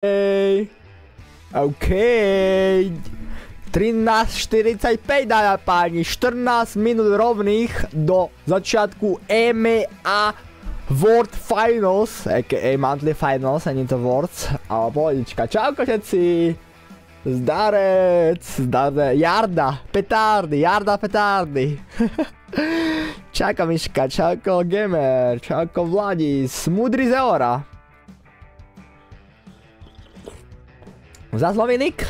OK. 13:45, dámy a páni, 14 minút rovných do začiatku EMEA World Finals, a.k.a. Monthly Finals, ani to Worlds, ale pohodička. Čauko všetci. Zdarec, Jarda, petardy. Čauko Miška, čauko Gamer, čauko Vladis, Múdry z Eora. Zas nový nick.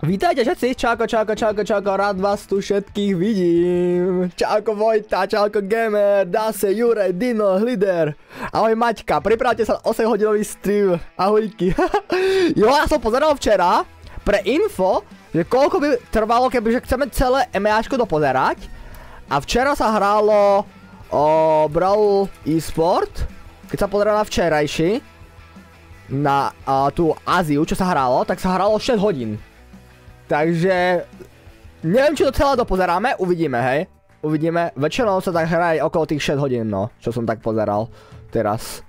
Vítajte všetci, čauko, rád vás tu všetkých vidím. Čauko Vojta, čauko Gamer, Dase, Jure, Dino, Hlider. Ahoj Maťka, pripravte sa 8-hodinový stream, ahojky. Jo, ja som pozeral včera, pre info, že koľko by trvalo, kebyže chceme celé EMEAčko dopozerať. A včera sa hrálo Brawl eSport, keď sa pozeral na včerajší, na tú Áziu, čo sa hrálo, tak sa hrálo 6 hodín. Takže neviem, či to celé dopozeráme, uvidíme, hej. Uvidíme, väčšinou sa tak hraje okolo tých 6 hodín, no, čo som tak pozeral teraz.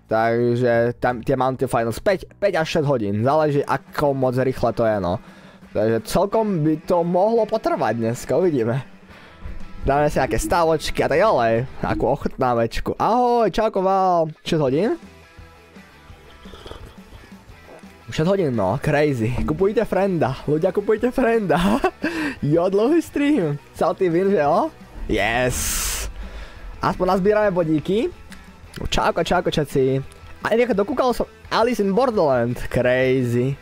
Takže tam tie Mountain Finals 5 až 6 hodín, záleží ako moc rýchle to je, no. Takže celkom by to mohlo potrvať dneska, uvidíme. Dáme si nejaké stávočky a tak ďalej, akú ochutnávečku. Ahoj, čauko Val, 6 hodín? 6 hodín, no, crazy. Kupujte frenda, ľudia, kupujte frenda. Jo, dlouhý stream. Salty win, že jo? Yes. Aspoň nazbírame bodíky. Čauko všetci. A nejak dokúkal som Alice in Borderland, crazy.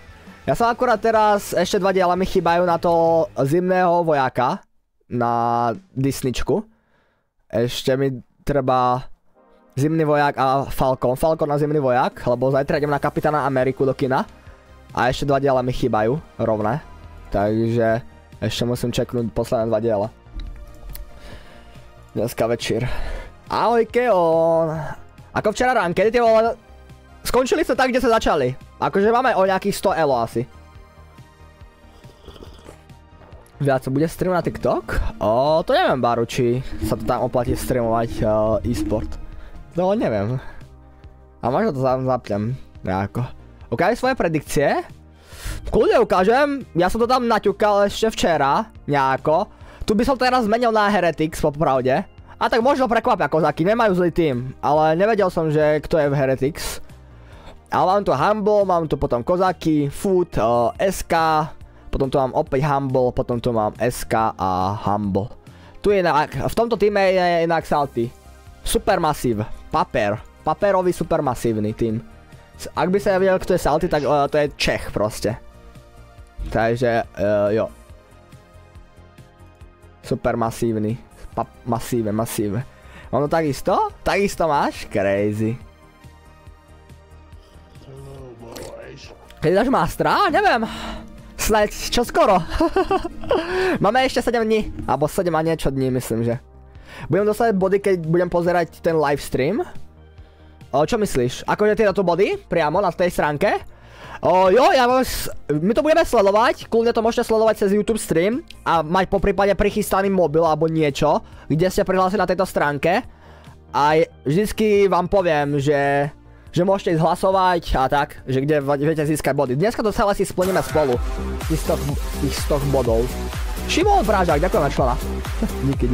Ja som akurát teraz, ešte 2 diela mi chýbajú na to zimného vojaka. Na Disneyčku. Ešte mi treba Zimný vojak a Falcon na Zimný vojak, lebo zajtra idem na Kapitána Ameriku do kina. A ešte 2 diela mi chýbajú, rovné. Takže ešte musím čeknúť posledné 2 diela. Dneska večer. Ahoj Keon. Ako včera rankedy, tie vole, skončili sa tak, kde sa začali. Akože máme o nejakých 100 elo asi. Viac sa bude streamovať na TikTok? To neviem, Baru, či sa to tam oplatí streamovať e-sport. No, neviem. A možno to zapnem nejako. Ukážem svoje predikcie. Kľudne ukážem, ja som to tam naťukal ešte včera, nejako. Tu by som teraz zmenil na Heretics, popravde. A tak možno prekvapia kozáky, nemajú zlý tým. Ale nevedel som, že kto je v Heretics. Ale mám tu Humble, mám tu potom kozáky, Food, SK. Potom tu mám opäť Humble, potom tu mám SK a Humble. Tu je inak, v tomto týme je inak Salty. Supermassive, paperový supermasívny tým. Ak by sa nevedel, kto je Salty, tak to je Čech proste. Takže, jo. Supermasívny. Masíve. Ono takisto? Takisto máš? Crazy. Kedy dáš Mastra? Neviem. Snaď čoskoro. Máme ešte 7 dní. Alebo 7 a niečo dní, myslím, že. Budem dostať body, keď budem pozerať ten livestream. Čo myslíš? Akože tieto body? Priamo na tej stránke? Jo, my to budeme sledovať. Kľudne to môžete sledovať cez YouTube stream. A mať poprípade prichystaný mobil alebo niečo, kde ste prihlásili na tejto stránke. A vždycky vám poviem, že môžete ísť hlasovať a tak, že kde viete získať body. Dneska to celé si splníme spolu. Tých 100 bodov. Šimon Brážák, ďakujeme člena. Díky.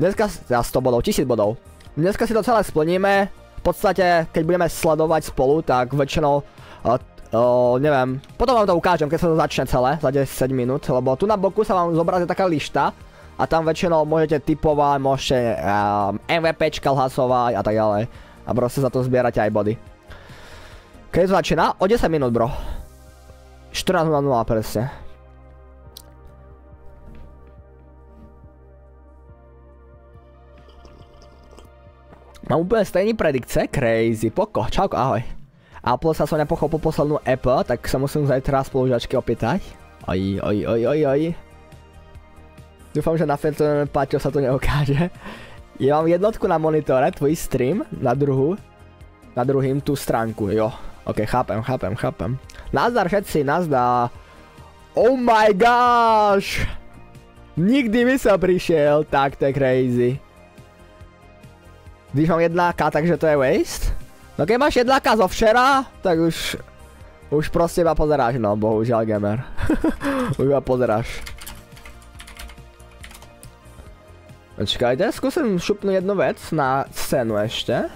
Dneska, 100 bodov, 1000 bodov. Dneska si to celé splníme. V podstate, keď budeme sledovať spolu, tak väčšinou, neviem, potom vám to ukážem, keď sa to začne celé, za 10 minút, lebo tu na boku sa vám zobrazí taká lišta a tam väčšinou môžete tipovať, môžete MVPčka hlasovať a tak ďalej. A proste za to zbierate aj body. Keď to začína? O 10 minút, bro. 14:00 presne. Mám úplne stejný predikce, crazy, poko, čauko, ahoj. Apple sa som nepochopil poslednú app, tak sa musím zajtra spolužiačky opýtať. Oj. Dúfam, že na Fandíme Paťo sa to neukáže. Ja mám jednotku na monitore, tvoj stream, na druhým tú stránku, jo. Ok, chápem. Nazdar všetci, nazdar. Oh my gosh! Nikdy mi sa prišiel, tak to je crazy. Když mám 1K, takže to je waste. No keď máš 1K zo včera, tak už proste iba pozeráš, no bohužiaľ gamer. Už iba pozeráš. Počkajte, skúsim šupnúť jednu vec na scénu ešte.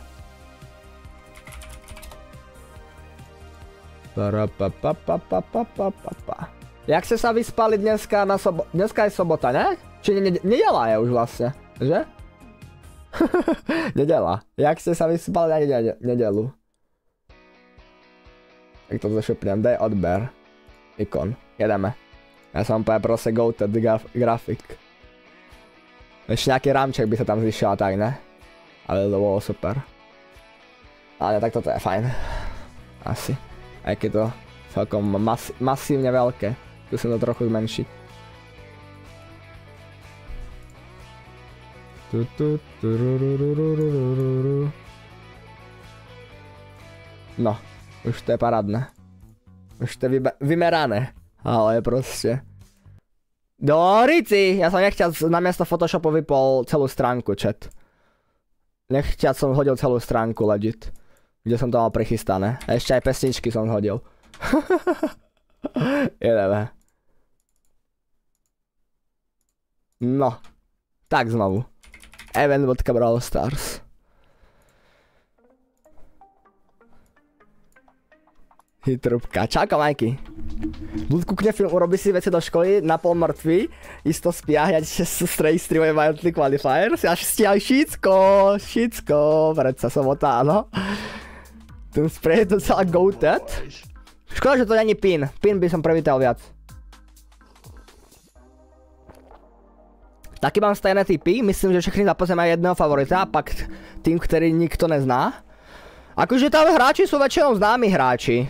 Jak ste sa vyspali dneska na dneska je sobota, ne? Či nedela je už vlastne, že? Nedela. Jak ste sa vyspali na nedelu? Tak to zašupnem, daj odber. Ikon, jedeme. Ja som úplne proste goated grafik. Ešte nejaký rámček by sa tam zvyšil a tak, ne? Ale to bolo super. Ale tak toto je fajn. Asi. Aj keď to celkom masívne veľké. Skúsim to trochu zmenšiť. No, už to je parádne. Už to je vymerané. Ale proste. Dorici! Ja som nechťac namiesto Photoshopu vypol celú stránku, chat. Nechťac som hodil celú stránku, legit. Kde som to mal prichystané. A ešte aj pesničky som hodil. Jedeme. No. Tak znovu. Event.brawlstars. Hitrubka. Čauko, Majky. Bud kukne film, urobí si veci do školy, napol mŕtvy, isto spia, hľadí streamuje Mildly Qualifiers, až stiaj šícko, predsa sobota, áno. Ten spray je docela goated. Škoda, že to není pin, pin by som privítal viac. Taky mám stajné typy, myslím, že všechny zápasy majú jedného favorita, pak tým, ktorý nikto nezná. Akože tam hráči sú väčšinou známi hráči.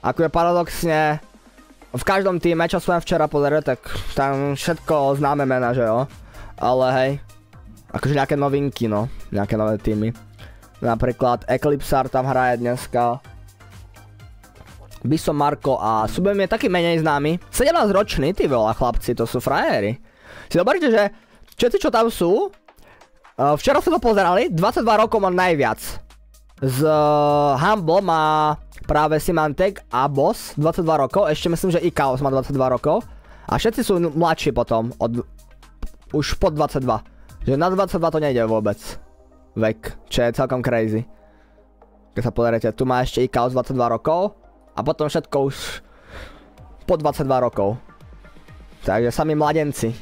Ako je paradoxne, v každom týme, čo som včera pozeral, tak tam všetko známe mená, že jo. Ale hej, akože nejaké novinky, no, nejaké nové týmy. Napríklad Eclipsar tam hraje dneska. Bisom Marko a Subem je taký menej známy. 17 ročný, ty veľa chlapci, to sú frajeri. Si zoberte, že všetci, čo tam sú, včera sme to pozerali, 22 rokov má najviac. Z Humble má práve Symantec a Boss 22 rokov, ešte myslím, že i Chaos má 22 rokov. A všetci sú mladší potom, už pod 22. Že na 22 to nejde vôbec. Vek, čo je celkom crazy. Keď sa pozriete, tu má ešte i Chaos 22 rokov. A potom všetko už po 22 rokov. Takže sami mladenci.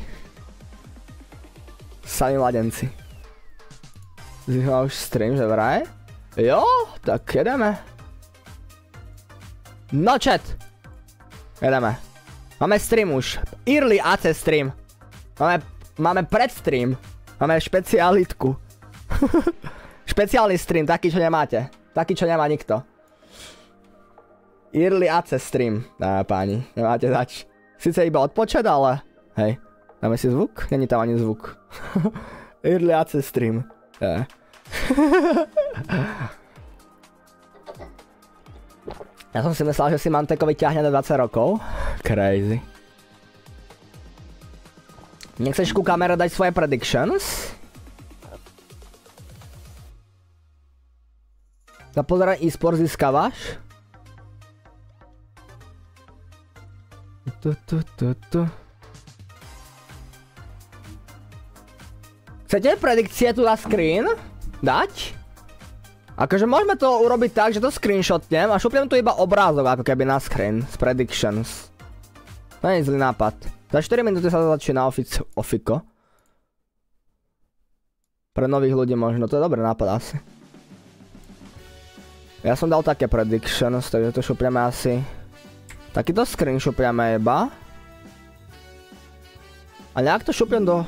Sami mladenci. Zvyšila už stream, že vraj? Jo, tak jedeme. No chat. Jedeme. Máme stream už. Early AC stream. Máme predstream. Máme špecialitku. Špeciálny stream, taký čo nemáte. Taký čo nemá nikto. Early AC stream, dáme páni, nemáte zač. Sice iba odpočet, ale hej, dáme si zvuk? Není tam ani zvuk. Early AC stream, Ja som si myslel, že si Mantekovi ťahne do 20 rokov. Crazy. Nechceš ku kamere dať svoje predictions? Za pozeraj e-sport získavaš? Chcete predikcie tu na screen? Dať? Akože môžeme to urobiť tak, že to screenshotnem a šupnem tu iba obrázok ako keby na screen z predictions. To nie je zlý nápad. Za 4 minúty sa začína ofiko. Pre nových ľudí možno, to je dobrý nápad asi. Ja som dal také predictions, takže to šupneme asi. Takýto screen šupneme iba. A nejak to šupnem do...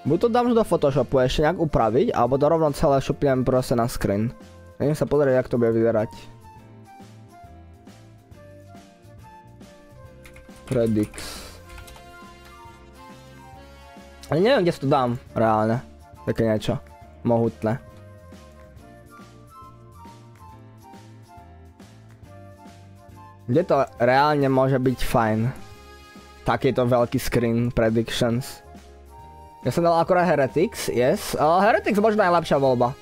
Buď to dám do Photoshopu ešte nejak upraviť, alebo to rovno celé šupnem proste na screen. Idem sa pozrieť, jak to bude vyzerať. Predix. Ale neviem, kde si to dám, reálne. Také niečo. Mohutné. Kde to reálne môže byť fajn? takýto veľký screen predictions. Ja som dal akorát Heretics, yes. Heretics možno najlepšia voľba.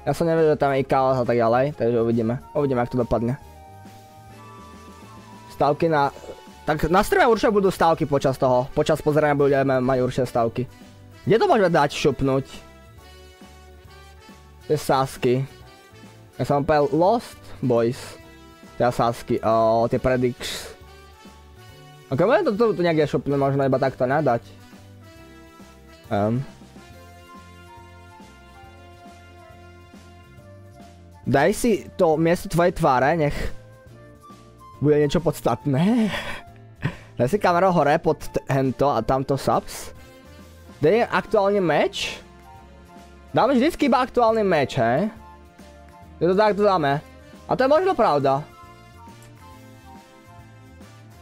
Ja som nevedel, že tam je i chaos a tak ďalej, takže uvidíme. Uvidíme, jak to dopadne. Stavky na... Tak na streame určite budú stavky počas toho. Počas pozerania budeme mať určite stavky. Kde to môžeme dať šupnúť? Tie sásky. Ja som povedal Lost Boys. Tie sásky, tie predicts. Ok, môžem to tu niekde šupnúť, možno iba takto nadať. Daj si to miesto tvojej tváre, nech bude niečo podstatné. Daj si kameru hore pod hento a tamto subs. Daj aktuálny meč. Dáme vždycky iba aktuálny meč, hej? Je to tak, to dáme. A to je možno pravda.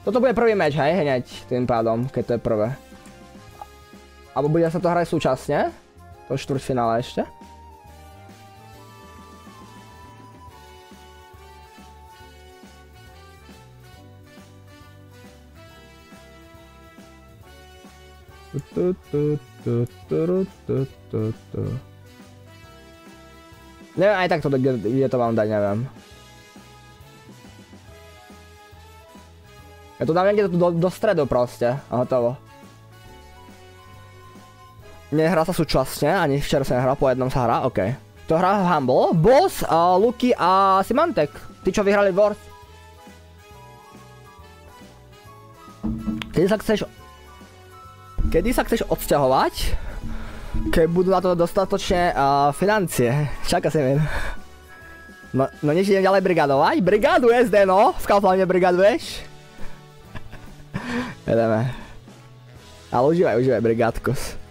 Toto bude prvý meč, hej, hneď tým pádom, keď to je prvé. Alebo bude sa to hrať súčasne? To štvrťfinále ešte. Neviem aj takto, kde to mám dať, neviem. Ja to dám niekde do stredu proste a hotovo. Nehrá sa súčasne, ani včera sa nehrá, po jednom sa hrá, okej. To hrá Humble, Boss, Luky a Symantec. Tí, čo vyhrali World. Kedy sa chceš odsťahovať? Keď budú na to dostatočne financie. Čaká si mi. No než idem ďalej brigadovať. Brigádu SD, no. V Kauflande brigaduješ. Jedeme. Ale užívaj brigádkos.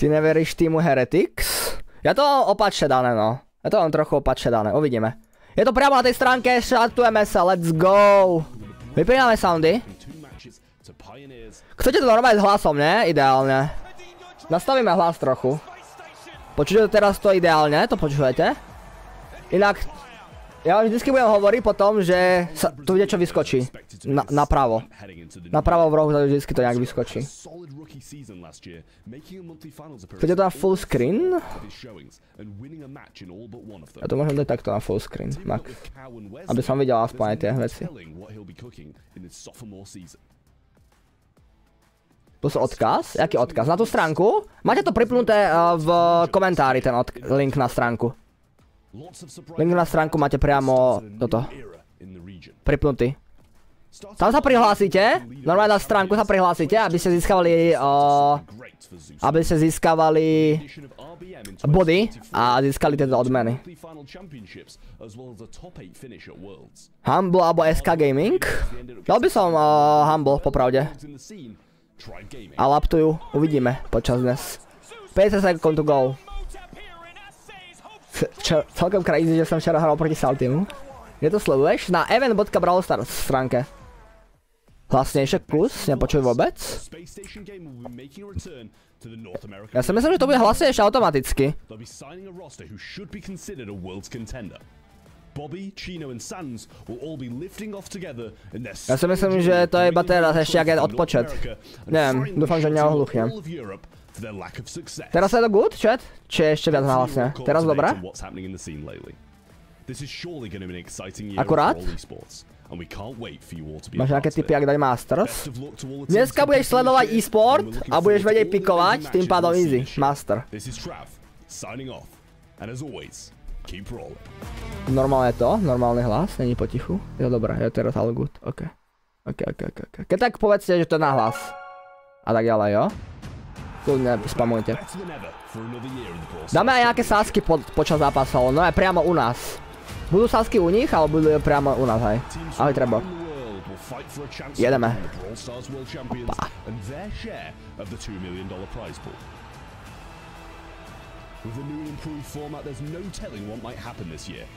Ty neveríš týmu Heretics? Ja to opačne dané, no. Ja to mám trochu opačne dané, uvidíme. Je to priamo na tej stránke, štartujeme sa, let's go. Vypíname soundy. Chcete to normálne s hlasom, ne? Ideálne. Nastavíme hlas trochu. Počujete teraz to ideálne, to počujete? Inak, ja vám vždycky budem hovoriť potom, že sa tu niečo vyskočí. Napravo. Napravo v rohu vždycky to nejak vyskočí. Chcete to na full screen? Ja to môžem dať takto na full screen, Max. Aby som videl aspoň aj tie veci. Plus odkaz? Jaký odkaz? Na tú stránku? Máte to pripnuté v komentári, ten link na stránku. Link na stránku máte priamo toto. Pripnutý. Tam sa prihlásite, normálne na stránku sa prihlásite, aby ste získavali body a získali tieto odmeny. Humble alebo SK Gaming? Dal by som Humble, popravde. A laptuju, uvidíme počas dnes. 50 sekúnd to go. Celkom crazy, že som včera hral proti Saltymu. Kde to sleduješ? Na event.brawlstars stránke. Hlasnejšie kus, nepočuj vôbec. Ja si myslím, že to bude hlasnejšie automaticky. Ja si myslím, že to je iba teraz ešte jak je odpočet. Neviem, dúfam, že neohluchnem. Teraz je to good, chat? Či je ešte viac hlasne? Teraz dobré? Akurát? Máš nejaké tipy, jak dať Masters? Dneska budeš sledovať e-sport a budeš vedieť pikovať, tým pádom easy. Master. Normálne to, normálny hlas, není potichu. Je to dobré, je to teraz all good, ok. Keď tak povedzte, že to je na hlas. A tak ďalej, jo? Kľudne spamujte. Dáme aj nejaké sásky počas zápasov, no aj priamo u nás. Budú sásky u nich, ale budú priamo u nás, hej. Ahoj, treba. Jedeme. Opa.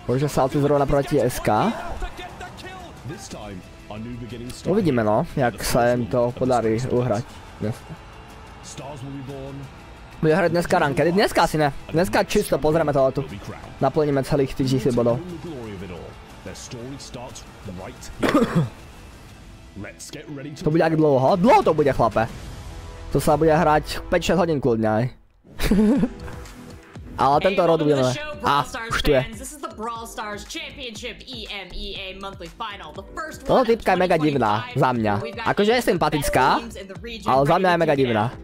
Bože, Salty zrovna proti SK. Uvidíme, no, jak sa im to podarí uhrať. Bude hrať dneska rankedy? Dneska asi ne. Dneska čisto pozrieme toho tu. Naplníme celých tých 1000 bodov. To bude jak dlouho? Dlouho to bude, chlape. To sa bude hrať 5-6 hodín kľudne aj. Ale tento rod budeme. Už tu je. Toto typka je mega divná, za mňa. Akože je sympatická, ale za mňa je mega divná.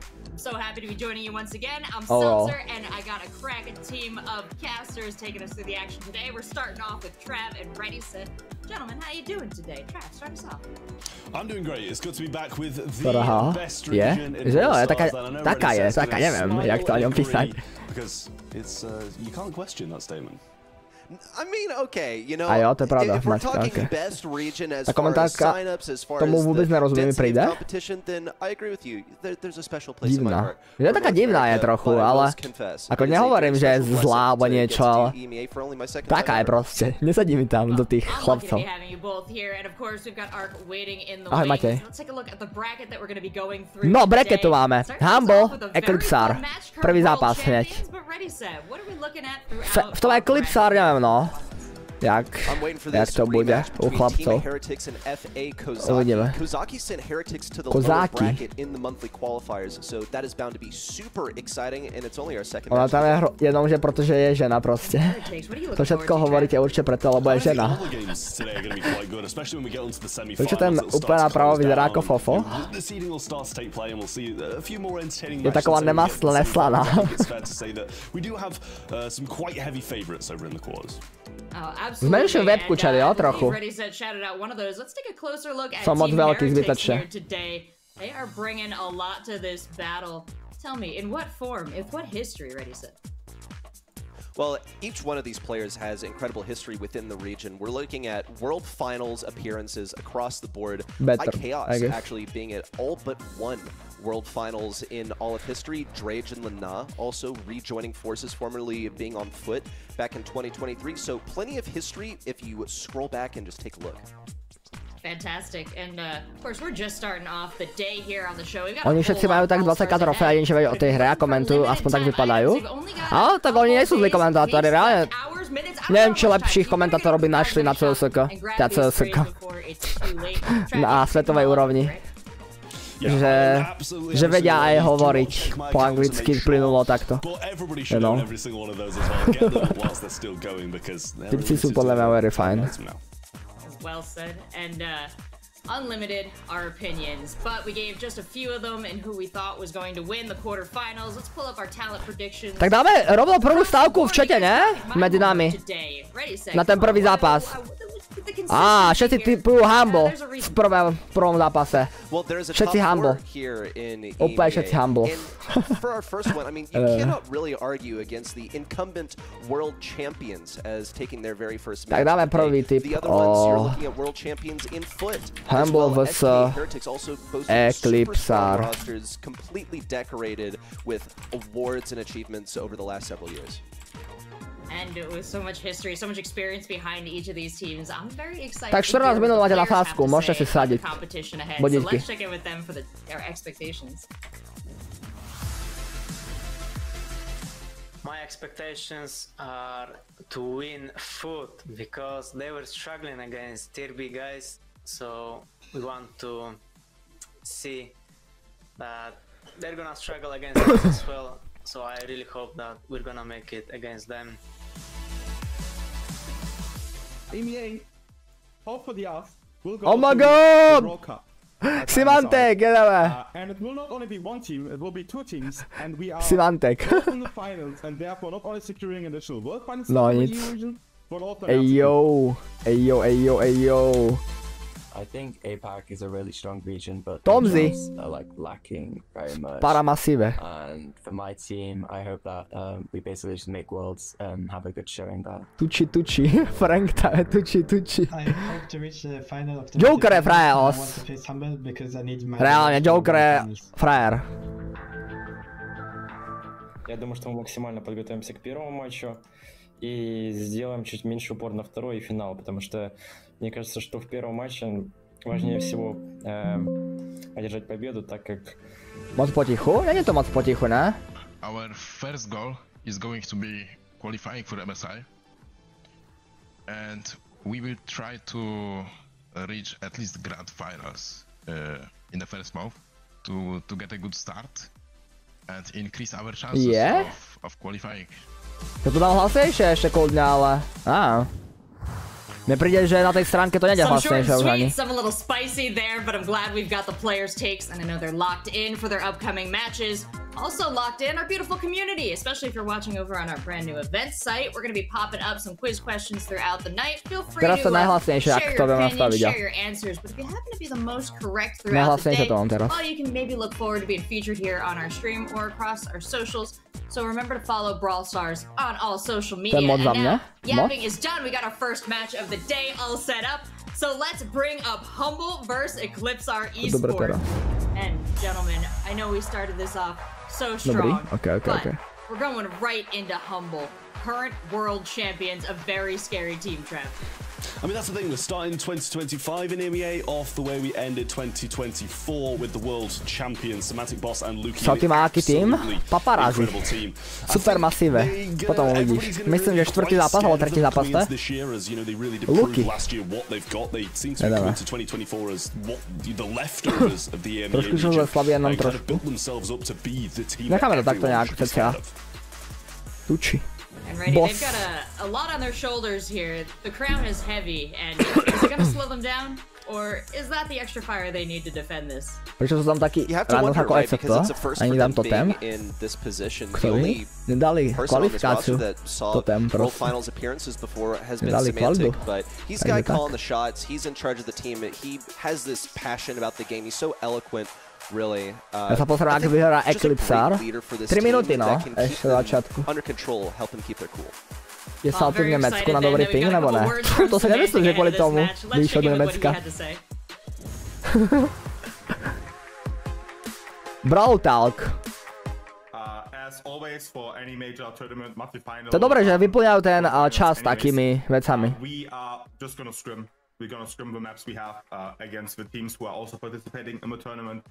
So happy to be joining you once again. I'm Seltzer, and I got a cracking team of casters taking us through the action today. We're starting off with Trav and RYZEN. Gentlemen, how you doing today? Trav, start us off. I'm doing great. It's good to be back with the best region in Že jo, je taká neviem, jak to o ňom písať. Because it's you can't question that statement. I mean, okay, you know, to je pravda, if we're talking okay. best region as Ta far as komentárka signups, as far tomu as vôbec the nerozumiem, density príde? of competition, then I agree with you. There's a special place in my Divná. heart. Je taká divná je trochu, ale ako nehovorím, že je zlá alebo niečo, ale taká je proste. Nesadí mi tam do tých chlapcov. Ahoj Matej. No, bracketu máme. Humble, Eclipsar. Prvý zápas hneď. V tom Eclipsar neviem no. Jak to bude u chlapcov. Uvidíme. Kozáky. Ona tam je jenom, že protože je žena proste. To všetko hovoríte určite preto, lebo je žena. Prečo ten úplne napravo vyzerá ako fofo? Je taková neslaná. Zmenším webku, čali, jo, trochu. Som moc veľký zbytočne. Well, each one of these players has incredible history within the region. We're looking at World Finals appearances across the board. Chaos actually being at all but one World Finals in all of history. Drage and Lana also rejoining forces, formerly being on foot back in 2023. So plenty of history if you scroll back and just take a look. Fantastic, and of course we're just starting off the day here on the show. Oni všetci majú tak 20 trofej a niečo vedia o tej hre a komentujú, aspoň tak vypadajú. Ale tak oni nie sú zlí komentátori, reálne. Neviem, či lepších komentátorov by našli na CSK. Na svetovej úrovni. Že vedia aj hovoriť po anglicky plynulo takto. No. Typci sú podľa mňa very fine. Well said, and unlimited our opinions, but we gave just a few of them and who we thought was going to win the quarterfinals. Let's pull up our talent predictions. Tak dáme rovno prvú stávku v čete, ne? Medzi nami. Na ten prvý zápas. Všetci typujú Humble v prvom zápase. Všetci Humble. Úplne všetci Humble. For our first one, I mean, you cannot really argue against the incumbent world champions as taking their very first match. Tak dáme prvý typ. The other ones, you're looking at world champions in foot. Humble vs Eclipsar. Rosters completely decorated with awards and achievements over the last several years. And with so much history, so much experience behind each of these teams, I'm very excited. Tak 14 minút máte na fásku, môžete si sadiť bodíky. So let's check in with them for their expectations. My expectations are to win foot because they were struggling against tier B guys, so we want to see that they're gonna struggle against us as well, so I really hope that we're gonna make it against them. EMEA, hopefully us, will go oh my to god! the World Cup. Simantek, jedeme! And it will not only be one team, it will be two teams, and we are Simantek. both in the finals, and therefore not only securing additional World Finals in No the nic. region, but also Ejo, ejo. I think APAC is a really strong region, but Tomzy are like lacking very much. Paramassive. And for my team, I hope that we basically just make worlds and have a good showing there. Tucci. Frank ta tucci. I hope to reach the final of the Joker je frajer, I os. want to face Humble because I need my Reálne, Joker je frajer. Я думаю, что мы максимально подготовимся к первому матчу и сделаем чуть меньше упор на второй и финал, потому что мне кажется, что в первом матче важнее всего одержать победу, так как... Moc potichu? Nie to moc potichu, ne? Our first goal is going to be qualifying for MSI, and we will try to reach at least grand finals in the first month to get a good start and increase our chances of qualifying. To dal hlasnejšie ešte kľudne, ale... Mne príde, že na tej stránke to nejde hlasnejšie už ani. Some a little spicy there, but I'm glad we've got the players' takes and I know they're locked in for their upcoming matches. Also locked in our beautiful community, especially if you're watching over on our brand new events site. We're going to be popping up some quiz questions throughout the night. Feel free to share your opinions, share your answers, but if you happen to be the most correct throughout the day, well, you can maybe look forward to being featured here on our stream or across our socials. So remember to follow Brawl Stars on all social media. And now, yapping is done. We got our first match of the day all set up. So let's bring up Humble versus Eclipse R Esports. And gentlemen, I know we started this off so strong, but we're going right into Humble. Current world champions, a very scary team, Trev. I mean, that's the thing, we're starting 2025 in EMEA off the way we ended 2024 with the world champions, Semantic Boss and Luki. Saltymáky tým, paparazzi. Super masíve, potom uvidíš. Myslím, že čtvrtý zápas, alebo tretí zápas to je? Luki. Trošku som zle slabý jenom trošku. Necháme to takto nejak cca. Tuči. And ready, they've got a lot on their shoulders here. The crown is heavy, and is it going to slow them down? Or is that the extra fire they need to defend this? Prečo sú tam takí random ako Excepto? Ani dám totem? Ktorý? Nedali kvalifikáciu totem proste. Nedali kvaldu. He's the guy calling the shots. He's in charge of the team. He has this passion about the game. He's so eloquent. Really, ja sa pozerám, ak vyhrá Eclipsar. 3 minúty, no, ešte do začiatku. Je Salty v Nemecku na dobrý ping, nebo ne? To si nemyslím, že kvôli tomu vyšiel do Nemecka. Brawl Talk. To je dobré, že vyplňajú ten čas takými vecami. We're going to scrim the maps we have against the teams who are also participating in the tournament.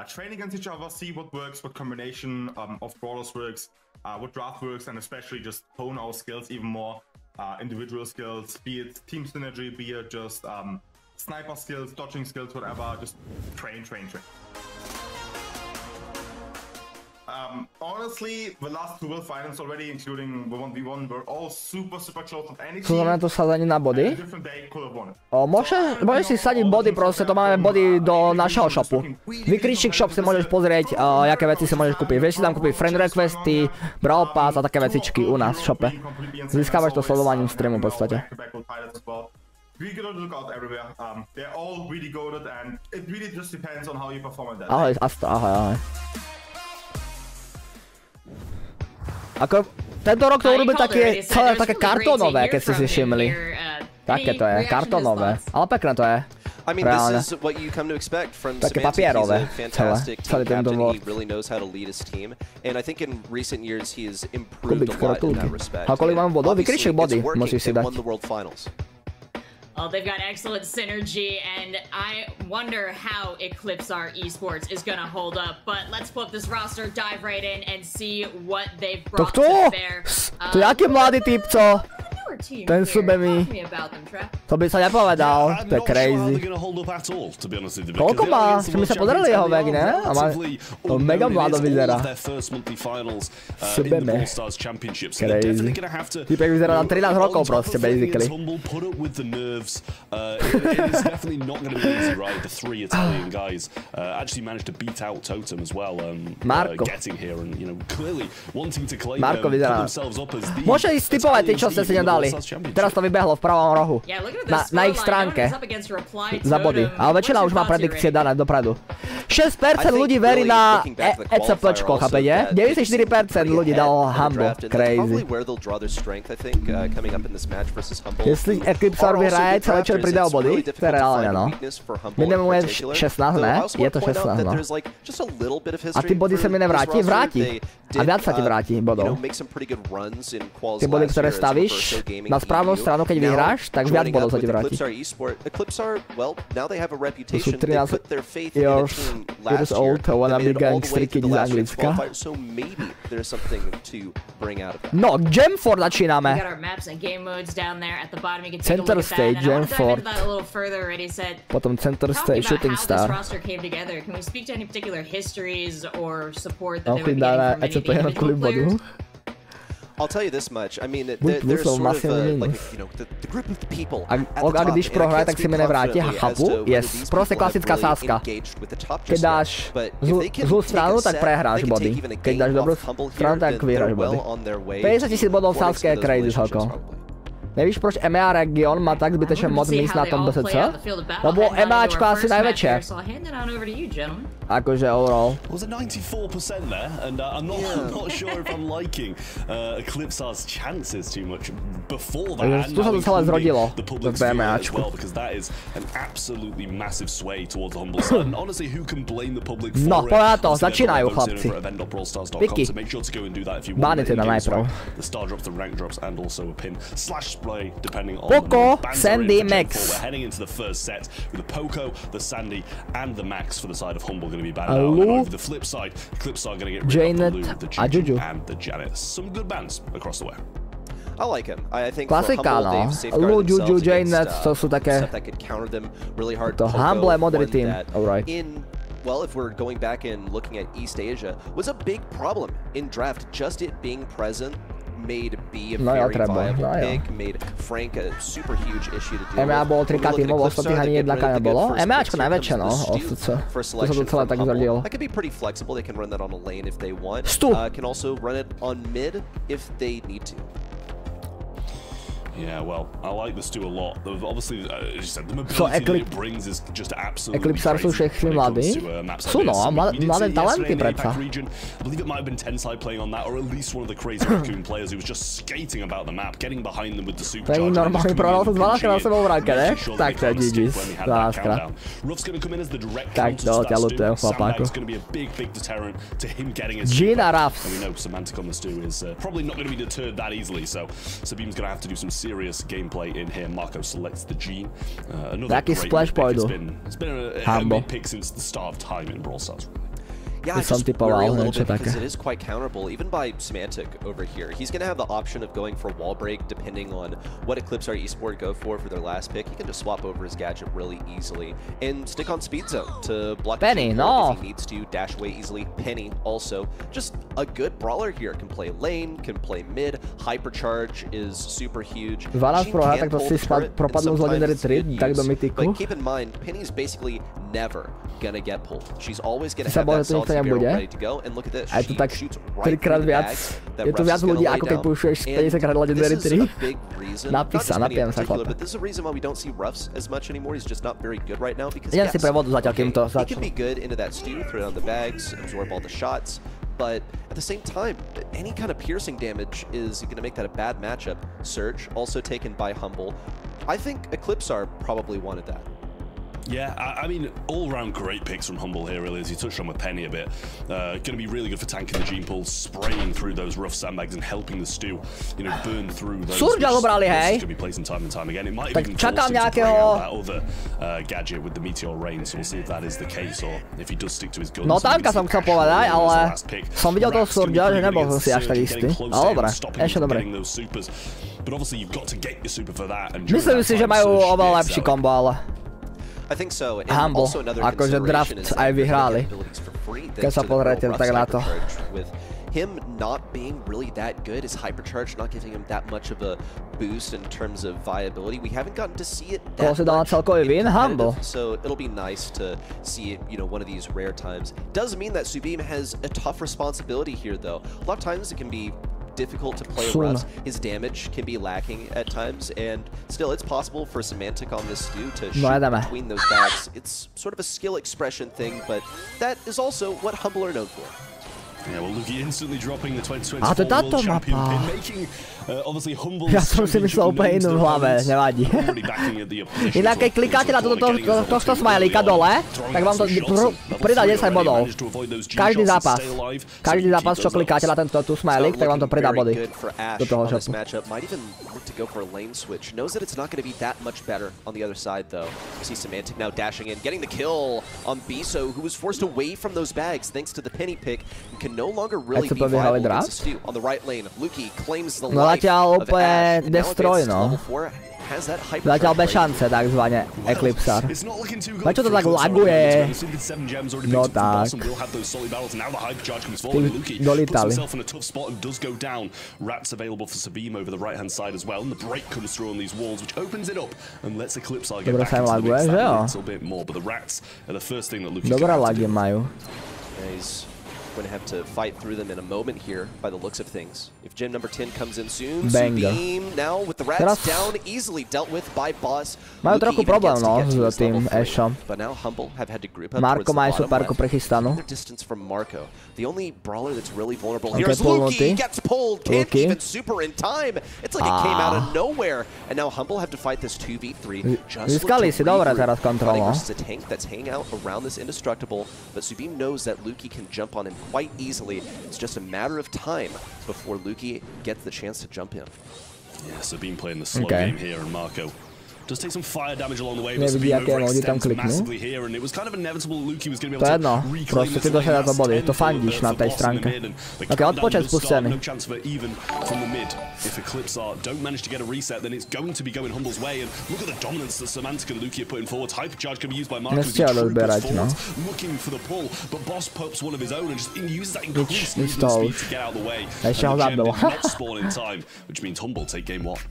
Train against each other, see what works, what combination of brawlers works, what draft works, and especially just hone our skills even more. Individual skills, be it team synergy, be it just sniper skills, dodging skills, whatever. Just train. Honestly, the last two world finals already, including the 1v1, were all super close of any team. To znamená to sadzanie na body? Môžeš si sadiť body, proste to máme body do našeho shopu. Vykričník shop si môžeš pozrieť, aké veci si môžeš kúpiť. Vieš si tam kúpiť friend requesty, brawl pass a také vecičky u nás v shope. Získavaš to sledovaním streamu v podstate. We gotta look out everywhere. They're all really goated and it really just depends on how you perform at that. Ahoj. Ako, tento rok to urobil také kartónové, keď ste si všimli. Také to je, kartónové. Ale pekné to je. Reálne. Také papierové. Celý ten dovod. Kubik skrotulky. A kolik mám bodov? Vykriček body, musíš si dať. Well, they've got excellent synergy, and I wonder how Eclipse R Esports is gonna hold up. But let's flip this roster, dive right in, and see what they've brought to bear. To jaký mladý typco? Ten subemý. To by sa nepovedal, to je crazy. Koľko má? Že my sa pozerali jeho vek, ne? A má to mega mlado vyzerá. Subeme. Crazy. Typek vyzerá na 13 rokov proste, basically. Marko. Marko vyzerá. Môže ísť typovať tí, čo ste si nedali. Teraz to vybehlo v pravom rohu. Na ich stránke. Za body. Ale väčšina už má predikcie dané dopredu. 6% ľudí verí na ECPčko, chápete? 94% ľudí dalo Humble. Crazy. Jestli Eclipse R vyhraje, celé večer príde o body? To je reálne, no. Minimum je 16, ne? Je to 16, no. A ty body sa mi nevráti? Vráti. A viac sa ti vráti bodov. Tie body, ktoré stavíš na správnu stranu, keď vyhráš, tak viac bodov sa ti vráti. To sú 13 years old wannabe gangster kid z Anglicka. No, Gemford začíname. Center stage, Gemford. Potom center stage, Shooting Star. To jenom kvůli bodu. I'll tell you this much. I mean, there's sort of like, you know, the group of the people. A když prohraje, tak si mi nevrátí. Chápu? Yes. Prostě klasická sázka. Keď dáš zlou stranu, tak prehráš body. Keď dáš dobrou stranu, tak vyhráš body. 50 000 bodov v sázke je crazy celkom. Nevíš, proč EMEA region má tak zbytečně moc míst na tom BSC? Lebo EMEAčko asi největší. Akože overall. Was it 94% there? And I'm not sure if I'm liking Eclipsar's chances too much before that. Tu se to celé zrodilo. V EMEAčku. Because that is an absolutely massive sway towards the humble side. And honestly, who can blame the public for it? No, pojď to, začínají chlapci. Piky. Bány teda najprv. The star drops, the rank drops, and also a pin slash spray depending on Poco, Sandy, Max. We're heading into the first set with the Poco, the Sandy, and the Max for the side of Humble going to be banned out. And over the flip side, Eclipsar going to get rid of the Lou, the Juju, and the Janet. Some good bans across the way. I like him. I think klasika, no. Lou, Juju, Janet, to sú také... To Humble je modrý tým. Alright. Well, if we're going back and looking at East Asia, was a big problem in draft. Just it being present made B a very viable pick, made Frank a super huge issue to deal with. EMEA bolo 3 tímov, ostatných ani jednaka nebolo. EMEAčko najväčšie, no, OSC. To sa to celé tak zrodilo. That could be pretty flexible. They can run that on a lane if they want. Can also run it on mid if they need to. Yeah, well, I like this too a lot. Obviously, as you said, the mobility that it brings is just absolutely Eclipsar sú všetci mladí. Sú no, mladé talenty predsa. I believe it might have been Tensai playing on that, or at least one of the crazy raccoon players who was just skating about the map, getting behind them with the supercharger. Tady normálně prohrál to 12 na sebou v ranke, ne? Tak to je GG's. 12krát. Tak to tě lutujem, chlapáku. Gina Ruffs. We know Semantic on the stew is probably not going to be deterred that easily, so Sabim's going to have to do some serious gameplay in here. Marco selects the Gene. Another great splash pick. It's been a mid pick since the start of time in Brawl Stars. Yeah, I just worry a little bit because it is quite counterable, even by Semantic over here. He's going to have the option of going for wall break depending on what Eclipsar Esport go for their last pick. He can just swap over his gadget really easily and stick on speed zone to block Penny, no. if he needs to, dash away easily. Penny also, just a good brawler here. Can play lane, can play mid, hypercharge is super huge. 12 prohra, tak to si propadnul z Legendary 3, tak do mythiku. But keep in mind, Penny's basically never gonna get pulled. She's always gonna have that solid barrel ready to go, and look at this. A je to tak 3krát viac. Je to viac ľudí, ako keď pušuješ 50krát Legendary 3. Napíjam sa chlapa. But this is a reason why we don't see Ruffs as much anymore. He's just not very good right now because yes, si prevodu zatiaľ, kým to he can be good into that stew, throw down the bags, absorb all the shots. But at the same time, any kind of piercing damage is going to make that a bad matchup. Surge, also taken by Humble. I think Eclipsar probably wanted that. Yeah, I mean, all-round great picks from Humble here, really, as you touched on with Penny a bit. Going to be really good for tanking the Gene Pool, spraying through those rough sandbags and helping the stew, you know, burn through those. Surge'a zobrali, hej. It's going to be placing time and time again. It might have even forced him to bring out that other gadget with the Meteor Rain, so we'll see if that is the case, or if he does stick to his guns. No tanka som chcel povedať, ale som videl toho Surge'a, že nebol si až tak istý. Ale dobre, ešte dobre. But obviously you've got to get your super for that. Myslím si, že majú oveľa lepší kombo, ale... I think so. And Humble, also another akože draft aj vyhrali. Keď sa pozriete tak na to. With him not being really that good, his hypercharge not giving him that much of a boost in terms of viability. We haven't gotten to see it that much. So it'll be nice to see it, you know, one of these rare times. Does mean that Subim has a tough responsibility here, though. A lot of times it can be difficult to play Ruffs. His damage can be lacking at times, and still it's possible for Semantic on this stew to shoot between those bags. It's sort of a skill expression thing, but that is also what Humble are known for. Yeah, well, Luki instantly dropping the 2024 A to je táto World Champion mapa. pin, making obviously Humble. Ja som si myslel úplne inú v hlave, nevadí. Inak keď klikáte na tohto smajlíka dole, tak vám to pridá 10 bodov. Každý zápas, čo klikáte na tento smajlík, tak vám to pridá body do toho shopu. Go for a lane switch. Knows that it's not going to be that much better on the other side, though. You see Semantic now dashing in, getting the kill on Biso, who was forced away from those bags thanks to the penny pick and can no longer really be viable against Stu. On the right lane, Luki claims the life of Ash. And now against level 4, has that hyper Zatiaľ bez šance, takzvané Eclipsar. Prečo to tak laguje? No tak. Dolítali. Rats available for Sabim over the right hand side as well, and the break comes through on these walls, which opens it up and lets Eclipsar get back into the mix that little bit more. But the rats are the first thing that Luki's Dobré lagy majú. He's going to have to fight through them in a moment here by the looks of things. If gym number 10 comes in soon, Subeam now with the rats down, easily dealt with by Boss. Majú trochu problém, no, s tým Ashom. But now Humble have had to group up Marko má aj superku prichystanú. Distance from Marko. The only brawler that's really vulnerable here is Luki. Gets pulled, can't even super in time. It's like it came out of nowhere. And now Humble have to fight this 2v3. Získali si dobre teraz kontrolu. Versus a tank that's hanging out around this indestructible, but Subeam knows that Luki can jump on him quite easily. It's just a matter of time before Luki gets the chance to jump in. Yeah, Subeam playing the slow game here, and Marko does take some fire damage along the way, but Subeam overextends massively here, and it was kind of inevitable Luki was going to be able to reclaim this lane to fandíš na tej stránke. Ok, odpočet spustený. No chance for even from the mid. If Eclipsar don't manage to get a reset, then it's going to be going Humble's way, and look at the dominance that Semantic and Luki are putting forward. Hypercharge can be used by Marko as he troopers forward, looking for the pull, but Boss pops one of his own and just uses that increased movement speed to get out of the way. And the gem did not spawn in time, which means Humble take game 1.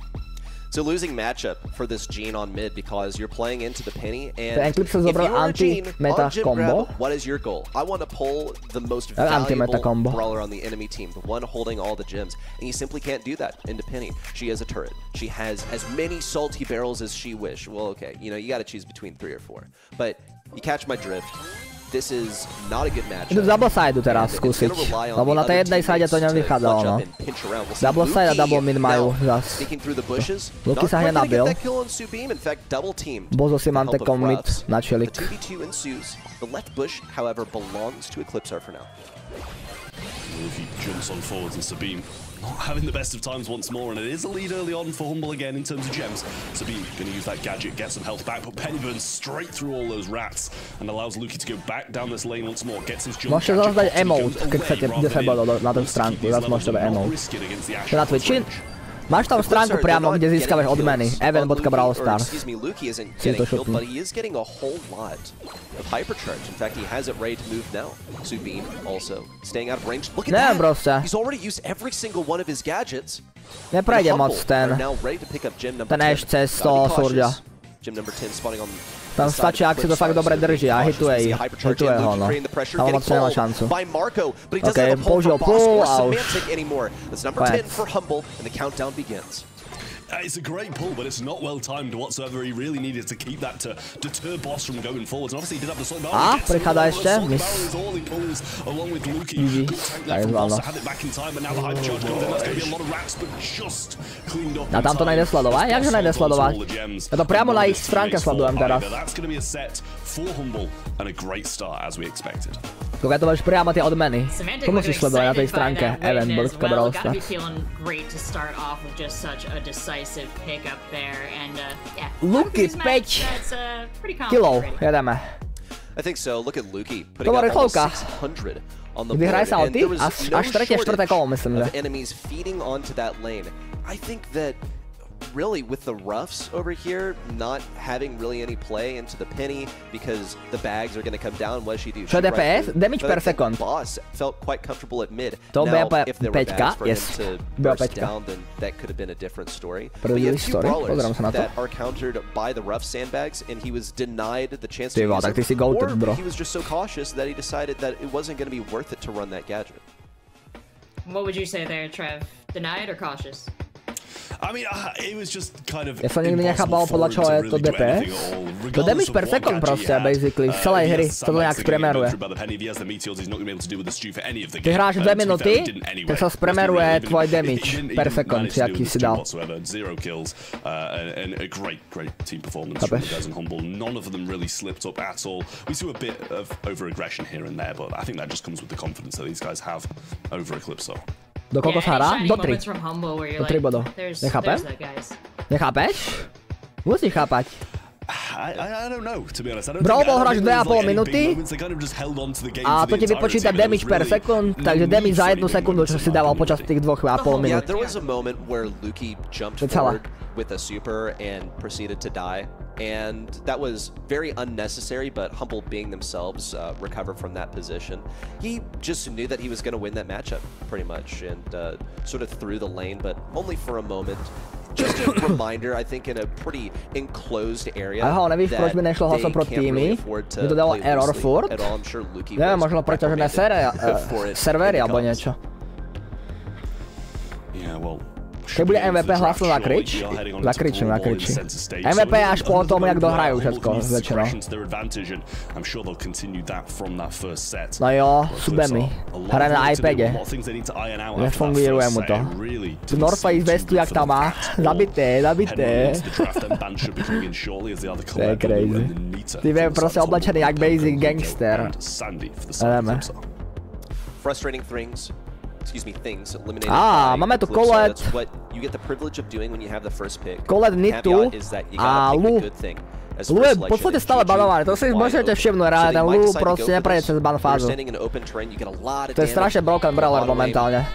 So losing matchup for this Gene on mid because you're playing into the penny, and if you're a Gene on Gym Grab, what is your goal? I want to pull the most valuable brawler on the enemy team, the one holding all the gems, and you simply can't do that into Penny. She has a turret. She has as many salty barrels as she wish. Well, okay, you know, you got to choose between 3 or 4, but you catch my drift. This is not a good match. Idú double side teraz skúsiť, lebo na tej jednej side to nevychádzalo, no. Double side a double mid majú zas. Luki sa hneď nabil. Bol so Semantekom mid na čelik. The left bush, however, belongs to Eclipsar for now. Luki jumps on forwards and Subeam not having the best of times once more, and it is a lead early on for Humble again in terms of gems. Subeam going to use that gadget, get some health back, but Penny burns straight through all those rats and allows Luki to go back down this lane once more, gets his jump gadget. Môžete zazdať emote, keď chcete 10 bodov na tú stránku, zase môžete dať emote. To na Twitchi. Máš tam stránku priamo, kde získavaš odmeny. Event.brawlstars. Si to šupnú. But he is getting a whole lot of hypercharge. In fact, he has it ready to move now. Subeam also staying out of range. Look at that. He's already used every single one of his gadgets. Neprejde moc ten Ash cez toho Surge'a. Gym number 10 spawning on. Tam stačí, ak si to fakt dobre drží a hituje ho, no. Tam moc nemá šancu. Ok, použil pull a už konec. It's a great pull, but it's not well timed whatsoever. He really needed to keep that to deter Boss from going forwards. And obviously he did have the sort of prichádza ešte. all he pulls along with Luki. Good tank left from Boss, had it back in time, but now the hyper charge comes in. That's going to be a lot of rats, but just cleaned up. A tam to nejde sledovať? Jakže nejde sledovať? Ja to priamo na ich stránke sledujem teraz. That's going to be a set for Humble and a great start as we expected. Keď to máš priamo tie odmeny, to musíš sledovať na tej stránke event.brawlstars. Luki 5 kilov, jedeme. I think so. Look at Luki. To bola rýchlovka. Vyhraj sa o ty? Až tretie, štvrté kolo, myslím, že. Enemies feeding onto that lane. I think that really with the roughs over here not having really any play into the penny because the bags are going to come down. What does she do? Čo DPS? Damage per second. Boss felt quite comfortable at mid. To now, if there were bags for him to burst down, then that could have been a different story. But he had 2 brawlers that are countered by the rough sandbags, and he was denied the chance to use it. Or he was just so cautious that he decided that it wasn't going to be worth it to run that gadget. What would you say there, Trev? Denied or cautious? Ja som nikdy nechápal, podľa čoho je to DPS. To damage per second proste, basically, z celej hry sa to nejak spremeruje. Keď hráš 2 minúty, tak sa spremeruje tvoj damage per second, aký si dal. Chápeš? None of them really slipped up at all. We see a bit of over-aggression here and there, but I think that just comes with the confidence that these guys have over Eclipse. Do koľko sa hrá? Do 3. Do 3 bodov. Nechápem? Nechápeš? Musíš chápať. Bro, bol hráš 2,5 minúty a to ti vypočíta damage per second, takže damage za 1 sekundu, čo si dával počas tých 2,5 minút. To je celé. With a super and proceeded to die, and that was very unnecessary, but Humble being themselves recovered from that position. He just knew that he was going to win that matchup pretty much, and sort of through the lane, but only for a moment. Just a reminder, I think, in a pretty enclosed area Aha, nevíš, proč by nešlo hlasom pro týmy? By to dalo error furt? Neviem, možno preťažené servery alebo niečo. Keď bude MVP hlasno zakričím. MVP je až po tom, jak dohrajú všetko, väčšinou. No jo, sú bemy. Hrajú na iPade. Nefunguje mu to. Tu Norface vestu, jak tam má. Zabité. To je crazy. Ty je proste oblečený jak basic gangster. Nevíme. Frustrating things. Máme tu Colette, Nitu a Lu. Lu je v podstate stále banovaný, to si môžete všimnúť, ale ten Lu proste neprejde cez ban fázu. To je strašne broken brawler momentálne.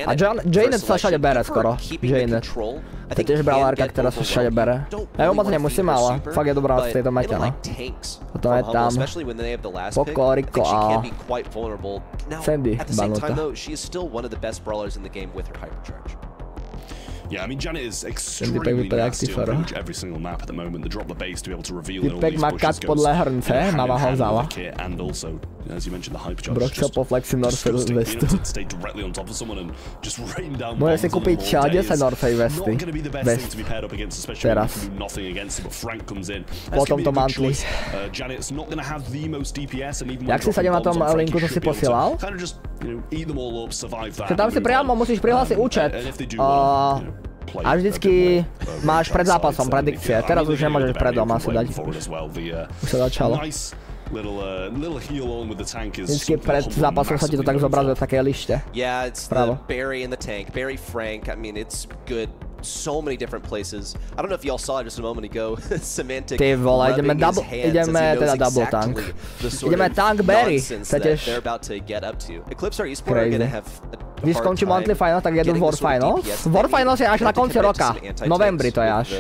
A Janet sa všade bere skoro. Janet. To je tiež brawlerka, ktorá sa všade bere. Ja ju moc nemusím, ale fakt je dobrá v tejto mete, no. Potom je tam Poco, Rico a Sandy banúta. Yeah, I mean, Janet is extremely nasty on pretty much every single map at the moment. The drop the base to be able to reveal all these bushes goes hand in hand with the kit, and also, as you mentioned, the hypercharge just stay directly on top of someone and just rain down bombs. Môžeš si kúpiť 10 Northface vesty. Not going to be the best thing to be paired up against, especially when you can do nothing against it, but Frank comes in. Potom to mantli. Janet's not going to have the most DPS, and even jak si sadil na tom linku, čo si posielal? Kind of just, eat them all up, survive that. Tam si priamo musíš prihlásiť účet. A vždycky máš pred zápasom predikcie. Teraz už nemôžeš predom asi dať. Už sa začalo. Vždycky pred zápasom sa ti to tak zobrazuje v takej lište. Pravo. So many different places. I don't know if y'all saw it just a moment ago. Semantic. Ty vole, ideme double tank. Ideme tank Berry. They're about to get up to. Eclipse are eSport are going to have Když skončí monthly finals, tak jedu War Finals. War Finals je až na konci roka. V novembri to je až.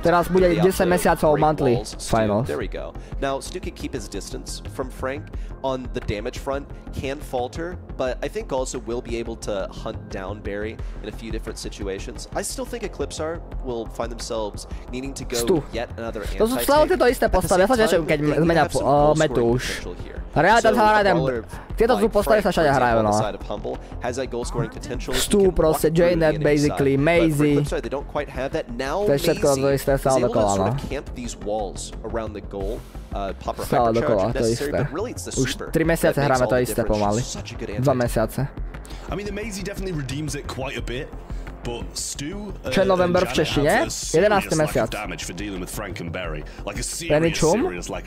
Teraz bude 10 mesiacov monthly finals. There we go. Now, Stu can keep his distance from Frank on the damage front, can falter, but I think also will be able to hunt down Barry in a few different situations. I still think Eclipse will find themselves needing to go yet another anti-tank. To sú stále tieto isté postavy, ja sa teším, keď zmenia metu už. Realita sa hraje ten... Tieto sú postavy sa všade hrajú, no. Stu proste, Janet basically, Maisie. To je všetko to isté stále dokola, no. Stále dokola, to isté. Už 3 mesiace hráme to isté pomaly. 2 mesiace. Čo je november v češtine? 11. mesiac. Penny čum?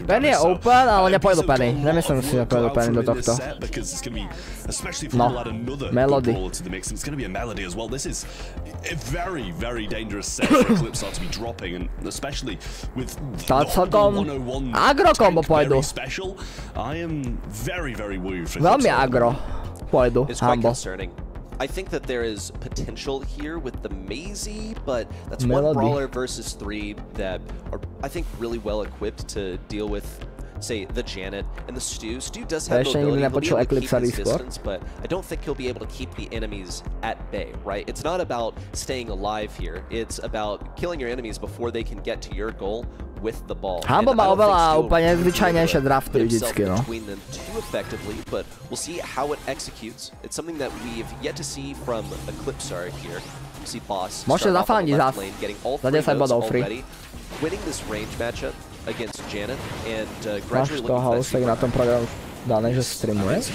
Penny je open, ale nepôjdu Penny. Nemyslím si, že pôjdu Penny do tohto. No, Melody. To celkom agro kombo pôjdu. Veľmi agro pôjdu, Humble. I think that there is potential here with the Maisie, but that's one brawler versus 3 that are, I think, really well equipped to deal with, say, the Janet and the Stu. Stu does have mobility, he'll be able to keep his distance, but I don't think he'll be able to keep the enemies at bay, right? It's not about staying alive here. It's about killing your enemies before they can get to your goal with the ball. Humble má oveľa úplne zvyčajnejšie drafty vždycky, no. But we'll see how it executes. It's something that we've yet to see from Eclipse here. Môžete zafandiť zás. Za 10 bodov free. Máš toho úsek na tom programu dané, že streamuje.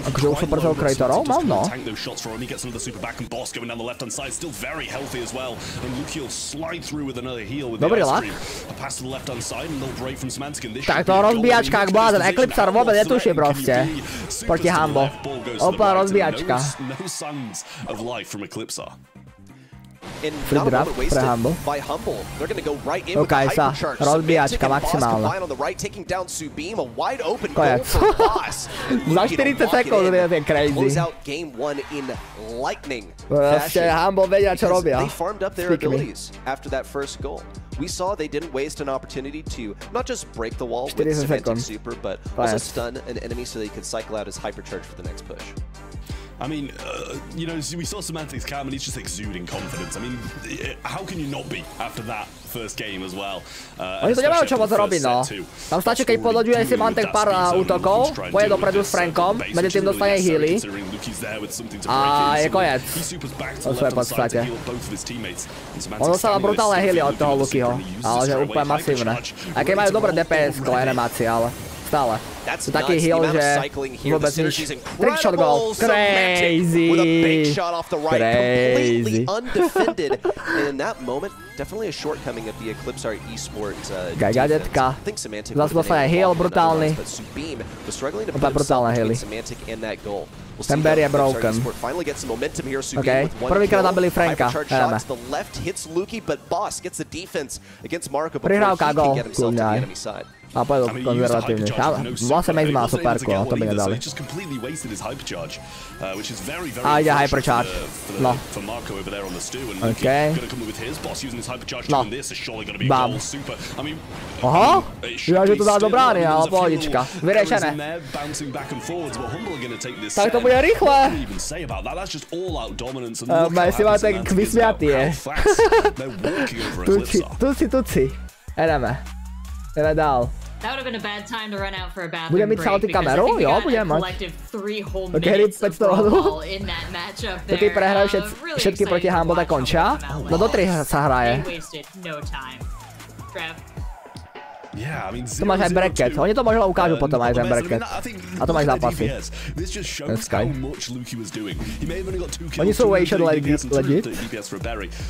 Akože už super toho creatorov? Mám, no. Dobrý lak. Tak to rozbíjačka, ak blázen. Eclipsar vôbec netuší proste. Proti Humble. Úplná rozbíjačka. Free draft pre Humble. OK, sa. Rozbíjačka maximálna. Koniec. Za 40 sekúnd je ten crazy. Proste Humble vedia, čo robia. We saw they didn't waste an opportunity to not just break the wall with Semantic Super, but also stun an enemy so they could cycle out his hypercharge for the next push. I mean, you know, we saw Semantic's cam and he's just exuding confidence. I mean, how can you not be after that first game as well? Oni to nemajú čo moc robiť, no. Tam stačí, keď podloďuje Semantic pár útokov, poje dopredu s Frankom, medzi tým dostane healy a je koniec. To sú je v podstate. On dostáva brutálne healy od toho Lukyho, ale že úplne masívne. Aj keď majú dobré DPS-ko, animácie, ale stále. To taký heal, že vôbec nič. Trickshot goal. Crazy. Crazy. Gajgadetka. Zase dostane heal brutálny. Opäť brutálne healy. Ten bear je broken. OK, prvýkrát nabili Franka. Jdeme. Prihrávka gól. Kľudňaj. A pojdu konzervatívne. Vlastne Maze má superku, ale to by nedali. A ide hypercharge. No. OK. No. Bam. Aha. Ja, že to dá do brány, ale pohodička. Vyriešené. Tak to bude rýchle. Si má tak vysmiatý je. Tuci. Ideme. Ideme dál. That would have been a bad time to run out for a bathroom break because I think we got a collective 3 whole minutes of brawl in that matchup there. Keď prehrajú všetky proti Humble, tak končia. No do 3 sa hraje. To máš aj bracket. Oni to možno ukážu potom aj ten bracket. A to máš zápasy. Sky. Oni sú way shot legit.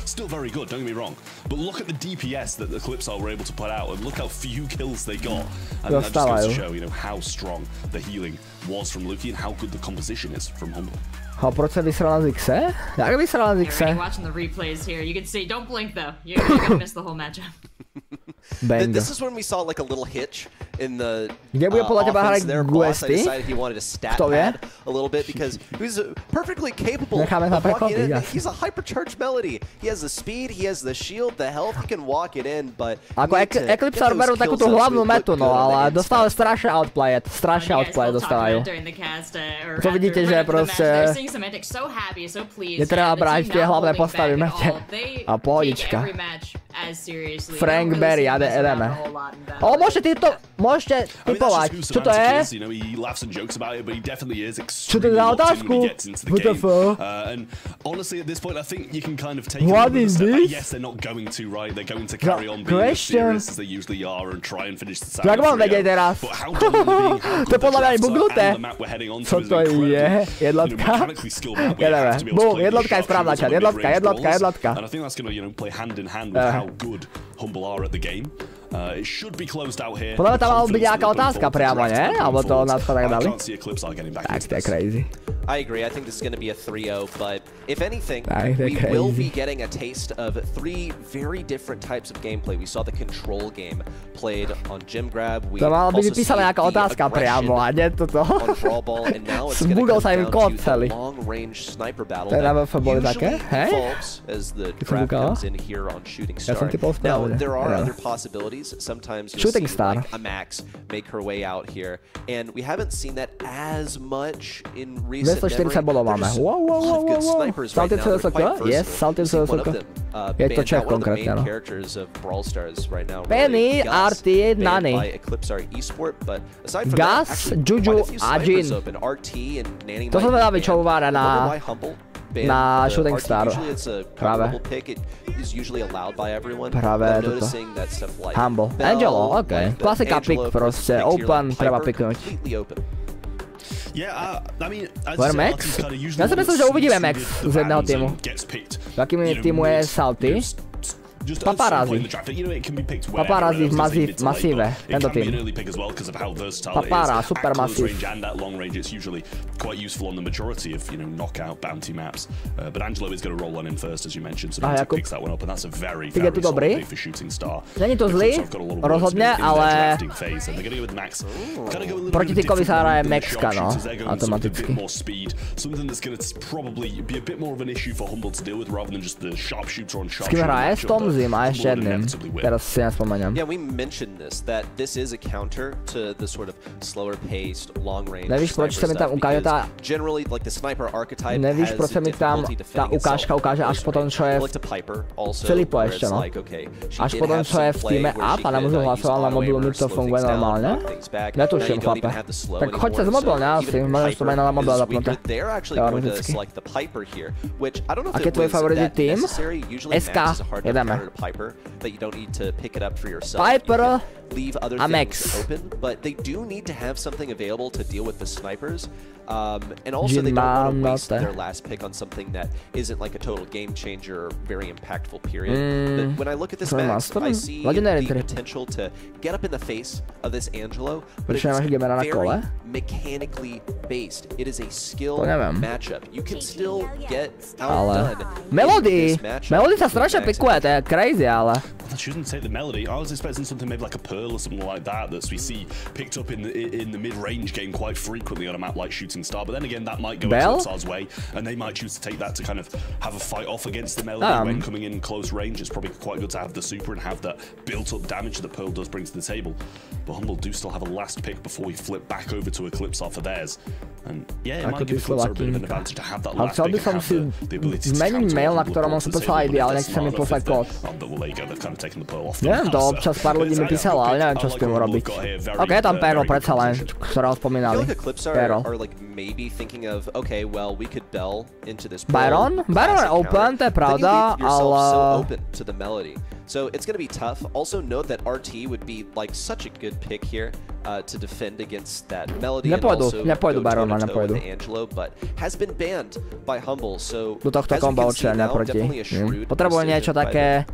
Still very good, don't get me wrong. But look at the DPS that the Eclipsar were able to put out and look how few kills they got. And that just goes to show, you know, how strong the healing was from Luki and how good the composition is from Humble. A proč se vysral na Zixe? Jak vysral na Zixe? Watching the replays here, you can see, don't blink though. You're gonna miss the whole matchup. This is when we saw like a little hitch in the offense there. Boss, I decided he wanted to stat pad a little bit because he was perfectly capable of walking in. He's a hypercharged Melody. He has the speed, he has the shield, the health, he can walk it in, but ako Eclipsar berú takú tú hlavnú metu, no, ale dostávajú strašne outplayed. Strašne outplayed dostávajú. To vidíte, že proste netreba brať tie hlavné postavy v mete. A pohodička. Frank Berry, a ideme. O, môžete typovať. Čo to je? Čo to je za otázku? WTF? What is this? Question? Jak mám vedieť teraz? To je podľa mňa aj bugnuté. Co to je? Jednotka? Jedeme. Bum, jednotka je správna čat. Jednotka. How good Humble are at the game. It should be closed out here. Podľa mňa tam mal byť nejaká otázka priamo, nie? Alebo to nás to tak dali? Tak, to je crazy. I agree. I think this is going to be a 3-0, but if anything, we will be getting a taste of 3 very different types of gameplay. We saw the control game played on Gym Grab. We also see the aggression on Brawl Ball, and now it's going to come down to the long-range sniper battle that usually involves as the grab comes in here on Shooting Star. Now, there are other possibilities. Sometimes you'll see like a Max make her way out here, and we haven't seen that as much in recent memory. Wow. Salty CSK? Yes, Salty CSK. Je to Čech konkrétně, no. Penny, RT, Nany. Gas, Juju a Jin. To se dá vyčouvá na Shooting Star. Právě. Právě toto. Humble. Angelo, ok. Klasika pick prostě. Open, treba picknout. Where Max? Já si myslím, že uvidíme Max z jedného týmu. V jakým týmu je Salty? Paparazzi. Paparazzi v masíve, tento tým. Papara, super masív. A Jakub, ty je tu dobrý? Není to zlý, rozhodně, ale proti Tykovi se hraje Maxka, no, automaticky. S kým hraje? S Tomzim a ještě jedným. Teraz si nespomenem. Nevíš, proč se mi tam ukáže ta... Nevíš, proč se mi tam ta ukážka ukáže až potom, čo je v Filipu ještě, no. Až potom, co je v týme up a nemůžu hlasovat na mobilu, mi to funguje normálně? Netuším, chlape. Tak choď se z mobilně, asi. Můžeš to mít na mobil zapnuté. Teoreticky. Aký je tvoj favoritní tým? SK, jedeme. Piper a Max. And also they don't want to waste their last pick on something that isn't like a total game changer or very impactful period. But when I look at this Max, I see the potential to get up in the face of this Angelo, but it's very mechanically based. It is a skill matchup. You can still get outdone. Melody sa strašne pikuje, to je crazy, ale... I shouldn't say the Melody. I was expecting something maybe like a Pearl or something like that we see picked up in the mid-range game quite frequently on a map like Shooting Star. But then again, that might go Eclipsar's way, and they might choose to take that to kind of have a fight off against the Melody when coming in close range. It's probably quite good to have the super and have that built-up damage that Pearl does bring to the table. But Humble do still have a last pick before we flip back over to Eclipsar for theirs. And yeah, it might give Eclipsar a bit of an advantage to have that last pick and have the ability to zmením mail, na ktorom mám super ID, ale nechci sa mi poslať kód. Neviem, to občas pár ľudí mi písalo, ale neviem, čo s tým urobiť. Ok, je tam Pero predsa len, ktorého spomínali. Pero. Byron? Byron je open, to je pravda, ale... So it's going to be tough. Also note that RT would be like such a good pick here to defend against that Melody and also go toe-to-toe with Angelo, but has been banned by Humble, so do tohto komba určite neproti. Potrebuje niečo také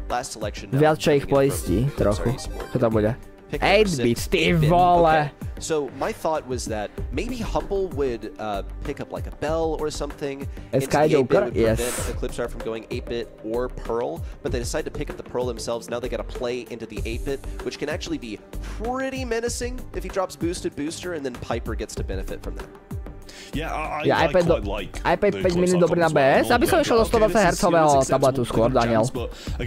viac, čo ich poistí trochu. Čo to bude? 8-bit, ty vole! So my thought was that maybe Humble would pick up like a Bell or something into the 8-bit would prevent Eclipsar from going 8-bit or Pearl, but they decide to pick up the Pearl themselves. Now they got to play into the 8-bit, which can actually be pretty menacing if he drops boosted booster, and then Piper gets to benefit from that. iPad 5 mini dobrý na BS, aby som išiel do 120 Hz tabletu skôr, Daniel.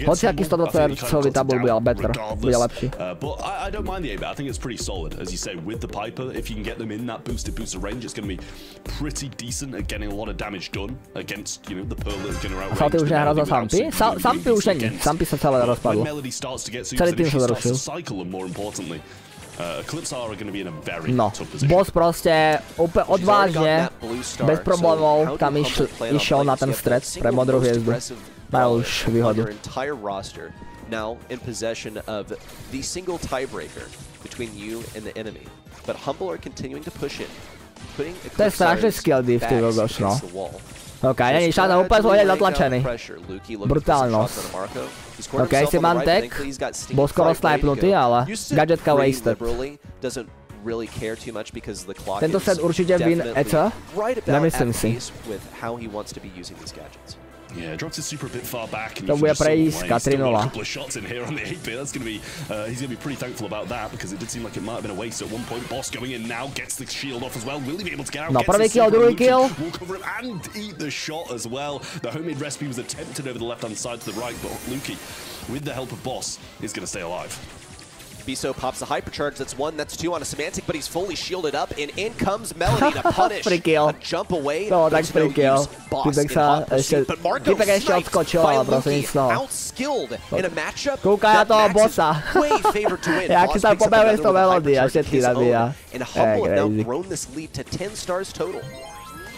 Hociaký 120 Hz tablet bude better, bude lepší. But I don't mind the 8-bit, I think it's pretty solid. As you say, with the Piper, if you can get them in that boosted range, it's going to be pretty decent at getting a lot of damage done against, you know, the Pearl that's going to outrange. Salty už nehrá za Sampy? Sampy už není, Sampy sa celé rozpadlo. Celý tým sa zrušil. No, boss proste úplne odvážne, bez problémov, tam išiel na ten stred pre modrú hviezdu. Majú už výhodu. Now in possession of the single tiebreaker between you and the enemy, but Humble are continuing to push it, putting to je strašný skill div, ty Gogoš, no. Ok, není šána, úplne zhodne zatlačený. Brutálnosť. Ok, Simantek bol skoro snajpnutý, ale gadgetka wasted. Tento set určite win EC? Nemyslím si. Yeah, drops his super a bit far back. To bude prejsť 3-0. A couple of shots in here on the 8-bit. That's going to be, he's going to be pretty thankful about that because it did seem like it might have been a waste at one point. Boss going in now, gets the shield off as well. Will he be able to get out? No, prvý kill, druhý kill. Will cover him and eat the shot as well. The homemade recipe was attempted over the left-hand side to the right, but Lukey, with the help of Boss, is going to stay alive. Biso pops the hypercharge. That's one, that's two on a Semantic, but he's fully shielded up, and in comes Melody to punish. A jump away. No, tak free kill. Typek sa ešte... Typek ešte odskočil, ale proste nic z toho. Kúka na toho bossa. Jak sa pobehuje z toho Melody a všetky nabíja. And Humble have now grown this lead to 10 stars total.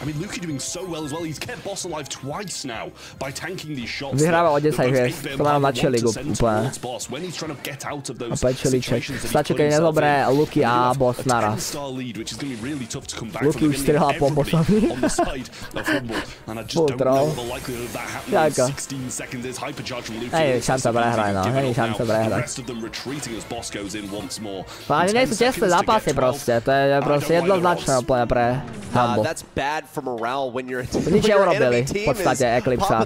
I mean, Luki doing so well as well. He's kept Boss alive twice now by tanking these shots. Vyhráva o 10 hviezd. To mám na čeligu úplne. A po čelíček. Stačí, keď nezobré Luki a Boss naraz. Luki už strihla po Bossovi. Full troll. Ďaká. Hej, šanca prehraj, no. Hej, šanca prehraj. Ani nie sú tesné zápasy proste. To je proste jednoznačné úplne pre Humble. For morale when you're nič neurobili, v podstate Eclipsa.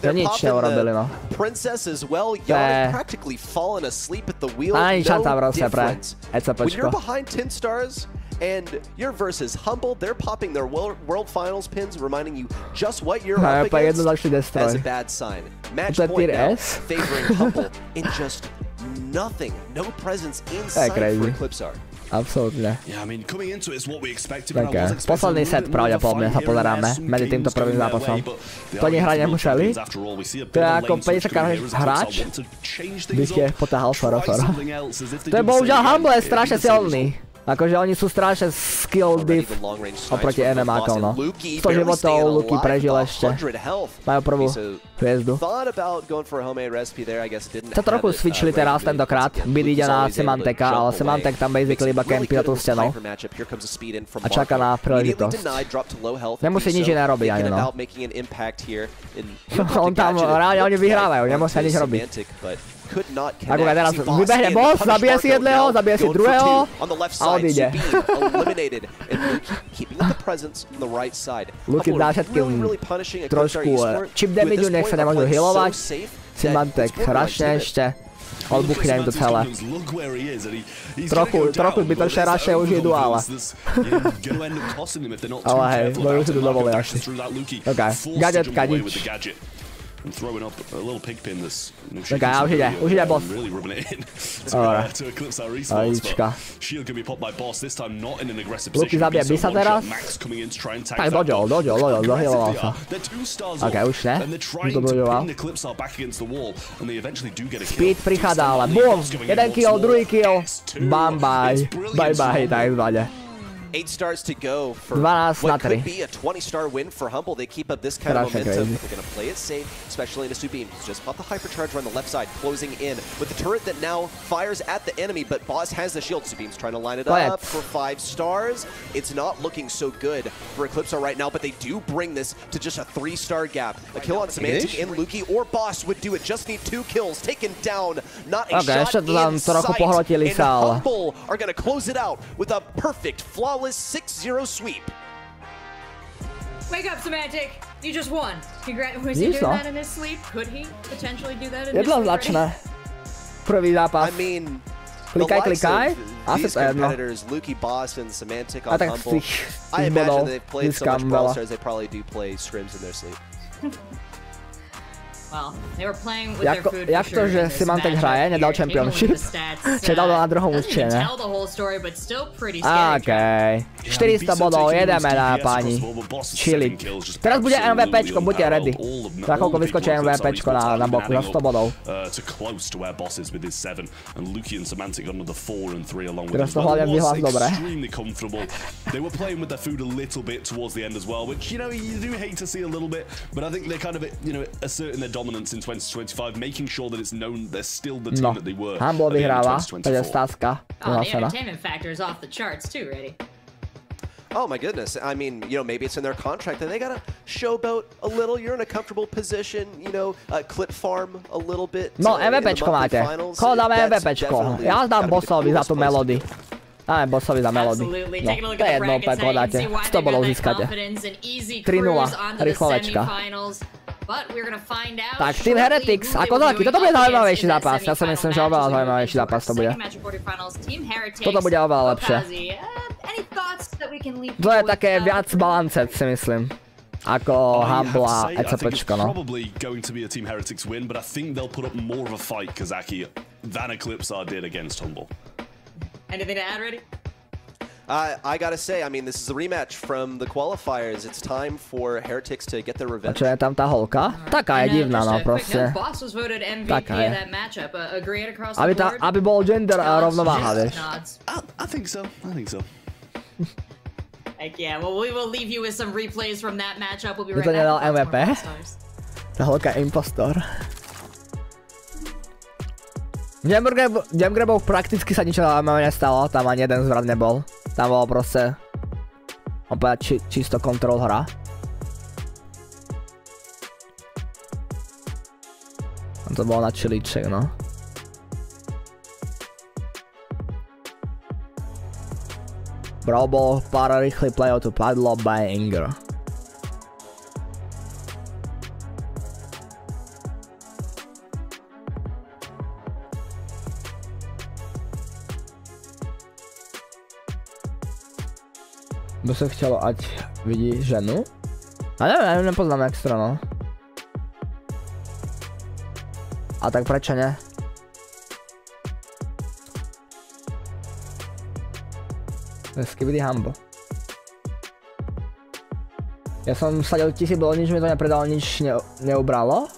To nič neurobili, no. Princess as well, y'all practically fallen asleep at the wheel. Ani šanca proste pre When you're behind 10 stars and you're versus Humble, they're popping their world finals pins, reminding you just what you're up against as a bad sign. Match point now favoring Humble in just nothing, no presence inside for Eclipsar. Absolútne. Okay. Posledný set pravdepodobne sa pozeráme medzi týmto prvým zápasom. To oni hrať nemuseli. To je ako 50 hráč by ste potáhal Foro. To je bohužiaľ Humble je strašne silný. Akože oni sú strašne skill div oproti NMA-kom, no. 100 životov, Luki prežil ešte. Majú prvú hviezdu. Sa trochu switchli teraz tentokrát. Bid ide na Semanteka, ale Semantek tam basically iba campy na tú stenou. A čaká na príležitosť. Nemusí nič iné robiť ani, no. On tam, reálne oni vyhrávajú, nemusia nič robiť. Ako teraz vybehne boss, zabije si jedného, zabije si druhého a odíde. Luki dá všetkým trošku chip damage, nech sa nemôžu healovať. Semantek rašne ešte. Odbuchne im to celé. Trochu zbytočné rašne už idú, ale... Ale hej, môžu si to dovoliť asi. Ok, gadgetka nič. Okay, už ide boss. Dobre. Ajíčka. Luki zabije Bisa teraz. Tak dohealoval sa. Ok, už ne. Dobojoval. Speed prichádza, ale boom! 1 kill, druhý kill. Bam, bye. Bye, bye, takzvané. 8 stars to go for what could be a 20-star win for Humble. They keep up this kind of momentum. They're going to play it safe, especially into Subeam. Just pop the hypercharge on the left side, closing in with the turret that now fires at the enemy, but Boss has the shield. Subeam's trying to line it up for 5 stars. It's not looking so good for Eclipsar right now, but they do bring this to just a 3-star gap. A kill on Semantic and Luki or Boss would do it. Just need 2 kills. Taken down, not a shot inside. And Humble are going to close it out with a perfect, flawless 6-0 sweep. Wake up, Semantic! You just won. Was he doing that in his sleep? Could he potentially do that in his sleep? Jednoznačné. Prvý zápas. I mean, klikaj. These competitors, Luki, Boss, and Semantic on Humble, I imagine they've played so much Brawl Stars, they probably do play scrims in their sleep. Well, they were playing with their food Jak to, že Semantek hraje, nedal championship? Čiže dal na druhom účte, ne? Okej. 400 bodov, jedeme na páni. Chili. Teraz bude MVPčko, buďte ready. Za koľko vyskočí MVPčko na boku, za 100 bodov. Teraz to hľadám vyhlas dobre. They were playing with their food a little bit towards the end as well, which, you know, you do hate to see a little bit, but I think they're kind of, you know, asserting their dominance in 2025, making sure that it's known they're still the team that they were. Humble vyhráva, to je stázka. Oh, the entertainment factor is off the charts too, ready? Oh my goodness, I mean, you know, maybe it's in their contract that they gotta showboat a little, you're in a comfortable position, you know, clip farm a little bit. No, MVPčko máte. Koho dáme MVPčko? Ja dám Bossovi za tú Melody. Dáme Bossovi za Melody. No, to je jedno, koho dáte. 100 bodov získate. 3-0, rýchlovečka. Tak, Team Heretics, ako taký, toto bude zaujímavejší zápas. Ja si myslím, že oveľa zaujímavejší zápas to bude. Toto bude oveľa lepšie. To je také viac balanced, si myslím. ako Humble a ECPčko, no. Probably going to be a Team Heretics win, but I think they'll put up more of a fight, Kazaki, than Eclipsar did against Humble. Anything to add, Reddy? I gotta say, I mean, this is a rematch from the qualifiers. It's time for Heretics to get their revenge. A čo je tam tá holka? Taká je divná, no proste. Taká je. Aby bol gender a rovnováha, vieš. I think so, I think so. Heck yeah, well we will leave you with some replays from that matchup. We'll be right back. To nedal MVP? Tá holka je impostor. Jamgrebov prakticky sa nič nestalo, tam ani jeden zvrat nebol. Tam bolo proste opäť čisto kontrol hra. To bolo na čilíček, no. Bro, bol pár rýchlych playov, tu padlo banger. By sa chtělo, ať vidí ženu? A neviem, nepoznám extra, no. A tak prečo ne? Skibidi Humble. Ja som sadil 1000 bolo, nič mi to nepredalo, nič neubralo.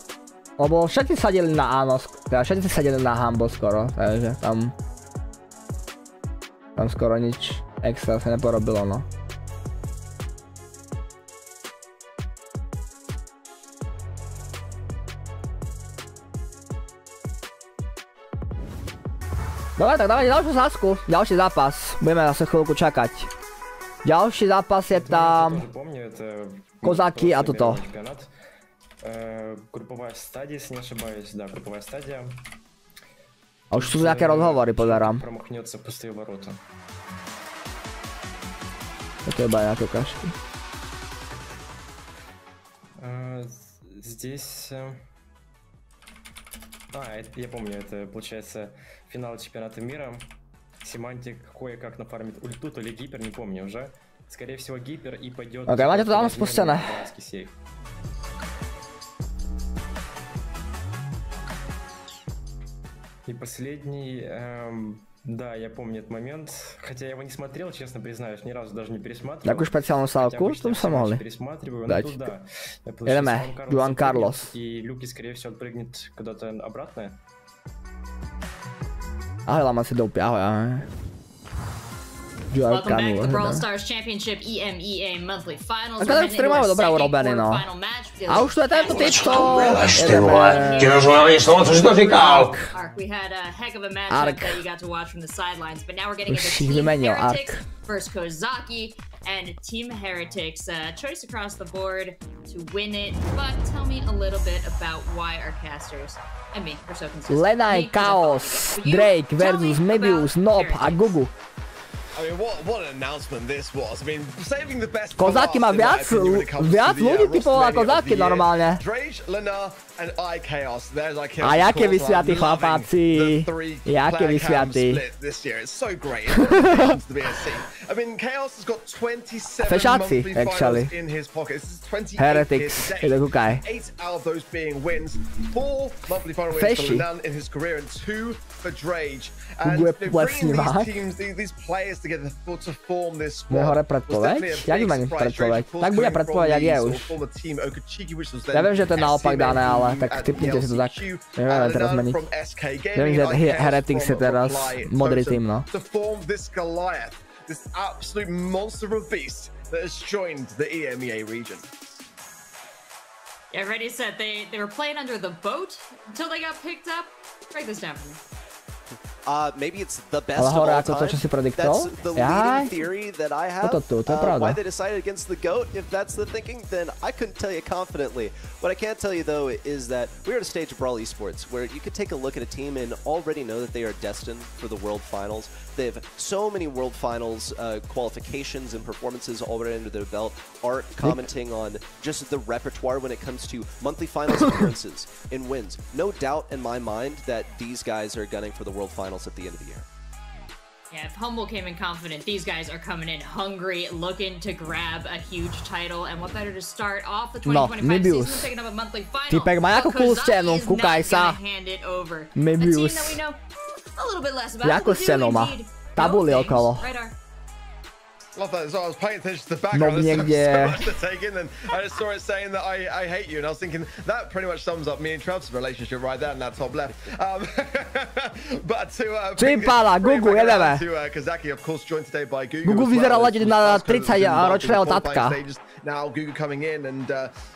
Lebo všetci sadili na áno, teda všetci sadili na Humble skoro, takže tam skoro nič extra sa neporobilo, no. Dobre, tak dávajte ďalšiu zásku, ďalší zápas, budeme zase chvíľku čakať. Ďalší zápas je tam Kozáky a toto. Групповая стадия, если не ошибаюсь, да, групповая стадия. A už sú tu nejaké rozhovory, pozerám. Промахнется пустые ворота. To je iba nejaké kašky. Здесь... я помню, это получается финал чемпионата мира. Семантик кое-как нафармит ульту, то ли гипер, не помню уже. Скорее всего гипер и пойдет... Окей, мать, это там спустя. И последний... да, я помню этот момент. Хотя я его не смотрел, честно признаюсь, ни разу даже не пересматривал. Такую специальную салку, что мы могли. Пересматриваю, но тут да. Juan Carlos. И Люки, скорее всего, отпрыгнет куда-то обратно. Ahoj, lama si doupě, ahoj. Welcome back to the Brawl Stars Championship EMEA Monthly Finals. A tady streamoval dobré urobený, no. A už to je tento typ, co... Ti non sono visto, co jsi to říkal? We had a heck of a matchup that you got to watch from the sidelines, but now we're getting into Team Heretics versus Kozaki, and Team Heretics choice across the board to win it, but tell me a little bit about why our casters and me are so consistent. Lenai, Chaos, Drake versus Medius, Nob a Gugu. I mean, what an announcement this was. I mean, saving the best. Kozáky má viac ľudí typov a Kozáky normálne. Drake, Lena, and Chaos. There's Chaos. A jaké vysviatí chlapáci. Jaké vysviatí. This year. It's so great. I mean, Chaos has got 27 Fešáci, monthly actually. finals in his pocket. This is 28 Heretics, je to kúkaj. 8 out of those being wins. 4 monthly final wins for Lenan in his career and 2 for Drage. And bringing these teams, these players together to form this squad. Hore predpoveď? Jak mám predpoveď? Tak bude predpoveď, jak je už. Ja viem, že to je naopak dané, ale tak typnite si to tak. Nevieme teraz meniť. Viem, že Heretics je teraz modrý tým, no. This absolute monster of a beast that has joined the EMEA region. Yeah, Reddy said they were playing under the boat until they got picked up. Break this down for me. Maybe it's the best of all time. That's the leading theory that I have. Why they decided against the GOAT, if that's the thinking, then I couldn't tell you confidently. What I can tell you, though, is that we're at a stage of Brawl Esports where you could take a look at a team and already know that they are destined for the World Finals. They have so many World Finals qualifications and performances already under their belt. Art commenting on just the repertoire when it comes to monthly finals appearances and wins. No doubt in my mind that these guys are gunning for the World Finals at the end of the year. Yeah, if Humble came in confident, these guys are coming in hungry, looking to grab a huge title, and what better to start off the 2025 season picking up a monthly final. Týpek má jako cool scénu, kukaj sa. Mebius. Jakú scénu má? Tabuli okolo. Love that. So I was paying attention to the background. There's so much to take in, and I just saw it saying that I hate you, and I was thinking that pretty much sums up me and Travis' relationship right there in that top left. But to Kozaki, of course, joined today by Gugu. Gugu vyzeral letět na 30-ročného tatka. Now Gugu coming in, and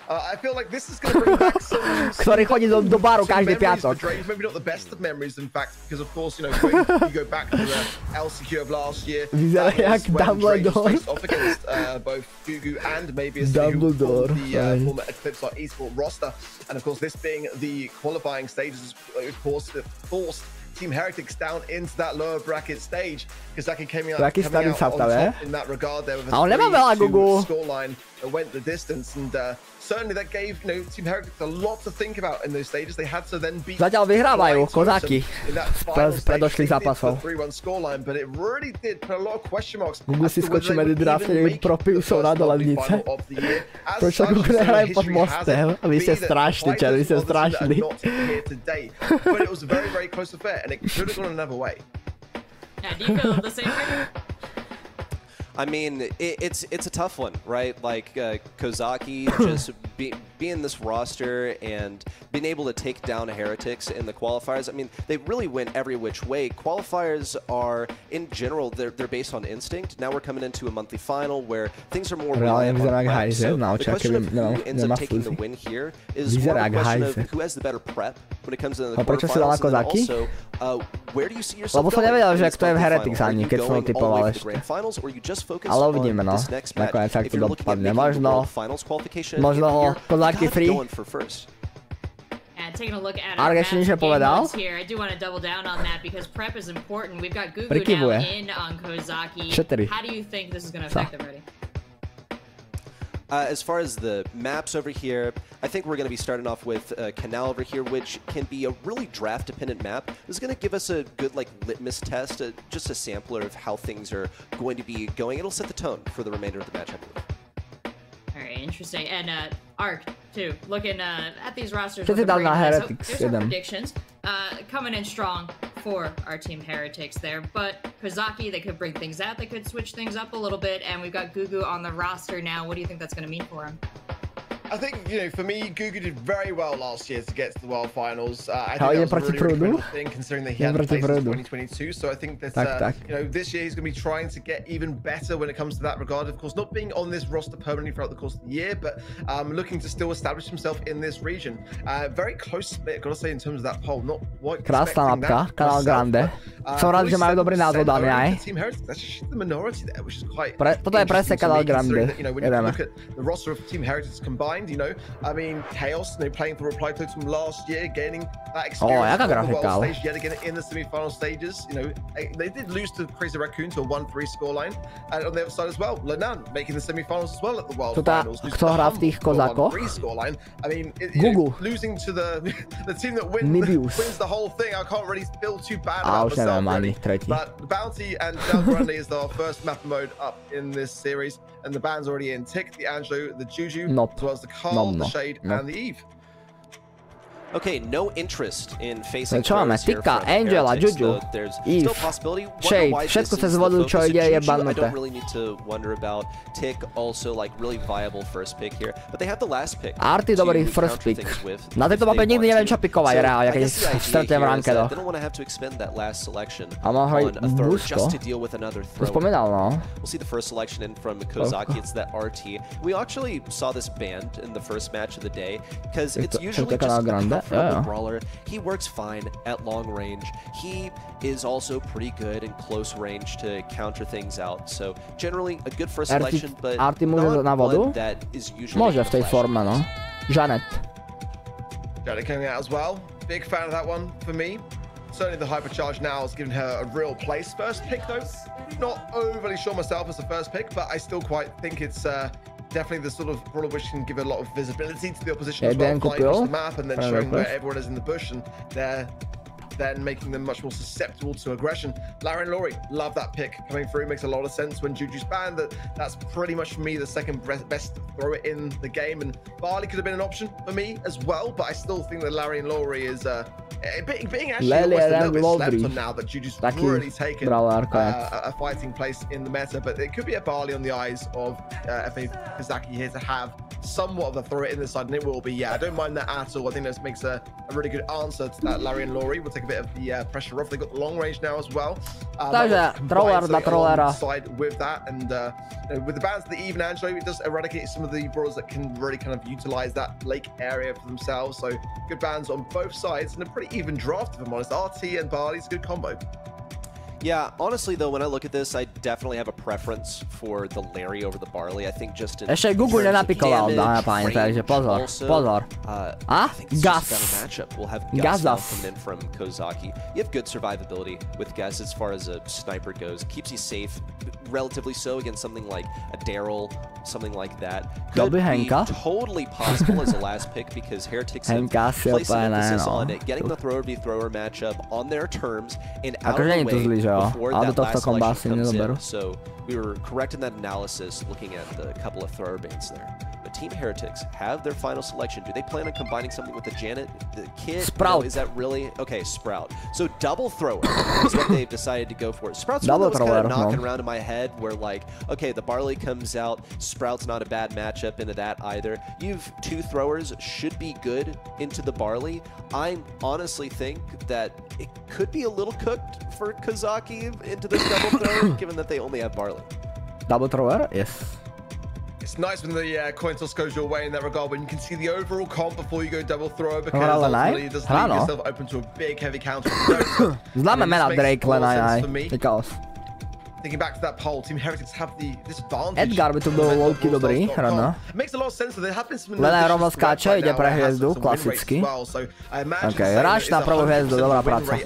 I feel like this is going to bring back some ktorý chodí do baru každý piatok. Maybe not the best of memories, in fact, because of course, you know, when you go back to the LCQ of last year, vyzeral jak Dumbledore. Off against both Gugu and maybe a Dumbledore from the former Eclipse eSport roster, and of course this being the qualifying stages, of course, it forced Team Heretics down into that lower bracket stage. Kozaki came out on top in that regard there with a 3-2 scoreline that went the distance, and certainly that gave, you know, Team Heretics a lot to think about in those stages. They had to then beat Zatiaľ vyhrávajú Kozaki z predošlých zápasov. But it really did put a lot of question marks. Gugu si skočí medzi drafty, propísou na dolednice. Proč Gugu nehraje pod mostem? Vy ste strašní, čer, vy ste strašní. But it was a very, very close affair, and it could have gone another way. Yeah, do you feel the same way? I mean, it's a tough one, right? Like Kozaki just being this roster and being able to take down Heretics in the qualifiers. I mean, they really went every which way. Qualifiers are, in general, they're based on instinct. Now we're coming into a monthly final where things are more reliant on prep. So the question of who ends up taking the win here is more a question of who has the better prep when it comes to the quarterfinals, and also where do you see yourself going? Ale uvidíme, no. Nakoniec ak to dopadne. Možno ho Kozaki free. Taking a look at our here, I do want to double down on that because prep is important. We've got Gugu now in on Kozaki. How do you think this is going to affect them, Ready? As far as the maps over here, I think we're going to be starting off with Canal over here, which can be a really draft-dependent map. This is going to give us a good like litmus test, just a sampler of how things are going to be going. It'll set the tone for the remainder of the match, I believe. All right, interesting. And Ark, too, looking at these rosters. There's some predictions coming in strong for our Team Heretics there, but Kozaki, they could bring things out, they could switch things up a little bit, and we've got Gugu on the roster now. What do you think that's going to mean for him? I think, you know, for me, Gugu did very well last year to get to the World Finals. I think that was a really good thing considering that he hadn't played since 2022. So I think that, you know, this year he's going to be trying to get even better when it comes to that regard. Of course, not being on this roster permanently throughout the course of the year, but looking to still establish himself in this region. Very close split, I've got to say, in terms of that poll. Not what krásna mapka, Kanál Grande. Som rád, že majú dobrý názov daný aj. Team Heretics, that's just the minority there, which is quite toto je presne Kanál Grande. You know, when you look at the roster of Team Heretics combined, you know, I mean, Chaos, they playing for Reply Totem last year, gaining that experience on the world stage yet again in the semi-final stages. You know, they did lose to Crazy Raccoon to a 1-3 scoreline, and on the other side as well, Lenan making the semi-finals as well at the world finals. Kto hrá v tých Kozákoch? I mean, Gugu. Losing to the team that wins the whole thing, I can't really feel too bad about myself. But the Bounty and Del Grande is our first map mode up in this series, and the band's already in. Tick, the Angelo, the Juju, as well as the Carl, the Shade, and the Eve. Okay, no interest in facing máme Tika, Angela, Juju, Eve, Shade, všetko cez vodu, čo ide, je banuté. I don't really need to wonder about Tick, also like really viable first pick here, but they have the last pick. Arty dobrý first pick. Na tejto mape nikdy neviem čo pikovať, reálne, keď stretujem rankedo. A mám hrať Busko. Už spomínal, no. We'll see the first selection in from Kozaki, it's that RT. We actually saw this banned in the first match of the day, because it's usually just brawler. He works fine at long range. He is also pretty good in close range to counter things out. So generally a good first selection, but not one that is usually môže v tej forme, no. Janet coming out as well. Big fan of that one for me. Certainly the Hypercharge now has given her a real place. First pick though, not overly sure myself as the first pick, but I still quite think it's definitely the sort of brawler which can give a lot of visibility to the opposition as well, flying across the map and then showing where everyone is in the bush, and they're then making them much more susceptible to aggression. Larry and Laurie, love that pick coming through. Makes a lot of sense when Juju's banned. That's pretty much for me the second best thrower in the game, and Barley could have been an option for me as well, but I still think that Larry and Laurie is being actually almost a little bit slept on now that Juju's really taken a fighting place in the meta, but it could be a Barley on the eyes of FA Kozaki here to have somewhat of a thrower in the side, and it will be, yeah, I don't mind that at all. I think this makes a really good answer to that. Larry and Laurie will take a bit of the pressure off. They've got the long range now as well. Takže troller na trollera. Side with that, and with the bans of the Eve and Angelo, it does eradicate some of the brawlers that can really kind of utilize that lake area for themselves. So good bans on both sides, and a pretty even draft, if I'm honest. RT and Barley's a good combo. Yeah, honestly though, when I look at this, I definitely have a preference for the Larry over the Barley. I think just in Ešte Google nenapikoval, dáme páni, takže pozor, pozor. A? Gas. We'll have Gus coming in from Kozaki. You have good survivability with Gus as far as a sniper goes. Keeps you safe, relatively so, against something like a Daryl, something like that. Could be totally possible as a last pick because Heretics have placed an emphasis on it, getting the thrower-v-thrower matchup on their terms and out of the way before that last selection comes in. So we were correct in that analysis looking at the couple of thrower bans there. But Team Heretics have their final selection. Do they plan on combining something with the Janet, the kid? Sprout. No, is that really? Okay, Sprout. So double thrower is what they've decided to go for. Sprout's one that was kind of knocking around in my head where like, okay, the Barley comes out, Sprout's not a bad matchup into that either. You've two throwers, should be good into the Barley. I honestly think that it could be a little cooked for Kozaki into this double thrower, given that they only have Barley. Double thrower? Yes. It's nice when the coin toss goes your way in that regard, when you can see the overall comp before you go double thrower, because ultimately it does leave yourself open to a big heavy counter. Známe mena Drake, len aj. Chaos. Thinking back to that poll, Team Heretics have this advantage. Edgar by tu byl low-key dobrý, ráno. Len aj rovno skáče, ide pre hviezdu, klasicky. OK, ráč na prvú hviezdu, dobrá práca.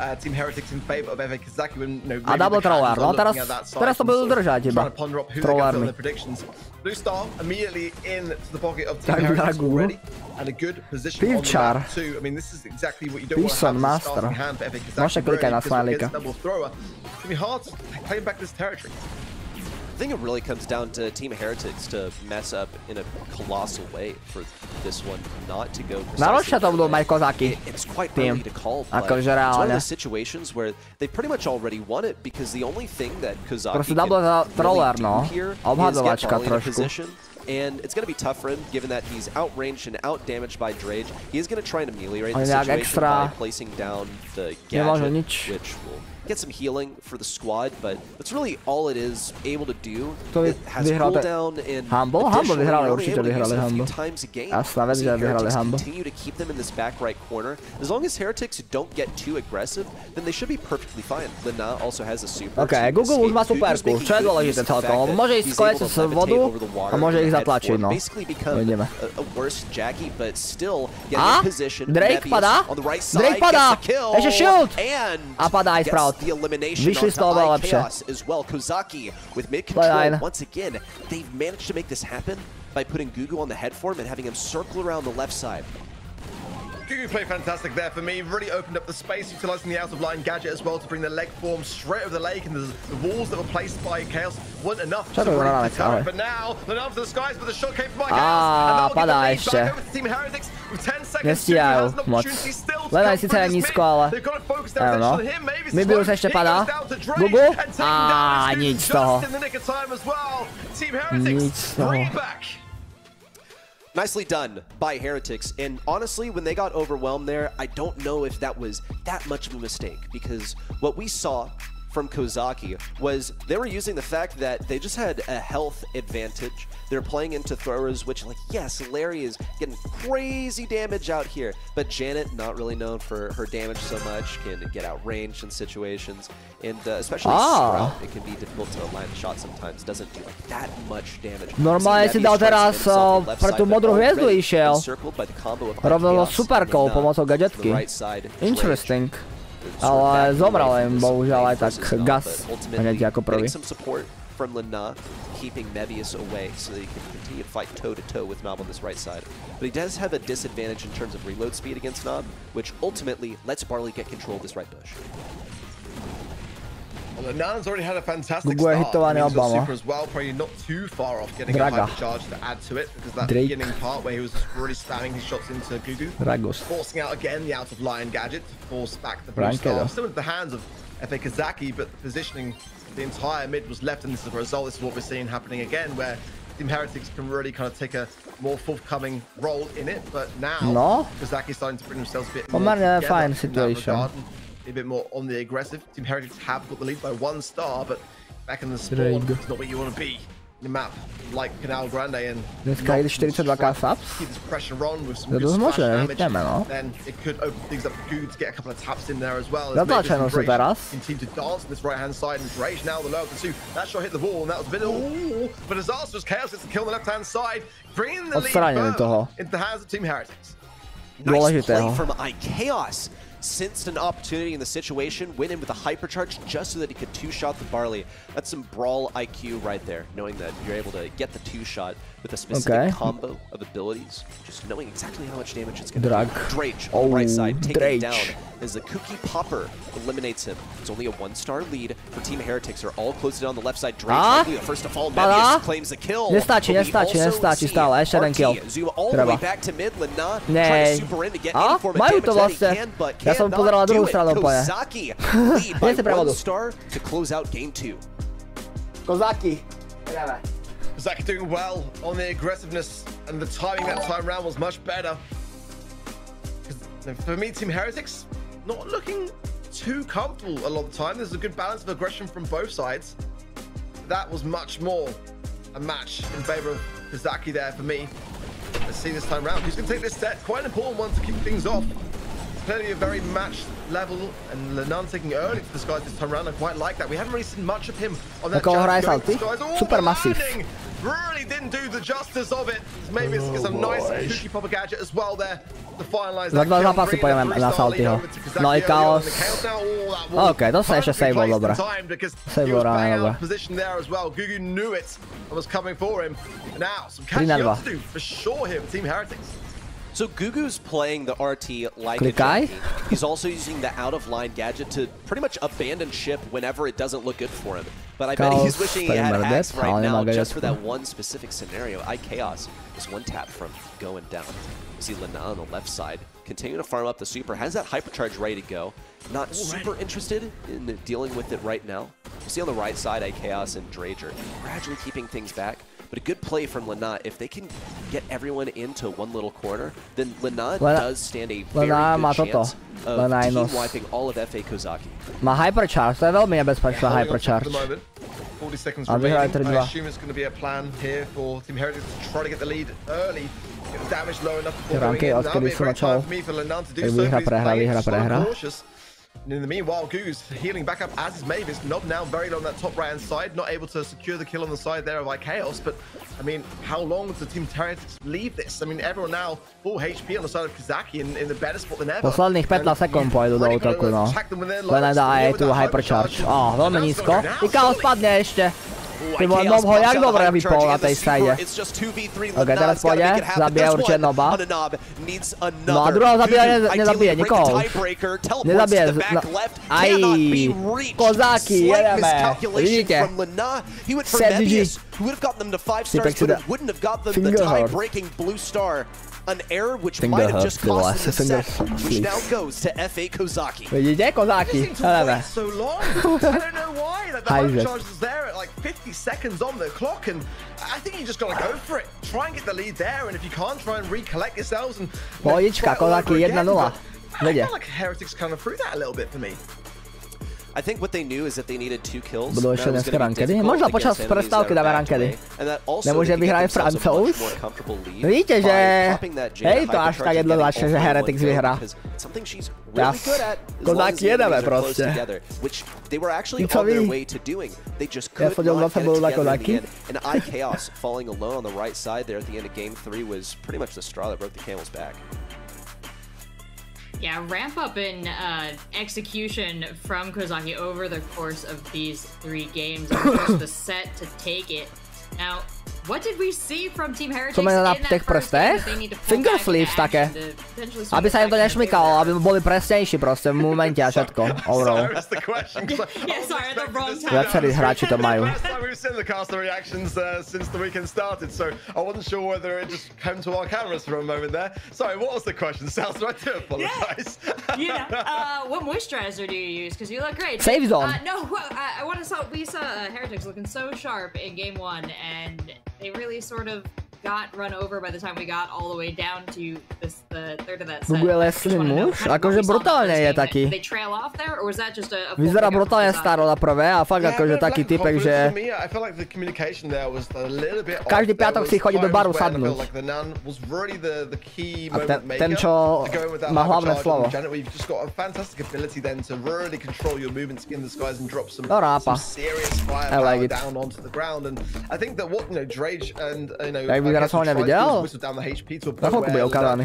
A double thrower, no teraz to budú držať iba. Throwermi. Blue Star immediately into the pocket of Team Heretics already, and a good position on the map too. I mean, this is exactly what you don't want to have as a starting hand for FA Kozaki. Double thrower. It's gonna be hard to claim back this territory. I think it really comes down to Team Heretics to mess up in a colossal way for this one, not to go precisely. It's quite early to call, but it's one of the situations where they pretty much already won it because the only thing that Kozaki can really do here is get Barley in a position. And it's going to be tough for him, given that he's outranged and outdamaged by Drage. He is going to try and ameliorate the situation by placing down the gadget, which will get some healing for the squad, but that's really all it is able to do. It has cooldown and additionally you're only able to use it a few times a game. So Heretics continue to keep them in this back right corner. As long as Heretics don't get too aggressive, then they should be perfectly fine. Lina also has a super. Okay, Google už má superku, čo je dôležité celkom. Môže ísť skôrec z vodu a môže ich zatlačiť, no. Uvidíme. Drake padá? Drake padá! Ešte shield! A padá aj Sprout. The elimination on Chaos as well. Kozaki with mid control once again. They've managed to make this happen by putting Gugu on the head form and having him circle around the left side. Gugu played fantastic there for me. Really opened up the space, utilizing the out-of-line gadget as well to bring the leg form straight over the lake, and the walls that were placed by Chaos weren't enough to break the turret. But now, the arms to the skies, but the shot came from Chaos, and that'll get the lead back over to Team Heretics with 10 seconds. Gugu has an opportunity still to come through this mid. They've got to focus their attention on him. Maybe Maybe už ešte padá. Gugu? Á, nič z toho. Team Heretics bring it back. Nicely done by Heretics, and honestly, when they got overwhelmed there, I don't know if that was that much of a mistake, because what we saw from Kozaki was they were using the fact that they just had a health advantage. They're playing into throwers, which, like, yes, Larry is getting crazy damage out here, but Janet, not really known for her damage so much, can get outranged in situations, and especially Sprout, it can be difficult to land a shot sometimes, doesn't do like that much damage. Normálne si dal teraz pre tú modrú hviezdu išiel. Robil superkou pomocou gadgetky. Interesting. Ale zomrel im bohužiaľ aj tak gas hneď ako prvý. From Lena, keeping Mebius away so that he can continue to fight toe-to-toe with Nob on this right side. But he does have a disadvantage in terms of reload speed against Nob, which ultimately lets Barley get control of this right bush. Well, Lenan's already had a fantastic start. Super as well, probably not too far off getting a hyper charge to add to it, because that beginning part where he was really spamming his shots into Gugu, forcing out again the out-of-line gadget to force back the blue star. Still into the hands of FA Kazaki, but the positioning the entire mid was left, and this is the result. This is what we're seeing happening again, where Team Heretics can really kind of take a more forthcoming role in it. But now, Kazaki's starting to bring themselves a bit more together fine situation. A bit more on the aggressive. Team Heretics have got the lead by 1 star, but back in the spawn, it's not where you want to be. The map, like Canal Grande, and dneska jde 42k subs. Keep this pressure on with some good splash damage. Then it could open things up for Good to get a couple of taps in there as well. Zatlačeno sú teraz. Continue to dance on this right hand side, and Rage now the low up to 2. That shot hit the wall, and that was a bit of but disastrous. Chaos gets the kill on the left hand side, bringing the lead into the hands of Team Heretics. Nice play from iChaos. Sensed an opportunity in the situation, went in with a hypercharge just so that he could 2-shot the Barley. That's some brawl IQ right there, knowing that you're able to get the 2-shot with a specific combo of abilities, just knowing exactly how much damage it's going to do. Drage on the right side, taken down as the Cookie Popper eliminates him. It's only a 1-star lead for Team Heretics. Are all closed down the left side. Drage the first to fall. Mebius claims the kill. Nestačí stále, ešte jeden kill. Treba. Nej. Majú to vlastne. Ja som pozeral na druhú stranu úplne. Nie si prevodu. Kozaki. Kozaki doing well on the aggressiveness, and the timing that time round was much better. For me, Team Heretics not looking too comfortable a lot of the time. There's a good balance of aggression from both sides. That was much more a match in favor of Kozaki there for me. Let's see this time round. Who's going to take this set? Quite an important one to kick things off. Clearly a very matched level, and Lenan taking early to this guy this time around. I quite like that. We haven't really seen much of him on that super massive. Really didn't do the justice of it. Maybe it's a nice Cookie Popper gadget as well there to finalize that. Dva zápasy pojeme na Saltyho. No i Chaos. OK, to sa ešte saveol dobre. Saveol ráne dobre. Position there as well. Gugu knew it and was coming for him. Now some catching up to do for sure here with Team Heretics. So Gugu's playing the RT like a junkie. He's also using the out-of-line gadget to pretty much abandon ship whenever it doesn't look good for him. But I bet he's wishing he had hacks right now just for that one specific scenario. iChaos is 1 tap from going down. You see Lena on the left side continuing to farm up the super. Has that hypercharge ready to go. Not super interested in dealing with it right now. You see on the right side, iChaos and Drage are gradually keeping things back. But a good play from Lena. If they can get everyone into one little corner, then Lena does stand a very good chance of team wiping all of FA Kozaki. Má hypercharge, to je velmi nebezpečná hypercharge. 40 seconds remaining. I assume it's going to be a plan here for Team Heretics to try to get the lead early. Get the damage low enough before going in. That'll be a great time for me for Lenan to do so. He's playing cautious. And in the meanwhile, Gugu's healing back up, as is Mavis. Nob now very low on that top right-hand side, not able to secure the kill on the side there of iChaos. But, I mean, how long does the Team Heretics leave this? I mean, everyone now full HP on the side of Kazaki in the better spot than ever. Posledných 15 sekúnd pôjdu do útoku, no. Len dá aj tu hypercharge. Veľmi nízko. Ichaos spadne ešte. Ty môj Nob ho jak dobre vypol na tej side. OK, teraz pôjde, zabije určite Noba. No a druhého nezabije nikoho. Nezabije. Aj, Kozáky, jedeme. Vidíte? Set GG. Typek si dá fingerhurt. An error which might have just cost us a set, which now goes to FA Kozaki. Vidíte, Kozáky? Jedeme. So long. I don't know why. The hypercharge is there at like 50 seconds on the clock, and I think you just gotta go for it. Try and get the lead there, and if you can't, try and recollect yourselves and. Pohodička, Kozáky 1-0. I feel like Heretics kind of threw that a little bit for me. I think what they knew is that they needed 2 kills. Budú ešte dneska rankedy? Možno počas prestávky dáme rankedy. Nemôže vyhrať Francouz? Vidíte, že hej to až tak jednoznačne, že Heretics vyhrá. Jas. Kozáky jedeme proste. Picovi. Ja chodil za sebou na Kozáky. And iChaos falling alone on the right side there at the end of game 3 was pretty much the straw that broke the camel's back. Yeah, ramp up in execution from Kozaki over the course of these 3 games. Just the set to take it. Now, what did we see from Team Heretics in that first game that they need to pull finger back sleeves into také. action to potentially Aby sa im to nešmykalo, aby boli presnejší proste v momente a všetko. Overall. Yeah, sorry, the wrong time. Viacerí hráči to majú. We've seen the caster reactions since the weekend started, so I wasn't sure whether it just came to our cameras for a moment there. Sorry, what was the question? Sounds right to apologize. Yeah. What moisturizer do you use? Because you look great. Save zone. No, we saw Heretics looking so sharp in game 1, and they really sort of got run over by the time we got all the way down to the third of that set. Lesný muž, akože brutálne je taký. They trail off there, or was that just a Vyzerá brutálne staro na prvé a fakt akože taký typek, že každý piatok si chodí do baru sadnúť. A ten, čo má hlavné slovo. No rápa. I like it. Jak by teraz ho nevidel? Na chvíľku bude ukázaný.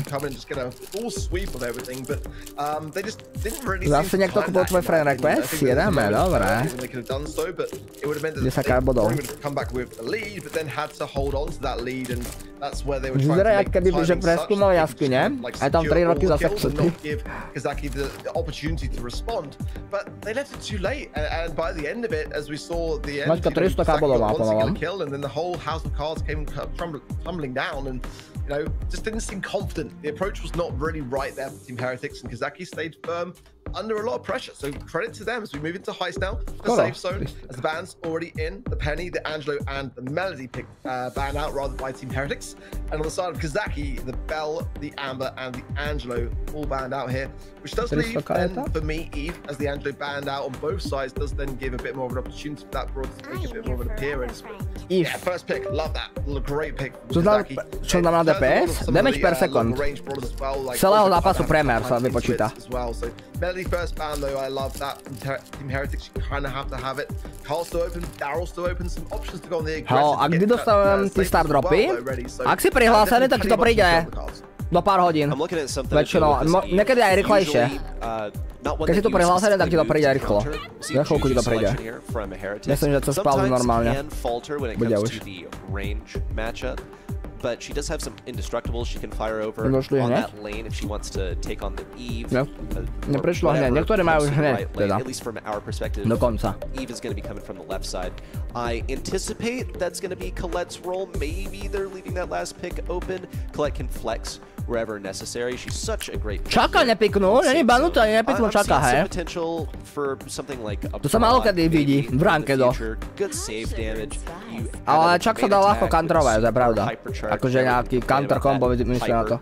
Zase niekto kúpil tvoj friend request? Jedeme, dobre. 10 bodov. Vyzerá, jak keby že preskúmal jaskyne. Aj tam 3 roky zase chceli. Maťka 300 bodov má pomalam. Tumbling down, and you know, just didn't seem confident. The approach was not really right there for Team Heretics, and Kozaki stayed firm under a lot of pressure. So credit to them as we move into heist now. The safe zone, as the band's already in. The Penny, the Angelo, and the Melody pick banned out rather by Team Heretics. And on the side of Kozaki, the Bell, the Amber, and the Angelo all banned out here, which does leave then for me Eve, as the Angelo banned out on both sides, does then give a bit more of an opportunity for that broad to make a bit more of an appearance. Eve. Yeah, first pick, love that. Great pick. Čo znamená DPS? Damage per second. Celého zápasu priemer sa vypočíta. Melody first ban though, I love that from Team Heretics. You kind of have to have it. Carl's still open, Daryl's still open, some options to go on the aggressive. A kdy dostanem tí star dropy? Ak si prihlásený, tak ti to príde do pár hodín. Väčšinou, niekedy aj rýchlejšie. Keď si tu prihlásený, tak ti to príde aj rýchlo. Za chvíľku ti to príde. Myslím, že to spavnú normálne. Bude už. But she does have some indestructibles she can fire over on that lane if she wants to take on the Eve. Neprišlo hneď, niektoré majú už hneď, teda. At least from our perspective, Eve is going to be coming from the left side. I anticipate that's going to be Colette's role. Maybe they're leaving that last pick open. Colette can flex wherever necessary. She's such a great Čaka nepiknú, není banúta, nepiknú Čaka, hej. To sa málo kedy vidí v ranke do. Ale Čak sa dá ľahko kantrovať, to je pravda. Akože nejaký counter combo, myslím na to.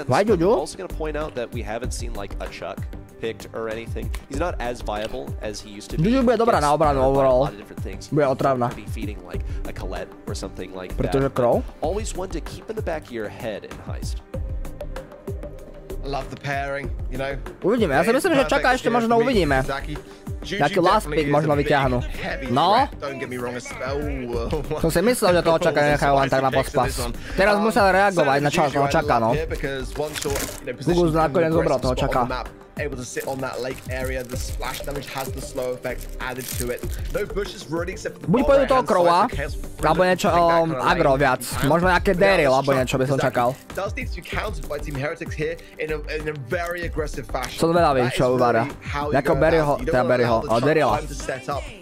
Why, Juju? Picked or anything. He's not as viable as he used to be. Juju bude dobrá na obranu overall. Bude otravná. Feeding like a Colette or something like Pretože Crow? Always one to keep in the back of your head in heist. I love the pairing, you know. Uvidíme, ja si myslím, že Čaka ešte možno uvidíme. Nejaký last pick možno vyťahnú. No. Som si myslel, že toho Čaka nenechajú len tak na pospas. Teraz musel reagovať na čas toho Čaka, no. Gugus nakoniec zobral toho Čaka. Able to sit on that lake area. The splash damage has the slow effect added to it. No bushes really except for the buď pôjdu toho Crowa, alebo niečo agro viac. Možno nejaké Daryl, alebo niečo by som čakal. Does need to be countered by Team Heretics here in a very aggressive fashion. Som zvedavý, čo uvára. Jakého Berryho, teda Berryho, Daryla.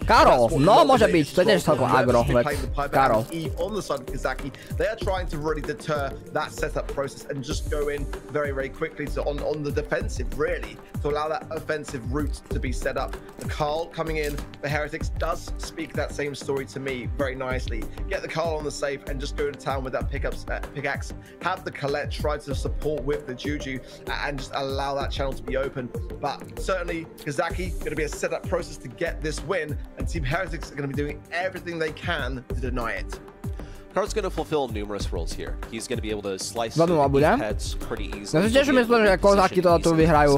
Karol, no môže byť, to je tiež celkom agro, Karol. On the side of Kozaki, they are trying to really deter that setup process and just go in very, very quickly on the defensive, really, to allow that offensive route to be set up. The Carl coming in for Heretics does speak that same story to me very nicely. Get the Carl on the safe and just go to town with that pickaxe. Have the Colette try to support with the Juju and just allow that channel to be open. But certainly, Kozaki going to be a setup process to get this win, and Team Heretics are going to be doing everything they can to deny it. Card's going to fulfill numerous roles here. He's going to be able to slice through heads pretty easily. Ja si tiež myslím, že kozáky to tu vyhrajú.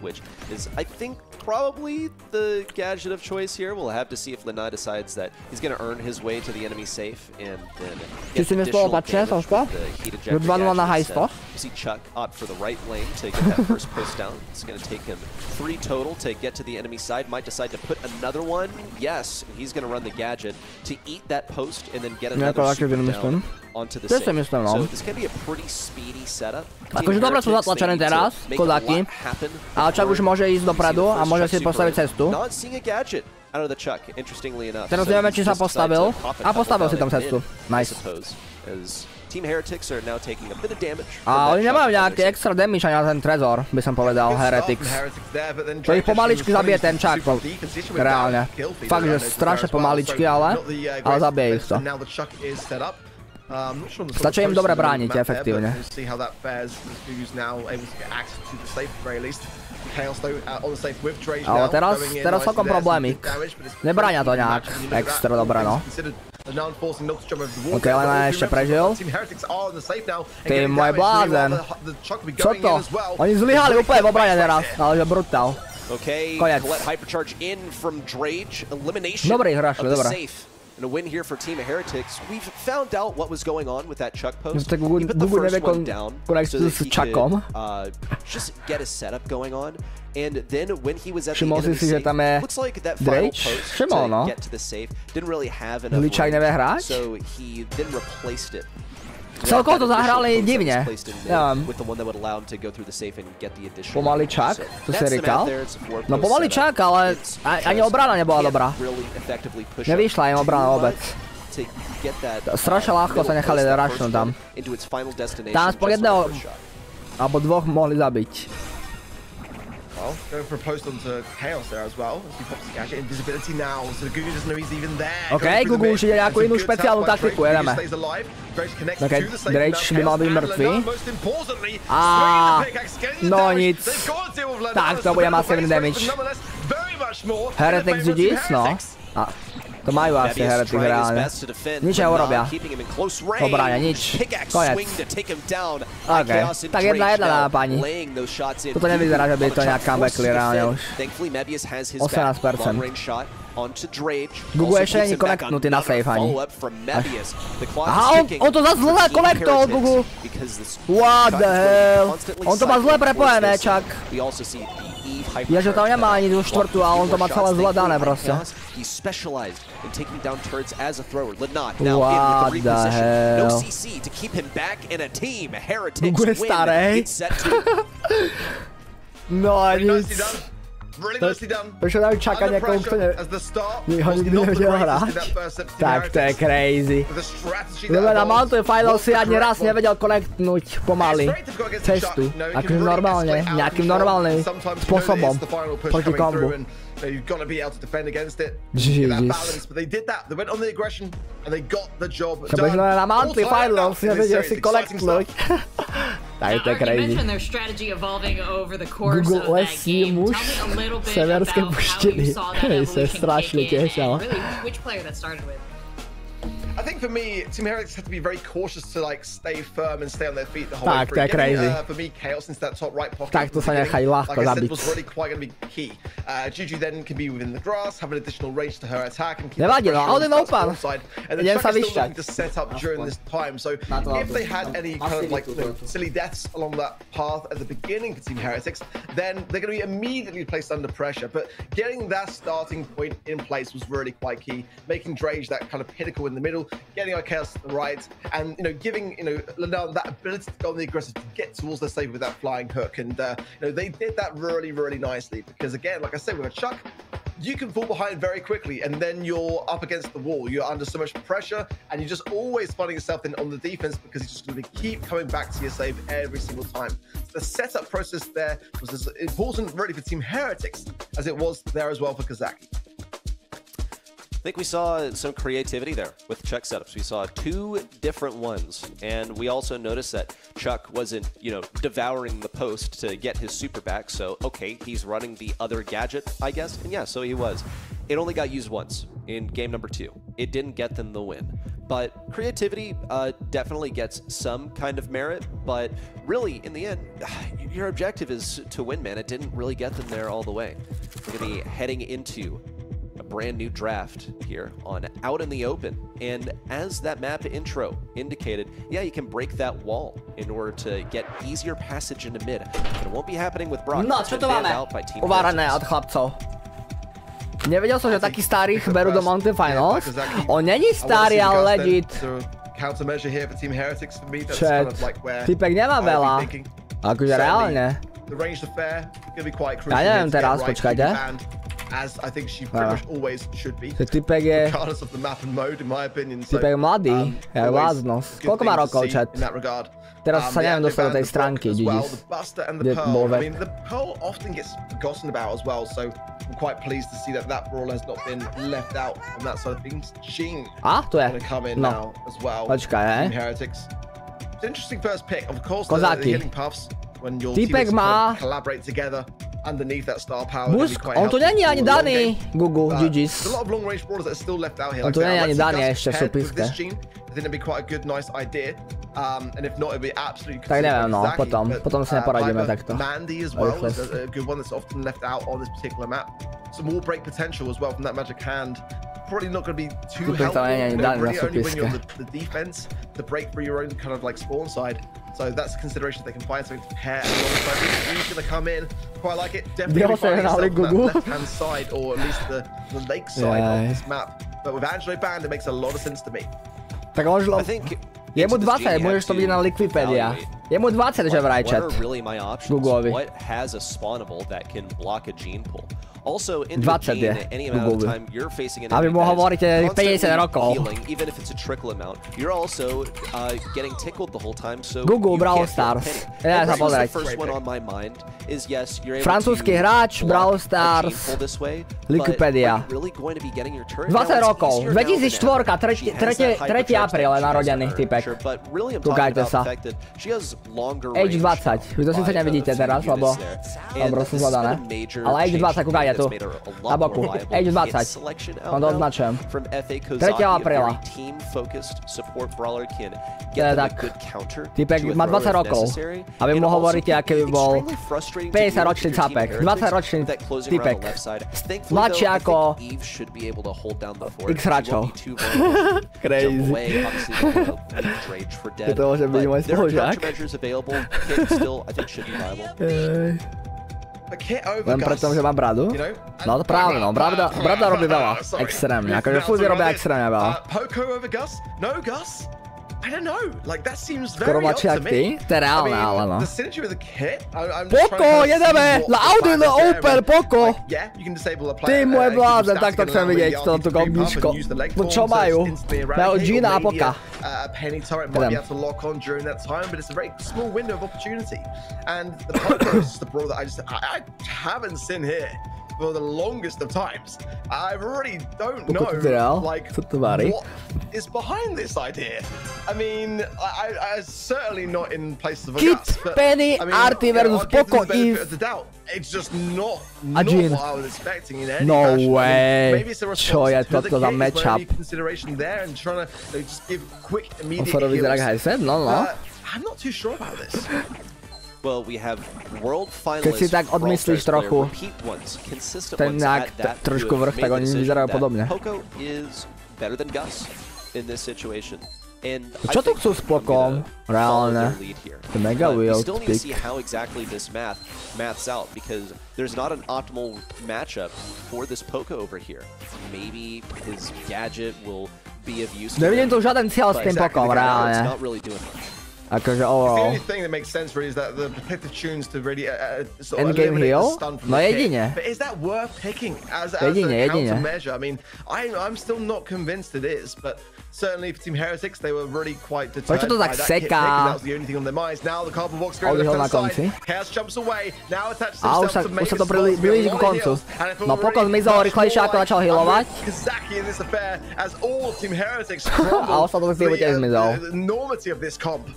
Which is, I think, probably the gadget of choice here. We'll have to see if Lena decides that he's going to earn his way to the enemy safe and then get additional damage with the heat ejector gadget. You see Chuck opt for the right lane to get that first post down. It's going to take him 3 total to get to the enemy side. Might decide to put another one. Yes, he's going to run the gadget to eat that post and then get another super down onto the safe. So this can be a pretty speedy setup. Akože dobre sú zatlačené teraz, kozáky. Ale Chuck už môže ísť dopredu a môže si postaviť cestu. Teraz nevieme, či sa postavil. A postavil si tam cestu. Nice. A oni nemajú nejaký extra damage ani na ten trezor, by som povedal, Heretics. To ich pomaličky zabije ten Chuck, reálne. Fakt, že strašne pomaličky, ale zabije ich to. Stačí im dobre brániť, efektívne. Ale teraz celkom problémik. Nebráňa to nejak extra dobre, no. Ok, Lena ešte prežil. Ty môj blázen. Čo to? Oni zlyhali úplne v obrane teraz, ale že brutál. Konec. Dobrý hráč, dobre. And a win here for Team Heretics. We've found out what was going on with that Chuck post. He put the first one down so that he could just get a setup going on. And then when he was at the enemy safe, looks like that final post to get to the safe didn't really have enough range, so he then replaced it. Celkovo to zahrali divne. Pomalý Chuck, to si říkal? No pomalý Chuck, ale ani obrana nebola dobrá. Nevyšla im obrana vôbec. Strašne ľahko sa nechali rašnúť tam. Tam aspoň jedného alebo dvoch mohli zabiť. Well, going for a post onto Chaos there as well. As he pops the gadget, invisibility now, so Gugu doesn't know he's even there. OK, Gugu už ide nejakú inú špeciálnu taktiku, jedeme. OK, Drage by mal byť mŕtvý. A no nic. Tak, to bude masívny damage. Heretics GG's, no. To majú asi Heretics reálne. Nič neurobia. Obrania, nič. Konec. OK, tak 1-1 na pani. Toto nevyzerá, že by to nejak comebackli reálne už. 18%. Gugu ešte není konektnutý na safe ani. Aha, on to zase zle konektol, Gugu. What the hell? On to má zle prepojené, Chuck. Ja, že tam nemá ani tú štvrtú a on to má celé zle dané proste. What the hell? Gugu je starej. No a nic. Prečo dajú čakať niekoho, kto ho nikdy nevedel hrať? Tak to je crazy. Lebo na Mountain Final si ani raz nevedel konektnúť pomaly cestu. Akože normálne, nejakým normálnym spôsobom proti kombu. You've got to be able to defend against it. Get that balance, but they did that. They went on the aggression and they got the job done. Na Mountain Final si nevedel si konektnúť. Tak to je crazy. You mentioned their strategy evolving over the course of that game. Tell me a little bit about how you saw that evolution kick in, and really which player that started with. I think for me, Team Heretics have to be very cautious to like stay firm and stay on their feet the whole way through. Tak, to je crazy. For me, Chaos into that top right pocket. Tak to sa nechají ľahko zabiť. Like I said, was really quite going to be key. Juju then can be within the grass, have an additional range to her attack, and keep nevadí, no, ale open. And then Chuck is still looking to set up during this time. So if they had any kind of like silly deaths along that path at the beginning for Team Heretics, then they're going to be immediately placed under pressure. But getting that starting point in place was really quite key, making Drage that kind of pinnacle in the middle, getting our Chaos to the right, and giving Lena that ability to go on the aggressive to get towards the safe with that flying hook. And they did that really, really nicely, because again, like I said, with a Chuck, you can fall behind very quickly, and then you're up against the wall. You're under so much pressure, and you're just always finding yourself on the defense because you're just going to keep coming back to your save every single time. The setup process there was as important really for Team Heretics as it was there as well for Kazaki. I think we saw some creativity there with Chuck setups. We saw 2 different ones, and we also noticed that Chuck wasn't, devouring the post to get his super back. So, okay, he's running the other gadget, I guess. And yeah, so he was. It only got used once in game number 2. It didn't get them the win. But creativity definitely gets some kind of merit, but really, in the end, your objective is to win, man. It didn't really get them there all the way. We're going to be heading into a brand new draft here on Out in the Open. And as that map intro indicated, yeah, you can break that wall in order to get easier passage into mid. But it won't be happening with Brock. No, čo to máme? Uvárané od chlapcov. Nevedel som, že takí starí berú do Mountain Finals. On není starý, ale legit. Chat. Typek nemá veľa. Akože reálne. Ja neviem teraz, počkajte. Typek je... Typek je mladý. Je vláznosť. Koľko má rokov, chat? Teraz sa neviem dostať do tej stránky, GG's. Kde bol Web. The poll often gets forgotten about as well, so I'm quite pleased to see that brawler has not been left out on that side of things. Jing tu je. Gonna come in now as well. Počkaj, Team Heretics. It's an interesting first pick. Of course, the healing puffs when your teams collaborate together underneath that star power. Busk, on tu není ani daný. Gugu, GG's. There's a lot of long range brawlers that are still left out here. On tu není ani daný ešte v súpiske. I think it'd be quite a good, nice idea. And if not, it'd be absolutely. Tak neviem, no, potom si neporadíme takto. Mandy as well is a good one that's often left out on this particular map. Some more break potential as well from that magic hand. Probably not going to be too helpful. Really only when you're on the defense to break through your own kind of like spawn side. So that's a consideration. They can find something to pair alongside. He's going to come in. Quite like it. Definitely find himself on that left-hand side, or at least the lake side of this map. But with Angelo banned, it makes a lot of sense to me. Tak možno... Je mu 20, môžeš to vidieť na Wikipedia. Je mu 20, že vraj chat. Googleovi. 20 je Googleovi. Aby mu hovoríte 50 rokov. Google Brawl Stars. Ja sa pozrieť. Francúzsky hráč, Brawl Stars, Wikipedia. 20 rokov. 2004, 3. apríl je narodený typek. Tukajte sa. Age 20. Vy to síce nevidíte teraz, lebo som zhľadané. Ale Age 20, kúkajte tu. Na boku. Age 20. On to označujem. 3. apríla. To je tak. Typek má 20 rokov. A vy mu hovoríte, aký by bol 50-ročný capek. 20-ročný typek. Mladší ako X hráčov. Crazy. To môže byť môj spolužiak. Len preto, že mám bradu? No to práve, no. Brada robí veľa. Extrémne. Akože fúzi robia extrémne veľa. Skoro mladší jak ty? To je reálne, ale no. Poko, jedeme! Out in the open, Poko! Ty môj blázen, takto chcem vidieť tú kombičko. No čo majú? Majú Gina a Poka. Idem. For the longest of times, I really don't know like what is behind this idea. I mean, I certainly not in places of a guts, but Penny, Arty versus Poco Eve. It's just not what I was expecting in any fashion. way. Čo je toto za matchup? Consideration there and trying to just give quick, immediate heals. No. I'm not too sure about this. Well, we have world Keď si tak odmyslíš trochu ten nejak trošku vrch, tak oni vyzerajú podobne. Čo tu chcú s Pokom? Reálne. To je mega wild pick. There's not an optimal matchup for this Poco over here. Maybe his gadget will be of use. Nevidím tu žiaden cieľ s tým Pokom, reálne. Akože overall. The only thing that makes sense really is that the protective tunes to really sort of endgame heal? No jedine. But is that worth picking as a countermeasure? I mean, I'm still not convinced it is, but certainly for Team Heretics, they were really quite deterred by that kit pick, and that was the only thing on their minds. Now the cardboard box goes left hand side. Chaos jumps away. Now attaches himself to make to blíži ku koncu. No Poco zmizol rýchlejšie ako začal healovať. Kazaki in this affair as all Team Heretics a ostatok tým tiež zmizol. The enormity of this comp.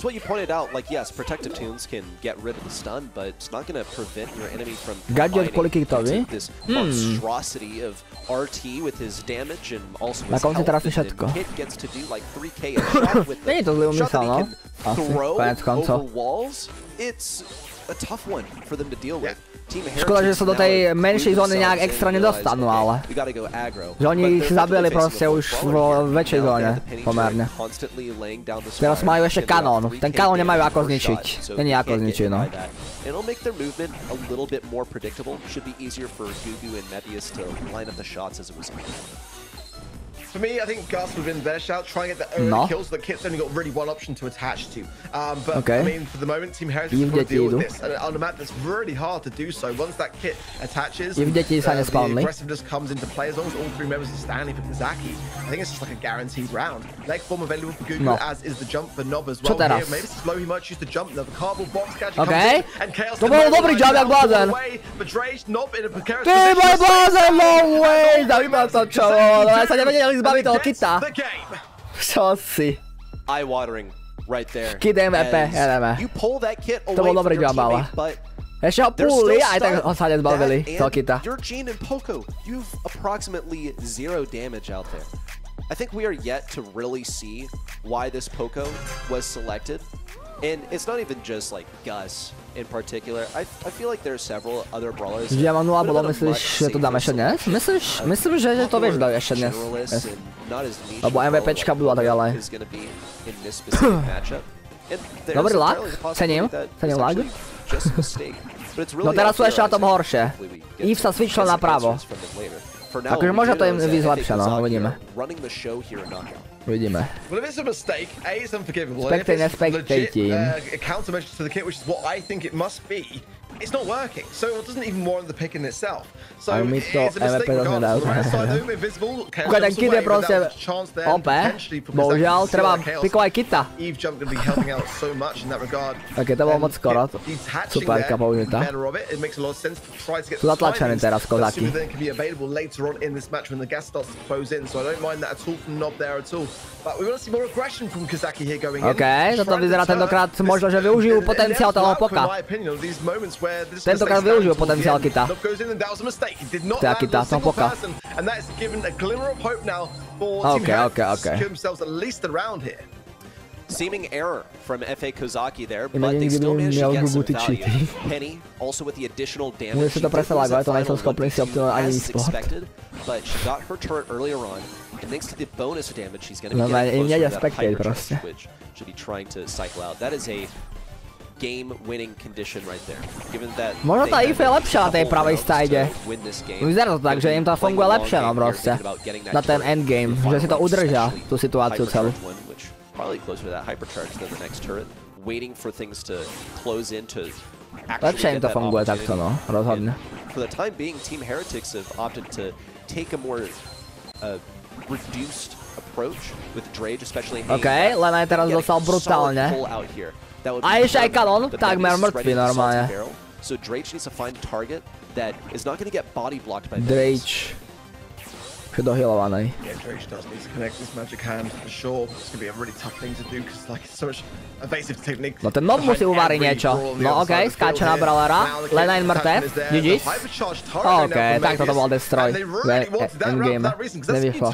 it's what you pointed out. Like, yes, protective tunes can get rid of the stun, but it's not going to prevent your enemy from combining this monstrosity of RT with his damage and also his health. And Kit gets to do like 3k a shot with the shot that he can throw over walls. It's a tough one for them to deal with. Škoda, že sa do tej menšej zóny nejak extra nedostanú, ale že oni ich zabili proste už vo väčšej zóne, pomerne. Teraz majú ešte kanón, ten kanón nemajú ako zničiť, není ako zničiť, no. It'll make their movement a little bit more predictable. Should be easier for Gugu and Mebius to line up the shots as it was. For me, I think Gus would have been their shout, try and get the early kills. The Kit's only got really one option to attach to. But I mean, for the moment, Team Heritage is going to deal with this. And on a map that's really hard to do so. Once that Kit attaches, the aggressiveness comes into play. As long as all three members are standing for Kazaki, I think it's just like a guaranteed round. Next bomb available for Gugu, as is the jump for Nob as well. Here, maybe this is low, he might choose to jump. Now the cardboard box catch comes in, and Chaos to bol dobrý jump, jak blázen. But Dre's Nob in a precarious position. Ty bol blázen, no way! Zajímá to čo, ale sa nevedeli zbaviť toho Kita. Čo si? Eye-watering right there. Kid MVP, jedeme. You pull that Kit away to bol dobrý jump, ale. Ešte ho púli, aj tak ho sa nezbavili toho Kita. Your Gene and Poco, you've approximately 0 damage out there. I think we are yet to really see why this Poco was selected. And it's not even just like Gus in particular. I feel like there are several other brawlers. Ja mám 0 bodov, myslíš, že to dáme ešte dnes? Myslím, že to vieš dať ešte dnes. Lebo MVPčka budú a tak ďalej. Dobrý lag, cením lag. No teraz sú ešte na tom horšie. Eve sa switchla napravo. Takže možno to im vyzlepšia, no, uvidíme. Uvidíme. Well, if it's a mistake, A, it's unforgivable. Spectate, spectating. A countermeasure to the Kit, which is what I think it must be. It's not working, so it doesn't even warrant the pick in itself. So it's a mistake regardless. Right side home, invisible. Ten Kit je proste OP. Bohužiaľ, treba pikovať Kita. Eve Jump going to be helping out so much in that regard. Ok, to bolo moc skoro. Superka použitá. Sú zatlačené teraz kozáky. Ok, toto vyzerá tentokrát možno, že využijú potenciál toho Poka. Tentokrát využijú potenciál Kita. Teda Kita, toho Poka. Ok. Seeming error from FA Kozaki there, but they still managed to get some value. Penny also with the additional damage. She did as expected, but she got her turret earlier on, and thanks to the bonus damage, she's going to be getting closer to that hypercharge, which should be trying to cycle out. That is a game-winning condition right there. Given that možno tá IF je lepšia na tej pravej side. Vyzerá to tak, že im to funguje lepšie, no proste. Na ten endgame, že si to udržia, tú situáciu celú. Probably closer to that hypercharge than the next turret, waiting for things to close in to actually get that opportunity. No, for the time being, Team Heretics have opted to take a more reduced approach with Drage, especially okay, len aj teraz dostal brutálne. A ešte aj kanón, takmer mŕtvy normálne. So Drage needs to find a target that is not going to get body blocked by Drage. Dohealovaný. Yeah, Drage does need to connect this magic hand for sure. It's going to be a really tough thing to do because like it's so much evasive technique. No ten Nob musí uváriť niečo. No okej, skáče na brawlera. Len mŕtev. GG's. Okej, tak toto bol destroy. Endgame. Nevyšlo.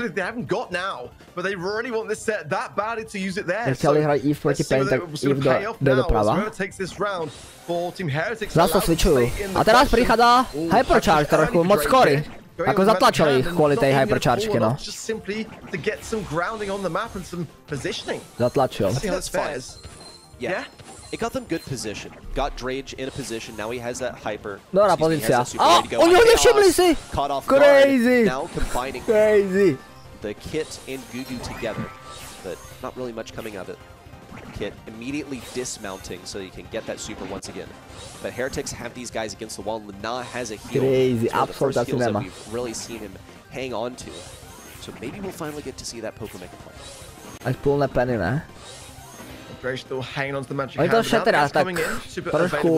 Nechceli hrať Eve proti Penny, tak Eve do doprava. Zas to switchujú. A teraz prichádza Hypercharge trošku moc skorý. Ako zatlačili ich kvôli tej hypercharge, no. Zatlačil. Yeah. It got them good position. Got Drage in a position. Now he has that hyper. Dobrá pozícia. A oni ho nevšimli si! Crazy! Now combining the Kit and Gugu together. But not really much coming of it. Kit immediately dismounting so you can get that super once again. But Heretics have these guys against the wall. Lana has a heal. Crazy, the first heals that we've really seen him hang on to. So maybe we'll finally get to see that Poco make a play. Až půl na Penny, ne? Oni to šetria tak trošku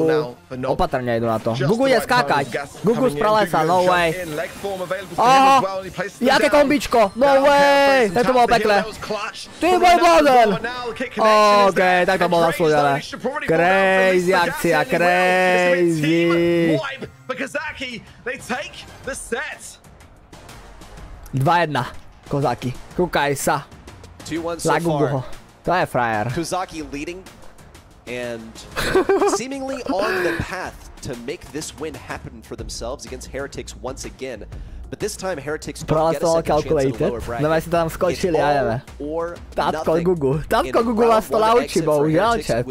opatrne idú na to. Gugu ide skákať. Gugu z pralesa, no way. Aha, jaké kombičko, no way. Tento bol pekle. Ty bol blázen. OK, tak to bolo zaslúžené. Crazy akcia, crazy. 2-1, Kozaki. Kúkaj sa. 2-1 so far. To je frajer. Kozaki leading and seemingly on the path to make this win happen for themselves against Heretics once again. But this time Heretics don't get a second chance in the lower bracket. Neviem, si tam skočili, ja neviem. Tátko Gugu. Tátko Gugu vás to naučí, bohužiaľ, chat.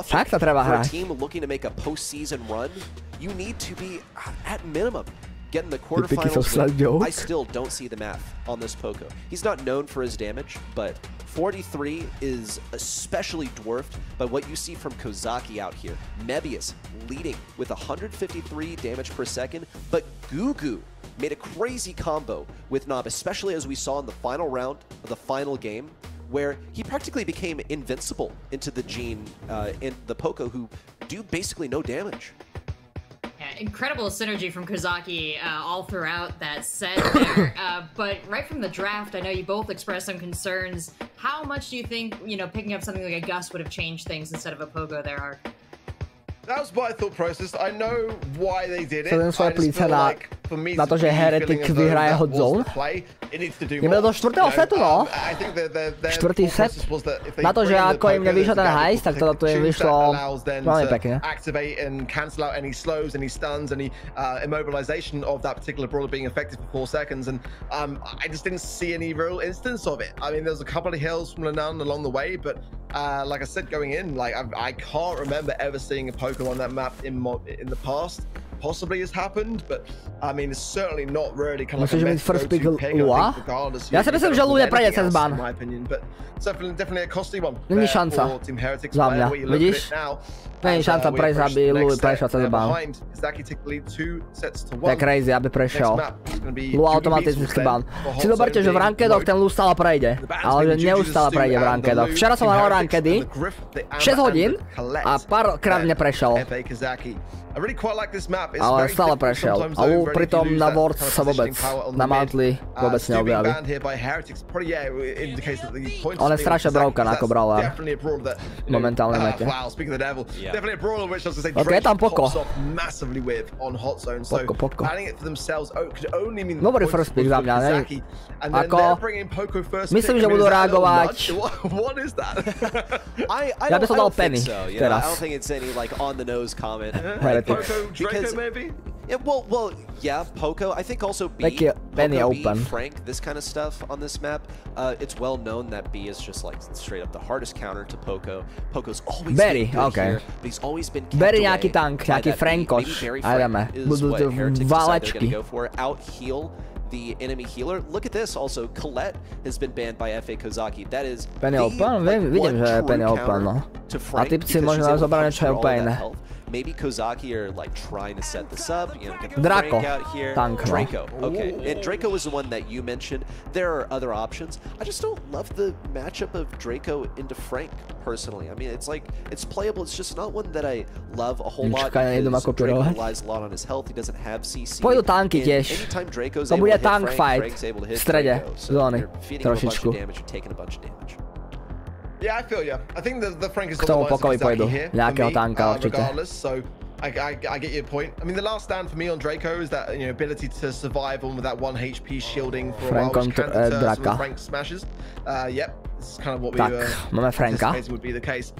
Tak to treba hrať. For a team looking to make a postseason run, you need to be at minimum getting the quarterfinals win. I still don't see the math on this Poco. He's not known for his damage, but 43 is especially dwarfed by what you see from Kozaki out here. Mebius leading with 153 damage per second, but Gugu made a crazy combo with Nob, especially as we saw in the final round of the final game, where he practically became invincible into the Gene and the Poco, who do basically no damage. Yeah, incredible synergy from Kozaki all throughout that set there. But right from the draft, I know you both expressed some concerns. How much do you think, picking up something like a Gus would have changed things instead of a Pogo there, Ark? That was my thought process. I know why they did it. Chcem svoje plíce na to, že Heretic vyhraje hot zone. Jdeme do čtvrtého setu, no. Čtvrtý set. Na to, že ako im nevyšlo ten heist, tak to im vyšlo veľmi pekne. Activate and cancel out any slows, any stuns, any immobilization of that particular brawler being effective for 4 seconds. And I just didn't see any real instance of it. I mean, there was a couple of hills from Lannan along the way, but like I said, going in, like I can't remember ever seeing a Poco on that map in the past. Possibly has happened, but I mean, it's certainly not really kind of like a method to pick, regardless. Ja si myslím, že ľudia prejde cez ban. In my opinion, but it's definitely a costly one. Není šanca za mňa, vidíš? Není šanca prejsť, aby ľudia prešiel cez ban. To je crazy, aby prešiel. Lu automaticky ban. Si doberte, že v rankedoch ten Lu stále prejde, ale že neustále prejde v rankedoch. Včera som hral rankedy 6 hodín a párkrát neprešiel. Ale stále prešiel. A Lu pritom na Worlds sa vôbec, na Monthly vôbec neobjaví. On je strašne broken ako brawler. Momentálne mete. Ok, je tam Poco. Poco. Dobrý first pick za mňa, ne? Ako... Myslím, že budú reagovať... Ja by som dal Penny teraz. Because, yeah, Poco. I think also B, Penny Poco, open. B, Frank, this kind of stuff on this map. It's well known that B is just like straight up the hardest counter to Poco. Poco's always been good here, but he's always been kept away nejaký tank, nejaký Frankoš. A ideme. Budú tu válečky. Out heal the enemy healer. Look at this also. Colette has been banned by FA Kozaki. That is Penny open? Vidím, že je Penny open, no. A typci možno zobrali niečo úplne iné. Maybe Kozaki are like trying to set this up, get the Draco. Frank out here. Draco, okay. And Draco was the one that you mentioned. There are other options. I just don't love the matchup of Draco into Frank, personally. I mean, it's like, it's playable. It's just not one that I love a whole lot because Draco relies a lot on his health. He doesn't have CC. Pôjdu tanky tiež. Anytime Draco's to able bude to hit tank Frank, fight Frank's able to hit v strede zóny. Trošičku. You're taking a bunch of damage. Yeah, I feel you. I think the Frank is on the lines pôjdu. Here Nejakého tanka určite. Regardless, so I get your point. I mean, the last stand for me on Draco is that ability to survive on with that 1 HP shielding for a while, which can deter some of Frank's smashes. Yep, this is kind of what we were anticipating would be the case.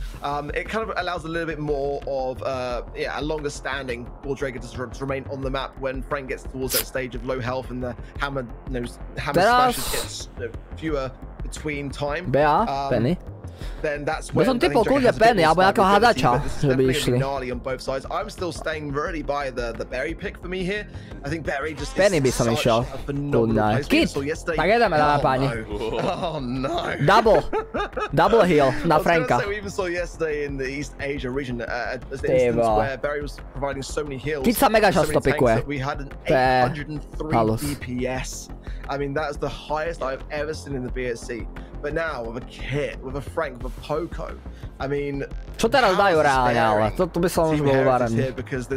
It kind of allows a little bit more of a longer standing for Draco to remain on the map when Frank gets towards that stage of low health and the hammer smashes gets fewer between time. Penny. Then that's when som typol kľudne Penny alebo nejakého hadača, že by išli. I'm still staying really by the Berry pick for me here. I think Berry just Penny by som išiel. Kľudne. Kit, tak jedeme na páni. Oh no. Double heal na Franka. We even saw yesterday in the East Asia region as the instance where Berry was providing so many heals. Kit sa mega často pikuje. We had an 803 DPS. I mean, that's the highest I've ever seen in the BSC. But now with a Kit, with a Frank, with a Poco, I mean, čo teraz dajú reálne, ale to by som už bol uvarený. Because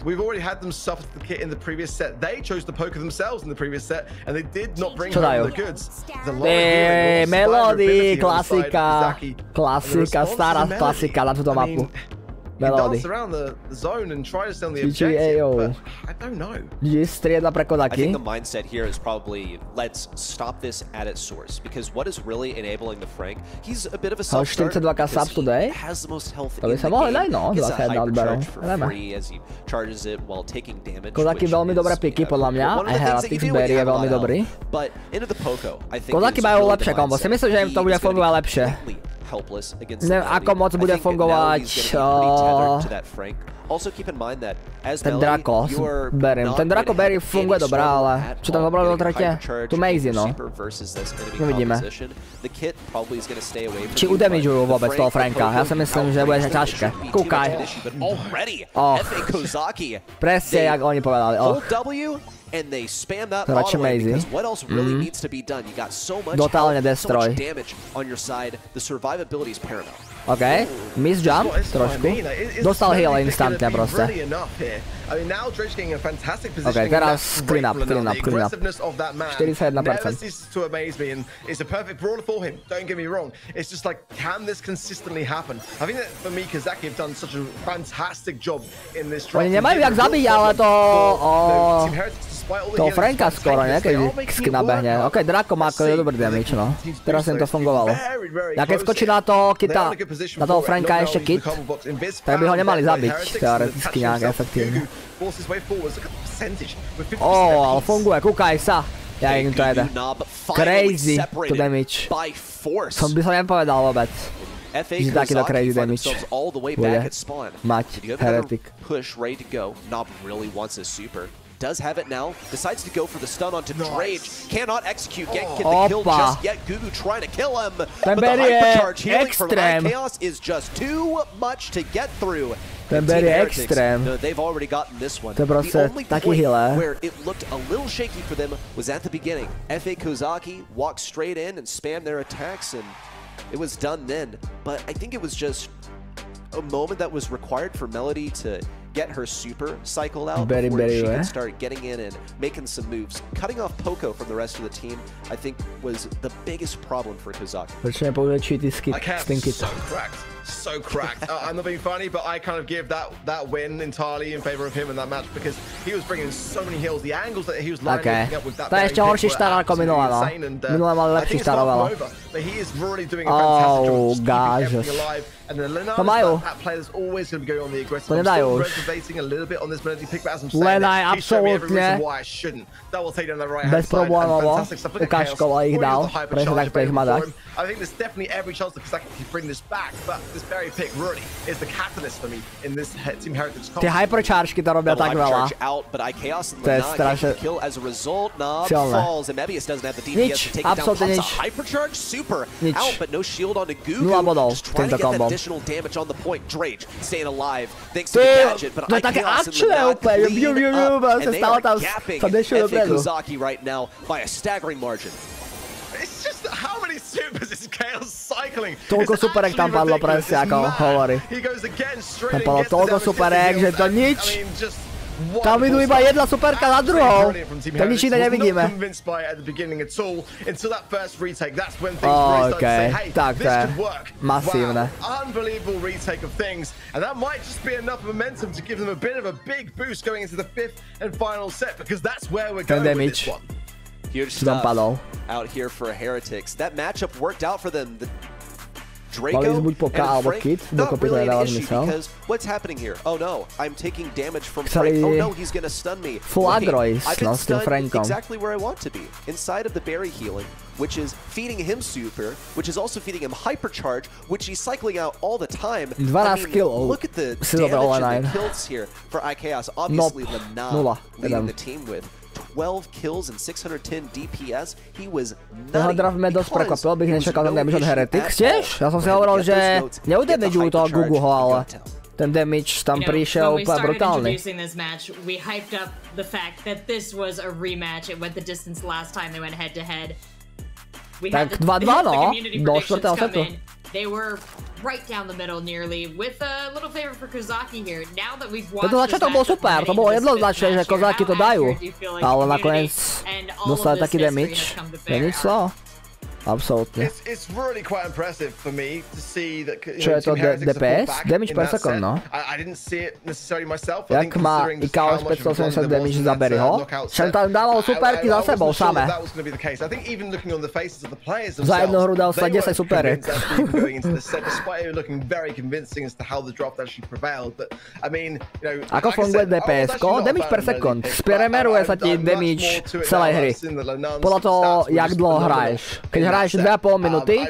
we've already had them suffer the Kit in the previous set. They chose the Poco themselves in the previous set, and they did not bring home the goods. Melody, klasika, stará klasika na túto mapu. Melody. Around the zone and try to stay on the objective, but I don't know. Strieda pre Kodaky. I think the mindset here is probably let's stop this at its source, because what is really enabling the Frank? He's a bit of a self-start because he has the most health in the game. Gets a hypercharge for free as he charges it while taking damage. Kodaky veľmi dobré piky podľa mňa. Aj Heretics Berry je veľmi dobrý. But into the Poco, I think Kodaky majú lepšie kombo. Si myslím, že im to bude fungovať lepšie. Neviem, ako moc bude fungovať ten Draco beriem. Ten Draco berry funguje dobré, ale čo tam dobré do tretie? Tu Mazy, no. Uvidíme. Či udamažujú vôbec toho Franka. Ja si myslím, že bude ťažké. Kúkaj. Presne, jak oni povedali. And they spam that model because what else really needs to be done? You got so much damage on your side. The survivability is paramount. OK, miss jump, trošku. Dostal heal instantne proste. OK, teraz clean up. 41%. It's a perfect brawler for him, don't get me wrong. It's just like, can this consistently happen? I think that for me, Kazaki have done such a fantastic job in this draft. Oni nemajú jak zabiť, ale to Franka skoro, ne? Keď skin nabehne. OK, Draco má dobrý damage, no. Teraz im to fungovalo. Ja keď skočí na to Kita, na toho Franka ešte Kit, tak by ho nemali zabiť, teoreticky nejak efektívne. Ale funguje, kúkaj sa. Ja im to jede. Crazy to damage. Som by som nepovedal vôbec. Že takýto crazy damage bude mať Heretic. Does have it now, decides to go for the stun onto Drage, cannot execute, can't get the kill just yet, Gugu trying to kill him, but the hypercharge healing from Chaos is just too much to get through. Ten berry extrém. They've already gotten this one. To je proste taký healer. Where it looked a little shaky for them was at the beginning. FA Kozaki walked straight in and spammed their attacks, and it was done then. But I think it was just a moment that was required for Melody to get her super cycled out before she could start getting in and making some moves. Cutting off Poco from the rest of the team, I think, was the biggest problem for Kozaki. So cracked. I'm not being funny, but I kind of give that win entirely in favor of him in that match because he was bringing so many heals. The angles that he was lining up with that berry pick were absolutely insane, and I think it's not over. But he is really doing a fantastic job of keeping everything alive. And then Lenai, that player is always going to be going on the aggressive. I'm still reservating a little bit on this Melody pick, but as I'm saying it, he's showing me every reason why I shouldn't. Double take down the right hand side, and fantastic stuff. Look at Chaos, already the hypercharge available for him. I think there's definitely every chance that Kazaki can bring this back, but this berry pick really is the catalyst for me in this Team Heritage comp. Tie hyperchargeky to robia tak veľa. To je strašne silné. Nič, absolútne nič. Nič. 0 bodov týmto kombom. To je také akčné úplne. Sa stalo tam, sa dešil dopredu. It's just how many supers is Chaos cycling? Toľko superek tam padlo presne, ako hovorí. Tam padlo toľko superek, že to nič. Tam idú iba jedna superka za druhou. To nič iné nevidíme. OK, tak to je masívne. Unbelievable retake of things, and that might just be enough momentum to give them a bit of a big boost going into the 5th and final set, because that's where we're going with this one. Huge stuff out here for Heretics. That matchup worked out for them. Draco and Frank, not really an issue because what's happening here? Oh no, I'm taking damage from Frank. Oh no, he's gonna stun me. I've been stunned exactly where I want to be. Inside of the berry healing, which is feeding him super, which is also feeding him hypercharge, which he's cycling out all the time. I mean, look at the damage and the kills here for IKAOS. Obviously, Lena leading the team with 12 kills and 610 DPS. He was nutty. Draft me dosť prekvapil, bych nečakal ten damage od Heretics tiež. Ja som si hovoril, že neudamažujú toho Guguho, ale ten damage tam prišiel úplne brutálny. We hyped up the fact that this was a rematch. It went the distance last time they went head to head. We had Tak the 2-2 no, community do predictions 4. come setu. in. They were right down the middle nearly, with a little favor for Kozaki here. Now that we've watched Tento začiatok bol super, to bolo jednoznačné, že Kozáky to dajú. Ale nakoniec dostali taký damage. Je nič slovo. Absolutely. It's really quite impressive for me to see that. Čo je to DPS? Damage per second, no. I didn't see it necessarily myself. Jak má IKO 580 damage, zaberi ho. Však tam dával superky za sebou samé. Za jednu hru dal sa 10 superek. Ako funguje DPS-ko? Damage per second. Spremeruje sa ti damage celej hry. Podľa toho, jak dlho hraješ. Keď hráš 2,5 minúty,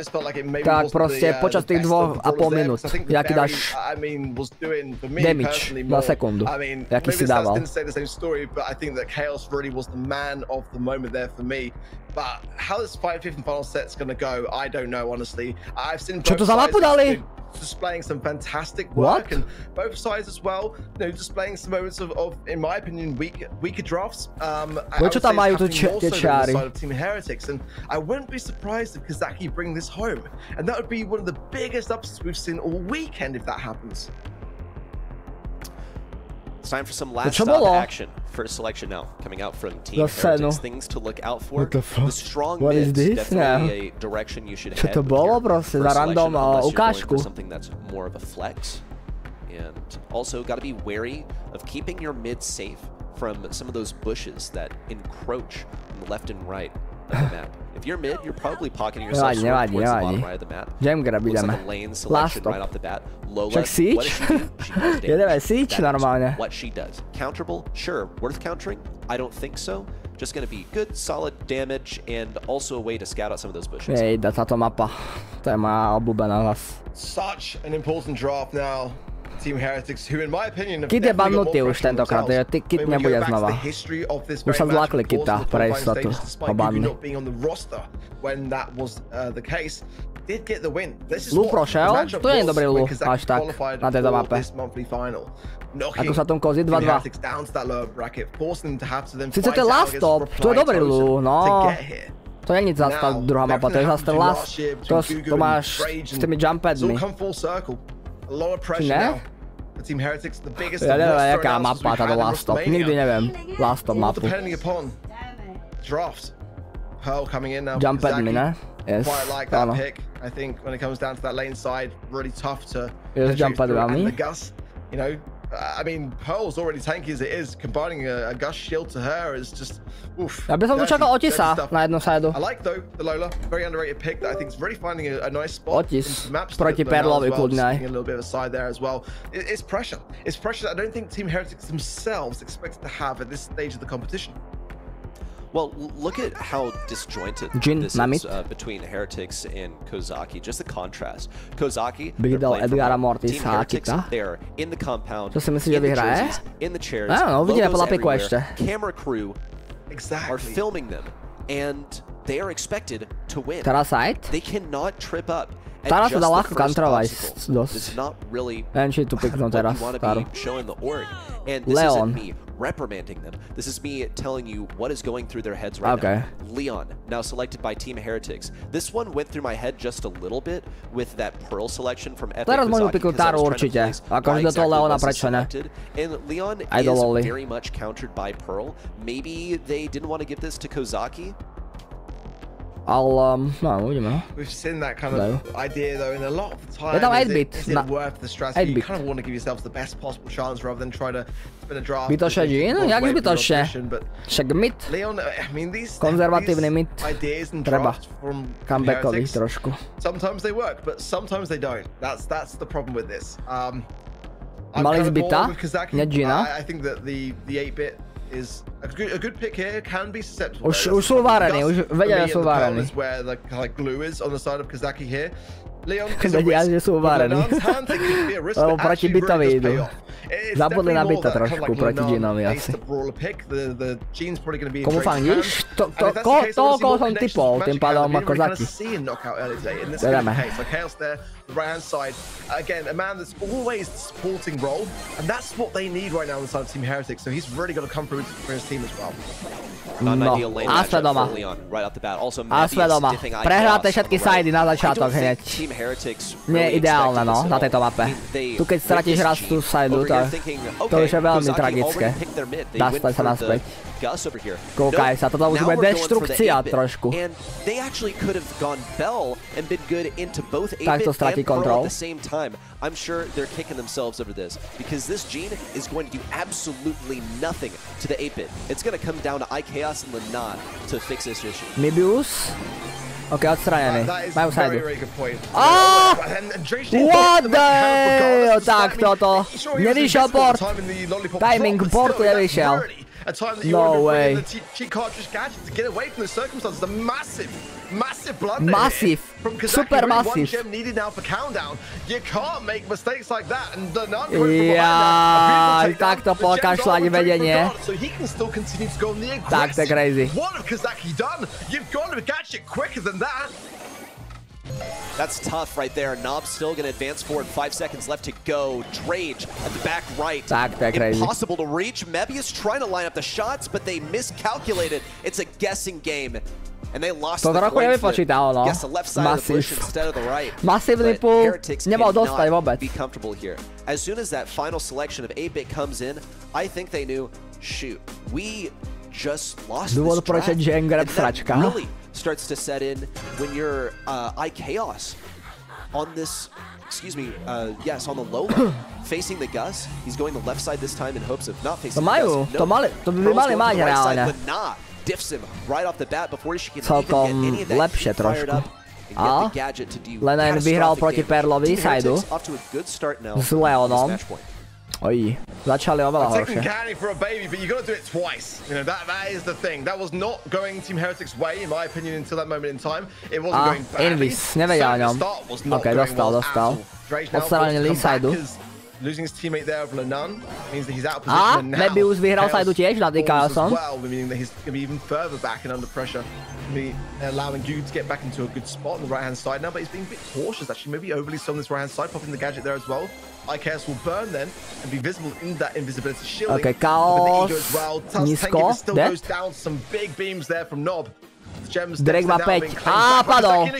tak proste počas tých 2,5 minút, jaký dáš damage na sekundu, jaký si dával. But how this 5th and final set's gonna go, I don't know, honestly. I've seen both sides displaying some fantastic work, and both sides as well, you know, displaying some moments of in my opinion, weaker drafts. I would say it's happening more so on the side of Team Heretics, and I wouldn't be surprised if Kozaki bring this home, and that would be one of the biggest upsets we've seen all weekend if that happens. It's time for some last stop action. First selection now, coming out from Team Heretics. Things to look out for. The strong mids, definitely a direction you should head. To bolo proste za random ukážku. Something that's more of a flex. And also got to be wary of keeping your mid safe from some of those bushes that encroach on the left and right of the map. If you're mid, you're probably pocketing yourself towards the bottom right of the map. Looks like a lane selection right off the bat. Lola, what does she do? She does damage. That is what she does. Counterable? Sure. Worth countering? I don't think so. Just going to be good, solid damage, and also a way to scout out some of those bushes. Ejda, táto mapa. To je moja obľúbená hlas. Such an important draft now. Team Heretics, who in my opinion have Kit je banutý už tentokrát, Kit nebude znova. Už sa zlákli Kita pre istotu o banny. Lu prošel? To nie je dobrý Lu, až tak, na tejto mape. Ako sa tom kozí 2-2. Sice to je last stop, to je dobrý Lu, no. To nie je zase tá druhá mapa, to je zase ten last. To máš s tými jump padmi. Či ne? Ja neviem, jaká mapa táto last stop. Nikdy neviem last stop mapu. Jump padmi, ne? Yes, áno. Yes, jump padmi. I mean, Pearl's already tanky as it is. Combining a Gus shield to her is just, oof. Ja by som tu čakal Otisa na jednu sajdu. I like though the Lola, very underrated pick that I think is really finding a nice spot. Otis proti Perlovi kľudne. A little bit of a side there as well. It's pressure. It's pressure that I don't think Team Heretics themselves expected to have at this stage of the competition. Well, look at how disjointed this is between Heretics and Kozaki. Just the contrast. Kozaki, they're playing from Team Heretics, they're in the compound, in the jerseys, in the chairs, logos everywhere. Camera crew are filming them, and they are expected to win. They cannot trip up. Teraz sa dá ľahko kantrovať dosť. Neviem, či tu piknú teraz. Leon. Reprimanding them. This is me telling you what is going through their heads right now. Leon, now selected by Team Heretics. This one went through my head just a little bit with that Pearl selection from Epic. Teraz môžu piknúť Taru určite. Akože do toho Leona prečo ne? And Leon is very much countered by Pearl. Maybe they didn't want to give this to Kozaki. No, uvidíme. We've seen that kind of idea though, and a lot of the time is it worth the strategy? You kind of want to give yourselves the best possible chance rather than try to spin a draft. Zbytočne Jean? Jak zbytočne? Však mid. Leon, I mean these konzervatívny mid. Ideas and treba drafts from comebackových trošku. Sometimes they work, but sometimes they don't. That's the problem with this. Mali zbyta? Nie Gina? I think that the 8-bit is a good pick here. Can be susceptible. Už sú varení, už vedia, že sú varení. Is where the like glue is on the side of Kozaki here. Vedia, že sú uvarení. Lebo proti bitovi idú. Zabudli na bita trošku proti Geňovi asi. Komu fandíš? Koho som typol, tým pádom ako Zaki. Ideme. Right-hand side. Again, a man that's always supporting role, and that's what they need right now on the side of Team Heretic, so he's really got to come through for his team as well. No, Asvedoma. Asvedoma. Prehráte všetky sidy na začiatok hneď. Nie je ideálne, no, na tejto mape. Tu keď stratíš raz tú sidu, tak to už je veľmi tragické. Dostať sa naspäť. Koukaj sa, toto už bude deštrukcia trošku. Tak to stratí kontrol. I'm sure they're kicking themselves over this because this Gene is going to do absolutely nothing to the 8-bit. It's going to come down to iChaos and Lenat to fix this issue. Mibius? Ok, odstranený. Majú sajdu. Aaaa! What the hell? Tak toto. Nevyšiel port. Timing portu nevyšiel. No way. Cheat cartridge gadget to get away from the circumstances. A massive blunder. Massive. Super massive. One gem needed now for countdown. You can't make mistakes like that. And the Jaj, takto pokašľať vedenie. So he can still continue to go on the aggressive. Tak to je crazy. What have Kazaki done? You've got to catch it quicker than that. That's tough right there. Nob's still going to advance forward. 5 seconds left to go. Drage at the back right. Impossible to reach. Mebius trying to line up the shots, but they miscalculated. It's a guessing game. And they lost the guess the left side of the bush instead of the right. Masívny pull. Nemal dostať vôbec. Be comfortable here. As soon as that final selection of 8-bit comes in, I think they knew, shoot, we just lost this track. And that really starts to set in when you're iChaos on this, excuse me, yes, on the low line, facing the Gus. He's going the left side this time in hopes of not facing the Gus. To by mali mať reálne. Diffs him right off the bat before she can even get any of that heat fired up and get the gadget to do vyhral proti Perlovi sajdu s Leonom. Oj, začali oveľa horšie. Canny for a baby, but you got to do it twice. You know, that is the thing. That was not going Team Heretic's way, in my opinion, until that moment in time. It wasn't going badly. Invis, nevedia o ňom. Ok, dostal. Odstranili sajdu. Losing his teammate there of Lenan means that he's out of position now. Mebius vyhral sajdu tiež nad iChaosom. Well, meaning that he's going to be even further back and under pressure. Allowing Gu to get back into a good spot on the right-hand side now, but he's being a bit cautious actually, maybe overly so on this right-hand side, popping the gadget there as well. iChaos will burn then and be visible in that invisibility shielding. Okay, Chaos, nízko, dead. Goes down some big beams there from Nob. Drake má 5. Padol.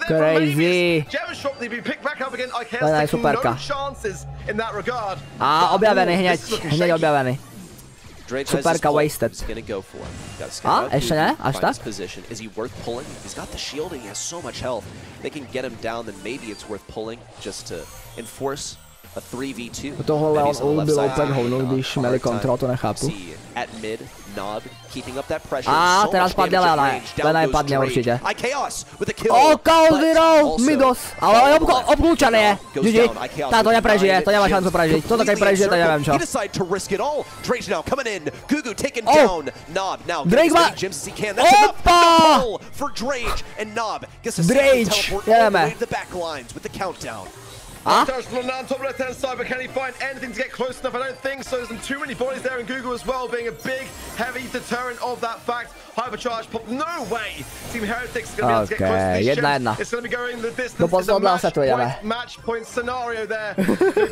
Crazy. Len aj superka. Objavený hneď objavený. Superka wasted. Ešte ne? Až tak? Is he worth pulling? He's got the shielding, he has so much health. They can get him down, then maybe it's worth pulling just to enforce a 3v2. Tohle on ubil opäť hovno, když měli kontrol, to nechápu. At mid, Nob keeping up that pressure. Teraz padne Lena padne určite. Oh, Calviro, Midos, ale obklúčaný je. GG, táto neprežije, to nemá šancu prežiť. Toto keď prežije, to neviem čo. Drake má... Opa! Drage, ideme. Touch from Lenan, top left-hand side, but can he find anything to get close enough? I don't think so. There's too many bodies there in Google as well, being a big, heavy deterrent of that fact. Hypercharge pop, no way! Team Heretic's going to be able to get close to these gems. It's going to be going the distance. It's a match point scenario there.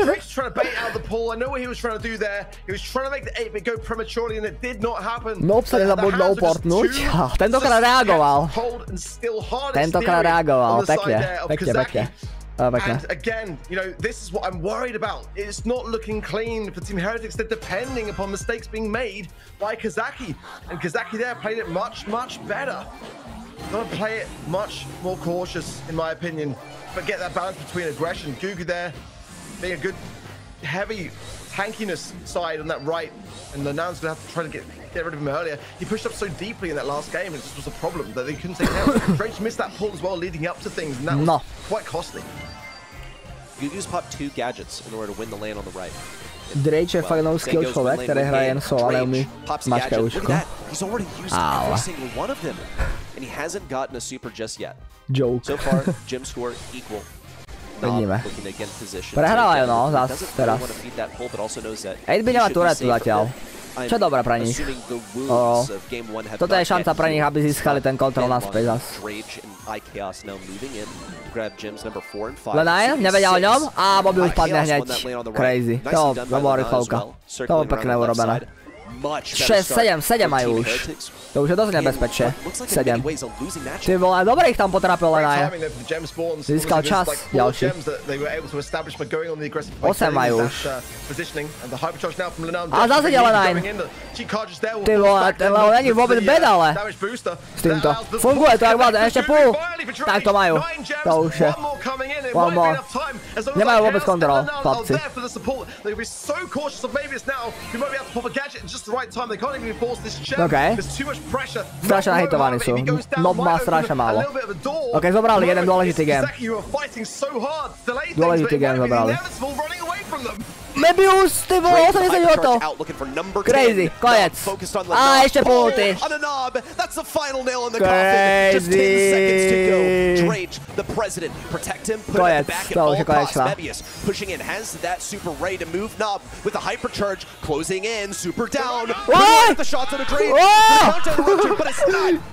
Drake's trying to bait out the pull. I know what he was trying to do there. He was trying to make the 8-bit go prematurely, and it did not happen. Nob sa nezabudol portnúť. Tentokrát reagoval. Tentokrát reagoval, pekne. And again, you know, this is what I'm worried about. It's not looking clean for Team Heretics. They're depending upon mistakes being made by Kazaki. And Kazaki there played it much, much better. Gotta play it much more cautious, in my opinion. But get that balance between aggression. Gugu there being a good, heavy tankiness side on that right. And Lenan's gonna have to try to get rid of him earlier. He pushed up so deeply in that last game, and it just was a problem that they couldn't take care of. Drake missed that pull as well, leading up to things, and that was quite costly. Gugu's popped 2 gadgets in order to win the lane on the right. Drake je fakt nový skill človek, ktorý hraje jen solo, ale umí mačka uško. He's already used every single one of them. and he hasn't gotten a super just yet. Joke. So far, gym score equal. Vidíme. Looking to get in position. Prehrávajú, no, zás teraz. 8 by nemá turetu zatiaľ. Čo je dobré pre nich. Toto je šanca pre nich, aby získali ten kontrol naspäť zas. Lenaj, nevedia o ňom a Bobby už padne hneď. Crazy. To bola rýchlovka. To bolo pekne urobené. 6, 7 majú už. To už je dosť nebezpečie. 7. Ty vole, dobre ich tam potrapil Lenaj. Získal čas, ďalší. 8 majú už. A zase ide Lenaj. Ty vole, ten Leo není vôbec bed, ale s týmto. Funguje to, jak vládne, ešte púl. Tak to majú. To už je. One more. Nemajú vôbec kontrol, chlapci. OK. Strašne nahitovaní sú. Mob má strašne málo. OK, zobrali jeden dôležitý game. Dôležitý game zobrali. Mebius, ty vole, 80 to. Crazy, koniec. A ešte pulty. Crazy. Koniec, to už je konečná.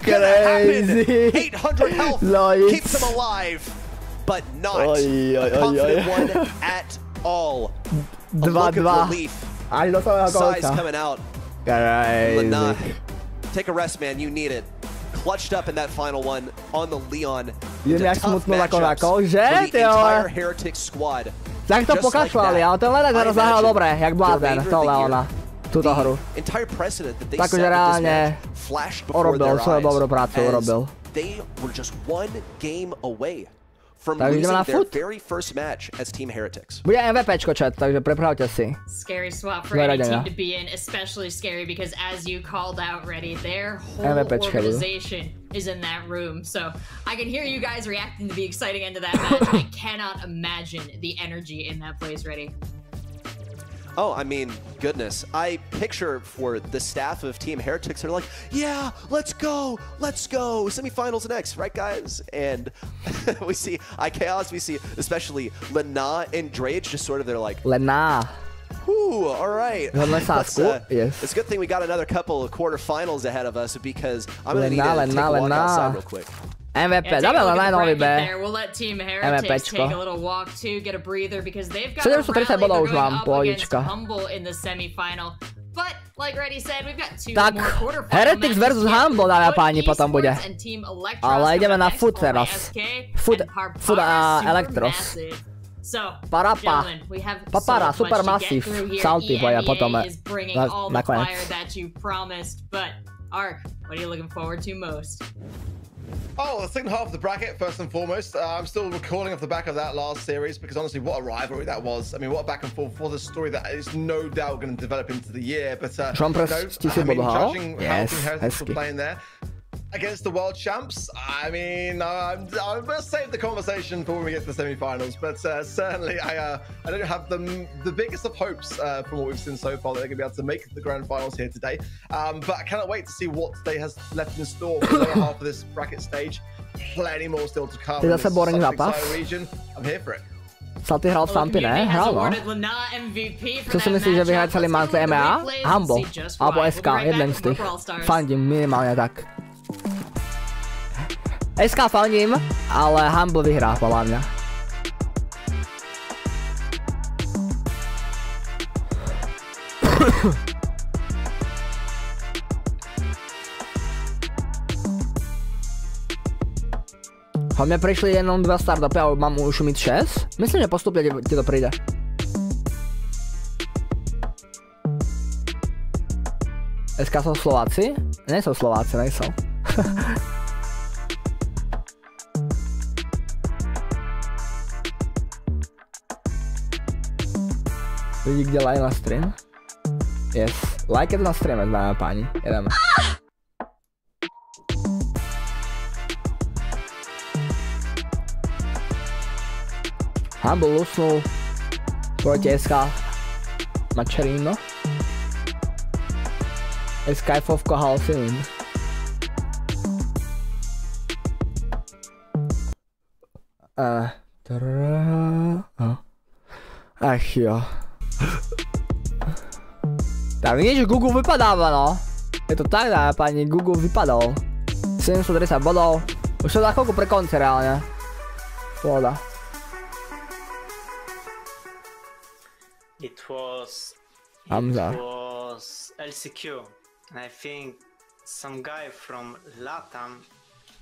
Crazy. Lojic. But not a confident one at all. 2-2. Až do samého konca. Crazy. Take a rest, man. You need it. Clutched up in that final one on the Leon. Je nejak smutno ako, že? Ty vole. Tak to pokračovali, ale ten Ledak teraz zahral dobre, jak blázen, toho Leona. Túto hru. Takže reálne urobil svoju dobrú prácu, urobil. Takže ideme na foot. Bude MVPčko chat, takže pripravte si. Scary swap for any team to be in, especially scary because as you called out ready, their whole organization is in that room. So I can hear you guys reacting to the exciting end of that match. I cannot imagine the energy in that place ready. Oh, I mean, goodness. I picture for the staff of Team Heretics are like, yeah, let's go. Semifinals next, right, guys? And we see iChaos, we see especially Lena and Drage just sort of, they're like, Lena. Ooh, all right. Yes. It's a good thing we got another couple of quarterfinals ahead of us because I'm going to need to take a walk outside real quick. MVP, dáme len nový B. We'll let Team Heretics take a little walk too, get a breather because they've got 730 bodov už mám, pohodička. Humble in the semifinal. But like Reddy said, we've got two tak, more quarterfinal Heretics versus Humble, dáme a páni, potom bude. Ale ideme na foot teraz. Foot a Electros. Parapa. Papara, super massive. Saltymu a potom nakoniec. Ark, what are you looking forward to most? Oh, the second half of the bracket, first and foremost. I'm still recalling off the back of that last series because honestly, what a rivalry that was. I mean, what a back and forth for the story that is no doubt going to develop into the year. But judging how Team Heretics were playing there against the world champs, I mean, I'm going to save the conversation for when we get to the semi-finals. But certainly, I don't have the biggest of hopes from what we've seen so far that they're going to be able to make the grand finals here today. But I cannot wait to see what today has left in store for the lower half of this bracket stage. Plenty more still to come. Zase boring zápas. I'm here for it. Salty hral Stampy, ne? Hral, no. Co si myslíš, že vyhrať celý monthly EMEA? Humble. Alebo SK, jeden z tých. Fandím minimálne tak. SK fandím, ale Humble vyhrá, podľa mňa. Po mne prišli jenom 2 startupy a mám už mít 6? Myslím, že postupne ti to príde. SK sú Slováci? Nie sú Slováci, nejsou. Vidí, kde like na stream? Yes. Like je to na streame, dáme páni. Jedeme. Humble lusnul proti SK Mačerino. SK Fovko Halsin. Ach jo. Tak vidíš, Google vypadáva, no. Je to tak, dáme páni, Google vypadol. 730 bodov. Už to za chvíľku pre konci reálne. Pohoda. It was LCQ, and I think some guy from Latam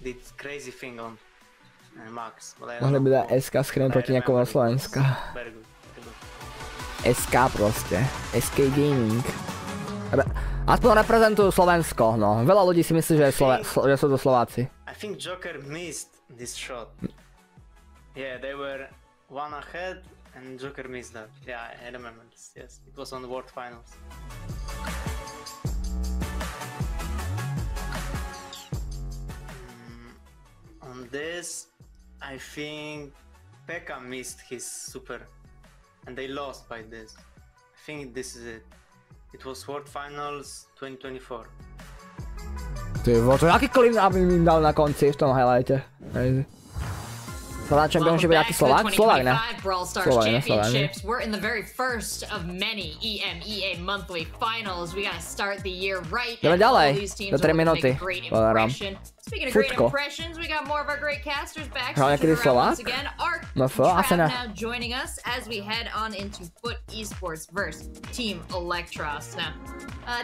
did crazy thing on Max. Mohli by dať SK screen proti nejakomu Slovenska. SK proste. SK Gaming. Aspoň reprezentujú Slovensko, no. Veľa ľudí si myslí, že sú to Slováci. I think Joker missed this shot. Yeah, they were one ahead and Joker missed that. Yeah, I remember this, yes. It was on the World Finals. On this, I think Pekka missed his super and they lost by this. I think this is it. It was World Finals 2024. Ty to jaký klin, aby mi dal na konci v tom highlighte. World Championship je nejaký Slovák? Slovák, ne? Championships. We're in the very first of many EMEA monthly finals. We gotta start the year right. Ideme ďalej, do 3 minúty. Speaking of great impressions, we got more of our great casters back. Slovák? Once again, Ark now joining us as we head on into Foot Esports versus Team Electros. Now,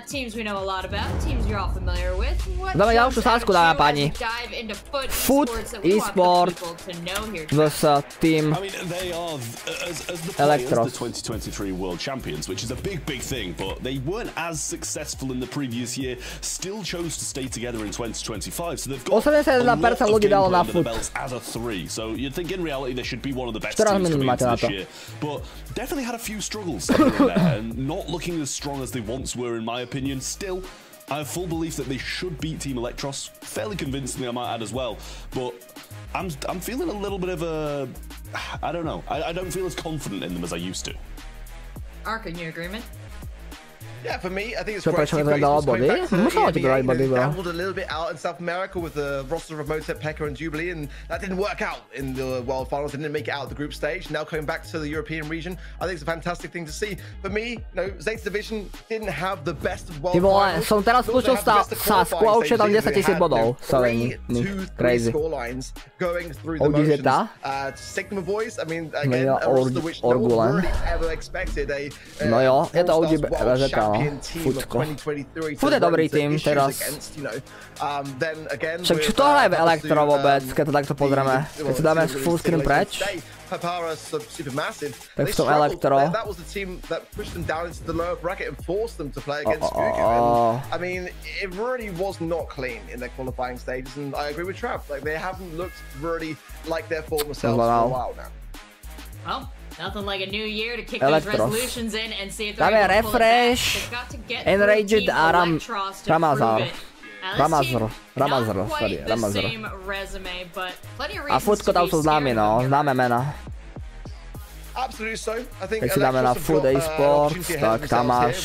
teams we know a lot about, teams you're all familiar with. Dáme ďalšiu sásku, dáme páni. Foot Esports versus Team Electros. The 2023 World Champions, which is a big thing, but they weren't as successful in the previous year. Still chose to stay together in 2025. So they've got a lot of gameplay under the belts as a 3. So you'd think in reality they should be one of the best teams coming into this year. But definitely had a few struggles here and there, and not looking as strong as they once were, in my opinion. Still, I have full belief that they should beat Team Electros. Fairly convincingly, I might add as well. But I'm feeling a little bit of a... I don't know. I don't feel as confident in them as I used to. Ark, in your agreement? Yeah, for me, I think it's great. Dabbled a little bit out in South America with the roster of Motep, Pekka, and Jubilee, and that didn't work out in the World Finals. They didn't make it out of the group stage. Now coming back to the European region, I think it's a fantastic thing to see. For me, Zeta Division didn't have the best of World Finals. Som teraz spúšťal sásku a už je tam 10 000 bodov. Crazy. Scorelines going through the motions. Sigma Boys, I mean, again, a roster which no one really ever expected. No jo, je to OG Rezeta. Futko. Fut je dobrý tým teraz. Však čo to hraje v Elektro vôbec, keď to takto pozrieme? Keď si dáme full screen preč? Tak v tom Elektro. I mean, it really was not clean in their qualifying stages, and I agree with Trav. Like, they haven't looked really like their former selves for a while now. Well, nothing like a new year to kick those resolutions in and see if they're able to pull it back. They've got to get through Team Electros to prove it. Ramazar, sorry, Ramazar. A Futko tam sú známi, no, známe mena. Absolutely so. I think keď si dáme na Foot Esports, tak tam máš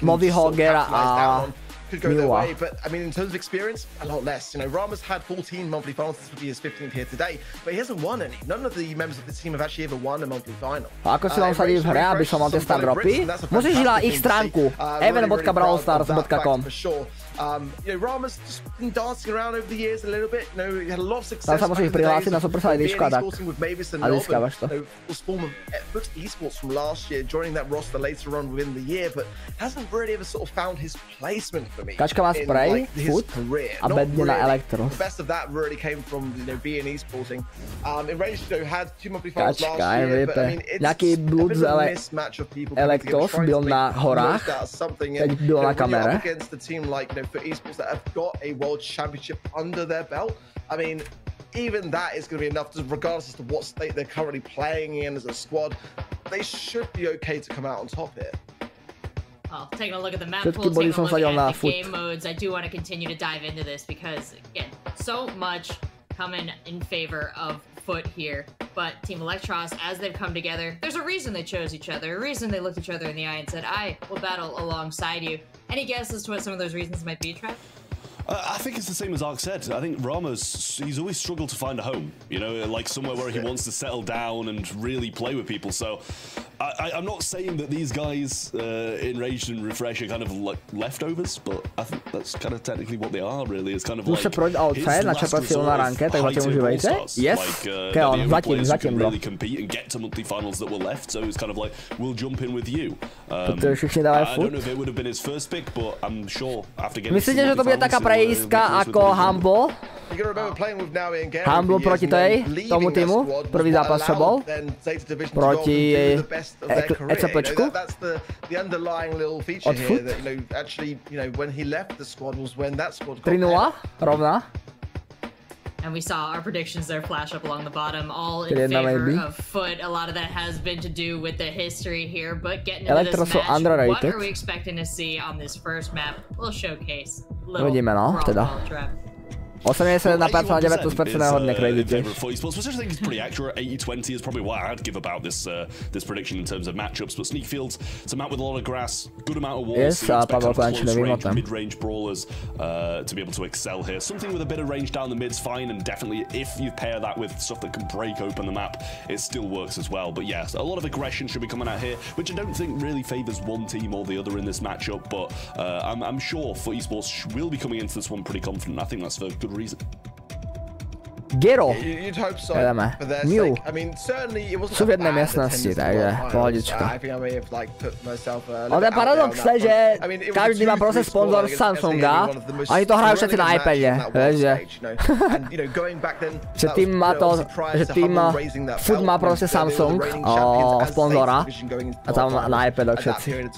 Moby Hogera a could go their way, but I mean, in terms of experience, a lot less. You know, Rama's had 14 monthly finals. This would be his 15th here today, but he hasn't won any. None of the members of the team have actually ever won a monthly final. Ako si vám sadí v hre, aby som mal tie star dropy? Musíš ísť na ich stránku even.brawlstars.com. You know, Rama's just been dancing around over the years a little bit. You know, he had a lot of success. Tam sa musíš prihlásiť na Supercell IDčku a tak. A získavaš to. Was form of Foot Esports from last year, joining that roster later on within the year, but hasn't really ever sort of found his placement for me. Kačka má spray, Foot a bedne na Elektro. The best of that really came from, you know, being esporting. In Rage, you know, had 2 monthly finals last year, but I mean, it's nejaký blúd z Elektros byl na horách, keď byl na kamere. Against a team like, you know, for esports that have got a world championship under their belt. I mean, even that is going to be enough, regardless as to what state they're currently playing in as a squad. They should be okay to come out on top here. Well, taking a look at the map pool, taking a look at the game modes, I do want to continue to dive into this because, again, so much coming in favor of Foot here. But Team Electros, as they've come together, there's a reason they chose each other, a reason they looked each other in the eye and said, I will battle alongside you. Any guesses as to what some of those reasons might be, Trav? I think it's the same as Ark said. I think he's always struggled to find a home, you know, like somewhere where he wants to settle down and really play with people. So I'm not saying that these guys in Rage and Refresh are kind of like leftovers, but I think that's kind of technically what they are, really. It's kind of like outside, načerpat si na ranke, tak zatiaľ užívajte. Yes, Keon, zatím bro. Really compete and get to monthly finals that were left, so it's kind of like, we'll jump in with you. I don't know if it would have been his first pick, but I'm sure after getting Myslíte, že to bude taká prejízka ako Humble? Humble proti tomu týmu, prvý zápas čo bol, proti ECPčku, od FUT, 3-0, rovná. And we saw our predictions there flash up along the bottom, all in favor of FUT. A lot of that has been to do with the history here, but getting into this match, what are we expecting to see on this first map? We'll showcase a little brawl trap. 80 na 19% hodně crazy. Which I think is pretty accurate. 80-20 is probably what I'd give about this this prediction in terms of matchups. But Sneak Fields, it's a map with a lot of grass, good amount of walls. Yes, so close-range, mid-range brawlers to be able to excel here. Something with a bit of range down the mid's fine, and definitely if you pair that with stuff that can break open the map, it still works as well. But yes, a lot of aggression should be coming out here, which I don't think really favors one team or the other in this matchup. But I'm sure FUT Esports will be coming into this one pretty confident. I think that's for good reason. Gero. You'd hope so. For their sake. I mean, certainly it wasn't v jednej miestnosti, takže pohodička. Ale paradoxné, že každý má proste sponzor Samsunga a oni to hrajú všetci na iPade, vieš, že tým má to, že tým FUT má proste Samsung sponzora a tam na iPadoch všetci.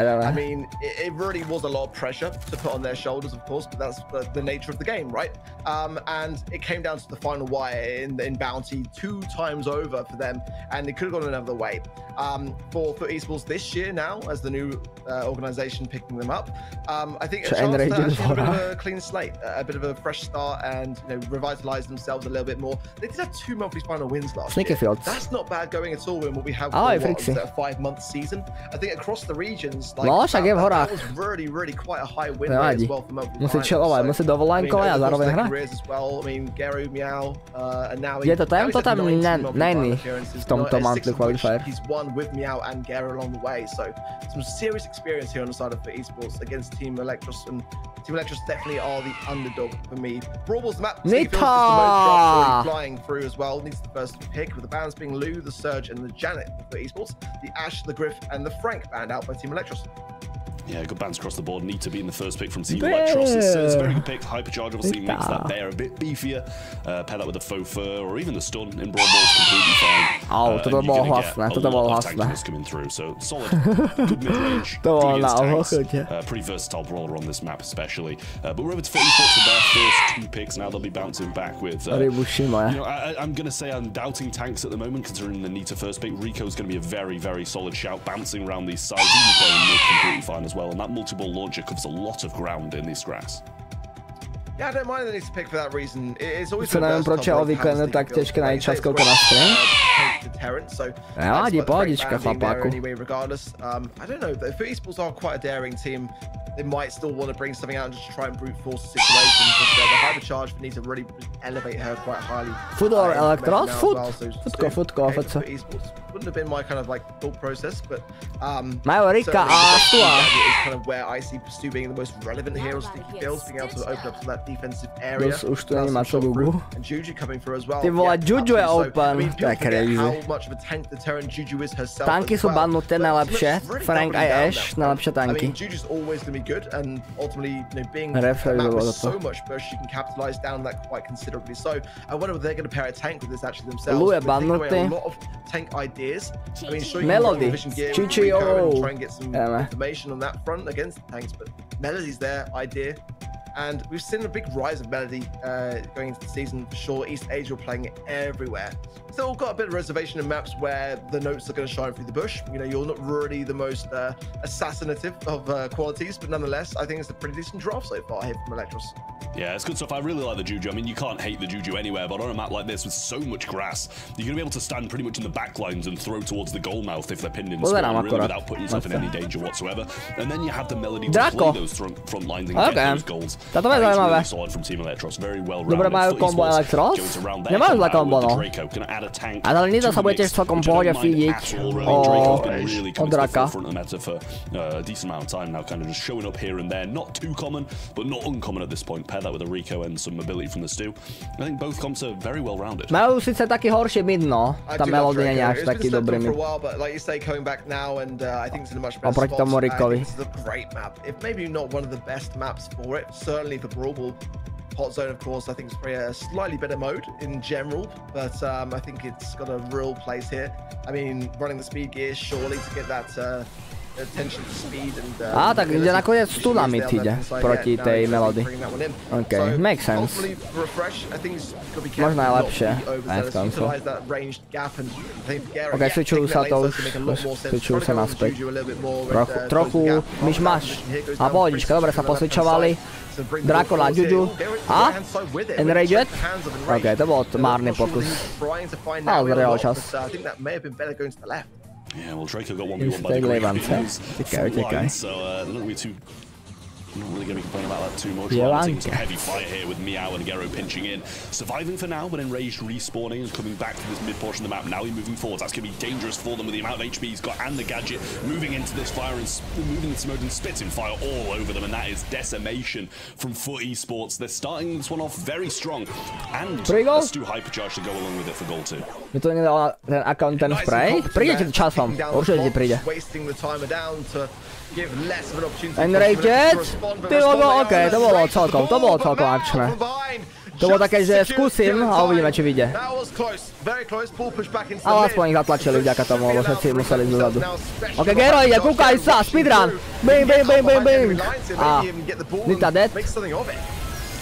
I mean, it really was a lot of pressure to put on their shoulders, of course, but that's the nature of the game, right? And it came down to the final wire in Bounty 2 times over for them, and it could have gone another way. For esports this year now, as the new organization picking them up, I think a chance to actually have a bit of a clean slate, a bit of a fresh start, and revitalize themselves a little bit more. They did have 2 monthly final wins last year. That's not bad going at all in what we have for a 5-month season. I think across the regions, like that was really quite a high win rate as well for monthly finals. Musí dovolenkovať a zároveň hrať. Je to tam není v tomto monthly qualifier. He's won with Meow and Gare along the way, so some serious experience here on the side of FUT Esports against Team Electros, and Team Electros definitely are the underdog for me. Brawl's map, flying through as well, needs the first pick, with the bans being Lou, the Surge, and the Janet for Esports, the Ash, the Griff, and the Frank banned out by Team Electros. Yeah, good bans across the board. Need to be in the first pick from Team Electros. It's a very good pick. Hypercharge obviously makes that bear a bit beefier. Pair that with the faux fur or even the stun in Brawl Ball is completely fine. Oh, to bolo hlasné, to bolo hlasné. Coming through, so solid, good mid-range. Pretty versatile brawler on this map especially. But we're over to FUT Esports for their first 2 picks. Now they'll be bouncing back with... I'm going to say I'm doubting tanks at the moment, considering the need to first pick. Rico's going to be a very solid shout, bouncing around these sides. He's playing completely fine as well, and that multi-ball launcher covers a lot of ground in this grass. Yeah, I don't mind the need to pick for that reason. It's always been neviem, proč je obvykle tak těžké najít čas koľko na stream. Nevadí, pohodička, chlapáku. I don't know, FUT Esports are quite a daring team. They might still want to bring something out and just try and brute force the situation, but the hypercharge needs to really elevate her quite highly. FUT or Electros? Futko. Wouldn't have been my kind of like thought process, but Majú Rika a Stua. Is kind of where I see Stu being the most relevant here on Sticky Kills, being able to open up to that defensive area. Už tu nemá čo Gugu. And Juju coming through as well. Ty vole, Juju je open. Tak crazy. How much of a tank deterrent Juju is herself. Tanky sú bannuté najlepšie. Frank aj Ash, najlepšie tanky. I mean, Juju's always going to be good, and ultimately, being with so much burst, she can capitalize down that quite considerably. So I wonder if they're going to pair a tank with this actually themselves. Lu je bannutý. A lot of tank ideas. I mean, sure, Melody, Chicho, try and get some information on that front against the tanks, but Melody's their idea. And we've seen a big rise of Melody going into the season for sure. East Asia playing it everywhere. Still got a bit of reservation in maps where the notes are going to shine through the bush. You're not really the most assassinative of qualities, but nonetheless, I think it's a pretty decent draft so far here from Electros. Yeah, it's good stuff. I really like the Juju. I mean, you can't hate the Juju anywhere, but on a map like this with so much grass, you're going to be able to stand pretty much in the back lines and throw towards the goal mouth if they're pinned in spawn, really without putting yourself in any danger whatsoever. And then you have the Melody to play those front lines and get those goals. Táto je zaujímavé. Dobre majú kombo Elektros. Nemajú zlé kombo, no. Ale Niza sa bude tiež celkom pohode feediť o Draka. Majú síce taký horší mid, no. Tá Melody nie je až taký dobrý mid. Oproti tomu Rickovi. Maybe not one of the best maps for it, certainly for Brawl. Hot Zone, of course, I think is probably a slightly better mode in general, but I think it's got a real place here. I mean, running the speed gears surely to get that attention to speed and... tak ide nakoniec stuna mid ide proti tej Melody. OK, makes sense. Možno aj lepšie. Aj v tomto. OK, switchujú sa to už. Switchujú sa naspäť. Trochu myšmaš. A pohodička, dobre sa posvičovali. Draco na Juju. A? Enraged? OK, to bol márny pokus. Ale zrejal čas. Yeah, well, Draco got 1v1 by the Great Flying, so not really going to be complaining about that too much. Taking some heavy fire here with Meow and Gero pinching in. Surviving for now, but Enraged respawning and coming back to this mid portion of the map. Now he's moving forwards. That's going to be dangerous for them with the amount of HP he's got and the gadget moving into this fire and moving into mode and spitting fire all over them. And that is decimation from Foot Esports. They're starting this one off very strong. And let's do Hypercharge to go along with it for goal 2. Mi to nedal ten account, ten spray? Príde ti časom. Určite ti príde. Enraged? Ty OK, to bolo celkom akčné. To bolo také, že skúsim a uvidíme, či vyjde. Ale aspoň ich zatlačili vďaka tomu, lebo všetci museli dozadu. OK, Gero ide, kúkaj sa, speedrun! Bing, bing, bing, bing, bing! A Nita dead.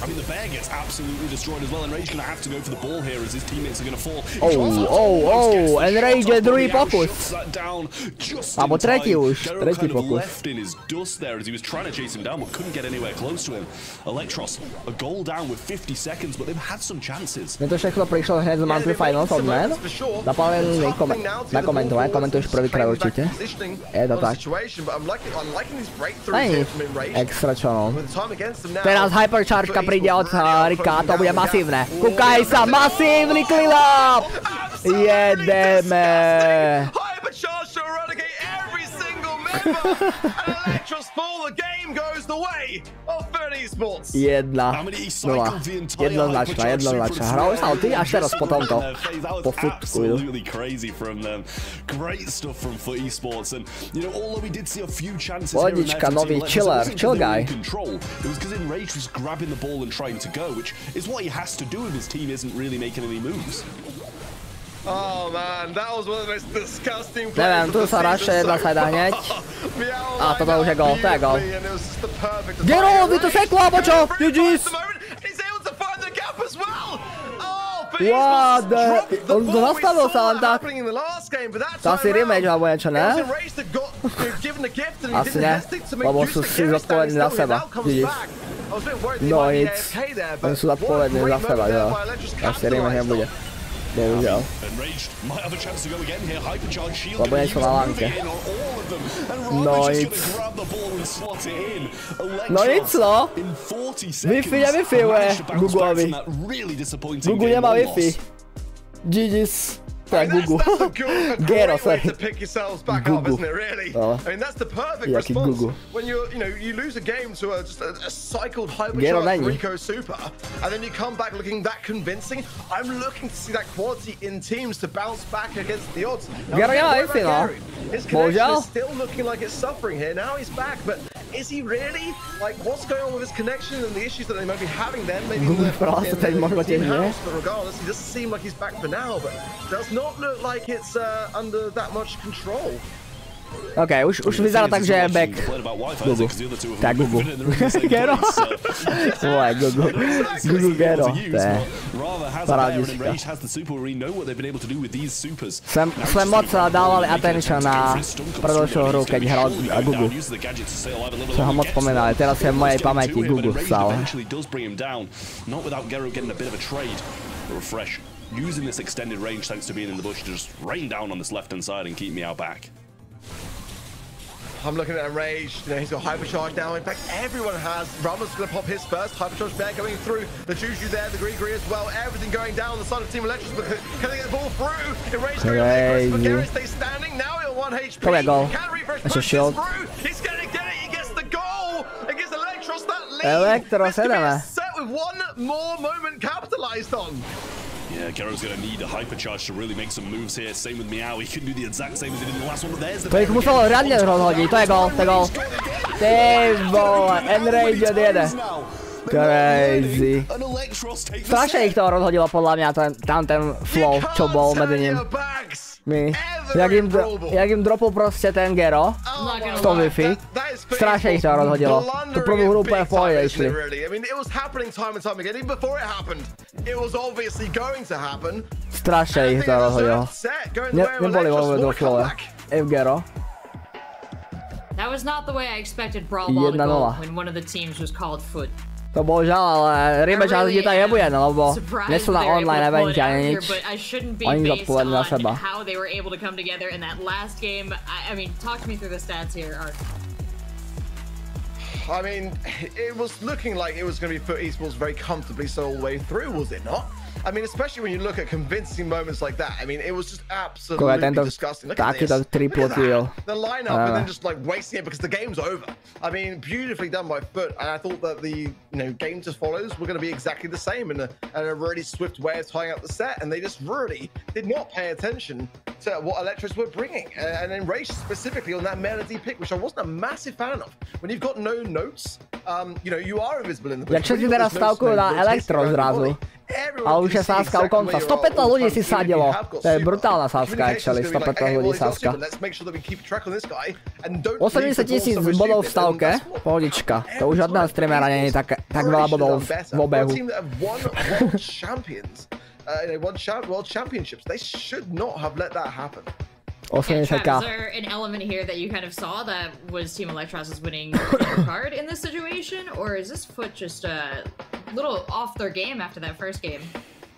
I mean, the bear gets absolutely destroyed as well. Enraged going to have to go for the ball here as his teammates are going to fall. Enraged druhý pokus. Alebo tretí už, tretí pokus. left in his dust there as he was trying to chase him down but couldn't get anywhere close to him. Electros, a goal down with 50 seconds, but they've had some chances. Mne to všechno prišlo hneď z Monthly Finals od men. Zapálený na komentovanie, komentuješ prvýkrát určite. Je to tak. Aj extra čo no. Teraz Hypercharge príde od Rika, to bude masívne. Kúkaj sa, masívny clean up! Jedeme! Jedna. Jednoznačná. Hral Salty až teraz po tomto. Po futku idú. Pohodička, nový chiller, chill guy. Oh man, that was one of the most disgusting plays. Neviem, tu sa rašuje jedna sajda hneď. A toto už je gól, to je gól. Gero, vy to seklo, alebo čo? GG's. What the... On to nastavil sa len tak. To asi rematch alebo niečo, ne? Asi ne, lebo sú si zodpovední za seba. GG's. No nic, oni sú zodpovední za seba, jo. Asi rematch nebude. Bohužiaľ. Lebo niečo na lánke. No nic. No nic no. Wi-Fi je Wi-Fi Googleovi. Google nemá Wi-Fi. GG's. Gugu. Gero, sorry. Gugu. Oh. I mean, that's the perfect response when you lose a game to just a cycled hypercharged Rico Super, and then you come back looking that convincing. I'm looking to see that quality in teams to bounce back against the odds. Gero nemá Wi-Fi, no. His connection is still looking like it's suffering here. Now he's back, but is he really? Like, what's going on with his connection and the issues that they might be having then? Maybe in-house, but regardless, he doesn't seem like he's back for now, but does not look like it's under that much control. OK, už vyzerá tak, že je back. Gugu. Tak Gugu. Gero. Uaj, Gugu. Gugu Gero. To je parádička. Sme moc dávali attention na predošlú hru, keď hral Gugu. Som ho moc pomenal, teraz je v mojej pamäti Gugu stále. Using this extended range thanks to being in the bush to just rain down on this left hand side and keep me out back. I'm looking at Enraged. You know, he's got Hypercharge now. In fact, everyone has. Rama's going to pop his first. Hypercharge Bear going through. The Juju there, the Gree as well. Everything going down on the side of Team Electros. But can they get the ball through? Enraged going on the but Garrett stays standing. Now he'll 1 HP. Come here, goal. Can refresh. That's a shield. He's going to get it. He gets the goal. It gives Electros that lead. Electros, set with one more moment capitalized on. Yeah, Gero's going to need a hypercharge to really make some moves here. Same with Meow. He can do the exact same as he did in the last one, but there's the... To ich muselo riadne rozhodiť, to je gól, to je gól. Ty vole, Enrage odjede. Crazy. Strašne ich to rozhodilo podľa mňa, tam ten flow, čo bol medzi ním. Jak im dropol proste ten Gero z toho Wi-Fi, strašne ich to rozhodilo. Tu prvú hru úplne v pohode išli. Strašne ich to rozhodilo. Neboli vôbec do flowe. Gero. That was not the way I expected Brawl Ball to go when one of the teams was called Foot. To bohužiaľ, ale rematch ani tam nebude, no, lebo nie sú na online evente ani nič. Oni zodpovední za seba. How they were able to come together in that last game. I mean, talk to me through the stats here, Art. I mean, it was looking like it was going to be Foot Esports very comfortably so all the way through, was it not? I mean, especially when you look at convincing moments like that. I mean, it was just absolutely disgusting. Look at this. Look at the lineup and then just like wasting it because the game's over. I mean, beautifully done by Foot. And I thought that the game just follows were going to be exactly the same in a really swift way of tying up the set. And they just really did not pay attention to what Electros were bringing. And then Rage specifically on that melody pick, which I wasn't a massive fan of. When you've got no notes, you are invisible in the bush. Jak si teraz stavkujú na Electro zrazu. A už je sáska u konca. 115 ľudí si sadilo. To je brutálna sáska, actually. 115 ľudí sáska. 80 000 bodov v stavke. Pohodička. To už žiadneho streamera nie je tak veľa bodov v obehu. World Championships. They should not have let that happen. Yeah, Trav, is there an element here that you kind of saw that was Team Electros' winning card in this situation? Or is this Foot just a little off their game after that first game?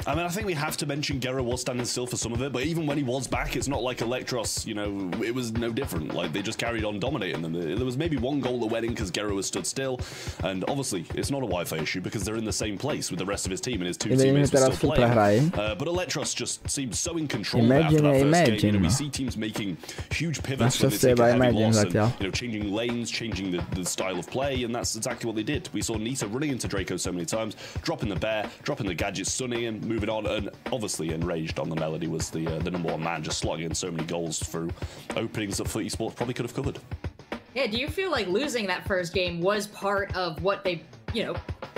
I mean, I think we have to mention Gero was standing still for some of it, but even when he was back, it's not like Electros, it was no different. Like, they just carried on dominating them. There was maybe one goal that went in because Gero was stood still, and obviously, it's not a Wi-Fi issue because they're in the same place with the rest of his team, and his two teammates were still playing. But Electros just seemed so in control after that first game. We see teams making huge pivots when they take a heavy loss, and changing lanes, changing the style of play, and that's exactly what they did. We saw Nita running into Draco so many times, dropping the bear, dropping the gadget, stunning him, moving on, and obviously Enraged on the melody was the #1 man, just slotting in so many goals through openings that Foot Esports probably could have covered. Yeah, do you feel like losing that first game was part of what they,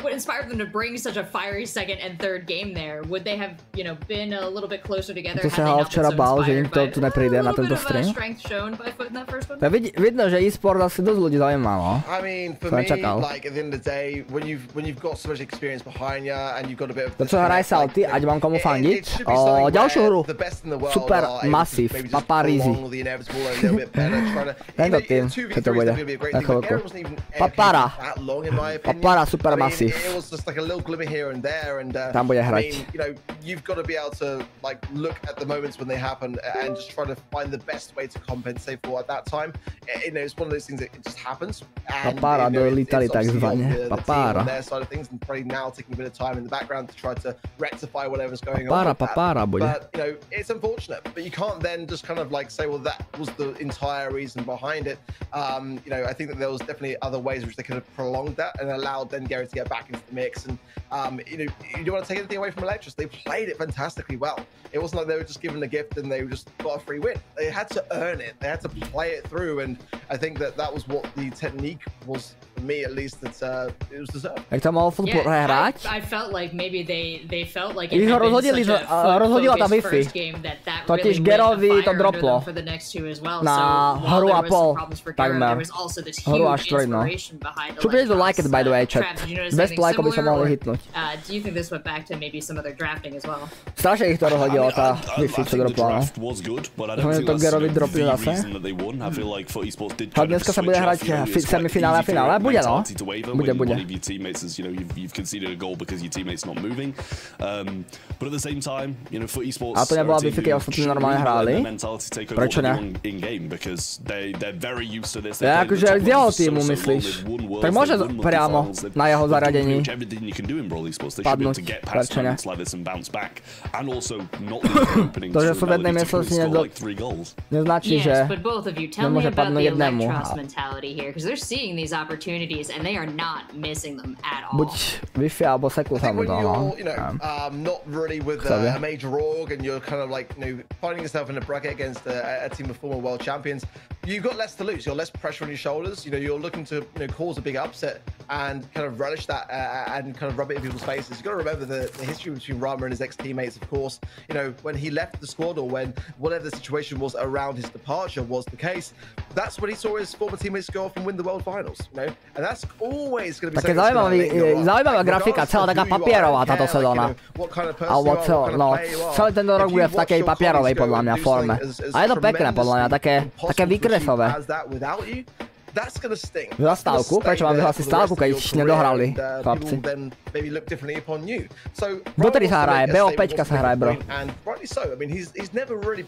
what inspired them to bring such a fiery second and third game there? Would they have, been a little bit closer together had they not been so inspired by a little bit of strength shown by Foot in that first one? Vidno, že e-sport asi dosť ľudí zaujíma, no. I mean, for me, like, at the end of the day, when you've got so much experience behind you and you've got a bit of... To, čo hraj Salty, ať mám komu fandiť. Ďalšiu hru. Super Massive, Paparizy. Tento tým, čo to bude. Na chvíľku. Papara Super Massive. It was just like a little glimmer here and there, and tam bude hrať. You've got to be able to like look at the moments when they happen and just try to find the best way to compensate for at that time. It's one of those things that it just happens. Papara dolítali takzvané. Papara. Their side of things, and probably now taking a bit of time in the background to try to rectify whatever's going on. Papara bude. But it's unfortunate, but you can't then just kind of like say, well, that was the entire reason behind it. I think that there was definitely other ways which they could have prolonged that and allowed then Gary to get back into the mix. And you don't want to take anything away from Electros. They played it fantastically well. It wasn't like they were just given a gift and they just got a free win. They had to earn it. They had to play it through, and I think that was what the technique was, for me at least, that it was deserved. Jak to mohol furt hrať? I felt like maybe they felt like it had been such a focused first game that really lit the fire under them for the next two as well. So while there was some problems for Gero, there was also this huge inspiration behind Should really like it, by the way, chat. Best like by sa mohli hitnúť. Do you think this went back to maybe some other drafting as well? Strašne ich to rozhodilo, tá Wi-Fi, čo dropla. To Gerovi dropli zase. A dneska sa bude hrať semifinále a finále. Bude, no. Bude. A to nebola Wi-Fi, keď ostatní tým normálne hrali. Prečo ne? Ja akože z jeho týmu myslíš. Tak môže priamo na jeho zaradení padnúť. Prečo ne? To, že sú v jednej miestnosti neznačí, že nemôže padnúť jednému. Buď Wi-Fi alebo seku sa mu dal. Not really with a major org and you're kind of like, finding yourself in a bracket against a team of former world champions, you've got less to lose. You're less pressure on your shoulders. You're looking to cause a big upset and kind of relish that and kind of rub it in people's faces. You've got to remember the history between Rama and his ex-teammates, of course. When he left the squad or when whatever the situation was around his departure was the case, that's when he saw his former teammates go off and win the world finals. And that's always going to be také zaujímavá grafika, celá taká papierová táto sezóna. Alebo celý tento rok bude v takej papierovej podľa mňa forme. A je to pekné podľa mňa, také výkresové. Zastávku? Prečo mám vyhlásiť stávku, keď nedohrali chlapci? Dotedy sa hraje, BO5 sa hraje, bro.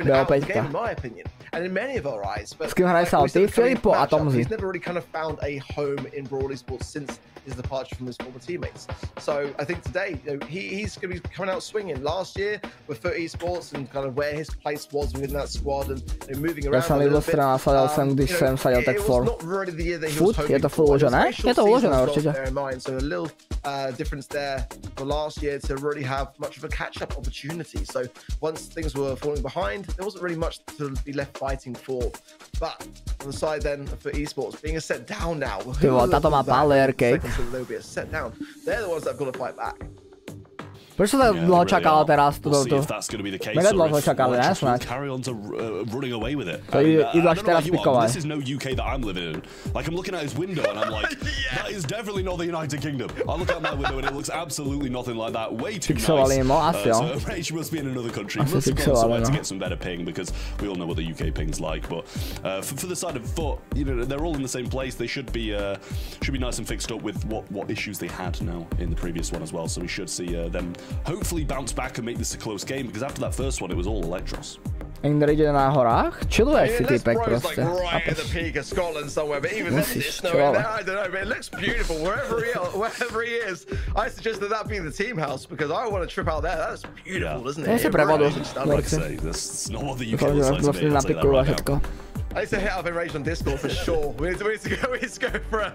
BO5. S kým hraje Salty? Filipo a Tomzi. His departure from his former teammates. So I think today he's going to be coming out swinging. Last year with FUT Esports and kind of where his place was within that squad and moving around a little bit. Když jsem sadil tak for FUT, je to full uložené? Je to uložené určitě. So a little difference there for last year to really have much of a catch-up opportunity. So once things were falling behind, there wasn't really much to be left fighting for. But on the side then for esports being a set down now. Táto má Power Cake. They'll be a set down. They're the ones that have got to fight back. Prečo sa dlho čakalo teraz tu? Mega dlho čakali, ne? Snáď. To idú až teraz pikovať. This is no UK that I'm living in. Like, I'm looking at his window and I'm like, that is definitely not the United Kingdom. I look out my window and it looks absolutely nothing like that. Way too nice. Pixelali mo, asi jo. So she must be in another country. Must have gone somewhere to get some better ping because we all know what the UK ping's like. But for the side of FUT, they're all in the same place. They should be nice and fixed up with what issues they had now in the previous one as well. So we should see them hopefully bounce back and make this a close game because after that first one it was all Electros. Ingrid na horách? Chilluje si týpek proste. Right at the peak of Scotland somewhere, but even then it's snowing there, I don't know, but it looks beautiful wherever he is. I suggest that be the team house because I want to trip out there. That's beautiful, isn't it? Je si prevodu. Like I say, that's not what the UK looks like to me. I'll tell you that right now. I need to hit up Enraged on Discord for sure. We need to go for a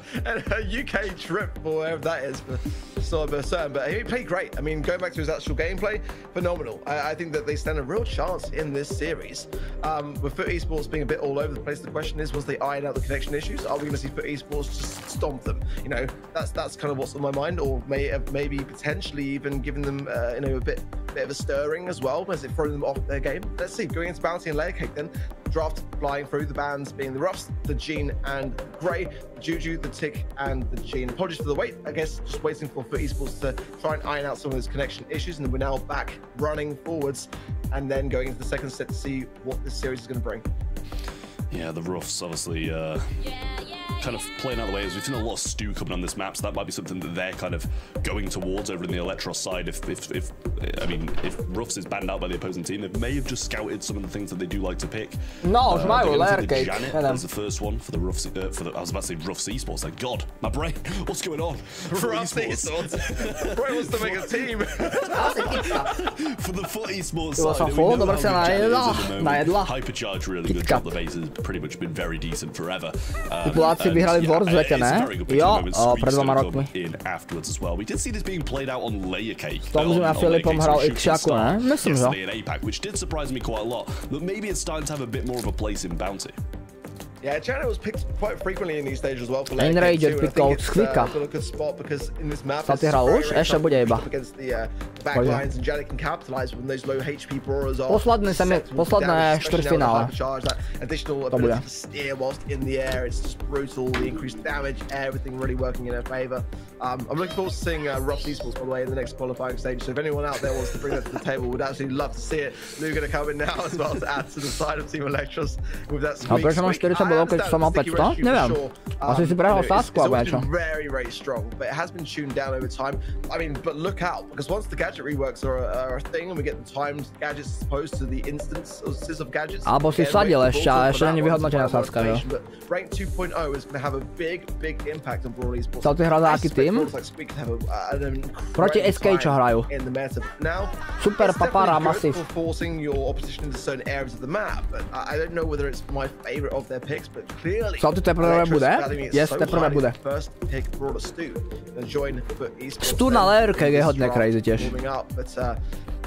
UK trip or whatever that is for certain. But he played great. I mean, going back to his actual gameplay, phenomenal. I think that they stand a real chance in this series. With FUT Esports being a bit all over the place, the question is, was they iron out the connection issues? Are we going to see FUT Esports just stomp them? That's kind of what's on my mind, or maybe potentially even giving them a bit of a stirring as well, as it throwing them off their game. Let's see, going into Bounty and Layer Cake then. Draft flying through the bands being the Ruffs, the Gene and Grey, the Juju, the Tick and the Gene. Apologies for the wait, I guess just waiting for FUT Esports to try and iron out some of those connection issues, and then we're now back running forwards and then going into the second set to see what this series is going to bring. Yeah, the Ruffs obviously kind of playing out the way. We've seen a lot of stew coming on this map, so that might be something that they're kind of going towards over in the Electros side. If Ruffs is banned out by the opposing team, they may have just scouted some of the things that they do like to pick. No, the Janet was the first one for the Ruffs. I was about to say Ruffs Esports. Thank God, my brain. What's going on? Ruffs Esports. Roy wants to make a team. For the FUT Esports side, Hypercharge really good. Drop the base has pretty much been very decent forever. Vyhrali Vorzvete, ne? Jo, pred 2 rokmi. We did see this being played out on Layer Cake. Tomži a Filipom hral X-Shaku, ne? Myslím, že. Which did surprise me quite a lot, but maybe it's starting to have a bit more of a place in Bounty. Yeah, Janet was picked quite frequently in these stages as well. Enraged pickol z Kvika. Salty hral už? Ešte bude iba. Posledné štvrťfinále. To bude. I'm looking forward to seeing Ruffs Esports, by the way, in the next qualifying stage. So if anyone out there wants to bring that to the table, we'd absolutely love to see it. Lou going to come in now as well to add to the side of Team Electros with that squeak. bodov, keď som mal 500? Neviem. Asi si prehral sásku alebo niečo. Very, very strong, but it has been tuned down over time. I mean, but look out, because once the gadget reworks are a thing and we get the timed gadgets as opposed to the instances of gadgets. Alebo si sadil ešte, a ešte není vyhodnotená sáska, jo. Rank 2.0 is going to have a big impact on Brawl Esports. Salty hral za aký tým? Proti SK čo hrajú. Super Papara Massive. Forcing your opposition into certain areas of the map. I don't know whether it's my favorite of their picks, but clearly Salty teprve bude? Yes, teprve bude. First pick brawler Stu. Join for Esports. Stu na lerke je hodne crazy tiež.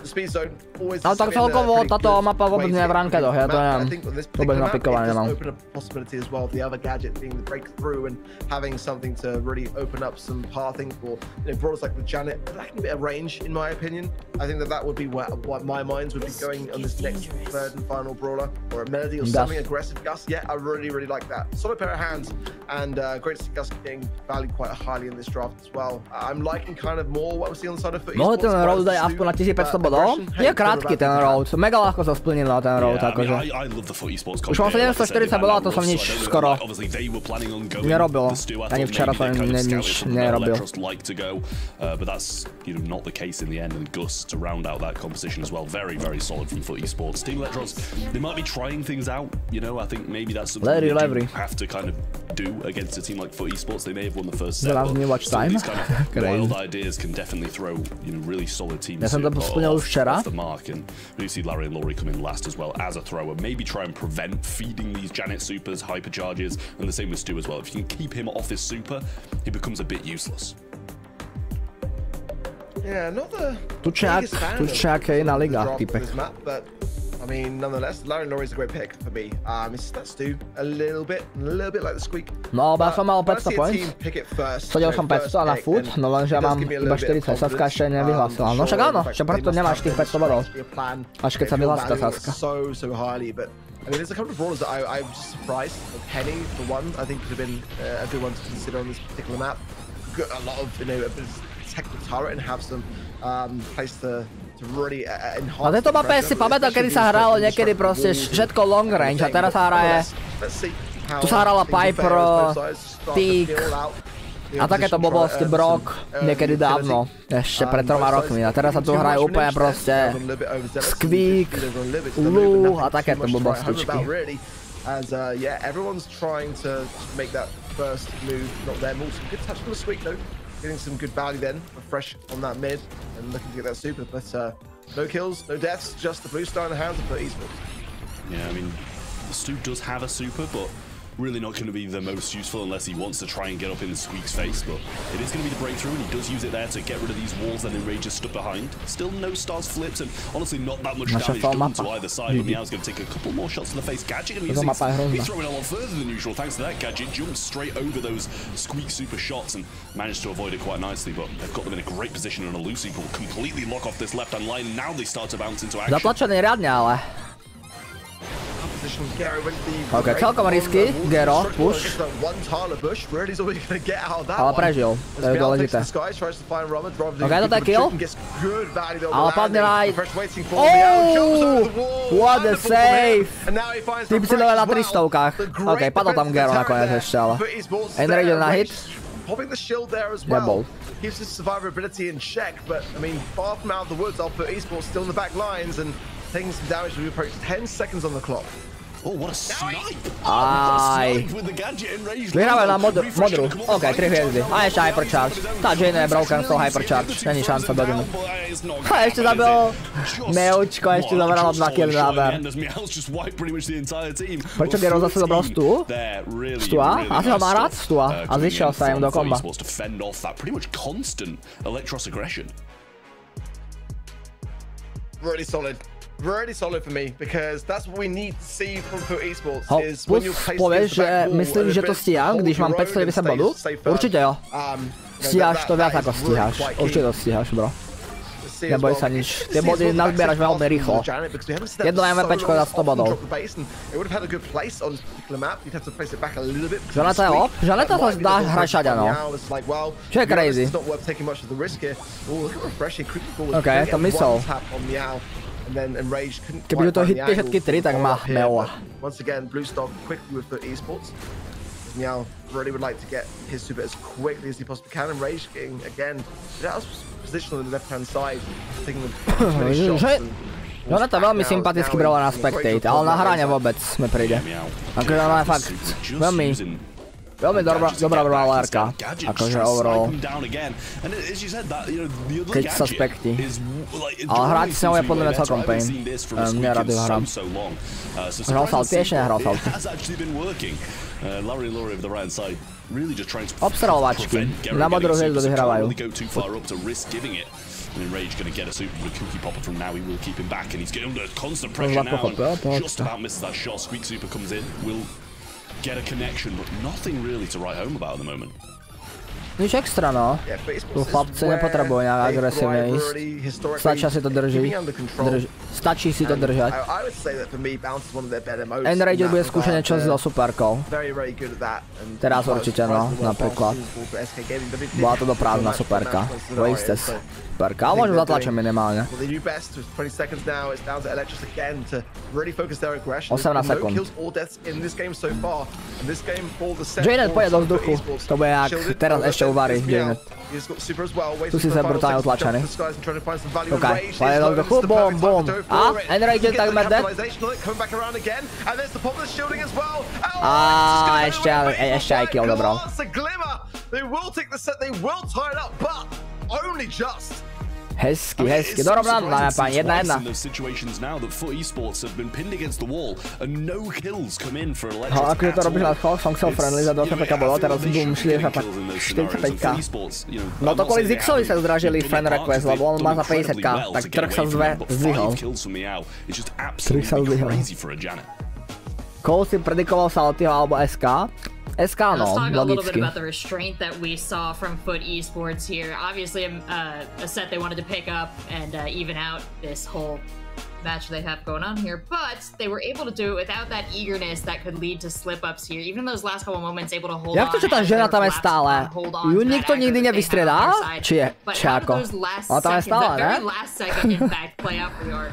Ale tak celkovo táto mapa vôbec nie je v rankedoch, ja to neviem. Vôbec napikované nemám. Possibility as well of the other gadget being the breakthrough and having something to really open up some pathing for brawlers like the Janet, lacking a bit of range in my opinion. I think that would be what my minds would be going on this next third and final brawler, or a Melody or something aggressive. Gus, yeah, I really like that. Solid pair of hands, and great to see Gus getting valued quite highly in this draft as well. I'm liking kind of more what we see on the side of FUT Esports. Mohli ten road dať aspoň na 1500 bodov? Je krátky ten road, mega ľahko sa splnil na ten road, akože. Už mám 740 bodov a to som nič skoro nerobil. Ani včera som nič nerobil. But that's not the case in the end, and Gus to round out that competition as well. Very solid from FUT Esports. Team Electros, they might be trying things out, I think maybe that's something they have to kind of do against a team like FUT Esports. They may have won the first set, but some of these kind of wild ideas can definitely throw really solid teams off the mark, and we see Larry and Laurie come in last as well as a thrower. Maybe try and prevent feeding these Janet supers, hypercharges, and the same with Stu as well. If you can keep him off his super, he becomes a bit useless. Yeah, not the Tučák je na ligách, typek. I mean, nonetheless, Larry and Laurie's a great pick for me. It's that Stu a little bit like the squeak. No, ja som mal 500 points. Chodil som 500 a na foot, no lenže ja mám iba 40, Saska ešte nevyhlásila. No však áno, že preto nemáš tých 500 bodov. Až keď sa vyhlásí tá Saska. So highly, but I mean, there's a couple of brawlers that I'm just surprised. Penny, for one, I think could have been a good one to consider on this particular map. Got a lot of, protect the turret and have some place to really enhance. A tejto mape si pamätal, kedy sa hralo niekedy proste všetko long range a teraz sa hraje. Tu sa hrala Piper, Tick a takéto blbosti, Brock, niekedy dávno, ešte pred 3 rokmi. A teraz sa tu hrajú úplne proste Squeak, Lou a takéto blbostičky. As yeah, everyone's trying to make that first move, not there. Also, good touch from the Squeak though. Getting some good value then, fresh on that mid, and looking to get that super, but no kills, no deaths, just the blue star in the hands of FUT Esports. Yeah, I mean, Stu does have a super, but really not going to be the most useful unless he wants to try and get up in the Squeak's face, but it is going to be the breakthrough, and he does use it there to get rid of these walls that Enrage is stuck behind. Still no stars flips, and honestly not that much damage done to either side, but Meow's going to take a couple more shots to the face. Gadget going to be throwing a lot further than usual, thanks to that. Gadget jumps straight over those Squeak super shots and managed to avoid it quite nicely, but they've got them in a great position, and a Lucy will completely lock off this left-hand line, and now they start to bounce into action. Zatlačený riadne, ale... Ok, celkom risky, Gero, push. Ale prežil, to je dôležité. Ok, toto je kill. Ale padne raj. Oh, what a save. Typ si dole na 300-kách. Ok, padol tam Gero nakoniec ešte, ale. Enrage na hit. Nebol. Keeps his survivability in check, but I mean, far from out of the woods, FUT Esports still in the back lines and taking some damage as we approach 10 seconds on the clock. Oh, what a snipe! Aj. Vyhrávajú na modru. OK, 3 hviezdy. A ešte hypercharge. Tá Jane je broken z toho hypercharge. Není šanca do dymu. A ešte zabil Meučko, ešte zabral 2 killy na záver. Prečo Gero zase zobral Stu? Stua? Asi ho má rád Stua. A zišiel sa im do komba. Really solid for me, because that's what we need to see from FUT Esports is when you're placed povieš, že myslím, že to stíham, když mám 590 bodů? Určite jo. Stíhaš to viac ako stíhaš. Určite to stíhaš, bro. Neboj sa nič. Tie body nazbieraš veľmi rýchlo. Jedno MVPčko za 100 bodov. Žaneta je op? Žaneta sa dá hrať všade, no. Čo je crazy? OK, to myslel. And then Enraged couldn't Kebyže quite to find hitne the všetky angle 3, tak má here, Meola. but Once again, Blue Stock quickly with the esports. Meow really would like to get his super as quickly as he possibly can. Enraged getting again out of position on the left-hand side, taking as many shots. No na to veľmi sympaticky brala na spectate, ale na hranie vôbec mi príde. Akože ona je fakt veľmi dobrá brawlerka, akože overall. Keď sa spectí. Ale hrať s ňou je podľa mňa celkom pain. Nerad ju hrám. Hral Salty? Ešte nehral Salty. Observovačky. Na modrú hviezdu vyhrávajú. And Enraged going to get a super with Cookie Popper from now. He will keep him back, and he's getting under constant pressure now. Just about misses that shot. Squeak Super comes in, will get a connection, but nothing really to write home about at the moment. Nič extra, no. Tu chlapci nepotrebujú nejak agresívne ísť. Stačí si to Stačí si to držať. Enraged bude skúšať niečo so superkou. Teraz určite, no, napríklad. Bola to doprázdna superka. Wasted superka, ale možno zatlačím minimálne. 18 sekúnd. Janet pôjde do vzduchu. To bude jak teraz ešte uvarí Janet. Tu si sa brutálne utlačený. OK, pôjde do vzduchu, bom, bom. A Enraged takmer dead. A ešte aj kill dobral. Hezky, dorovnaná páni, 1-1. Akože to robíš na schvál, som chcel friendly, za 25k bolo, teraz boom, šli na 45k. No to kvôli Zixovi sa zdražili friend request, lebo on má za 50k, tak trh sa zdvihol. Cole si predikoval Saltyho alebo SK. SK, no, let's talk a little bit logicky. about the restraint that we saw from Foot Esports here. Obviously, a set they wanted to pick up and even out this whole match they have going on here, but they were able to do it without that eagerness that could lead to slip-ups here. Even those last couple moments, able to hold on. Jak to, že tá žena tam je stále? Ju nikto nikdy nevystriedá? Či ako? Ona tam je stále, ne? Very last second impact play out for your...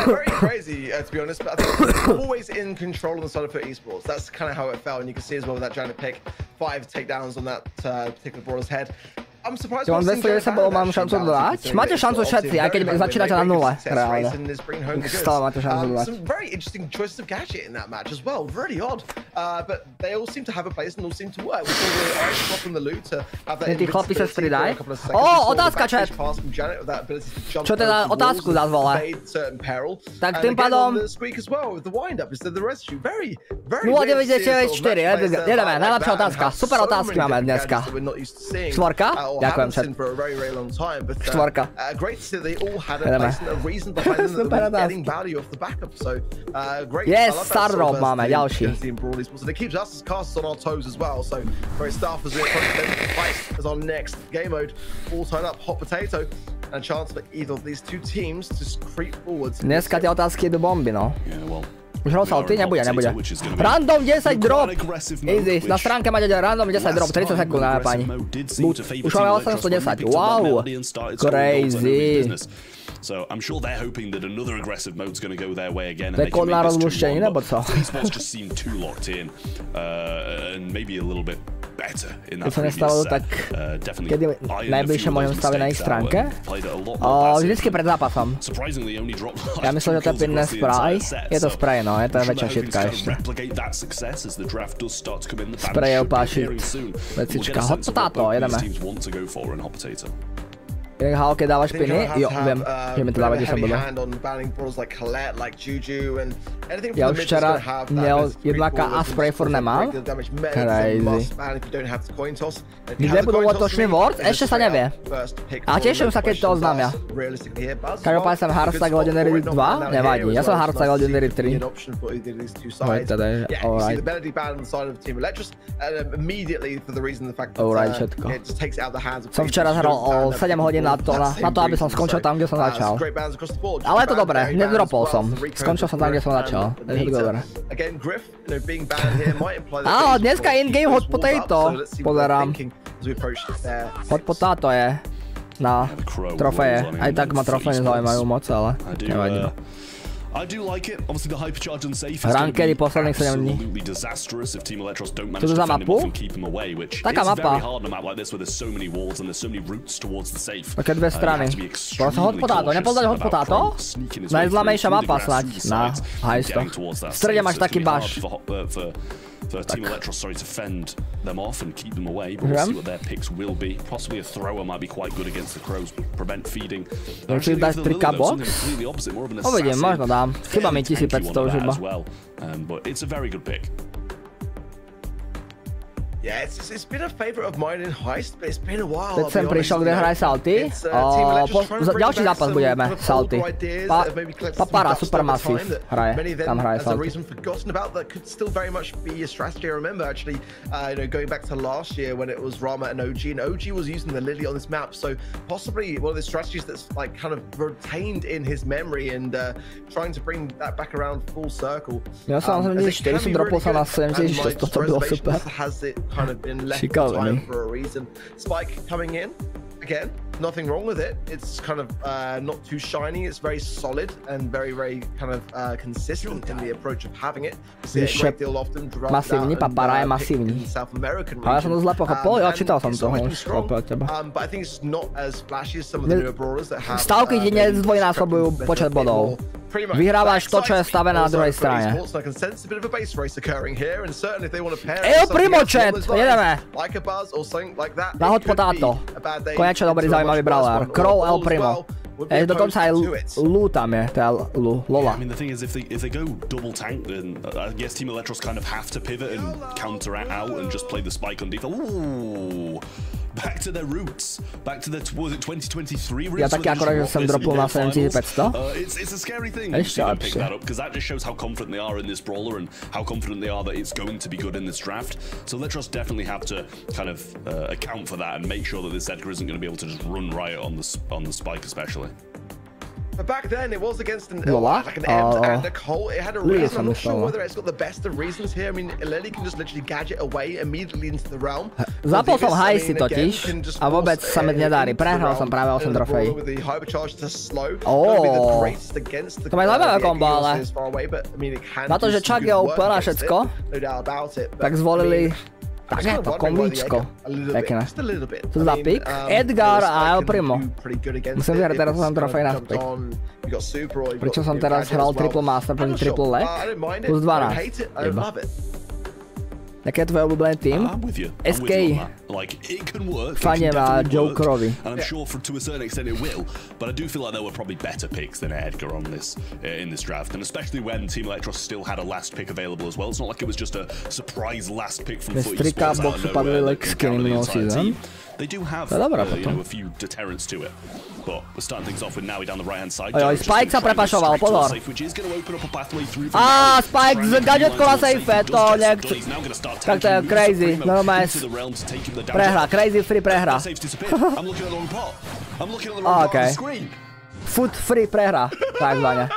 Very crazy, to be honest, but I think always in control on the side of Foot Esports. That's kind of how it felt, and you can see as well with that Janet pick, 5 takedowns on that particular brawler's head. I'm surprised. Mám 210 bodov, mám šancu dodať? Máte šancu všetci, aj keď začínate na nule, reálne. Stále máte šancu dodať. Some very interesting choices of gadget in that match as well, really odd. But they all seem to have a place and all seem to work. We saw the Oryx drop from the loot to have that chlapi sa stridaj. Otázka, chat. Čo teda otázku zazvole? Tak tým pádom... 0,994, jedeme, najlepšia otázka. Super otázky máme dneska. Štvorka? Ďakujem, chat. Štvorka. Yes, Star Drop máme, ďalší. Dneska tie otázky idú bomby, no. Už hral Salty? Nebude. Random 10 drop! Easy, na stránke máte random 10 drop, 30 sekúnd, dáme páni. Už máme 810, wow! Crazy! So I'm sure they're hoping that another aggressive mode's going to go their way again. To je kód na rozluštení, nebo co? Esports just seemed too locked in, and maybe a little bit better in that previous set. Kedy najbližšie môžem staviť na ich stránke? Vždycky pred zápasom. Ja myslím, že to je pinné spray. Je to spray, no, je to väčšia šitka ešte. Spray je úplná shit. Vecička, hot potato, jedeme. Jak Halke dávaš piny? Jo, viem, že mi to dáva 10 bodov. Ja už včera měl 1K a spray for nemám. Crazy. Kde budú letošný World? Ešte sa nevie. A teším sa, keď to oznámia. Každopádne som Hardstack Legendary 2? Nevadí, ja som Hardstack Legendary 3. Teda je alright. Alright, všetko. Som včera hral o 7 hodín na to, aby som skončil tam, kde som začal. Ale je to dobré, nedropol som. Skončil som tam, kde som začal. Je to dobré. Áno, dneska in-game hot potato. Pozerám. Hot potato je. na trofeje. Aj tak ma trofeje nezaujímajú moc, ale nevadí. Rankedy posledných 7 dní. Čo to za mapu? Taká mapa. Také dve strany. Prosím, hot potato. Nepoznať hot potato? Najzlamejšia mapa snať na hajsto. V strede máš taký baš. For Team Electros, sorry, to fend them off and keep them away, but we'll see what their picks will be. Possibly a thrower might be quite good against the crows, prevent feeding. Actually, dať 3K box? Uvidím, možno dám. Chyba mi 1500 už iba. But it's a very good pick. Yeah, it's been a favorite of mine in Heist, but it's been a while. Teď jsem přišel, kde hraje Salty. Další zápas budeme Salty. Papara Supermassive hraje, tam hraje Salty. Could still very much be a strategy. I remember actually, going back to last year when it was Rama and OG was using the Lily on this map, so possibly one of the strategies that's like kind of retained in his memory and trying to bring that back around full circle. Já jsem 4 jsem dropl se na 76, to bylo super. Kind of been left behind for a reason. Spike coming in again, nothing wrong with it. It's kind of not too shiny. It's very solid and very kind of consistent in the approach of having it. Masívní, papara je masívní. Ale já jsem to zle pochopil, jo, čítal jsem to už od teba. Stavky jedně zdvojnásobují počet bodů. Vyhráváš to, čo je stavené na druhej strane. Ejo, Primočet, jedeme. Na hot potato. Konečne dobrý, zaujímavý brawler. Crow El Primo. Dokonca aj Lu tam je, teda Lola. I mean, the thing is, if they go double tank, then I guess Team Electros kind of have to pivot and counter out and just play the spike on default. Ooh. Back to their roots. Back to the, was it 2023 roots? Ja taky akorát, že jsem dropl na 7500. It's a scary thing if you can pick that up, because that just shows how confident they are in this brawler and how confident they are that it's going to be good in this draft. So Electros definitely have to kind of account for that and make sure that this Edgar isn't going to be able to just run riot on the spike especially. But back then it was against an M and a Colt. It had a reason. I'm not sure whether it's got the best of reasons here. I mean, Lily can just literally gadget away immediately into the realm. Zapol som hajsi totiž a vôbec sa mi nedarí. Prehral som práve 8 trofejí. To je zaujímavé kombo, ale na to, že Chuck je úplne na všetko, tak zvolili takéto kombíčko. Pekné. To za pick. Edgar a El Primo. Musím vyhrať teraz som trofej na pick. Pričom som teraz hral triple master proti triple leg. Plus 12. Iba. Jaký je tvoj obľúbený tým? SK. Fandíme a Jokerovi. And I'm sure to a certain extent it will, but I do feel like there were probably better picks than Edgar on this in this draft, and especially when Team Electros still had a last pick available as well. It's not like it was just a surprise last pick from Footy Sports out of nowhere. They do have a few deterrents to it. But we're starting things off with Naui down the right hand side. Ojoj, Spike sa prepašoval, pozor. Spike z gadgetko na safe, to nechce. Tak to je crazy, normálne prehra, crazy free prehra. Okej. Foot free prehra, takzvané.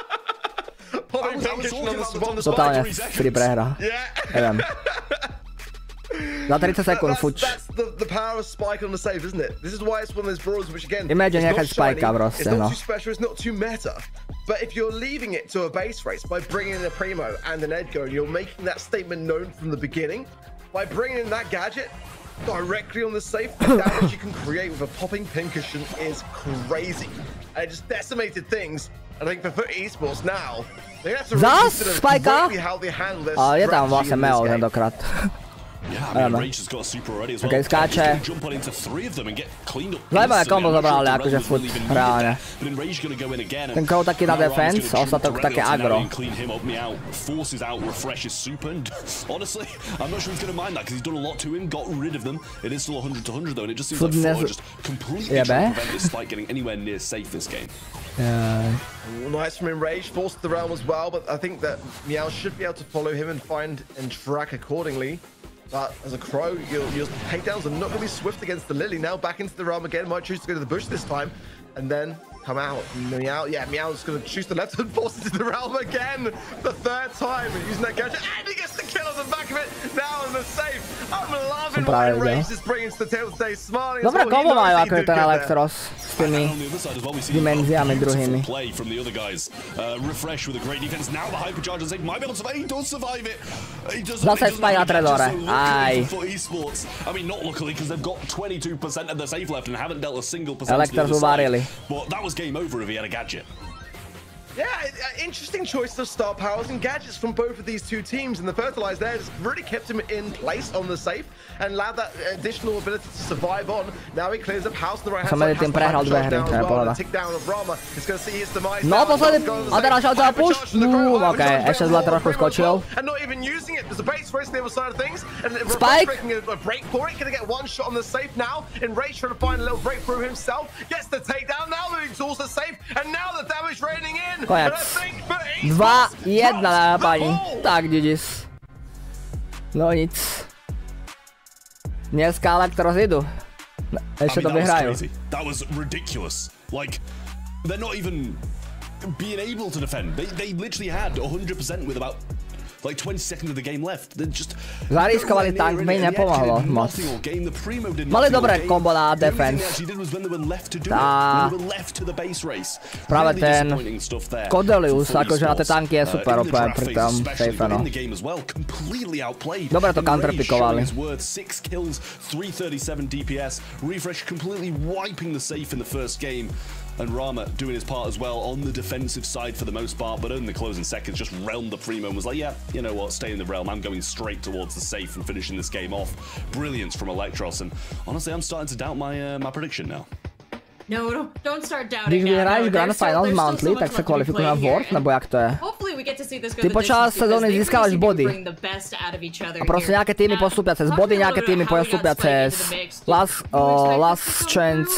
Totálne free prehra. Neviem. Za 30 sekúnd fuč. Imagine nejaká spajka proste, no. But if you're leaving it to a base race by bringing in a Primo and an Edgar, and you're making that statement known from the beginning, by bringing in that gadget directly on the safe, the damage you can create with a popping pincushion is crazy. And it just decimated things. I think for Foot Esports now, they have to reconsider greatly how they handle their strategy je tam vlastne Mel tentokrát. Yeah, I mean, Rage has got a super already as well. Okay, skáče. Zajímavé kombo zabrali, akože furt reálne. Ten Crow taký na defense, a ostatok také agro. Forces out, refreshes super, and honestly, I'm not sure he's going to mind that because he's done a lot to him, got rid of them. It is still 100 to 100 though, and it just seems like Ford just completely trying to prevent this fight getting anywhere near safe this game. Nice from Enrage, forced the realm as well, but I think that Meow should be able to follow him and find and track accordingly. But as a Crow, your takedowns are not going to be swift against the Lily. Now back into the realm again, might choose to go to the bush this time, and then come out. Meow, yeah, Meow's going to choose the left and force into the realm again, the third time, using that gadget, and he gets the kill! kill on the back of it. Now in the safe. I'm loving what Enrage is bringing to the table today. Smiling as well. Dobre kombo majú ako je ten Elektros s tými dimenziami druhými. Zase spaj na Tredore. Aj. Elektros uvarili. Yeah, interesting choice of star powers and gadgets from both of these two teams, and the Fertilize there just really kept him in place on the safe and allowed that additional ability to survive on. Now he clears up house in the right hand side. Tým prehral dve hry, to je pohoda. No, posledný, a teraz šal za push. Okej, ešte zle trošku skočil. Spike! Break for it, gonna get one shot on the safe now. Enrage trying to find a little breakthrough himself. Gets the takedown, now moving towards the safe, and now the damage raining in. Koniec. 2-1 na pani. Tak, GG's. No nic. Dneska Elektros idú. Ešte to vyhrajú. That was ridiculous. Like, they're not even being able to defend. They literally had 100% with about like 20 seconds of the game left. They're just zariskovali tank, mi nepomohlo moc. Mali dobré kombo na defense. Práve ten Kodelius, akože na tie tanky je super úplne pri tom safe, no. Dobre to counterpikovali. Refresh completely wiping the safe in the first game. And Rama doing his part as well on the defensive side for the most part, but in the closing seconds just realmed the Primo and was like, yeah, you know what, stay in the realm, I'm going straight towards the safe and finishing this game off. Brilliance from Elektros, and honestly I'm starting to doubt my my prediction now. No, don't start doubting. Když vyhráš Grand Finals Monthly, tak se kvalifikuj na World, nebo jak to je? Ty počas sezóny získávaš body. A prostě nějaké týmy postupia cez body, nějaké týmy postupia cez Last Chance,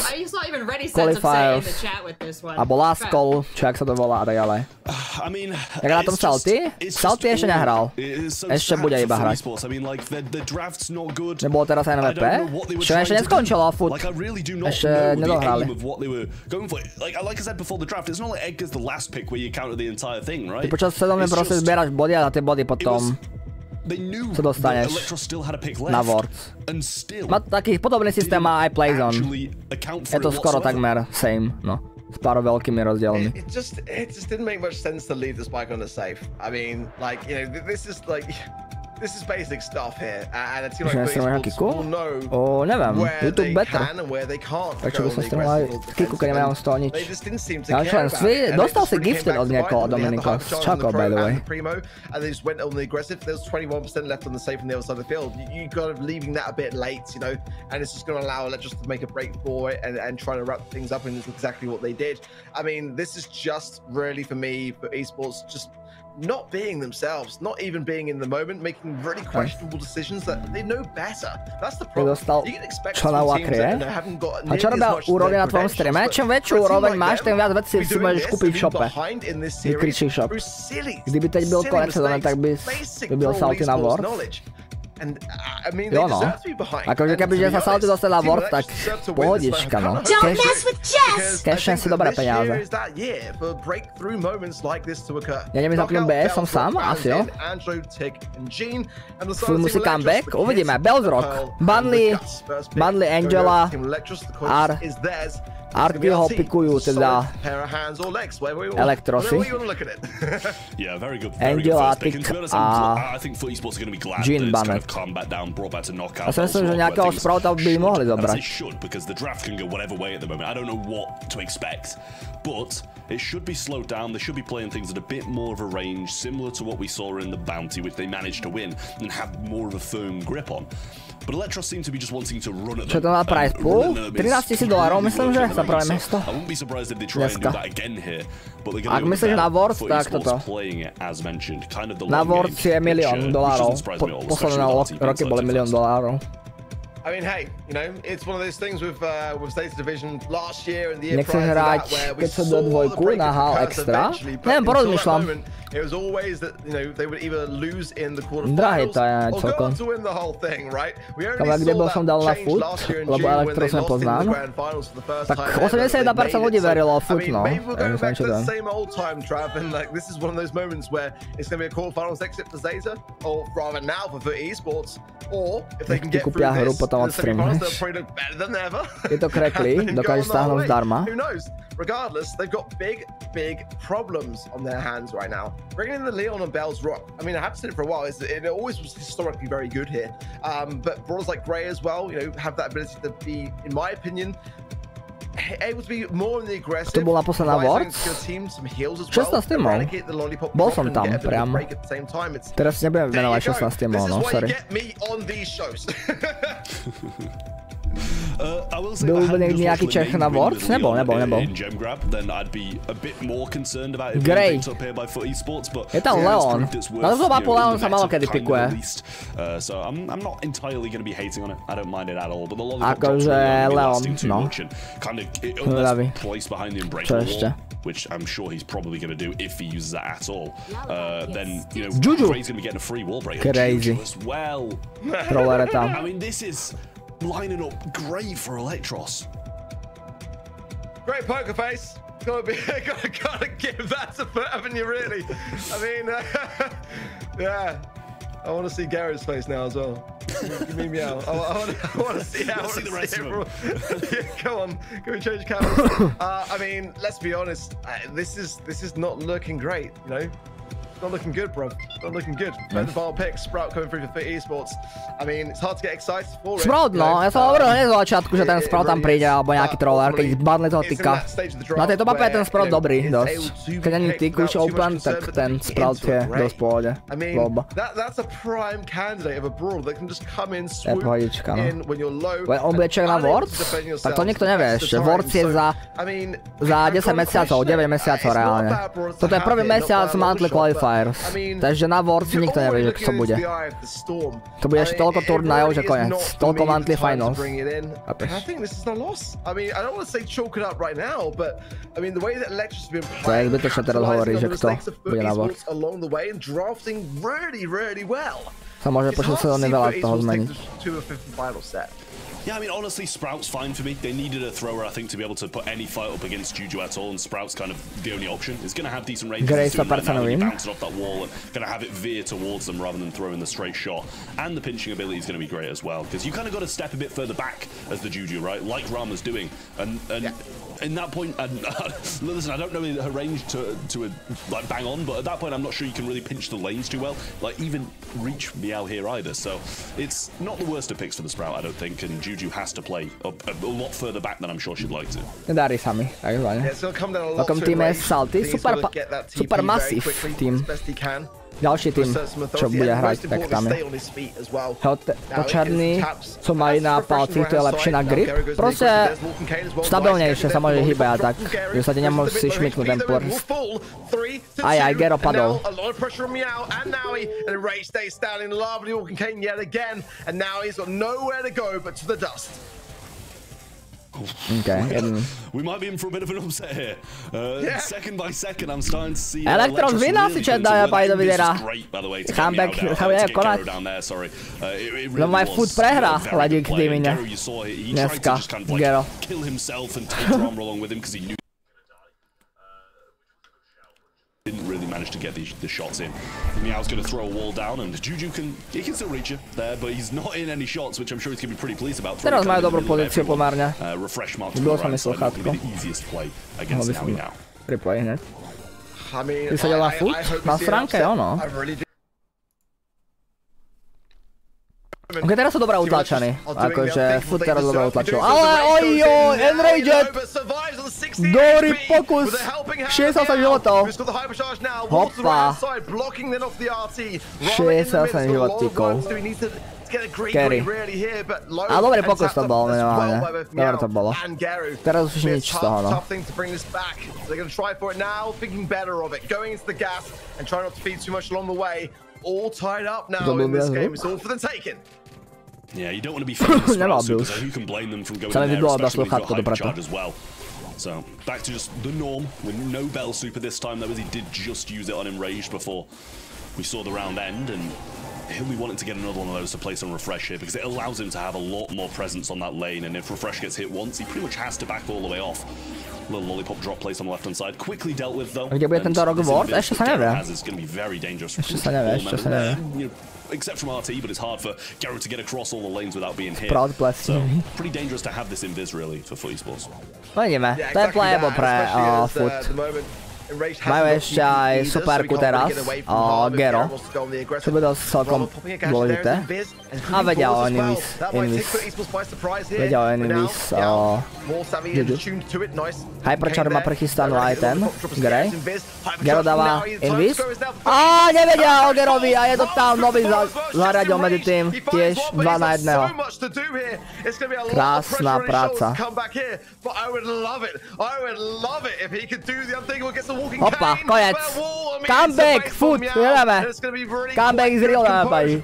Qualifiers, abo Last Call, či jak sa to volá a tak ďalej. Jak na tom Salty? Salty ešte nehral. Ešte bude iba hrať. Nebolo teraz NVP? Čo ešte neskončilo, furt. Ešte nedohrali. What they were going for. Like I said before the draft, it's not like Edgar's the last pick where you counter the entire thing, right? Ty počas sezóny proste zbieraš body a na tie body potom sa dostaneš na Worlds. Má taký podobný systém má aj Playzone. Je to skoro takmer same, no. S pár veľkými rozdielmi. It just didn't make much sense to leave the spike on the safe. I mean, like, you know, this is basic stuff here, and it's like people know where they can and where they can't go on the aggressive offense. They just didn't seem to care about it. Dostal si gifted od niekoho, Dominika, z Chaco, by the way. And they just went on the aggressive. There was 21% left on the safe on the other side of the field. You kind of leaving that a bit late, you know, and it's just going to allow Electros to make a break for it and trying to wrap things up, and it's exactly what they did. I mean, this is just really, for me, for esports, just not being themselves, not even being in the moment, making really questionable decisions that they know better. That's the problem. You can expect some teams that haven't got nearly as much úroveň na tvojom streame? Čím väčšiu úroveň máš, tým viac vecí si môžeš kúpiť v shope. Vykričí shop. Kdyby teď byl konec sezóny, tak by byl Salty na World. Jo no, akože kebyže sa Salty dostali na World, tak pohodička no. Cashem si dobré peniaze. Ja neviem, zapnem B, som sám, asi jo. Full musí comeback, uvidíme, Belzrock, Bunley, Angela, Arty ho pikujú teda Elektrosy, Angela, Tick a Jean Bannett. Ja si myslím, že nejakého sprouta by mohli zobrať. But it should be slowed down. They should be playing things at a bit more of a range, similar to what we saw in the Bounty, which they managed to win and have more of a firm grip on. But Elektros seem to be just wanting to run at them. Čo to má price pool? $13,000, myslím, že za prvé mesto. I wouldn't be surprised if they try and do that again here. But they're going to do myslíš na Worlds, tak toto. Na Worlds je $1 milión. Posledné roky boli $1 milión. I mean, hey, you know, it's one of those things with States Division last year and the year prior to that, where we saw the break na HAL extra. Neviem, porozmýšľam. it was always that, you know, they would either lose in the quarterfinals or go on to win the whole thing, right? We only saw that change last year in June when they lost in the grand finals for the first time ever. I mean, maybe we're going back to the same old time, Trav, and like this is one of those moments where it's going to be a quarterfinals exit for Zeta, or rather now for FUT Esports, or if they can get through this, the semifinals, they'll probably look better than ever. Who knows? Regardless, they've got big problems on their hands right now. Bringing in the Leon and Bell's Rock, I mean, I have said it for a while, it always was historically very good here. But brawlers like Grey as well, you know, have that ability to be, in my opinion, able to be more in the aggressive. To bola posledná Wars? 16. tímov. Bol som tam, priam. Teraz nebudem menovať 16 tímov, no, sorry. Byl nějaký Čech na Worlds? Nebol. Grey. Je tam Leon. Na to mapu Leon sa malo kedy pikuje. Akože Leon, no. Hľadavý. Čo ešte? Which I'm sure he's probably going to do if he uses that at all. Then, you know, Juju. Grey's going to be getting a free wall break. Crazy. As well. I mean, this is lining up great for Electros. Great poker face. Gotta give that to FUT, haven't you, really? I mean, yeah. I want to see Garrett's face now as well. Give me meow. I want to see how. See the rest of them. Yeah, come on. Can we change cameras? I mean, let's be honest. This is not looking great. You know, not looking good, bro. Not looking good. Better final pick. Sprout coming through for FUT Esports. I mean, it's hard to get excited for it. Sprout, no. Ja som hovoril hneď z začiatku, že ten Sprout tam príde, alebo nejaký troller, keď badli toho tyka. Na tejto mape je ten Sprout dobrý, dosť. Keď ani tyk už open, tak ten Sprout je dosť v pohode. That's a prime candidate of a brawl that can just come in, swoop in when you're low. On bude čak na Worlds? Tak to nikto nevie ešte. Worlds je za 10 mesiacov, 9 mesiacov reálne. Toto je prvý mesiac monthly qualifiers. Takže na Worlds nikto nevie, že čo bude. To bude ešte toľko turnajov, že koniec. Toľko monthly finals. I think this is the loss. I mean, I don't want to say chalk it up right now, but I mean the way that Electros has been playing, to je zbytočne teraz hovorí, že kto bude na Worlds. Along the way and drafting really well. Sa môže počuť sezóny veľa toho zmeniť. Yeah, I mean, honestly, Sprout's fine for me. They needed a thrower, I think, to be able to put any fight up against Juju at all, and Sprout's kind of the only option. He's going to have decent range. He's doing right now, bouncing off that wall and going to have it veer towards them rather than throwing the straight shot. And the pinching ability is going to be great as well, because you kind of got to step a bit further back as the Juju, right? Like Rama's doing. And in that point, listen, I don't know her range to like bang on, but at that point, I'm not sure you can really pinch the lanes too well, like even reach Meow here either. So it's not the worst of picks for the Sprout, I don't think, and Juju has to play a lot further back than I'm sure she'd like to. Darí sa mi, takzvané. Takom týme je Salty, super massive tým. Ďalší tým, čo bude hrať, tak tam je. To černý, co mají na palcích, to je lepšie na grip. Proste stabilnejšie sa môže hýbať tak, že sa ti nemusí šmyknúť ten prst. Aj, Gero padol. Okay. We might be in for a bit of an upset here. Second by second, I'm starting to see. Electros vyná si čet daje paj do videa. Comeback, je konec. No má FUT prehra, hladík týmine. Dneska, Gero. Kill himself and take Drama along with him because he knew. Didn't really manage to get the shots in. Meow's going to throw a wall down, and Juju can still reach you there, but he's not in any shots, which I'm sure he's going to be pretty pleased about. Teraz majú dobrú pozíciu pomerne. Refresh mark. Bylo sa mi sluchátko. Replay hneď. Ty sa delá FUT? Na stránke, ono. Ok, teraz sú dobre utlačaní. Akože FUT teraz dobre utlačil. Ale ojoj, Enraged! Dobrý pokus! 68 životov. Hoppa. 68 životíkov. Carry. A dobrý pokus to bol, minimálne. Dobre to bolo. Teraz už nič z toho, no. All tied up now in this game. It's all for the taking. Yeah, you don't want to be feeling Sprouts because who can blame them from going in there, especially when you've got hypercharge as well. So back to just the norm with no Bell Super this time, though, as he did just use it on Enraged before we saw the round end, and he'll be wanting to get another one of those to place on Refresh here because it allows him to have a lot more presence on that lane, and if Refresh gets hit once, he pretty much has to back all the way off. Little lollipop drop placed on the left-hand side, quickly dealt with though. Gdzie bude ten Torok Ward? Jeszcze się nie wie. It's going to be very dangerous. Jeszcze się nie wie, jeszcze się nie wie. Except from RT, but it's hard for Garo to get across all the lanes without being hit. So pretty dangerous to have this invis really for FUT Esports. Uvidíme, to je playable pre FUT. Majú ešte aj superku teraz, Gero, čo bude celkom dôležité. A vedia o Invis. Vedia o Invis. Hypercharge má prechystanú aj ten, Grey. Gero dáva Invis. A nevedia o Gerovi a je to tam, nový zaradil medzi tým, tiež 2 na 1. Krásna práca. Opa, koniec. Comeback, FUT, jedeme. Comeback is real, dáme.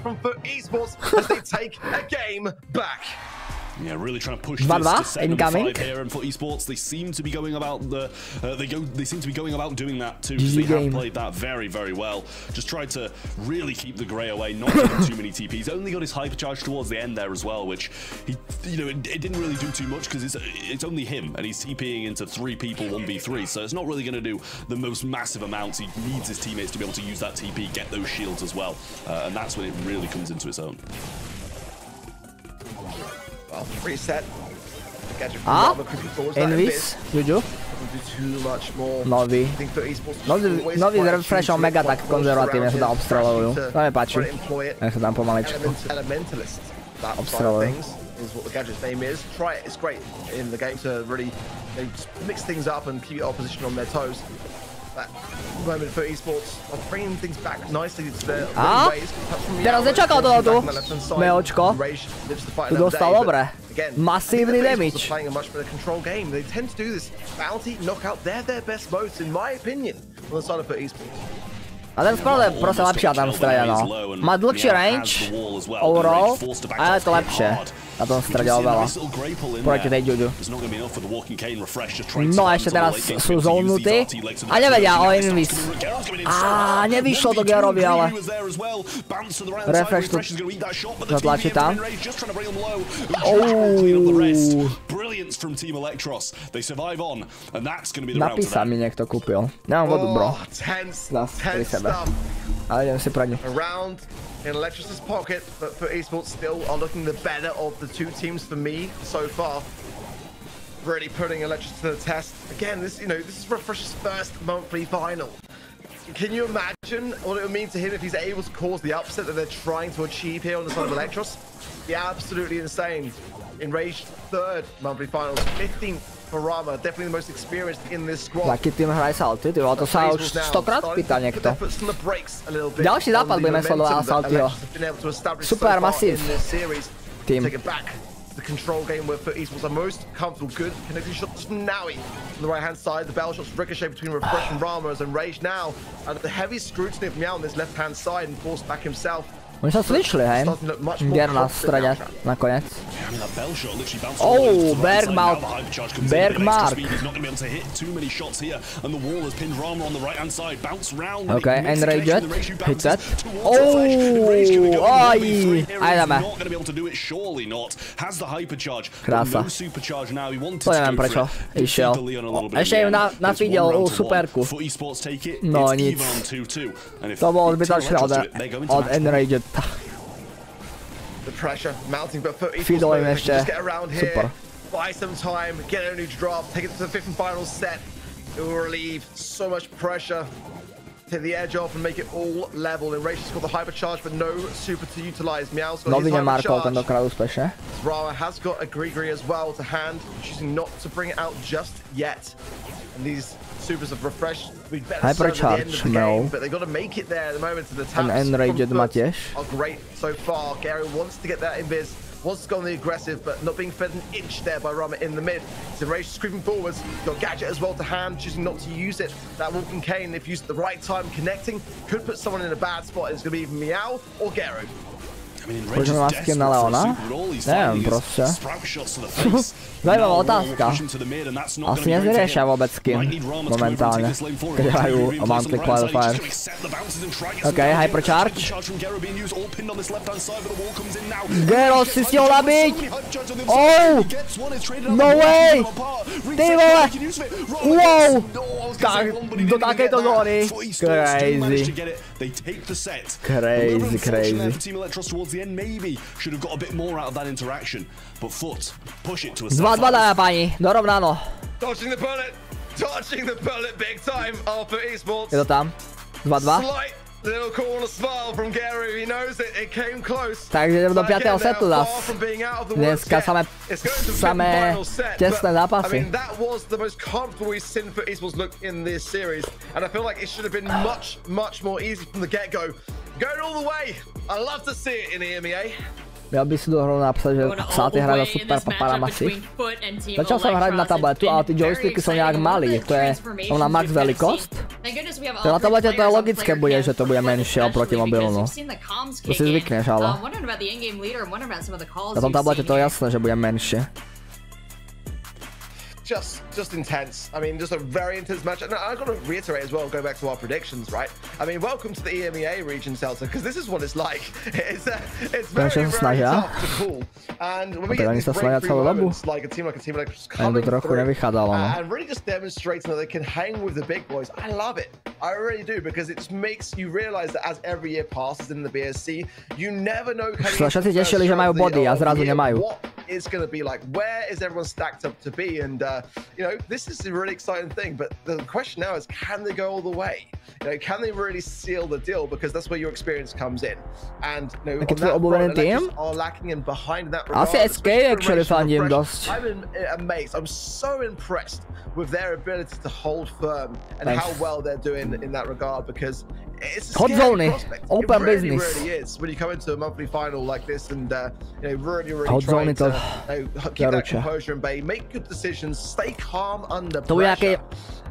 Yeah, really trying to push this to 7-5 here, and FUT Esports, they seem to be going about they seem to be going about doing that too. They have played that very, very well. Just tried to really keep the Grey away, not getting too many TPs. Only got his hypercharge towards the end there as well, which it didn't really do too much because it's only him and he's TPing into 3 people 1v3, so it's not really going to do the most massive amounts. He needs his teammates to be able to use that TP, get those shields as well, and that's when it really comes into its own. Reset. Invis, Juju. Nový. Nový s refreshom mega tak konzervatívne sa tam obstrelujú. To mi páči. Nech sa tam pomaličku obstrelujú. Is what the gadget's name is. Try it, it's great in the game to really mix things up and keep your opposition on their toes. That moment for esports of bringing things back nicely to their ways. Teraz nečakal to tu. Meočko. Tu dostal dobre. Masívny damage. Playing a much better control game. They tend to do this bounty, knockout. They're their best modes, in my opinion, on the side of esports. A ten skoro je proste lepšia tam strede, no. Má dlhší range, overall, a je to lepšie. Na tom strede oveľa. Proti tej Juju. No a ešte teraz sú zónutí. A nevedia o Invis. Á, nevyšlo to Gerovi, ale... Refresh tu zatlačí tam. Napísa mi niekto kúpil. Nemám vodu, bro. Zas pri sebe. Ale idem si pradniť. In Electric's pocket, but for esports still are looking the better of the two teams for me so far. Really putting Electric to the test. Again, this is Refresh's first monthly final. Can you imagine what it would mean to him if he's able to cause the upset that they're trying to achieve here on the side of Electros? Yeah, absolutely insane. Enraged third monthly finals, 15th for Rama, definitely the most experienced in this squad. Taký tým hraj Salty, to sa už 100-krát pýta niekto. Ďalší západ budeme sledovať Saltyho. Super masív tým. The control game where FUT Esports are most comfortable. Good connecting shots from Naui on the right hand side. The battle shots ricochet between Refresh and Rama as Enraged now under the heavy scrutiny of Meow on this left hand side and forced back himself. Oni sa switchli, hej? Ger na strede, nakoniec. Oh, Bergmark. Ok, Enraged, hit set. Oh, aj, dáme. Krása. To neviem prečo išiel. Ešte im nafidel superku. No nic. To bolo zbytočné od Enraged. The pressure mounting, but FUT Esports just get around here, buy some time, get a new drop, take it to the 5th and final set. It will relieve so much pressure. Take the edge off and make it all level. Enraged has got the hypercharge, but no super to utilize. Meow's got his hypercharge. Rama has got a Grigri as well to hand, choosing not to bring it out just yet. And these supers of Refresh would be better served at the end of the game, but they've got to make it there at the moment. To the taps are great so far. Gary wants to get that invis, wants to go on the aggressive, but not being fed an inch there by Rama in the mid. So Enraged creeping forwards. Got Gadget as well to hand, choosing not to use it. That walking cane, if used at the right time, connecting, could put someone in a bad spot. It's going to be either Meow or Gero. Proč má skin na Leona? Neviem, proste. Zajímavá otázka. Asi nezriešia vôbec skin momentálne, keď hrajú Monthly Qualifiers. OK, Hypercharge. Gero si stihol nabiť! Oh! No way! Ty vole! Wow! Do takejto zóny. Crazy. Crazy. 2-2 dáme páni, dorovnáno. Je to tam. 2-2. Takže idem do 5. setu zas. Dneska samé tesné zápasy. Ja by si dohral napísať, že Salty hrajú super paparamasy. Začal som hrať na tabletu, ale tí joysticky sú nejak malí. To je na max veľkosť. To na tablete to je logické bude, že to bude menšie oproti mobilu, no. To si zvykneš, ale. Na tom tablete to je jasné, že bude menšie. Just intense. I mean, just a very intense match. And I've got to reiterate as well, go back to our predictions, right? I mean, welcome to the EMEA region, Celta, because this is what it's like. It's very, very tough to call. And when we get these breakthrough moments, like a team Electro's coming through, and really just demonstrating that they can hang with the big boys. I love it. I really do, because it just makes you realize that as every year passes in the BSC, you never know what it's going to be like. Where is everyone stacked up to be? And you know, this is a really exciting thing, but the question now is, can they go all the way? You know, can they really seal the deal? Because that's where your experience comes in. And you know, on that front, Electros are lacking in behind that regard. I'm amazed. I'm so impressed with their ability to hold firm and how well they're doing in that regard, because it's a scary prospect. Open business. It really is when you come into a monthly final like this, and you know, really trying to keep that composure and bay, make good decisions, stay calm under pressure.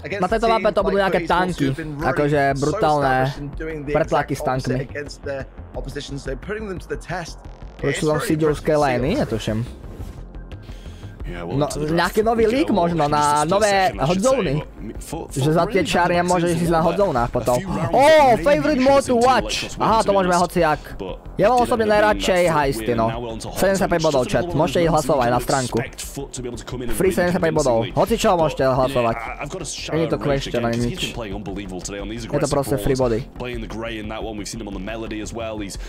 Na tejto mape to budú nejaké tanky, akože brutálne pretlaky s tankmi. Prečo tam síďovské liny, netuším. No, nejaký nový lík možno na nové hotzóny. Že za tie čáry môžeš ísť na hotzónach potom. Oh, favorite mode to watch. Aha, to môžeme hociak. Ja mám osobne najradšej heisty, no. 75 bodov, chat. Môžete ísť hlasovať na stránku. Free 75 bodov. Hoci čo môžete hlasovať. Nie je to question ani nič. Je to proste free body.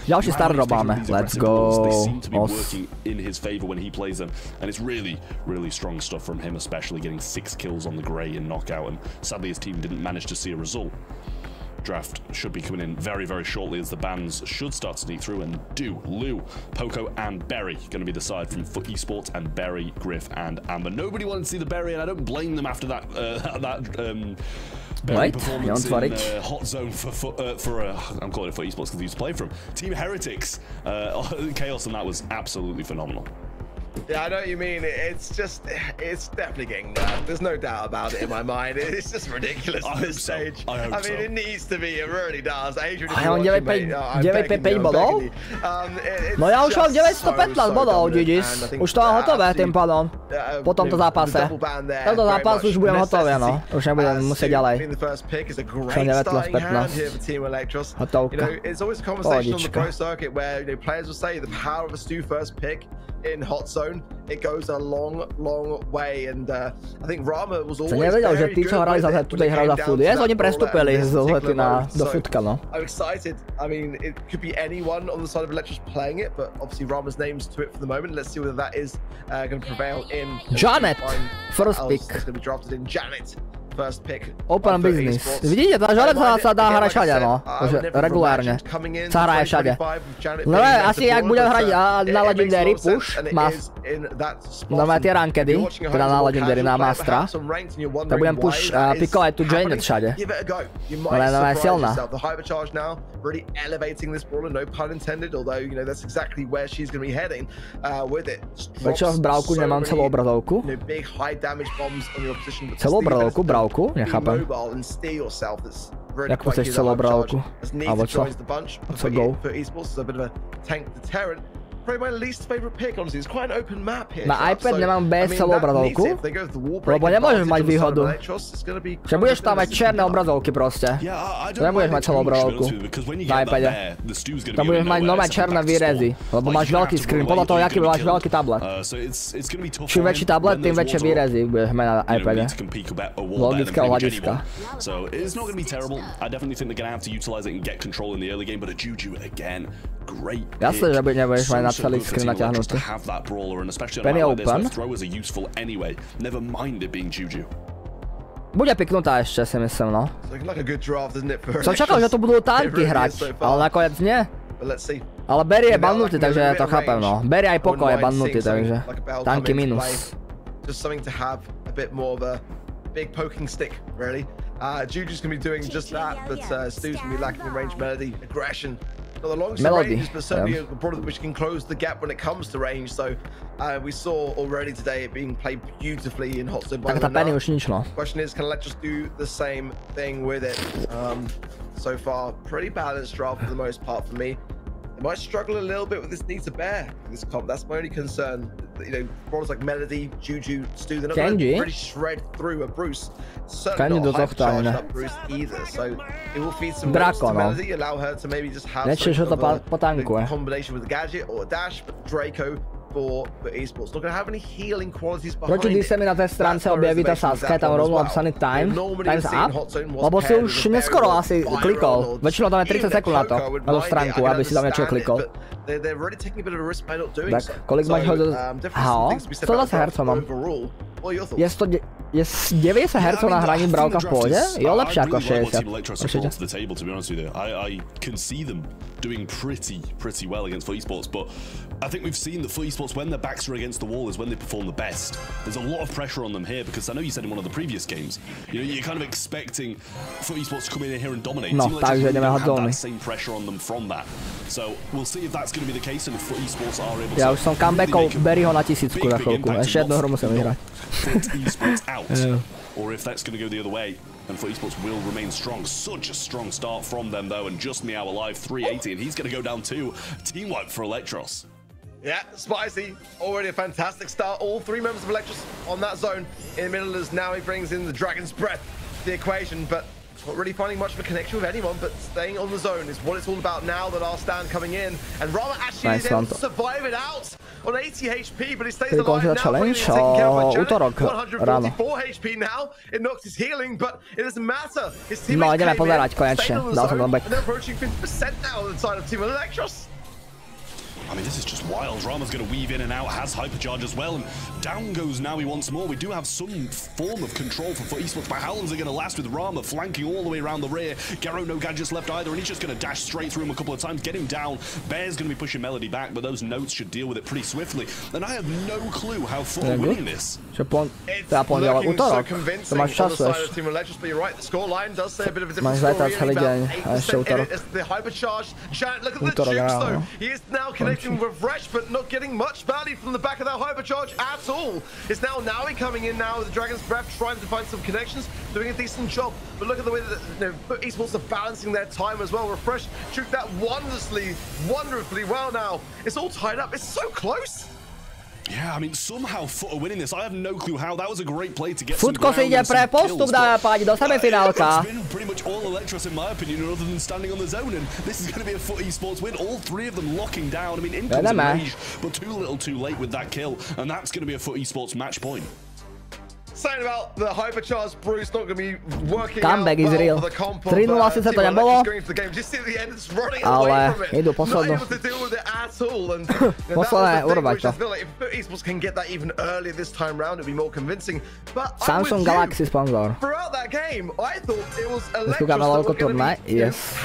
Ďalší start robáme. Let's go. Really strong stuff from him, especially getting 6 kills on the Grey in knockout, and sadly his team didn't manage to see a result. Draft should be coming in very, very shortly, as the bans should start to sneak through, and Lou, Poco and Berry going to be the side from Foot Esports, and Berry, Griff and Amber. Nobody wanted to see the Berry, and I don't blame them after that Berry performance in hot zone for I'm calling it Foot Esports because he used to play from Team Heretics. Chaos on that was absolutely phenomenal. Yeah, I know what you mean. It's definitely getting nerfed. There's no doubt about it in my mind. It's just ridiculous at this stage. I mean, it needs to be. It really does. Adrian, if you're watching, mate, I'm begging you. No ja už mám 915 bodov, GG's. Už to mám hotové tým pádom. Po tomto zápase. Tento zápas už budem hotový, no. Už nebudem musieť ďalej. Čo 9-15. Hotovka. Pohodička. In hot zone, it goes a long way, and I think Rama was always nevedel, že tí, čo hrali za tutaj hrajú za food. Yes, oni prestúpili z lety do footka, no. I'm excited. I mean, it could be anyone on the side of Electros playing it, but obviously Rama's name's to it for the moment. Let's see whether that is going to prevail in Janet, first pick. It's going to be drafted in Janet. First pick. Open business. Vidíte, tá Janet sa dá hrať všade, no. Regulárne. Sa hraje všade. No asi ak budem hrať na Legendary push, no tie rankedy, teda na Legendary, na Mastra, tak budem push pikovať tu Janet všade. Ona je silná. Really elevating this brawler, no pun intended, although you know that's exactly where she's going to be heading with it. Prečo v brávku nemám celú obrazovku? Celú obrazovku, brávku. obrazovku? Nechápem. Jak pustíš celou obrazovku? Alebo co? Co go? Na iPad nemám bez celú obrazovku, lebo nemôžeš mať výhodu. Že budeš tam mať černé obrazovky proste. Nebudeš mať celú obrazovku na iPade. Tam budeš mať nové černé výrezy, lebo máš veľký screen, podľa toho, aký máš veľký tablet. Čím väčší tablet, tým väčšie výrezy budeš mať na iPade. Logického hľadiska. Jasne, že nebudeš mať na celý screen natiahnutý. Penny open. Bude piknutá ešte, si myslím, no. Som čakal, že to budú tanky hrať, ale nakoniec nie. Ale Barry je bannutý, takže to chápem, no. Barry aj Poco je bannutý, takže tanky minus. Juju's going to be doing just that, but Stu's going to be lacking in range, melody, aggression. Not the longest range, but certainly a product which can close the gap when it comes to range. So we saw already today it being played beautifully in hot zone by the question is, can Electros do the same thing with it? So far, pretty balanced draft for the most part for me. They might struggle a little bit with this need to bear this comp. That's my only concern. You know, products like Melody, Juju, Stu, they're not going to really shred through a Bruce. Certainly not hypercharged up Bruce either. So it will feed some moves to Melody, allow her to maybe just have a combination with a gadget or a dash, but Draco for esports. Not going to have any healing qualities behind it. Proč když se mi na té stránce objeví ta sázka, je tam rovnou napsaný times up? Lebo si už neskoro asi klikol. Väčšinou tam je 30 sekúnd na to, na tú stránku, aby si tam niečo klikol. Tak, kolik máš ho do... Aha, 120 Hz mám. Je 90 Hz na hraní brávka v pohode? Jo, lepšie ako 60. Doing pretty well against FUT Esports, but I think we've seen that FUT Esports, when their backs are against the wall, is when they perform the best. There's a lot of pressure on them here, because I know you said in one of the previous games, you know, you're kind of expecting FUT Esports to come in here and dominate. No, takže ideme ho dolný. That same pressure on them from that. So we'll see if that's going to be the case and if FUT Esports are able to. Ja už som comebackol Barryho na 1000 za chvíľku. Ešte jednu hru musím vyhrať. FUT Esports out, or if that's going to go the other way. And FUT Esports will remain strong. Such a strong start from them, though. And just Meow alive, 380, and he's going to go down 2. Team wipe for Electros. Yeah, spicy. Already a fantastic start. All three members of Electros on that zone. In the middle as now he brings in the Dragon's Breath to the equation, but not really finding much of a connection with anyone, but staying on the zone is what it's all about now. The last stand coming in, and Rama actually is able to survive it out on 80 HP, but he stays alive now. Challenge útorok ráno. 144 HP now. It knocks his healing, but it doesn't matter. His team no, ideme pozerať konečne. Dal som tam back. And they're approaching 50% now on the side of Team Electros. I mean, this is just wild. Rama's going to weave in and out, has hypercharge as well, and down goes Naui once more. We do have some form of control for FUT Esports, but how long is it going to last with Rama flanking all the way around the rear? Garo no gadgets left either, and he's just going to dash straight through him a couple of times, get him down. Bear's going to be pushing Melody back, but those notes should deal with it pretty swiftly. And I have no clue how FUT are winning this. It's looking so convincing on the side of Team Electros, but you're right, the scoreline does say a bit of a different story. About 8% in it as the hypercharge. Look at the jukes though. He is now connecting with Refresh, but not getting much value from the back of that hypercharge at all. It's now Naui coming in now with the Dragon's Breath, trying to find some connections, doing a decent job. But look at the way that esports are balancing their time as well. Refresh juked that wonderfully well now. It's all tied up. It's so close. Yeah, I mean, somehow FUT are winning this. I have no clue how. That was a great play to get Futko si ide pre postup na pádi do semifinálka. It's been pretty much all Electros in my opinion, other than standing on the zone, and this is going to be a FUT Esports win. All three of them locking down. I mean, in comes Rage, but too little too late with that kill, and that's going to be a FUT Esports match point. Saying about the hypercharged Bruce not going to be working comeback out is real. 3-0 asi sa to nebolo, ale idú poslednú. Posledné urvať to. Samsung Galaxy sponzor. Vyskúkame veľkú turnaj? Yes.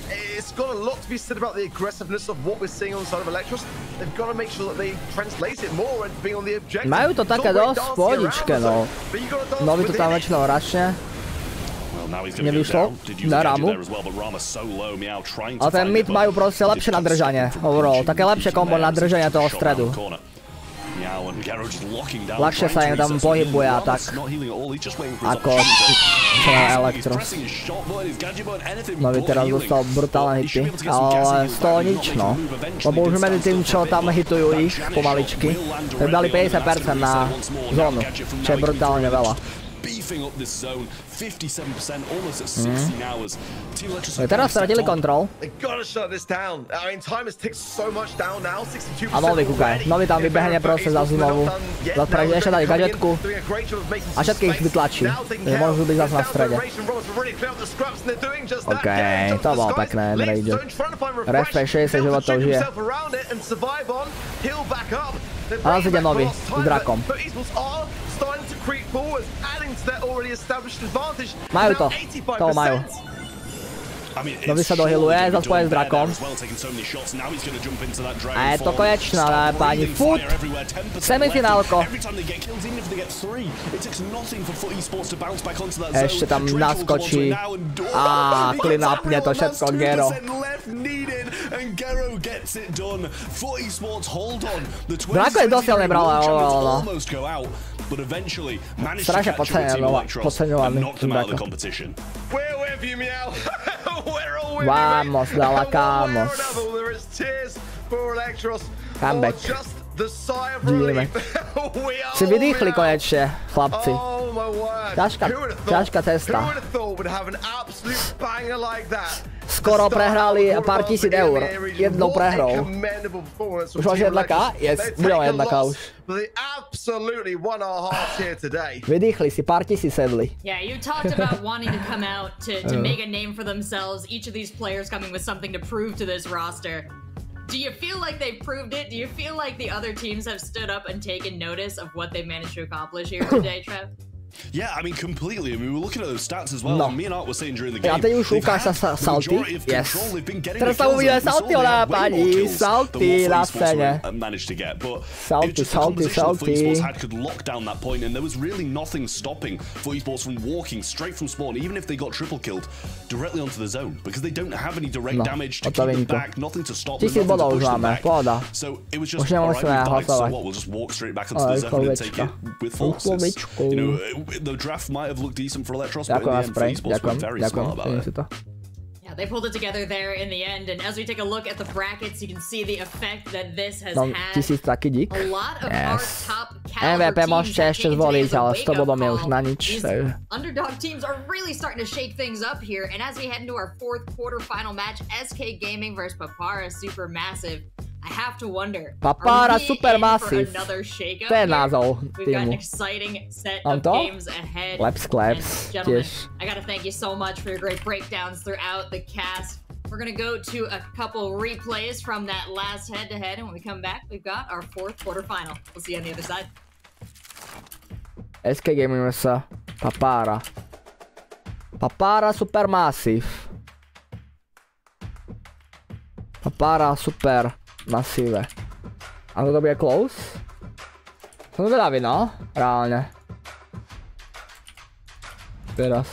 It's got a lot to be said about the aggressiveness of what we're seeing on the side of Electros. They've got to make sure that they translate it more and being on the objective. Majú to také dosť pohodičke, no. Novi to tam väčšinou rašne. Nevyšlo na Ramu. Ale ten mid majú proste lepšie nadržanie overall. Také lepšie kombo na držanie toho stredu. ľahšie sa im tam pohybuje a tak. Ako čo na Elektros. Nový teraz dostal brutálne hity, ale z toho nič no. Lebo už medzi tým, čo tam hitujú ich pomaličky, tak dali 50% na zónu, čo je brutálne veľa. Teraz stratili kontrol. A nový kúkaj. Nový tam vybehne proste za znovu. Zapraví ešte dali gadgetku. A všetkých vytlačí. Môžu byť zase na strede. OK, to bolo pekné, Enrage. Respe 60 životov žije. A nás ide nový s drakom. Majú to, toho majú. Nový sa dohiluje, zase poje s drakom. A je to konečná, dáme páni. Foot! Semifinálko. Ešte tam naskočí. A klinapne to všetko Gero. Drako je dosiaľ nebral, ale no. Strašne podceňovaný Drako. Vamos, dala kámos. Comeback. Vidíme. Si vydýchli konečne, chlapci. Ťažká cesta. Skoro prehrali pár tisíc eur. Jednou prehrou. Už máš 1K? Yes, budeme 1K už. Vydýchli si, pár tisíc sedli. Yeah, you talked about wanting to come out to make a name for themselves. Each of these players coming with something to prove to this roster. Do you feel like they've proved it? Do you feel like the other teams have stood up and taken notice of what they managed to accomplish here today, Trev? Yeah, I mean, completely. I mean, we were looking at those stats as well. No. Me and Art were saying during the game. A teď už ukáž sa Salty. Yes. Teraz sa uvidíme Salty, ona pani. Salty na scéne. Salty. FootEsports could lock down that point, and there was really nothing stopping FootEsports from walking straight from spawn, even if they got triple killed, directly onto the zone, because they don't have any direct damage to keep them back, nothing to stop them, nothing to push them back. So it was just, alright, so what, we'll just walk straight back into the zone and take it with force. You know, the draft might have looked decent for Electros, but in the end, FootEsports were very smart about it. Yeah, they pulled it together there in the end, and as we take a look at the brackets, you can see the effect that this has had. A lot of our top caliber teams that came today as a wake-up call. Underdog teams are really starting to shake things up here, and as we head into our fourth quarterfinal match, SK Gaming versus Papara Supermassive. I have to wonder, Papara Supermassive. Another shakeup to je názov We've got an týmu. exciting set of games ahead. Claps. Gentlemen, I gotta thank you so much for your great breakdowns throughout the cast. We're gonna go to a couple replays from that last head-to-head, and when we come back, we've got our fourth quarterfinal. We'll see you on the other side. SK Gaming vs Papara. Papara Supermassive. Papara Supermassive. A to bude close? Som zvedavý, no? Reálne. Teraz.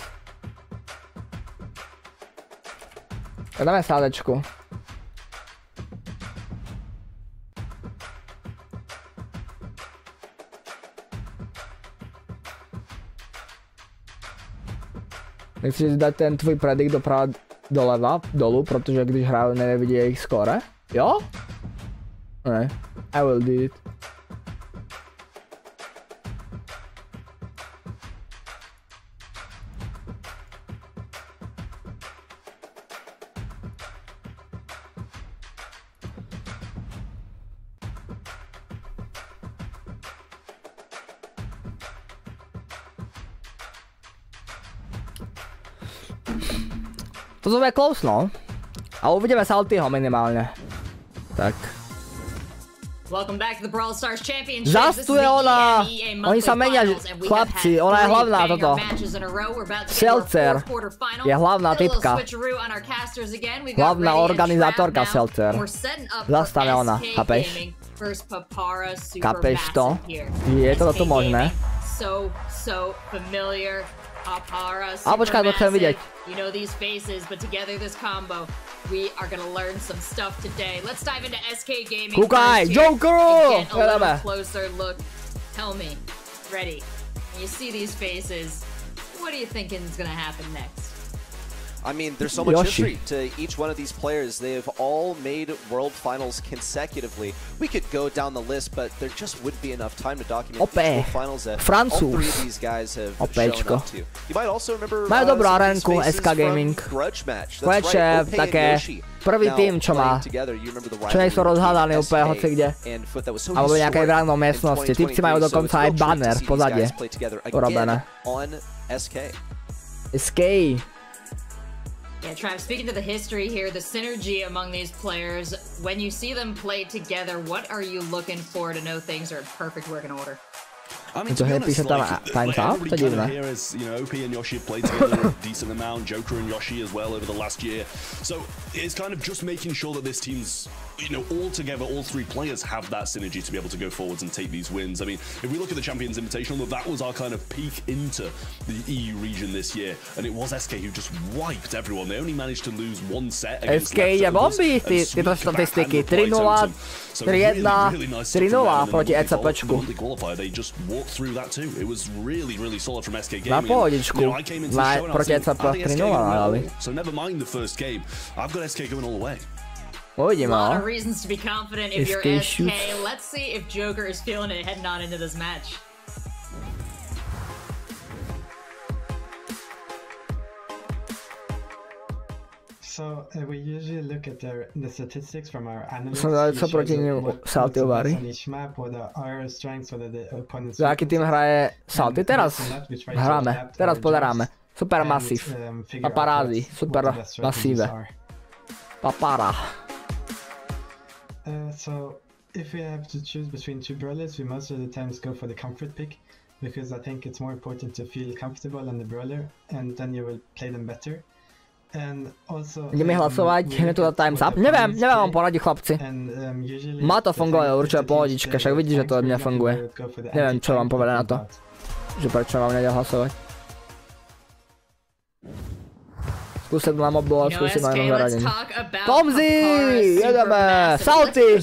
Tak dáme sádečku. Nechceš dať ten tvůj predikt doprava doleva, dolu, protože když hraju nevidí jejich skóre? Jo? Ne, I will do it. To bude close, no. A uvidíme Saltyho minimálne. Tak. Zas tu je ona. Oni sa menia, chlapci. Ona je hlavná toto. Seltzer je hlavná typka. Hlavná organizátorka Seltzer. Zas tam je ona. Chápeš? Chápeš to? Je to tu možné? A počkaj, to chcem vidieť. We are gonna learn some stuff today. Let's dive into SK Gaming. Kukaj, Joker! Get a little closer look. Tell me, ready? When you see these faces, what are you thinking is gonna happen next? I mean, there's so much history to each one of these players. They have all made World Finals consecutively. We could go down the list, but there just wouldn't be enough time to document each World Finals that all three of these guys have shown up to. You might also remember some of these faces from Grudge Match. That's right, Opay and Yoshi. Prvý tým, čo má, čo nie sú rozhádaní úplne hocikde, alebo v nejakej random miestnosti. Typci majú dokonca aj banner pozadie urobené. SK. Yeah, Trav, speaking to the history here, the synergy among these players, when you see them play together, what are you looking for to know things are in perfect working order? I mean, to be honest, like everybody here is, you know, OP and Yoshi have played together a decent amount, Joker and Yoshi as well over the last year. So it's kind of just making sure that this team's, you know, all together, all three players have that synergy to be able to go forwards and take these wins. I mean, if we look at the Champions Invitational, that was our kind of peak into the EU region this year, and it was SK who just wiped everyone. They only managed to lose one set against SK je bombí tyto statistiky, 3-0, 3-1, 3-0 proti ECPčku. They just walked through that too. It was really, really solid from SK Gaming. Na pohodičku, proti ECP 3-0. So never mind the first game. I've got SK going all the way. A lot of reasons to be confident if you're SK. Let's see if Joker is feeling it heading on into this match. So we usually look at the statistics from our analysts. Co proti nim Salty ovári? Za aký tým hraje Salty teraz? Hráme, teraz pozeráme. Super masív. Paparazzi, super masíve. Papara. So if we have to choose between two brawlers, we most of the times go for the comfort pick, because I think it's more important to feel comfortable on the brawler, and then you will play them better. Ideme hlasovať, ideme tu dať times up. Neviem vám poradiť, chlapci. Má to funguje, určite pohodička, však vidíš, že to od mňa funguje. Neviem, čo vám povedať na to. Že prečo vám nejde hlasovať. Skúsiť na mobil, skúsiť na jednom zaradení. Tomzi! Jedeme! Salty!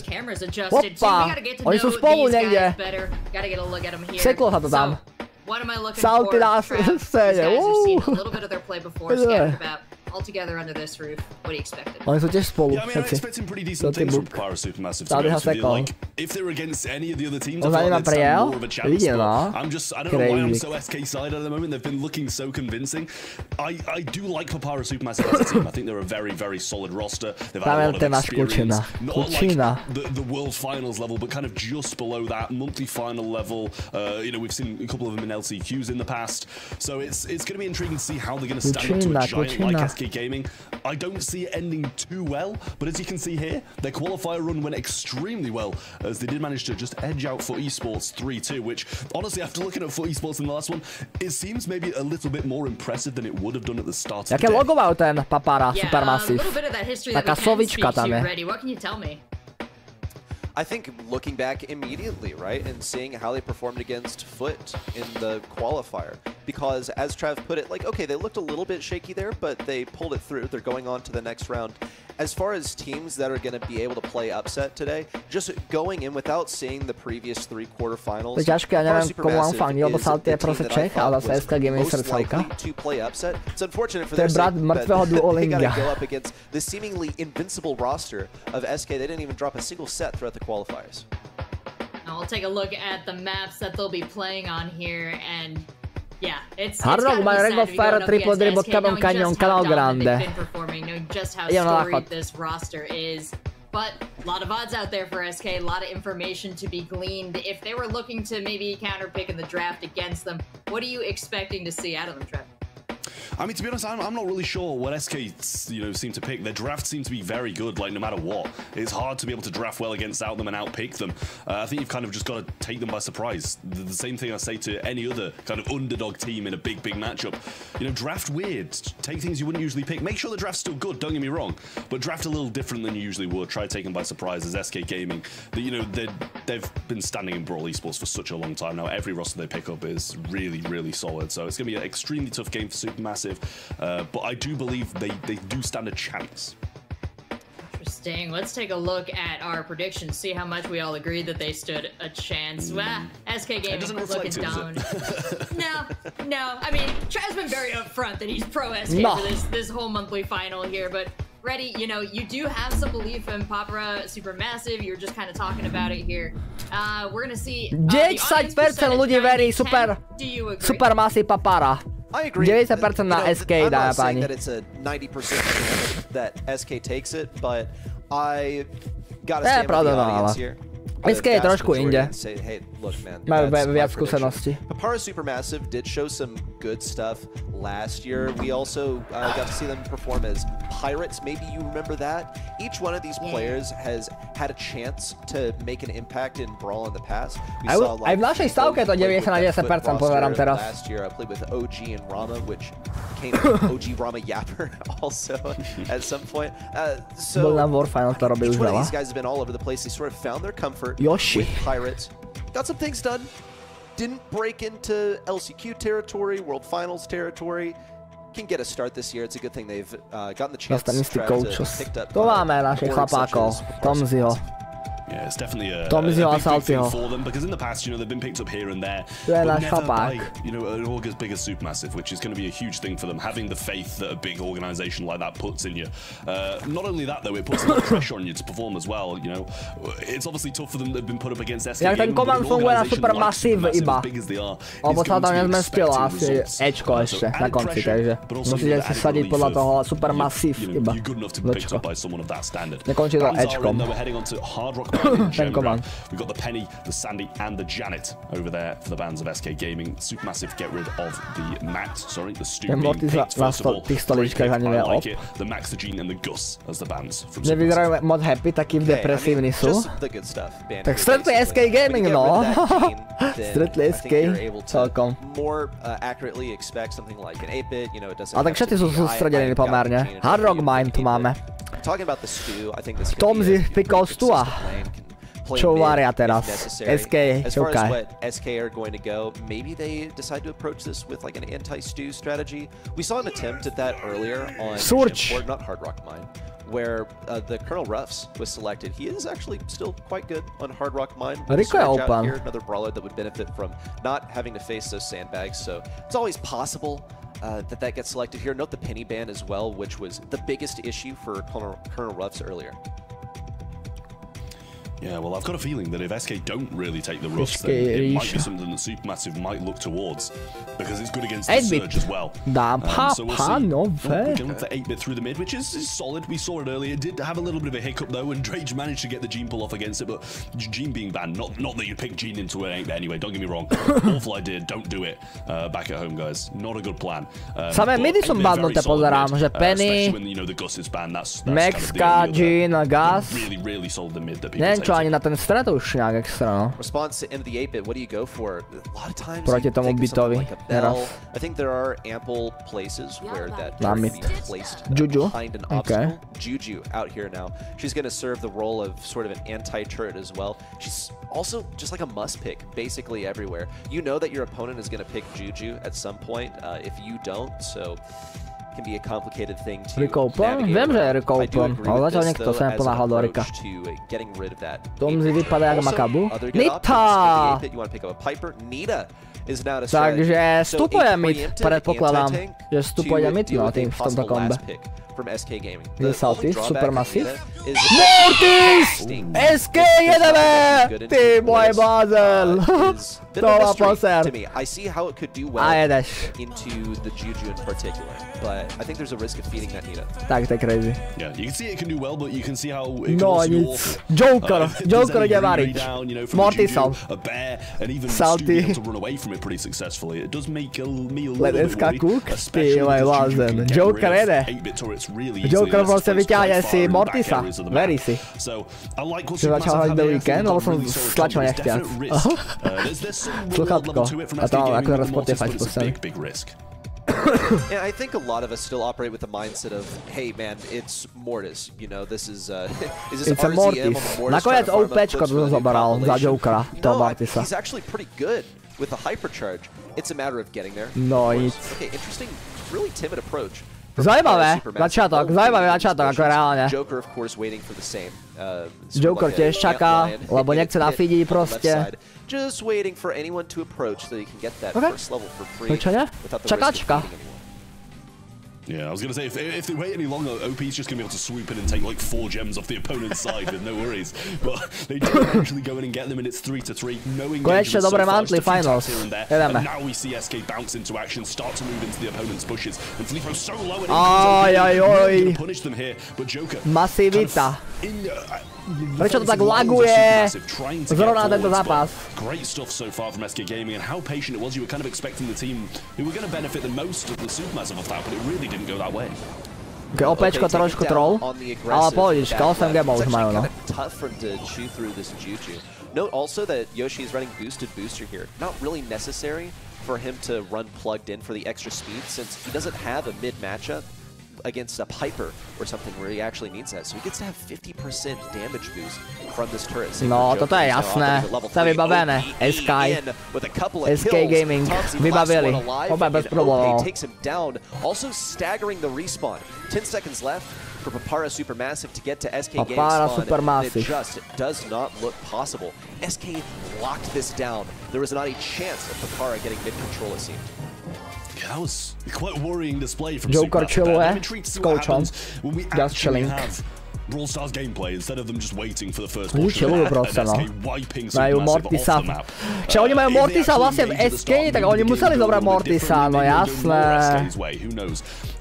Opa! Oni sú spolu niekde. Seklo sa to tam. Salty na scéne. All together under this roof. What do you expect? Oni sú tiež spolu. Yeah, I mean, I expect some pretty decent things from Power Supermassive, to be honest with you. Like, if they're against any of the other teams, I feel like they'd stand more of a chance, but I don't know why I'm so SK side at the moment. They've been looking so convincing. I do like Papara Supermassive as a team. I think they're a very, very solid roster. They've had a lot of experience. Not like the World Finals level, but kind of just below that, monthly final level. You know, we've seen a couple of them in LCQs in the past. So it's going to be intriguing to see how they're going to stand up to a giant like SK Gaming. I don't see it ending too well, but as you can see here, their qualifier run went extremely well, as they did manage to just edge out FUT Esports 3-2, which honestly, after looking at FUT Esports in the last one, it seems maybe a little bit more impressive than it would have done at the start of the day. Jaké logoval ten Papara Supermassive? Taká sovička tam je. What can you tell me? I think looking back immediately, right, and seeing how they performed against FUT in the qualifier. Because, as Trav put it, like, okay, they looked a little bit shaky there, but they pulled it through. They're going on to the next round. As far as teams that are going to be able to play upset today, just going in without seeing the previous three quarterfinals, to ťažké, ja neviem, komu mám fandil, lebo Salty je proste Čech, ale zase SK Gaming srdcovka. It's unfortunate for their sake, but they got to go up against the seemingly invincible roster of SK. They didn't even drop a single set throughout the qualifiers. Now we'll take a look at the maps that they'll be playing on here, and yeah, it's Hard Rock by Ring of Fire triple dribble Cabin Canyon Canal Grande. Knowing just how storied this roster is. But a lot of odds out there for SK, a lot of information to be gleaned. If they were looking to maybe counterpick in the draft against them, what are you expecting to see out of them, Trev? I mean, to be honest, I'm not really sure what SK, you know, seem to pick. Their draft seems to be very good, like, no matter what. It's hard to be able to draft well against them and outpick them. I think you've kind of just got to take them by surprise. The same thing I say to any other kind of underdog team in a big, big matchup. You know, draft weird. Take things you wouldn't usually pick. Make sure the draft's still good, don't get me wrong, but draft a little different than you usually would. Try to take them by surprise as SK Gaming. You know, they've been standing in Brawl Esports for such a long time now. Every roster they pick up is really, really solid. So it's going to be an extremely tough game for Supermassive. But I do believe they do stand a chance. Interesting. Let's take a look at our predictions, see how much we all agreed that they stood a chance. Well, SK Gaming looking dominant. No. I mean, Trav's been very upfront that he's pro SK for this whole monthly final here, but Reddy, you know, you do have some belief in Papara Supermassive. You were just kind of talking about it here. We're gonna see 10% ľudí verí Supermassive Papara. I agree. 90% na SK, I'm not saying that it's a 90% that SK takes it, but I gotta stand with the audience here. SK je trošku inde. Majú viac skúseností. Papara Supermassive did show some good stuff last year. We also got to see them perform as pirates. Maybe you remember that. Each one of these players has had a chance to make an impact in Brawl in the past. Aj v našej stavke to 90% pozerám teraz. Last year I played with OG and Rama, which became OG Rama Yapper also at some point. So Bol na Warfine, to robí už veľa. These guys have been all over the place. They sort of found their comfort Yoshi. with pirates. Got some things done. Didn't break into LCQ territory, World Finals territory. Can get a start this year. It's a good thing they've gotten the chance to picked up. To máme našich chlapákov. Tomziho. Yeah, it's definitely a big thing for them because in the past, you know, they've been picked up here and there, but never by, you know, an org as big as Supermassive, which is going to be a huge thing for them. Having the faith that a big organization like that puts in you. Not only that, though, it puts a lot of pressure on you to perform as well. You know, it's obviously tough for them that have been put up against SK. Jak ten command funguje na Supermassive iba. Lebo sa tam nezmestila asi Ečko ešte na konci, takže musíte si sadiť podľa toho Supermassive iba. Nekončí to Ečkom. We've got the Penny, the Sandy, and the Janet over there for the bands of SK Gaming. Supermassive get rid of the Max, the Stu being picked first of all. I like it. The Max, the Gene, and the Gus as the bands from Nevyzerajú moc happy, takí depresívni sú. Tak stretli SK Gaming, no. Stretli SK celkom. A tak všetci sú sústredení pomerne. Hard Rock Mine tu máme. Tomzi pikol Stua. Čo varia teraz? SK, čokaj. SK are going to go. Maybe they decide to approach this with like an anti-stew strategy. We saw an attempt at that earlier on not Hard Rock Mine, where the Colonel Ruffs was selected. He is actually still quite good on Hard Rock Mine. Out here, another brawler that would benefit from not having to face those sandbags, so it's always possible that gets selected here. Note the penny ban as well, which was the biggest issue for Colonel Ruffs earlier. Yeah, well, I've got a feeling that if SK don't really take the rush, then it might be something that Supermassive might look towards, because it's good against the Surge as well. So we'll see. We can look for 8-bit through the mid, which is solid. We saw it earlier. It did have a little bit of a hiccup, though, and Drage managed to get the Gene pull off against it, but Gene being banned, not that you pick Gene into an 8-bit anyway, don't get me wrong. Awful idea, don't do it back at home, guys. Not a good plan. Samé midy som badnuté, pozerám, že Penny, Maxka, Gene, Gas. Really solid the mid that people ani na ten stred už nejak extra, no. Response to end of the 8-bit, what do you go for? A lot of times proti tomu bitovi. I think there are ample places where that can be placed behind an obstacle. Juju out here now. She's going to serve the role of sort of an anti-turret as well. She's also just like a must pick basically everywhere. You know that your opponent is going to pick Juju at some point if you don't, so can be a complicated thing to navigate. Viem, že je Recopen, ale zatiaľ niekto sa neponáhľal do Rika. Tomzi vypadá jak Makabu. Nita! Takže vstupuje mid, predpokladám, že vstupuje mid no, tým v tomto kombe. Je Salty, Supermassive. Mortis! SK jedeme! Ty môj blázel! To má poser. A jedeš. Tak, to je crazy. No nic. Joker ide variť. Mortisov. Salty. Len SK Cook? Ty môj blázel. Joker jede. Joker proste vyťahne si Mortisa. Verí si. Čiže začal hrať do Weekend, lebo som stlačil nechťac. Sluchatko. A to mám ako Spotify spustený. Yeah, I think a lot of us still operate with the mindset of, hey man, it's Mortis, you know, this is this it's RZM Mortis. Nakoniec OPčko to zoberal za Jokera, toho Mortisa. He's actually pretty good with the hypercharge. It's a matter of getting there. No, okay, interesting, really timid approach. Zajímavé, začiatok, ako reálne. Joker tiež čaká, lebo nechce nafidiť proste. Okay. Čo ne? Čakáčka. Yeah, I was gonna say, if they wait any longer, OP's just gonna be able to swoop in and take like 4 gems off the opponent's side with no worries. But they do eventually go in and get them, and it's 3-3. Knowing konečne dobré mantly, finals. And now we see SK bounce into action, start to move into the opponent's bushes. And Filippo's so low, and he's gonna punish them here. But Joker, masivita. Prečo to tak laguje? Zrovna tento zápas. Great stuff so far from SK Gaming, and how patient it was. You were kind of expecting the team who were going to benefit the most of the Supermassive of that, but it really didn't go that way. Okay, OPčko trošku troll, ale pohodička, 8 gemov už majú, no. Note also that Yoshi is running boosted booster here. Not really necessary for him to run plugged in for the extra speed, since he doesn't have a mid matchup against a Piper or something where he actually needs that. So he gets to have 50% damage boost from this turret. No, toto je jasné. To je vybavené. SK Gaming vybavili. Oba bez problémov. Takes him down. Also staggering the respawn. 10 seconds left for Papara Supermassive to get to SK Gaming spawn. It just does not look possible. SK locked this down. There was not a chance of Papara getting mid control, it seemed. Yeah, that was quite a worrying display from Joker chilluje s koučom. Just chilling. Brawl Stars gameplay instead of them just waiting for the first oni chillujú proste, no. Majú Mortisa. Čiže oni majú Mortisa vlastne v SK, tak oni museli zobrať Mortisa, no jasné.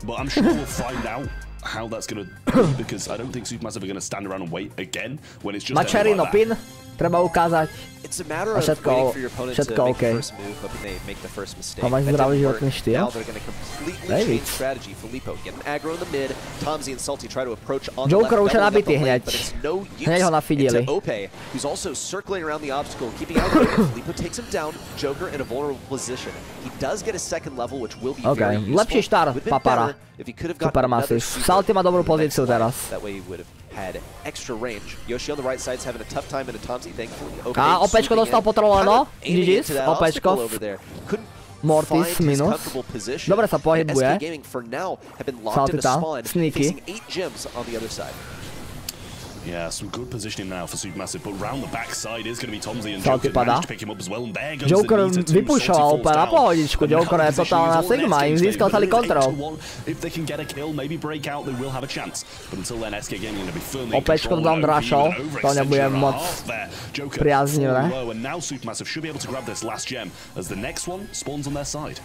But I'm sure we'll find out how that's going to be, because I don't think Supermassive are going to stand around and wait again when it's just Mačerino pin, treba ukázať. It's a matter of waiting for your opponent to make the first move, hoping they make the first mistake. Máš zdravý životný štýl? Now they're going to completely change strategy. Filippo getting aggro in the mid, Tomzy and Salty try to approach on the left. Joker už je nabitý hneď. Hneď ho nafidili. It's Ope, who's also circling around the obstacle, keeping out of it. Filippo takes him down, Joker in a vulnerable position. He does get a second level, which will be very useful. Lepší štart Papara. Supermassive. Salty má dobrú pozíciu teraz. That way he would have had extra range. Yoshi on the right side's having a tough time in a Tomzy, thankfully. A OPčko dostal potroleno. GG's, OPčko. Mortis minus. Dobre sa pohybuje. Salty tam, sneaky. Yeah, some good positioning now for Supermassive, but round the backside is going to be Tomzy and Salty Joker managed to pick him up as well, and there goes Joker vypušoval úplne na pohodičku, Joker je totálna sigma, im získal celý kontrol. If they can get a kill, maybe break out, they will have a chance, but until then SK Gaming going to be firmly in OPčko tam drašol, to nebude moc priaznivé. And now Supermassive should be able to grab this last gem as the next one spawns on their side.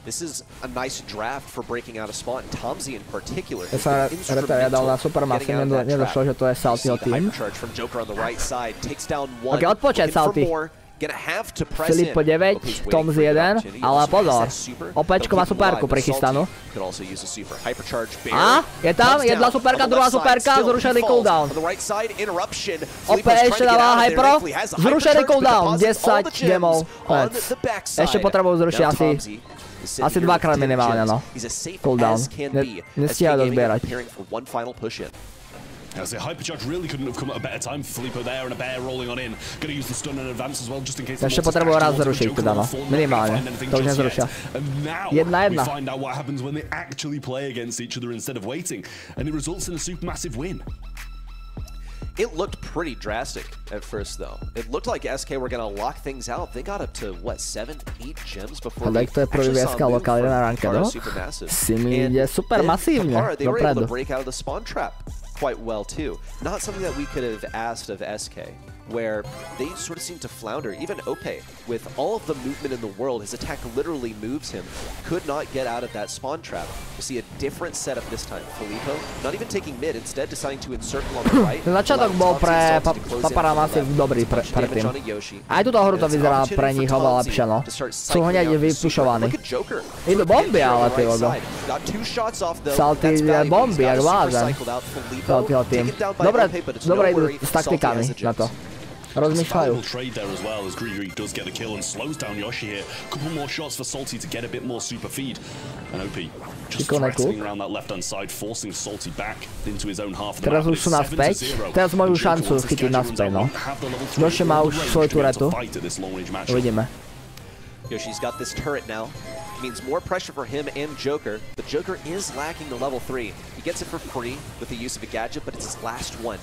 This is a nice draft for breaking out a spot, and Tomzy in particular. Ja sa dal na Supermassive, nedošlo, že to je Saltyho tým. Ok, odpočet Salty. Filippo 9, Tomzy 1, ale pozor. OPčko má superku prichystanú. A, je tam, jedna superka, druhá superka, zrušený cooldown. OP ešte dáva hypro, zrušený cooldown, 10 gemov, konec. Ešte potrebujú zrušiť asi dvakrát minimálne, no. Cooldown. Nestíhajú dozbierať. As the hypercharge really couldn't have come at a better time for Filippo there, and a bear rolling on in. Going to use the stun and advance as well, just in case. Ešte potrebujú raz zrušiť teda, no. Minimálne. To už nezrušia. 1-1. We find out what happens when they actually play against each other instead of waiting, and it results in a Supermassive win. It looked pretty drastic at first, though. It looked like SK were going to lock things out. They got up to, what, 7, 8 gems before they actually saw a move from Papara Supermassive. And they were able to break out of the spawn trap quite well, too. Not something that we could have asked of SK, where they sort of seem to flounder. Even Ope, with all of the movement in the world, his attack literally moves him, could not get out of that spawn trap. You see a different setup this time. Filippo, not even taking mid, instead deciding to encircle on the right. Začiatok bol pre Papara Massive dobrý predtým. Aj túto hru to vyzerá pre nich oveľa lepšie, no. Sú hneď vypušovaní. Idú bomby, ale ty logo. Salty bomby, jak vlázen. Saltyho tým. Dobre idú s taktikami na to. Rozmýšľajú. Trade there as well as Grigri does get the kill and slows down Yoshi here. Couple more shots for Salty to get a bit more super feed. And OP just threatening around that left hand side, forcing Salty back into his own half of the map. Teraz už sú naspäť. Teraz majú šancu chytiť naspäť, no. Yoshi má už svoju turetu. Uvidíme. Yoshi's got this turret now. means more pressure for him and Joker, but Joker is lacking the level 3. He gets it for free with the use of a gadget, but it's his last one.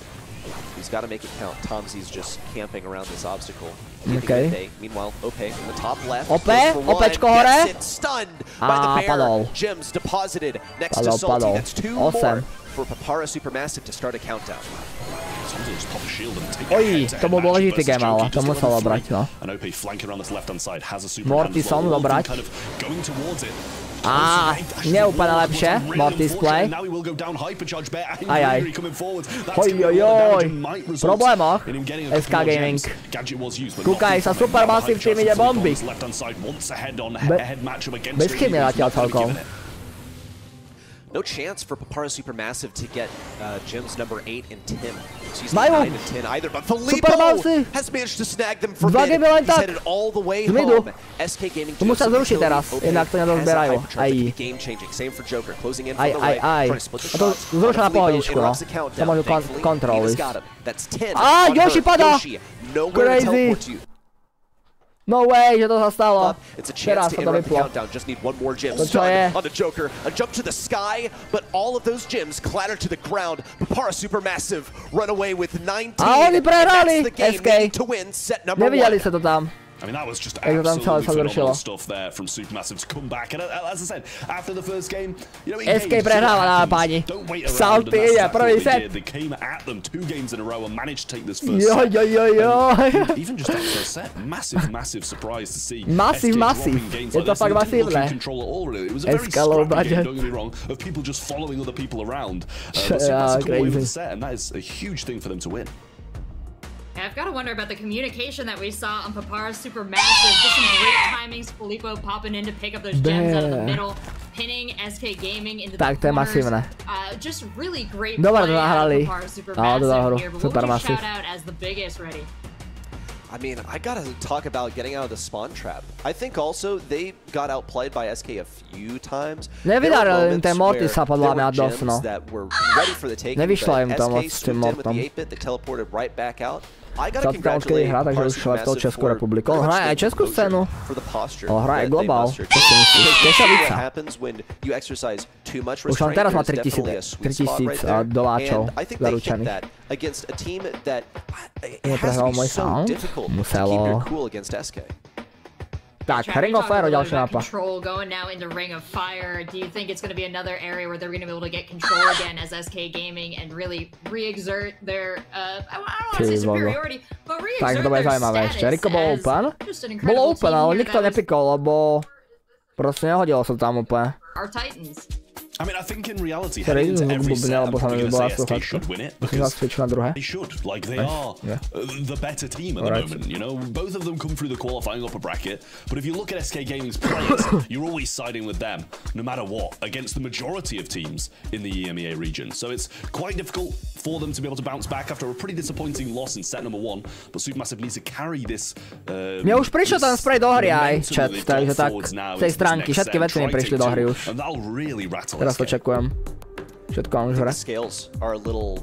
He's got to make it count. Tomsy's just camping around this obstacle. Okay. Meanwhile, Ope in the top left. Opečko hore. Gets it stunned by the bear. Padol. Gems deposited next to Salty. That's 2 more for Papara Supermassive to start a countdown. Oj, to bol dôležitý game, ale to musel obrať, no. Mortison dobrať. Neúplne lepšie. Mortis play. Ajaj. Ojojoj. V problémoch. SK Gaming. Kúkaj sa, Supermassive tým ide bomby. Bez chyby zatiaľ celkom. No chance for Papara Supermassive to get Gems number 8 and 10. She's not 9 and 10 either, but Filippo has managed to snag them for mid. He's headed all the way home. SK Gaming to musia zrušiť teraz, inak to nedozberajú. Aj. Game changing. Same for Joker, closing in from the right, trying to split the shots. Zrušia na pohodičku, no. To môžu kontroliť. That's 10. Yoshi padá! Crazy! No way, že to sa stalo. Teraz sa to vyplo. To čo je? On the Joker, a jump to the sky, but all of those gems clatter to the ground. Papara Supermassive run away with 19. A oni prehrali, That's the game needing to win set number 1. Nevideli sa to tam. I mean, that was just absolutely phenomenal stuff there from Supermassive to come back. And as I said, after the first game, you know, SK prehráva na páni. Salty ide, prvý set. They came at them 2 games in a row and managed to take this first set. Even just that first set, massive surprise to see. Massive. Je to fakt masívne. SK low budget. Don't get me wrong, of people just following other people around. Supermassive come away with the set, and that is a huge thing for them to win. Yeah, I've got to wonder about the communication that we saw on Papara's Supermassive. Just some great timings. Filippo popping in to pick up those gems out of the middle, pinning SK Gaming into the corners. Just really great play out of Papara's Supermassive here, but what would you shout out as the biggest ready? I mean, I gotta talk about getting out of the spawn trap. I think also they got outplayed by SK a few times. Nevydarili im ten Mortisa podľa mňa dosť, no. Nevyšlo im to moc s tým Mortom. Sa tam odkedy hrá, takže už šle v toho Českú republiku. On hraje aj českú scénu, ale hraje aj globál. Čo si myslíš? Kešavica. Už on teraz má 3000 doláčov zaručených. Neprehral môj sound? Muselo. Tak, Ring of Fire, ďalšia mapa. Control going now into Ring of Fire. Do you think it's going to be another area where they're going to be able to get control again as SK Gaming and really re-exert their, I don't want to say superiority, but re-exert their status Rico bol open. Bol open, ale nikto nepikol, lebo proste nehodilo sa tam úplne. Our Titans. I mean, I think in reality, heading into every set, I'm probably going to say SK should win it, because they should. Like, they are the better team at the moment, you know? Both of them come through the qualifying upper bracket, but if you look at SK Gaming's players, you're always siding with them, no matter what, against the majority of teams in the EMEA region. So it's quite difficult for them to be able to bounce back after a pretty disappointing loss in set number 1, but Supermassive needs to carry this Mne už prišiel ten spray do hry aj, chat, takže tak, z tej stránky, všetky veci mi prišli do hry už. Teraz to čekujem. Všetko mám už hre. Scales are a little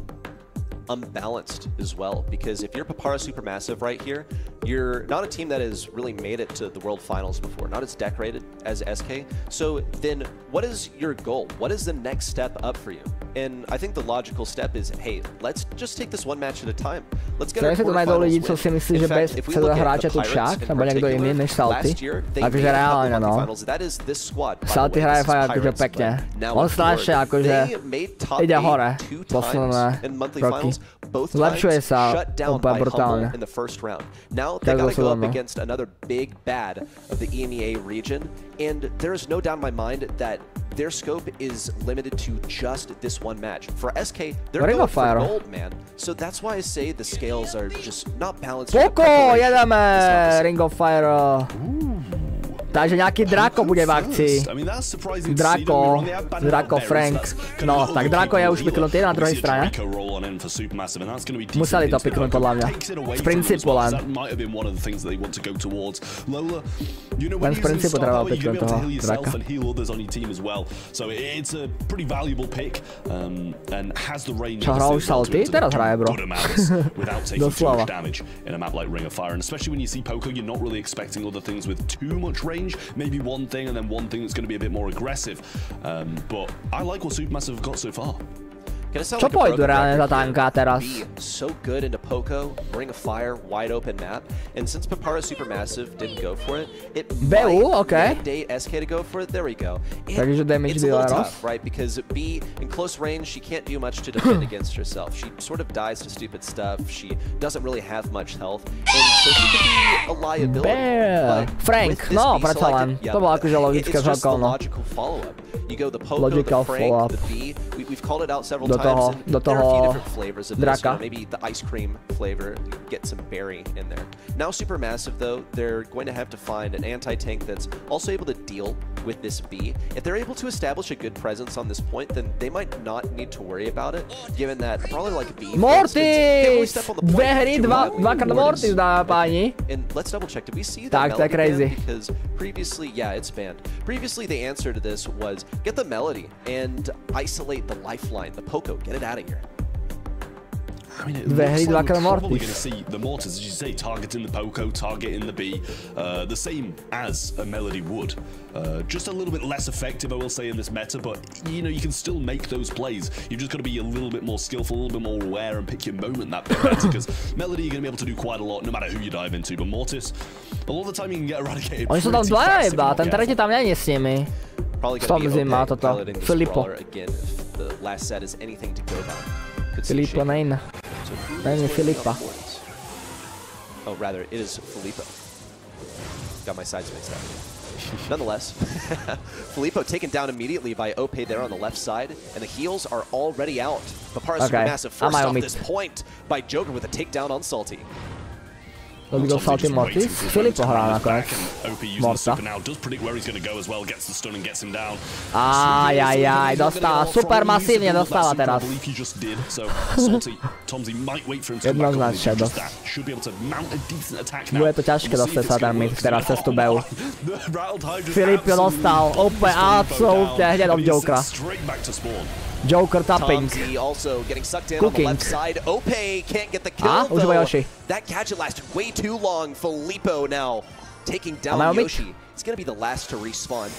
unbalanced as well, because if you're Papara Supermassive right here, you're not a team that has really made it to the World Finals before, not as decorated as SK. So then what is your goal? What is the next step up for you? And I think the logical step is, hey, let's just take this one match at a time. Let's get our quarterfinals win. In fact, if we look at the Pirates in particular, last year, they made a couple quarterfinals. That is this squad, by the way. This is Pirates, but now they made top 8 2 times in monthly finals. Both times shut down by Humble in the first round. Now they gotta go up against another big bad of the EMEA region, and there is no doubt in my mind that their scope is limited to just this one match. For SK, they're going for gold, man. So that's why I say the scales are just not balanced. Poko, jedeme! Ring of Fire. Takže nejaký Draco bude v akcii. Draco Frank. No, tak Draco je už piknutý na druhej strane. Museli to piknúť podľa mňa. Z princípu len. Len z princípu treba piknúť toho Draca. Čo hral už Salty? Teraz hraje, bro. Doslova. range, maybe one thing and then one thing that's going to be a bit more aggressive. But I like what Supermassive have got so far. Čo pôjdu reálne za tanka teraz? So good into Poco, Ring of Fire, wide open map, and since Papara Supermassive didn't go for it, it might mandate SK to go for it. There we go. It's a little tough, right? Because B in close range, she can't do much to defend against herself. She sort of dies to stupid stuff. She doesn't really have much health, and so she could be a liability. Frank, no, predsa len. To bolo akože logické celkom, no. You go the Poco, the Frank, the B. We've called it out several times. There are a few different flavors of this. Maybe the ice cream flavor, get some berry in there. Now Supermassive, though, they're going to have to find an anti-tank that's also able to deal with this B. If they're able to establish a good presence on this point, then they might not need to worry about it, given that probably like B. Mortis! Dve hry, dvakrát Mortis dá páni. And let's double check, did we see that melody banned? Because previously, yeah, it's banned. Previously, the answer to this was get the melody and isolate the lifeline, the Poco, get it out of here. I mean, it looks like we're probably going to see the Mortis, as you say, targeting the Poco, targeting the B, the same as a Melody would. Just a little bit less effective, I will say, in this meta, but, you know, you can still make those plays. You've just got to be a little bit more skillful, a little bit more aware, and pick your moment that bit better, because Melody you're going to be able to do quite a lot, no matter who you dive into, but Mortis, a lot of the time you can get eradicated pretty fast. Oni sú tam dvaja iba, ten tretí tam není s nimi. Stormzy má toto. Filippo. Filippo nejde. Není Filippa. Oh, rather, it is Filippo. Got my sides mixed up. Nonetheless, Filippo taken down immediately by Ope there on the left side, and the heals are already out. Papara Supermassive forced off this point by Joker with a takedown on Salty. Dobiegł Salty Mortis. Filippo hrá nakonec. Morta. Ajajaj, dostala. Super masívne dostala teraz. Jednoznačne dosť. Bude to ťažké dostať sa ten mid teraz cez tú BU. Filippo dostal úplne absolútne hneď od Jokera. Joker tapping. Cooking. Už Yoshi. That gadget lasted way too long. Filippo now taking down Yoshi. It's gonna be the last to respawn.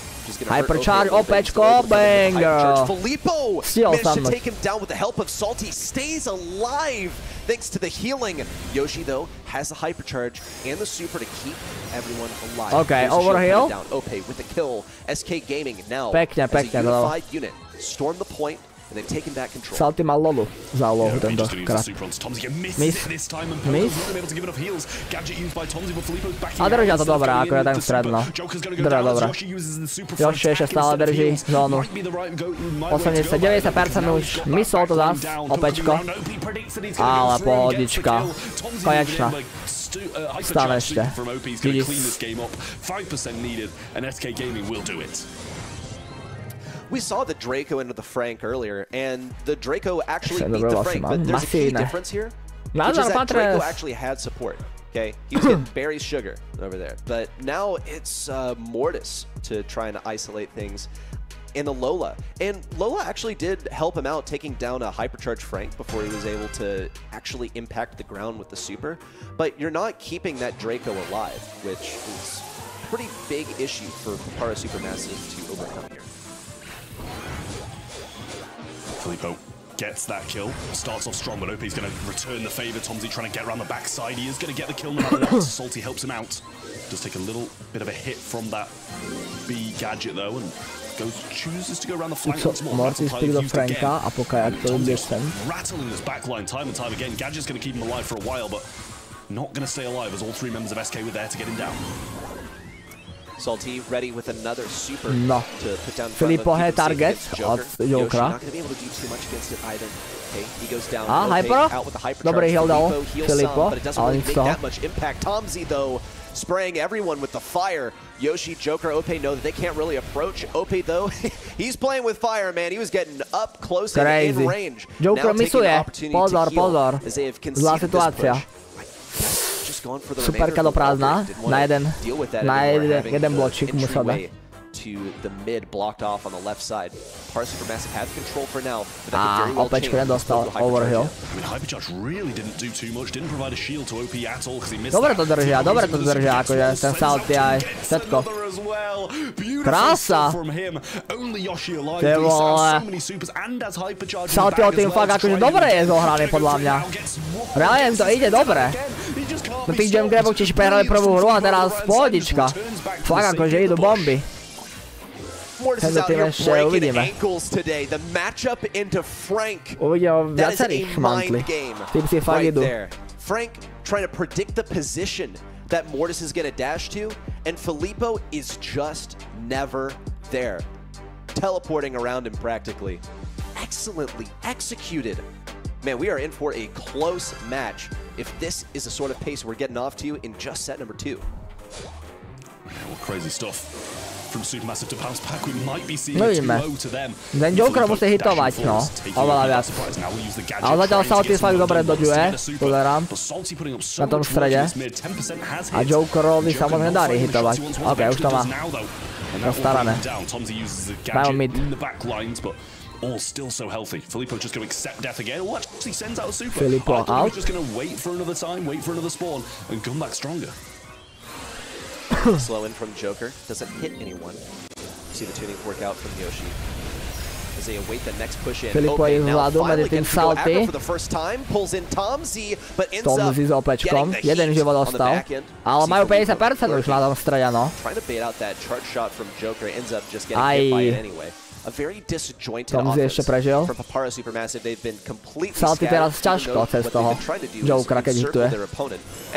Hypercharge, Opečko, banger. Filippo managed to take him down with the help of Salty. Stays alive thanks to the healing. Yoshi, though, has the hypercharge and the super to keep everyone alive. Okay, overheal. Ope with the kill. SK Gaming now Pekne, as a unified unit. Storm the point. And then taking back control. Salty má lolu za úlohu tento krát. Miss. A držia to dobré, akorát ten stred, no. Dobré. Yoshi ešte stále drží zónu. 80-90% už misol to zás, Opečko. Ale pohodička. Konečná. Stále ešte. Vidíš. We saw the Draco into the Frank earlier, and the Draco actually beat the Frank, but there's a key difference here, which is that Draco actually had support, okay? He was getting berry sugar over there, but now it's Mortis to try and isolate things in the Lola. And Lola actually did help him out, taking down a hypercharged Frank before he was able to actually impact the ground with the super, but you're not keeping that Draco alive, which is a pretty big issue for Papara Supermassive to overcome here. Filippo gets that kill, starts off strong, but Ope's going to return the favor. Tomsy trying to get around the backside. He is going to get the kill no matter what. Salty helps him out. Does take a little bit of a hit from that B gadget though, and chooses to go around the flank once more. Mortis pick do Franka a pokiaľ to Listen. Rattling this backline time and time again. Gadget's going to keep him alive for a while, but not going to stay alive as all three members of SK were there to get him down. Salty ready with another super no. to put down Filippo had target od Jokera. Not going to be able to do too much against it either. Okay, he goes down. Hyper. Out with the hypercharge. Dobrý heal dal Filippo, but it doesn't really make that much impact. Tomsy though spraying everyone with the fire. Yoshi, Joker, Ope know that they can't really approach. Ope though, he's playing with fire, man. He was getting up close and in range. Joker misuje. Pozor. Zlá situácia. Superka do prázdna, na jeden bločík musel dať. to the mid, blocked off on the left side. Power Supermassive have control for now, but that could very well change. Nedostal overhill. I mean, Hypercharge really didn't do too much, didn't provide a shield to OP at all because he missed dobre to držia, akože ten Salty aj všetko. Krása! Ty vole. Saltyho tým fakt akože dobre je zohraný podľa mňa. Reálne to ide dobre. No tých jam grabov tiež prehrali prvú hru a teraz pohodička. Fakt akože idú bomby. Mortis is out here breaking ankles today. The matchup into Frank. That is a mind game right there. Frank trying to predict the position that Mortis is going to dash to, and Filippo is just never there. Teleporting around him practically. Excellently executed. Man, we are in for a close match if this is the sort of pace we're getting off to in just set number 2. Well, crazy stuff. From Supermassive to bounce back, we might be seeing it too low to them. Ten Joker musí hitovať, no. Oveľa viac. Ale zatiaľ Salty fakt dobre dodžuje, pozerám. Na tom strede. A Jokerovi sa možno darí hitovať. OK, už to má. Nastarané. Majú mid. All still so healthy. Filippo just going to accept death again. Oh, actually sends out a super. Filippo out. Just going to wait for another time, wait for another spawn, and come back stronger. Slow in from Joker, doesn't hit anyone. See the tuning work out from Yoshi. As they await the next push in. Filippo je vzadu medzi tým Salty. For the first time, pulls in Tomzy, but ends up Tomzy s oplečkom. Jeden život dostal. Ale majú 50% už na tom strede, no. Trying to bait out that charge shot from Joker, ends up just getting hit by it anyway. A very disjointed offense from Papara Supermassive. They've been completely Salty teraz ťažko cez toho Jokera, keď hituje.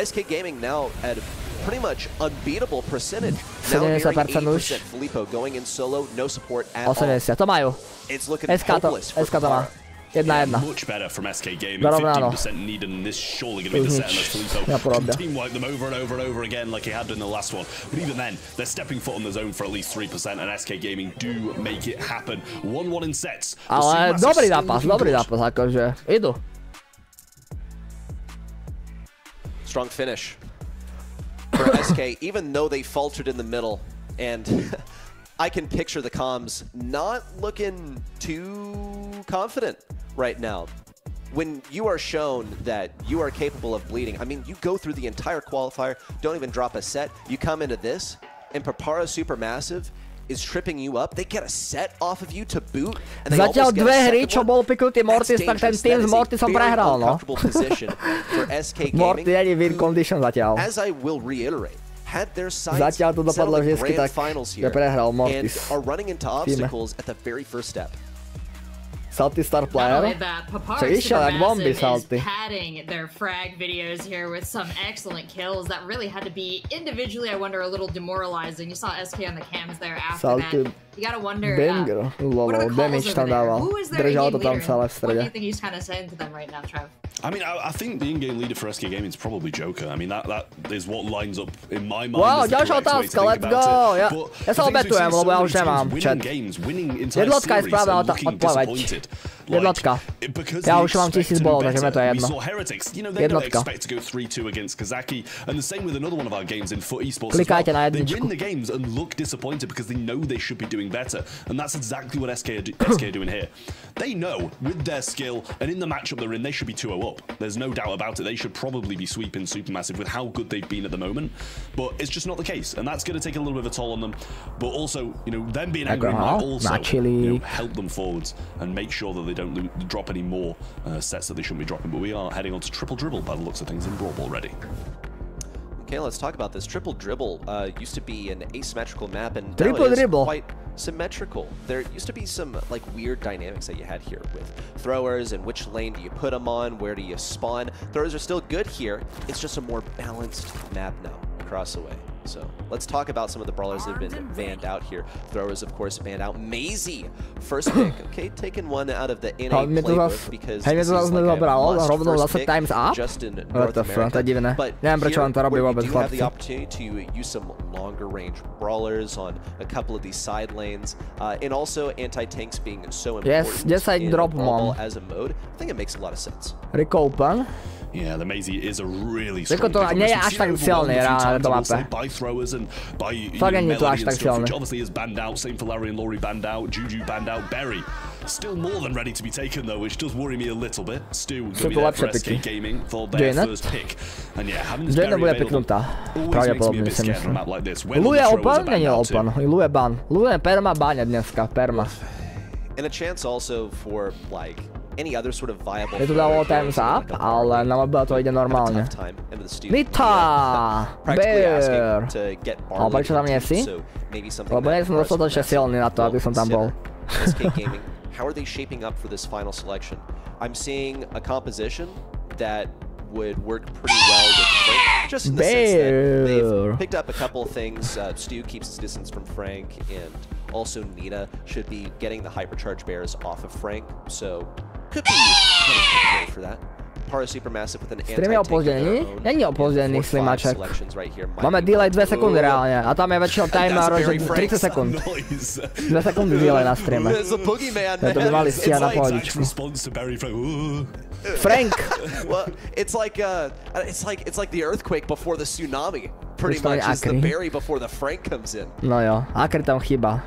SK Gaming now at pretty much unbeatable percentage. 70% už. Filippo going in solo, no support at all. 80, to majú. It's looking hopeless for SK to má. 1-1. Much better from SK Gaming. 15% needed, and this surely going to be the set unless Filippo can team wipe them over and over and over again like he had in the last one. But even then, they're stepping foot on the zone for at least 3%, and SK Gaming do make it happen. 1-1 in sets. Ale dobrý zápas, akože idú. Strong finish for SK, even though they faltered in the middle, and I can picture the comms not looking too confident right now. When you are shown that you are capable of bleeding, I mean, you go through the entire qualifier, don't even drop a set, you come into this, and Papara Supermassive is tripping you up. They get a set off of you to boot, and they zatiaľ dve hry, čo bol piknutý Mortis, tak ten tým s Mortisom prehral, no. Mortis není win condition zatiaľ. As I will reiterate, had their sights zatiaľ to dopadlo vždycky tak, že prehral and Mortis. are running into obstacles at the very first step. Salty star player. So is padding their frag videos here with some excellent kills that really had to be individually, I wonder, a little demoralizing. You saw SK on the cams there after that. You gotta wonder, what are the calls over there? Who is their in-game leader? What do you think he's kind of saying to them right now, Trev? I mean, I think the in-game leader for SK Gaming is probably Joker. I mean, that is what lines up in my mind. Wow, ďalšia otázka, let's go! Ja sa obetujem, lebo ja už nemám chat. Jednotka je správna odpoveď. Jednotka. Ja už mám 1000 bolov, takže mi to je jedno. Jednotka. Klikajte na jedničku. Better, and that's exactly what SK are doing here. They know with their skill and in the matchup they're in, they should be 2-0 up. There's no doubt about it. They should probably be sweeping Supermassive with how good they've been at the moment, but it's just not the case, and that's going to take a little bit of a toll on them. But also, you know, them being angry might also help them forwards and make sure that they don't drop any more sets that they shouldn't be dropping. But we are heading on to Triple Dribble by the looks of things in Brawl already. Okay, let's talk about this. Triple Dribble used to be an asymmetrical map, and now it is quite symmetrical. There used to be some like weird dynamics that you had here with throwers and which lane do you put them on, where do you spawn. Throwers are still good here. It's just a more balanced map now across the way. So let's talk about some of the brawlers that have been banned out here. Throwers, of course, banned out. Maisie, first pick. Okay, taking one out of the NA playbook because this is like a must first pick just in North America. But here, where you do have the opportunity to use some longer range brawlers on a couple of these side lanes, and also anti-tanks being so important in brawl as a mode, I think it makes a lot of sense. Recopen. Yeah, the Maisie is a really strong to nie je až tak silný na to mape. By throwers and by nie to až tak silný. which obviously is banned out. Same for Larry and Laurie banned out. Juju banned out. Berry still more than ready to be taken though, which does worry me a little bit. Stu going to be there for SK Gaming for their first pick. And yeah, having this Berry available always makes me a bit scared on a map like this. Lu je open? Nie je open. Lu je ban. Lu je perma báňa dneska. Perma. And a chance also for like any other sort of viable. Je to dalo times up, ale na mobil to ide normálne. Nita! Bear! Ale prečo tam nie si? Lebo nie som dostatočne silný na to, aby som tam bol. How are they shaping up for this final selection? I'm seeing a composition that would work pretty well with Frank, just in the sense that they've picked up a couple of things. Stu keeps his distance from Frank, and also Nita should be getting the hypercharge bears off of Frank, so could be getting for that. Para Supermassive with an Stream je opoždený? Není opoždený slimaček. Máme delay 2 sekundy reálne a tam je väčšinou timer, že 30 sekúnd. 2 sekundy delay na streame. To by mali stiať na pohodičku. Frank! Well, it's like the earthquake before the tsunami. Pretty much is the Barry before the Frank comes in. No jo, Akri tam chýba.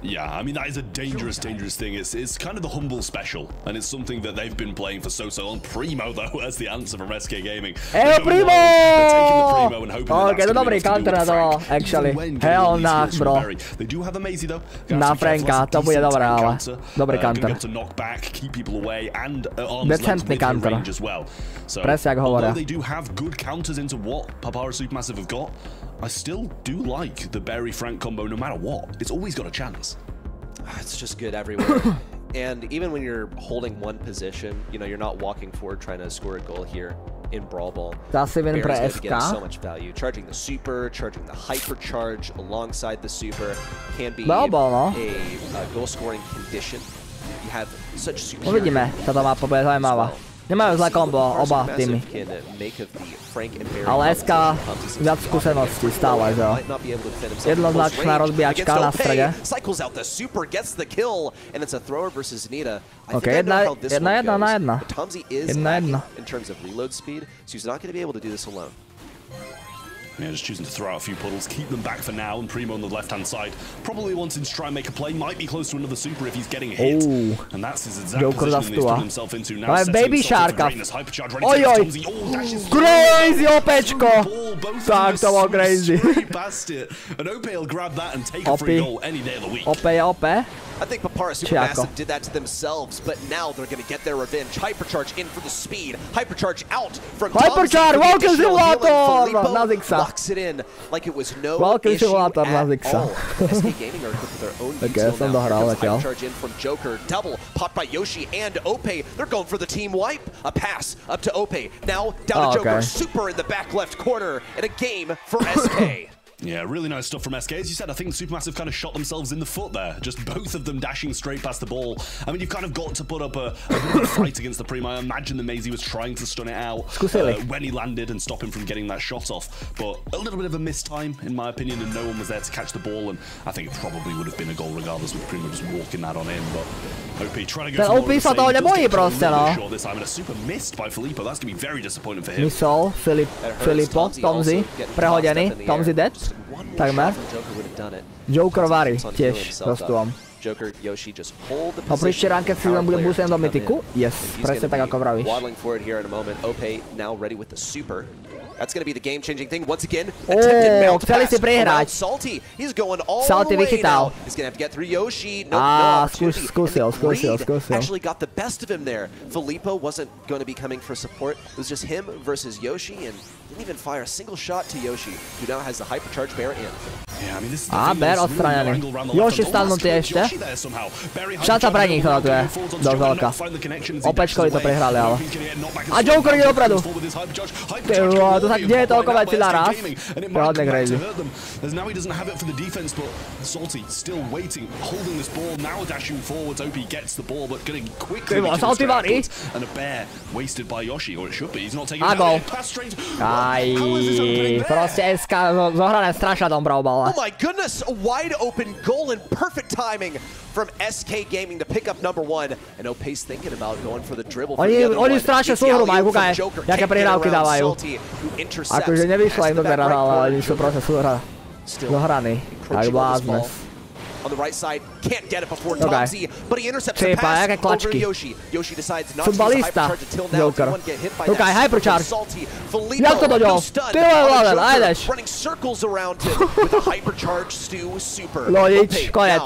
Yeah, I mean, that is a dangerous thing. It's kind of the humble special, and it's something that they've been playing for so long. Primo, though, as the answer from SK Gaming. Hey, Primo! They're taking the Primo and hoping okay, to dobrý counter na to, actually. Hell nah, bro. They do have a Maisie, though. Na Franka, to bude dobré, ale. Dobrý counter. To knock back, keep people away, and decentný counter. Presne jak hovoria. Although they do have good counters into what Papara Supermassive have got, I still do like the Berry Frank combo no matter what. It's always got a chance. It's just good everywhere. And even when you're holding one position, you know, you're not walking forward trying to score a goal here in Brawl Ball. That's even Berry's going to get so much value. Charging the super, charging the hypercharge alongside the super can be a goal scoring condition. You have such superior. Uvidíme, táto mapa bude zaujímavá. Nemajú zlé kombo, oba týmy. Ale SK viac skúseností stále, že jo. Jednoznačná rozbíjačka na strede. Ok, 1-1. Yeah, just choosing to throw out a few puddles, keep them back for now, and Primo on the left-hand side probably wanting to try and make a play, might be close to another super if he's getting hit. And that's his exact position he's put himself into now. Baby Sharka. Ojoj! Crazy opečko! Tak to bolo crazy. And OP will grab that and take a free goal any day of the week. OP je OP. I think Papara Supermassive did that to themselves, but now they're going to get their revenge. Hypercharge in for the speed. Hypercharge out from Hypercharge! Welcome Simulator! Na Zixa. Locks it in like it was no issue at all. SK Gaming are equipped with their own Hypercharge in from Joker. Double popped by Yoshi and Ope. They're going for the team wipe. A pass up to Ope. Now down to Joker. Super in the back left corner. And a game for SK. Yeah, really nice stuff from SK. As you said, I think Supermassive kind of shot themselves in the foot there. Just both of them dashing straight past the ball. I mean, you've kind of got to put up a fight against the Primo. I imagine the Maisie was trying to stun it out when he landed and stop him from getting that shot off. But a little bit of a missed time, in my opinion, and no one was there to catch the ball. And I think it probably would have been a goal regardless with Primo just walking that on in. But OP trying to go for OP sa toho nebojí proste, no. This time, and a super missed by Filippo. That's going to be very disappointing for him. Missol, Filippo, Tomzy, prehodený, Tomzy dead. Takmer. Joker varí tiež roztuom. Joker, Yoshi just hold the position. A príšte ranked si len bude boostem do mytiku? Yes, presne tak ako vravíš. Waddling forward here in a moment. Ope now ready with the super. That's going to be the game-changing thing once again. Attempted mount pass around Salty. He's going all the way now. He's going to have to get through Yoshi. No opportunity. Skúsil. Actually got the best of him there. Filippo wasn't going to be coming for support. It was just him versus Yoshi, and didn't even fire a single shot to Yoshi, who now has the hypercharge bear in. Yeah, I mean, this is bear odstranený. Yoshi stanutý ešte. Šanca pre nich to je dosť veľká. Opečkovi to prehrali, ale. A Joker ide dopredu. To sa deje toľko veci naraz. To je hodne crazy. Now he doesn't have it for the defense, but Salty still waiting, holding this ball, now dashing forwards. OP gets the ball, but getting quickly and a bear wasted by Yoshi, or it should be. He's not taking it. Pass straight. Proste SK zohrané strašne tom Brawl Ball. Oh my goodness, a wide open goal and perfect timing from SK Gaming to pick up #1. And Opace thinking about going for the dribble. Oni strašne súhru majú, kúkaj, jaké prihrávky dávajú. Akože nevyšla im dobre rada, ale oni sú proste dohraní. Tak blázne. On the right side, can't get it before Tomzy, but he intercepts the pass over to Yoshi. Yoshi decides not to use the hypercharge until now. He won't get hit by that. Salty, Filippo, no stun. Running circles around him with a hypercharge Stu super. Lodič, konec.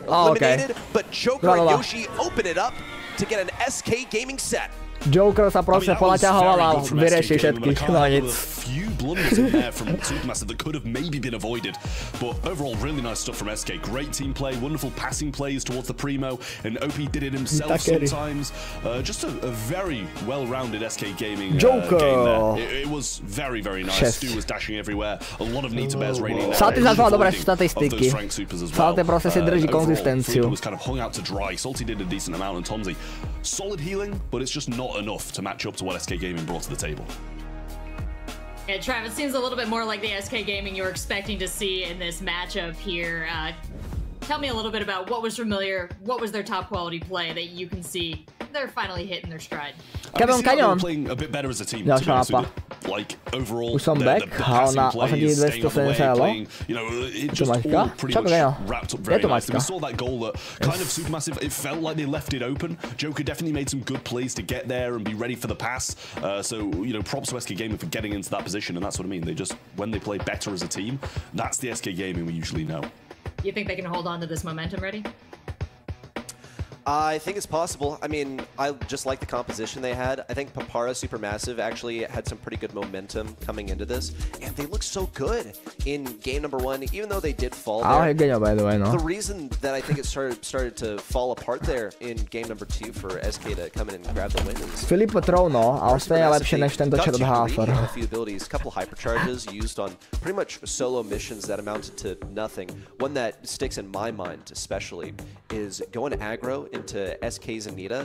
Eliminated, but Joker and Yoshi open it up to get an SK Gaming set. Joker sa proste ponaťahoval a vyrieši všetkých, no nic. Few blunders in there from Supermassive that could have maybe been avoided, but overall really nice stuff from SK. Great team play, wonderful passing plays towards the Primo, and OP did it himself sometimes. Just a very well-rounded SK Gaming game there. It was very, very nice. Stu was dashing everywhere. A lot of Niceboys raining there. Salty zachoval dobré štatistiky. Salty proste si drží konzistenciu. Was kind of hung out to dry. Salty did a decent amount, and Tomzy solid healing, but it's just not enough to match up to what SK Gaming brought to the table. Yeah, Trav, it seems a little bit more like the SK Gaming you were expecting to see in this matchup here. Tell me a little bit about what was familiar, what was their top quality play that you can see they're finally hitting their stride. They're playing a bit better as a team, to be honest with you. Like, overall, the passing plays, staying on the way, playing, you know, it just all pretty much wrapped up very nicely. We saw that goal that kind of Supermassive, it felt like they left it open. Joker definitely made some good plays to get there and be ready for the pass. So, you know, props to SK Gaming for getting into that position, and that's what I mean. They just, when they play better as a team, that's the SK Gaming we usually know. You think they can hold on to this momentum, Ready? I think it's possible. I mean, I just like the composition they had. I think Papara Supermassive actually had some pretty good momentum coming into this, and they look so good in game #1, even though they did fall there. By the way, no. The reason that I think it started to fall apart there in game #2 for SK to come in and grab the win is Filippo Trono, ale stejně lepší než ten dočet od Hafer. A few abilities, a couple hypercharges used on pretty much solo missions that amounted to nothing. One that sticks in my mind especially is going aggro into SK's Anita.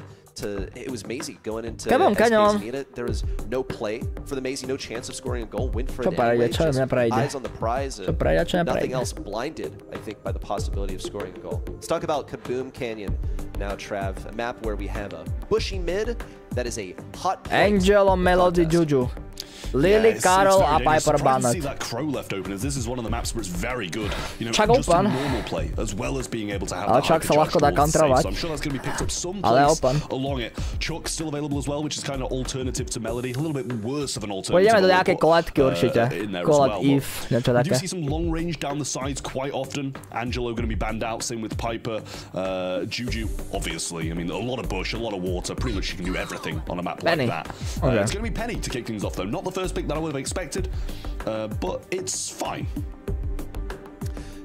It was Maisie going into SK's Anita. There was no play for the Maisie, no chance of scoring a goal. Win for it anyway, just eyes on the prize, and nothing else, blinded, I think, by the possibility of scoring a goal. Let's talk about Kaboom Canyon now, Trav, a map where we have a bushy mid that is a hot Angel on Melody Juju. Lily, Carol, a Piper Bannet. See that crow left open, as this is one of the maps where it's very good. You know, just in normal play, as well as being able to have that hypercharge towards the safe. So I'm sure that's going to be picked up someplace along it. Chuck's still available as well, which is kind of alternative to Melody. A little bit worse of an alternative. Pojďme do nějaké koletky určitě. Kolet Eve, něco také. You do see some long range down the sides quite often. Angelo going to be banned out, same with Piper. Juju, obviously. I mean, a lot of bush, a lot of water. Pretty much you can do everything on a map like that. It's going to be Penny to kick things off, though. Not the first pick that I would have expected, but it's fine.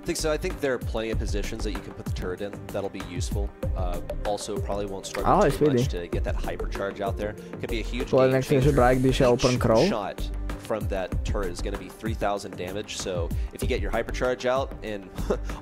I think so. I think there are plenty of positions that you can put the turret in that'll be useful. Also, probably won't struggle too much to get that hypercharge out there. Could be a huge game changer. Shot from that turret is going to be 3,000 damage. So if you get your hypercharge out, and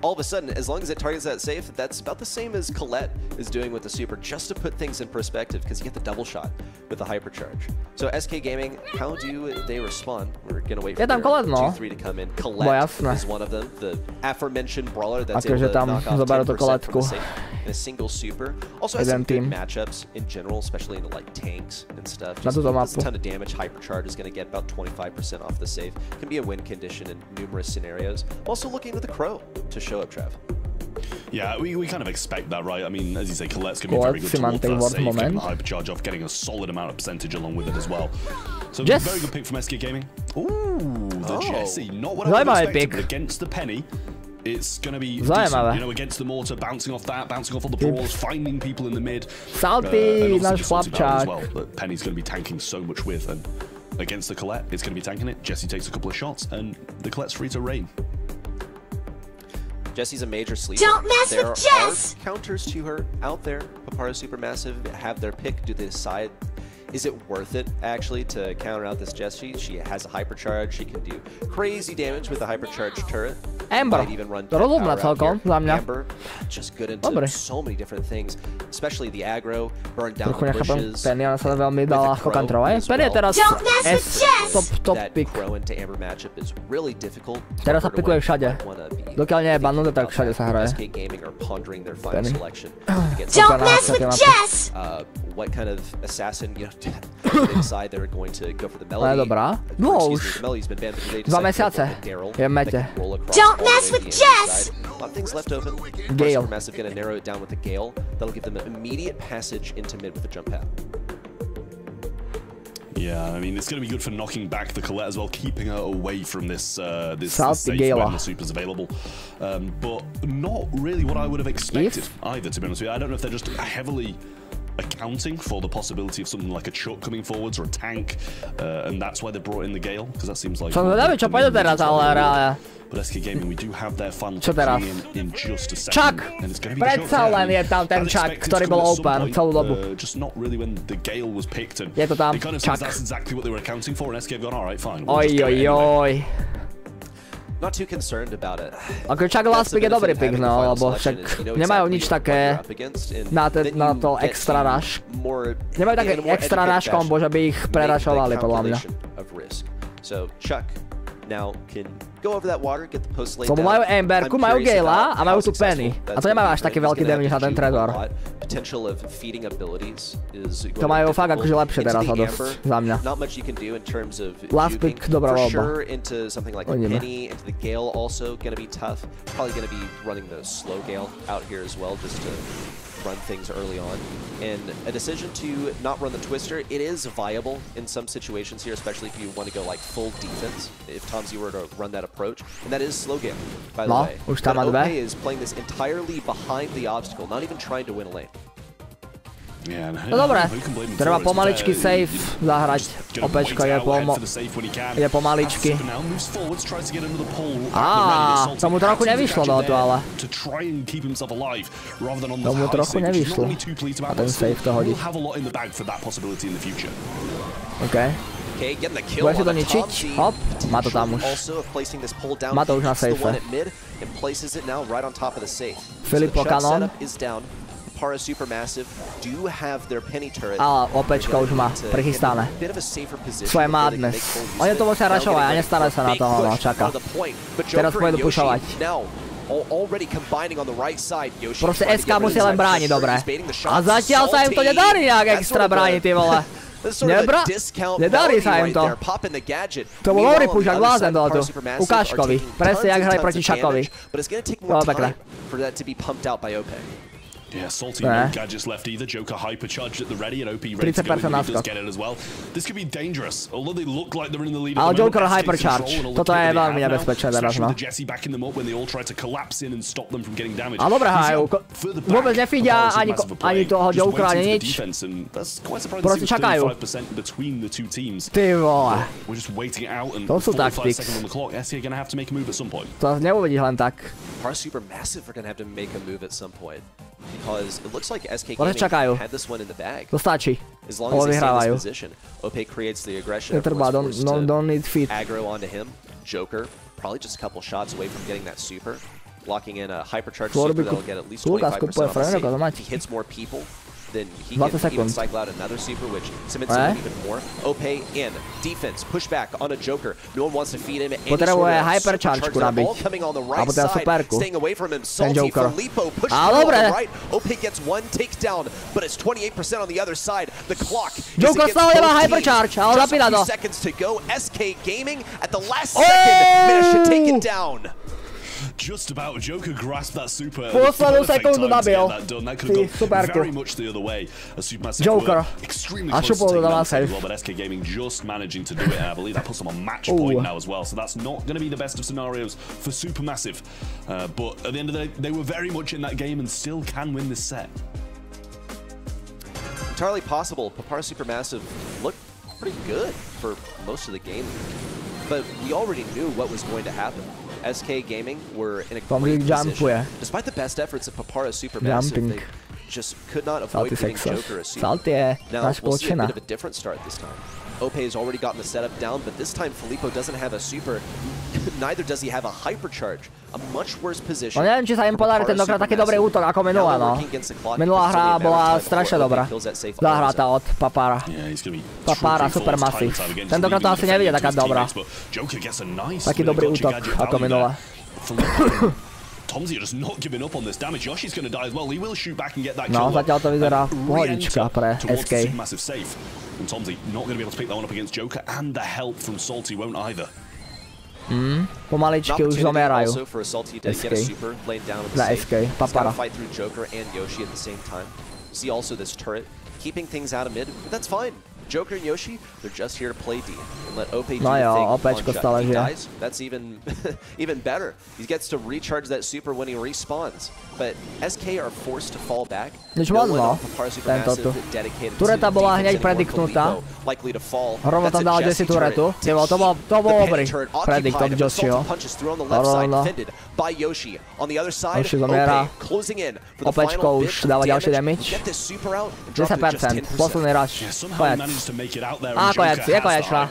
all of a sudden, as long as it targets that safe, that's about the same as Colette is doing with the super, just to put things in perspective, because you get the double shot with the hypercharge. So SK Gaming, how do they respond? We're going to wait for G3 to come in. Colette is one of them, the aforementioned brawler that's able to knock off 10% from the safe in a single super. Also has some good matchups in general, especially in the like tanks and stuff. Just does a ton of damage. Hypercharge is going to get about 25% off the safe. Can be a win condition in numerous scenarios. Also looking at the Crow to show up, Trev. Yeah, we kind of expect that, right? I mean, as you say, Colette's going to be very good towards that safe, getting the hypercharge off, getting a solid amount of percentage along with it as well. So very good pick from SK Gaming. Ooh, the Jesse. Not what I would expect, but against the Penny, it's going to be decent, you know, against the mortar, bouncing off that, bouncing off all the brawls, finding people in the mid. Salty, nice flapjack. Well, that Penny's going to be tanking so much with, and against the Colette, it's going to be tanking it. Jesse takes a couple of shots, and the Colette's free to reign. Jesse's a major sleeper. Don't mess with Jess! There are counters to her out there. Papara Supermassive have their pick. Do they decide, is it worth it, actually, to counter out this Jessie? She has a hypercharge. She can do crazy damage with a hypercharged turret. Ember. To rozumné celkom, za mňa. Dobre. Trochu nechápem, Penny, ona sa veľmi dala ľahko kantrovať. Penny je teraz top pick. Teraz sa pikuje všade. Dokiaľ nie je banúde, tak všade sa hraje. Penny. Don't mess with Jess! What kind of assassin, you know, they decide they're going to go for the Melody. Dobrá. No už. 2 mesiace. Je v mete. Don't mess with Jess! A lot of things left open. Gale. Massive gonna narrow it down with the Gale. That'll give them an immediate passage into mid with the jump pad. Yeah, I mean, it's going to be good for knocking back the Colette as well, keeping her away from this this safe when the super's available. But not really what I would have expected either, to be honest with you. I don't know if they're just heavily accounting for the possibility of something like a Chuck coming forwards or a tank, and that's why they brought in the Gale, because that seems like... But SK Gaming, we do have their final in just a second. Chuck! Predsa len je tam ten Chuck, ktorý bol open celú dobu. Just not really when the Gale was picked, and je to tam, they kind of Chuck. said that's exactly what they were accounting for, and SK have gone, alright, fine. Oj. Not too concerned about it. Ako Chuck last pick je dobrý pick, no, lebo však nemajú nič také na to extra rush. Nemajú také extra rush combo, že by ich prerašovali, podľa mňa. So Chuck now can go over that water, get the post laid down. Lebo majú Emberku, majú Gale'a a majú tu Penny. A to nemajú až taký veľký damage na ten Trezor. To majú fakt akože lepšie teraz o dosť za mňa. Last pick, dobrá voľba. Uvidíme. Run things early on, and a decision to not run the Twister, it is viable in some situations here, especially if you want to go like full defense, if Tomzy were to run that approach, and that is slow game, by the way. But OP is playing this entirely behind the obstacle, not even trying to win a lane. No dobré, treba pomaličky safe zahrať. Opečko je pomaličky. Tomu trochu nevyšlo do to, ale. Tomu trochu nevyšlo. A ten safe to hodí. OK. Bude si to ničiť? Hop, má to tam už. Má to už na safe. Filipo Kanon. Ale OPčko už má prichystané. Svoje madness. Oni to musia rašovať a nestarajú sa na toho, no, čaká. Teraz pôjdu pušovať. Proste SK musí len brániť, dobre. A zatiaľ sa im to nedarí nejak extra brániť, ty vole. Nedarí sa im to. To bol dobrý pušak, vlázen dole tu. Ukážkovi. Presne jak hraj proti Chuckovi. To bolo pekné. Yeah, Salty no gadgets left either. Joker hypercharged at the ready and OP ready to go. Does get it as well. This could be dangerous. Although they look like they're in the lead. Ale Joker hypercharge. Toto je veľmi nebezpečné teraz, no. Jesse backing them up when they all try to collapse in and stop them from getting damage. Ale dobre hajú. Vôbec nefídia ani toho Jokera, ani nič. Proste čakajú. Ty vole. To sú tactics. To neuvidíš len tak. Because it looks like SK Gaming had this one in the bag. To stačí. As long as they stay in this position, OP creates the aggression. Don't need feet. Aggro onto him. Joker, probably just a couple shots away from getting that super. Locking in a hypercharged super that'll get at least 25% off the save. If he hits more people, then he can even cycle out another super, which cements him even more. OP in. Defense. Push back on a Joker. No one wants to feed him. Potrebuje hyperchargeku nabiť. Alebo teda superku. Ten Joker. Ale dobre. OP gets one takedown, but it's 28% on the other side. The clock Joker stále má hypercharge, ale zapína to. Seconds to go. SK Gaming at the last second managed to take it down. Just about. Joker grasped that super. Poslednú sekundu nabil. That could have gone very much the other way. A supermassive Joker. Extremely close to taking that as well, but SK Gaming just managing to do it, and I believe that puts them on match point now as well. So that's not going to be the best of scenarios for Supermassive. But at the end of the day, they were very much in that game and still can win this set. Entirely possible. Papara Supermassive looked pretty good for most of the game, but we already knew what was going to happen. SK Gaming were in a great position. Despite the best efforts of Papara Supermassive, they just could not avoid getting Joker a super. Now we'll see a bit of a different start this time. Ope has already gotten the setup down, but this time Filippo doesn't have a super. Neither does he have a hypercharge. A much worse position. No neviem, či sa im podarí tentokrát taký dobrý útok ako minulá, no. Minulá hra bola strašne dobrá. Zahratá od Papara. Papara Supermassive. Tentokrát to asi nevidie taká dobrá. Taký dobrý útok ako minulá. Tomsy just not giving up on this damage. Yoshi's going to die as well. He will shoot back and get that kill. No, zatiaľ to vyzerá pohodička pre SK. And Tomsy not going to be able to pick that one up against Joker, and the help from Salty won't either. Pomaličky už zomierajú. SK. Za SK, Papara. Fight through Joker and Yoshi at the same time. See also this turret keeping things out of mid. That's fine. Joker and Yoshi, they're just here to play D and let Ope do the thing. If he dies, that's even better. He gets to recharge that super when he respawns. But SK are forced to fall back. Nič moc, no. Tento tu. Tureta bola hneď prediknutá. Rovno tam dal Jesse turetu. To bol dobrý predikt od Joshiho. Rovno. Yoshi zomiera. Opečko už dáva ďalší damage. 10%. Posledný rush. Konec. A konec, je konečná.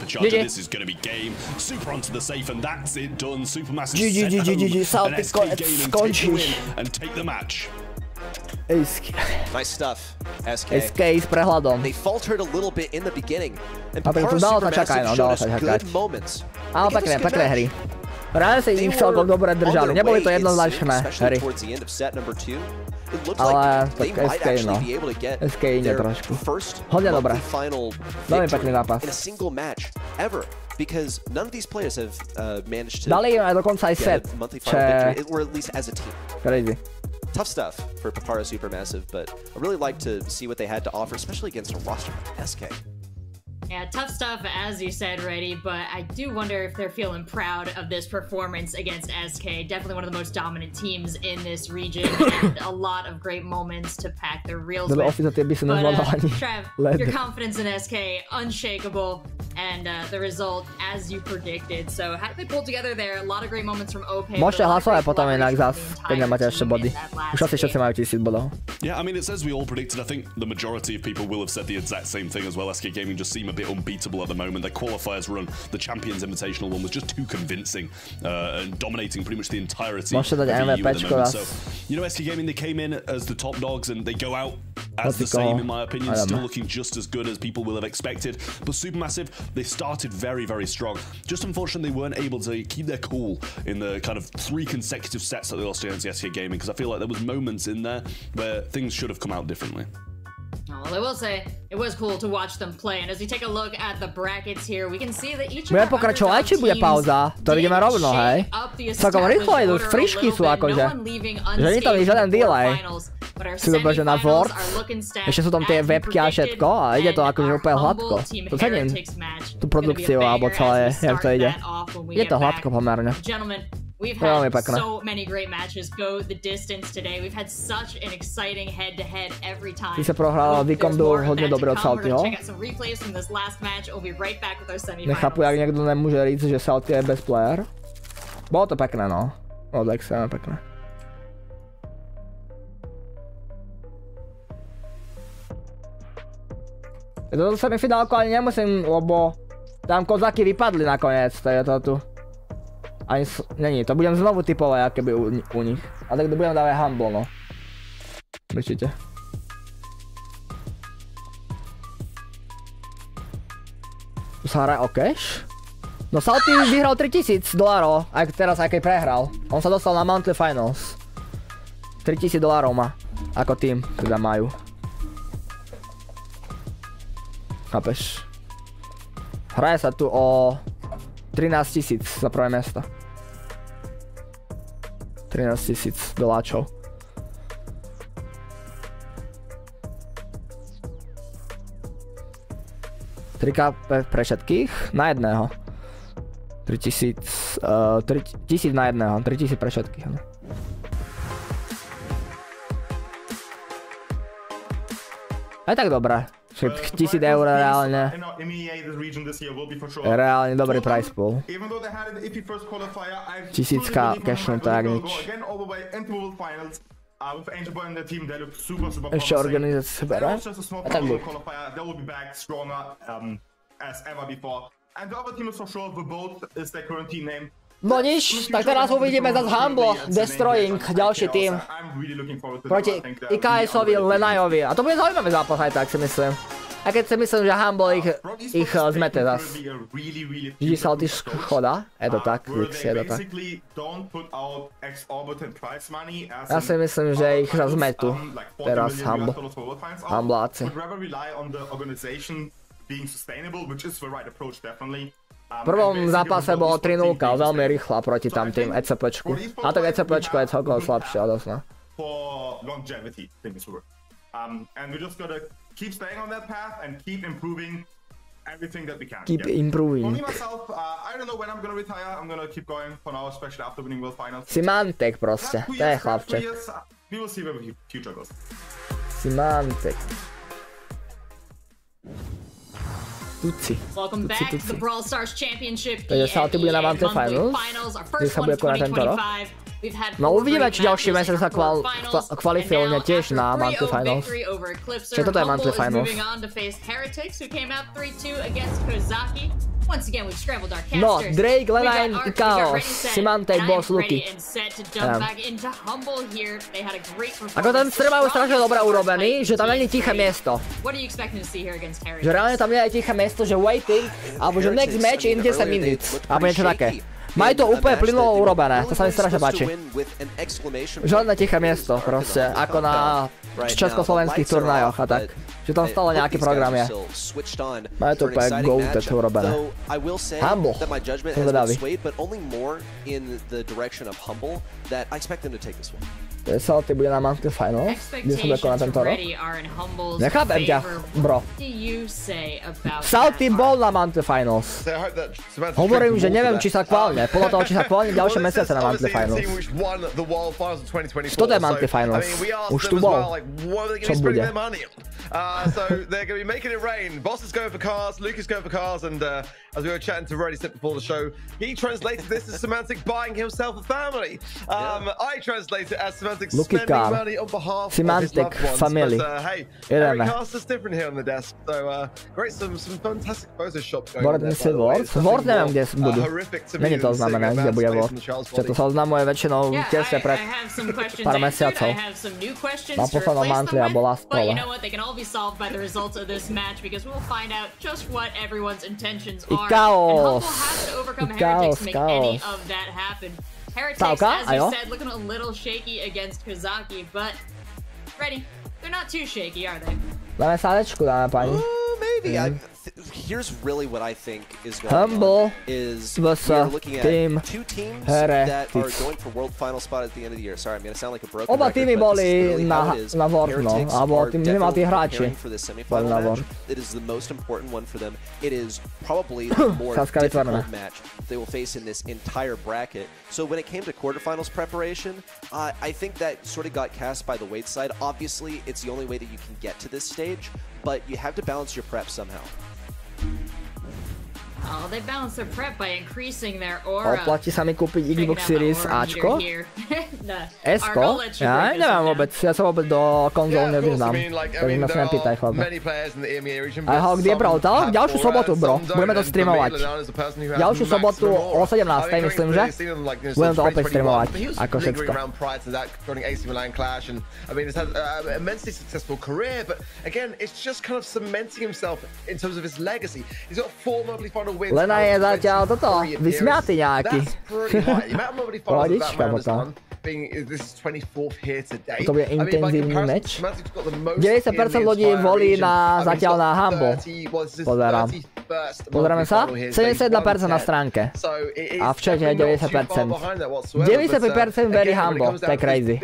GG. GG. Salty konec skončí. Nice stuff, SK. SK s prehľadom. They faltered a little bit in the beginning. And Papara dalo sa čakať, no, dalo sa čakať. Ale pekné hry. Ráne si ich celkom dobre držali, neboli to jednoznačné hry. Ale tak SK, no. SK inde trošku. Hodne dobré. Veľmi pekný zápas. Because none of these players have managed to dali im aj dokonca aj set, or at least as a team. Crazy. Tough stuff for Papara Supermassive, but I really like to see what they had to offer, especially against a roster like SK. Yeah, tough stuff, as you said, Reddy, but I do wonder if they're feeling proud of this performance against SK. Definitely one of the most dominant teams in this region, and a lot of great moments to pack their reels with. But, Trev, your confidence in SK, unshakable, and the result, as you predicted. So how did they pull together there? A lot of great moments from Ope. Môžete hlasovať potom inak zás, keď nemáte ešte body. Už asi všetci majú 1000 bodov. Yeah, I mean, it's as we all predicted. I think the majority of people will have said the exact same thing as well. SK Gaming just seem a bit unbeatable at the moment. Their qualifiers run, the Champions Invitational one was just too convincing and dominating pretty much the entirety of the EU at the moment. So, you know, SK Gaming, they came in as the top dogs and they go out as the same, in my opinion, still looking just as good as people will have expected. But Supermassive, they started very, very strong. Just unfortunately, they weren't able to keep their cool in the kind of 3 consecutive sets that they lost against SK Gaming, because I feel like there was moments in there where things should have come out differently. Well, I will say, it was cool to watch them play, and as we take a look at the brackets here, we can see that each of the pokračovať, či bude pauza? To ideme rovno, hej? Celkom rýchlo idú, frišky sú akože. Že nie to nie žiaden delay. Si dobre, že na Word, ešte sú tam tie webky a všetko a ide to akože úplne hladko. To cením, tú produkciu alebo celé, jak to ide. Je to hladko pomerne. We've had so many great matches go the distance today. We've had such an exciting head-to-head every time. Ty sa prohrala výkondu hodne dobre od Saltyho. Nechápu, jak niekto nemôže říct, že Salty je best player. Bolo to pekné, no. Bolo to extrémne pekné. Je to semifinálko, ale nemusím, lebo tam kozáky vypadli nakoniec, to je to tu. Ani není, to budem znovu typovať, aké by u nich. A tak to budem dávať humble, no. Určite. Tu sa hraje o cash? No Salty vyhral $3000, aj teraz, aj keď prehral. On sa dostal na Monthly Finals. $3000 má, ako tým, teda majú. Chápeš? Hraje sa tu o 13 000 za prvé miesto. 13 000 doláčov. Trika pre všetkých? Na jedného. 3000 na jedného. 3000 pre všetkých, ano. Aj tak dobré. 1000 eur reálne. Reálne dobrý price pool. 1000 cashnutá jak nič. Ešte organizácia bere? A tak buď. as ever before. And the other team is for sure the Boat is their current team name. No nič, tak teraz uvidíme zase Humble, Destroying, ďalší tým. Proti IKS-ovi, Lenajovi. A to bude zaujímavý zápas aj tak si myslím. A keď si myslím, že Humble ich zmete zase. Vidí Salty schoda? Je to tak, Lix, je to tak. Ja si myslím, že ich zase zmetu. Teraz Humbláci. V prvom zápase bolo 3-0, veľmi rýchla proti tamtým ECPčku. A tak ECPčko je celkovo slabšie, ale dosť, no. Keep improving. Simantek proste, to je chlapček. Simantek. Welcome back to the Brawl Stars Championship. Takže Salty bude na Monthly Finals, kde sa bude konať tento rok. No uvidíme, či ďalší mesiac sa kvalifikuje tiež na Monthly Finals. Čiže toto je Monthly Finals. No, Drake, Lenine, Chaos, Simantek, Boss, Luky. Ako ten stream majú strašne dobre urobený, že tam není tiché miesto. Že reálne tam nie je tiché miesto, že waiting, alebo že next match in 10 minutes, alebo niečo také. Majú to úplne plynulo urobené, to sa mi strašne páči. Žiadne tiché miesto, proste, ako na československých turnajoch a tak. Že tam stále nejaký program je. Majú to úplne goated urobené. Humble, som zvedavý. Salty bude na Monthly Finals, kde sa bude konať tento rok. Nechápem ťa, bro. Salty bol na Monthly Finals. Hovorím, že neviem, či sa kválne. Podľa toho, či sa kválne ďalšie mesiace na Monthly Finals. Čo to je Monthly Finals? Už tu bol. Čo bude? So they're going to be making it rain. Boss is going for cars, Luke is going for cars, and as we were chatting to Reddy Step before the show, he translated this as Semantic buying himself a family. I translate it as Semantic spending money on behalf of his loved ones. But hey, every cast is different here on the desk. So great, some fantastic Photoshop going on there. Word neviem, kde budú. Není to znamené, kde bude Word. Čo to sa oznamuje väčšinou tesne pred pár mesiacov. Na poslednom Monthly a bola spole. Be solved by the results of this match because we'll find out just what everyone's intentions are. Chaos. And Humble has to overcome Heretics to make any of that happen. Heretics, as you said, looking a little shaky against Kozaki, but Reddy, they're not too shaky, are they? Dáme sádečku, dáme pani. Maybe. Here's really what I think is going on. Is we're looking at two teams that are going for world final spot at the end of the year. Sorry, I'm going to sound like a broken record, Oba týmy boli na Word, no. Alebo minimálne tí hráči boli na Word. It is the most important one for them. It is probably the more difficult match they will face in this entire bracket. So when it came to quarterfinals preparation, I think that sort of got cast by the weight side. Obviously, it's the only way that you can get to this stage, but you have to balance your prep somehow. Oh, they balance their prep by increasing their aura. Oplatí sa mi kúpiť Xbox Series Ačko? S-ko? Ja neviem vôbec, ja sa vôbec do konzol nevyznám. Takže ma sa nepýtaj, chlape. A ho, kde je bro? Ďalšiu sobotu, bro. Budeme to streamovať. Ďalšiu sobotu o 17. myslím, že? Budeme to opäť streamovať, ako všetko. Lena je zatiaľ toto, vysmiatý nejaký. Pohodička potom. To bude intenzívny meč. 90% ľudí volí zatiaľ na Humble. Pozerám. Pozrieme sa? 72% na stránke. A v čete je 90%. 95% verí Humble, to je crazy.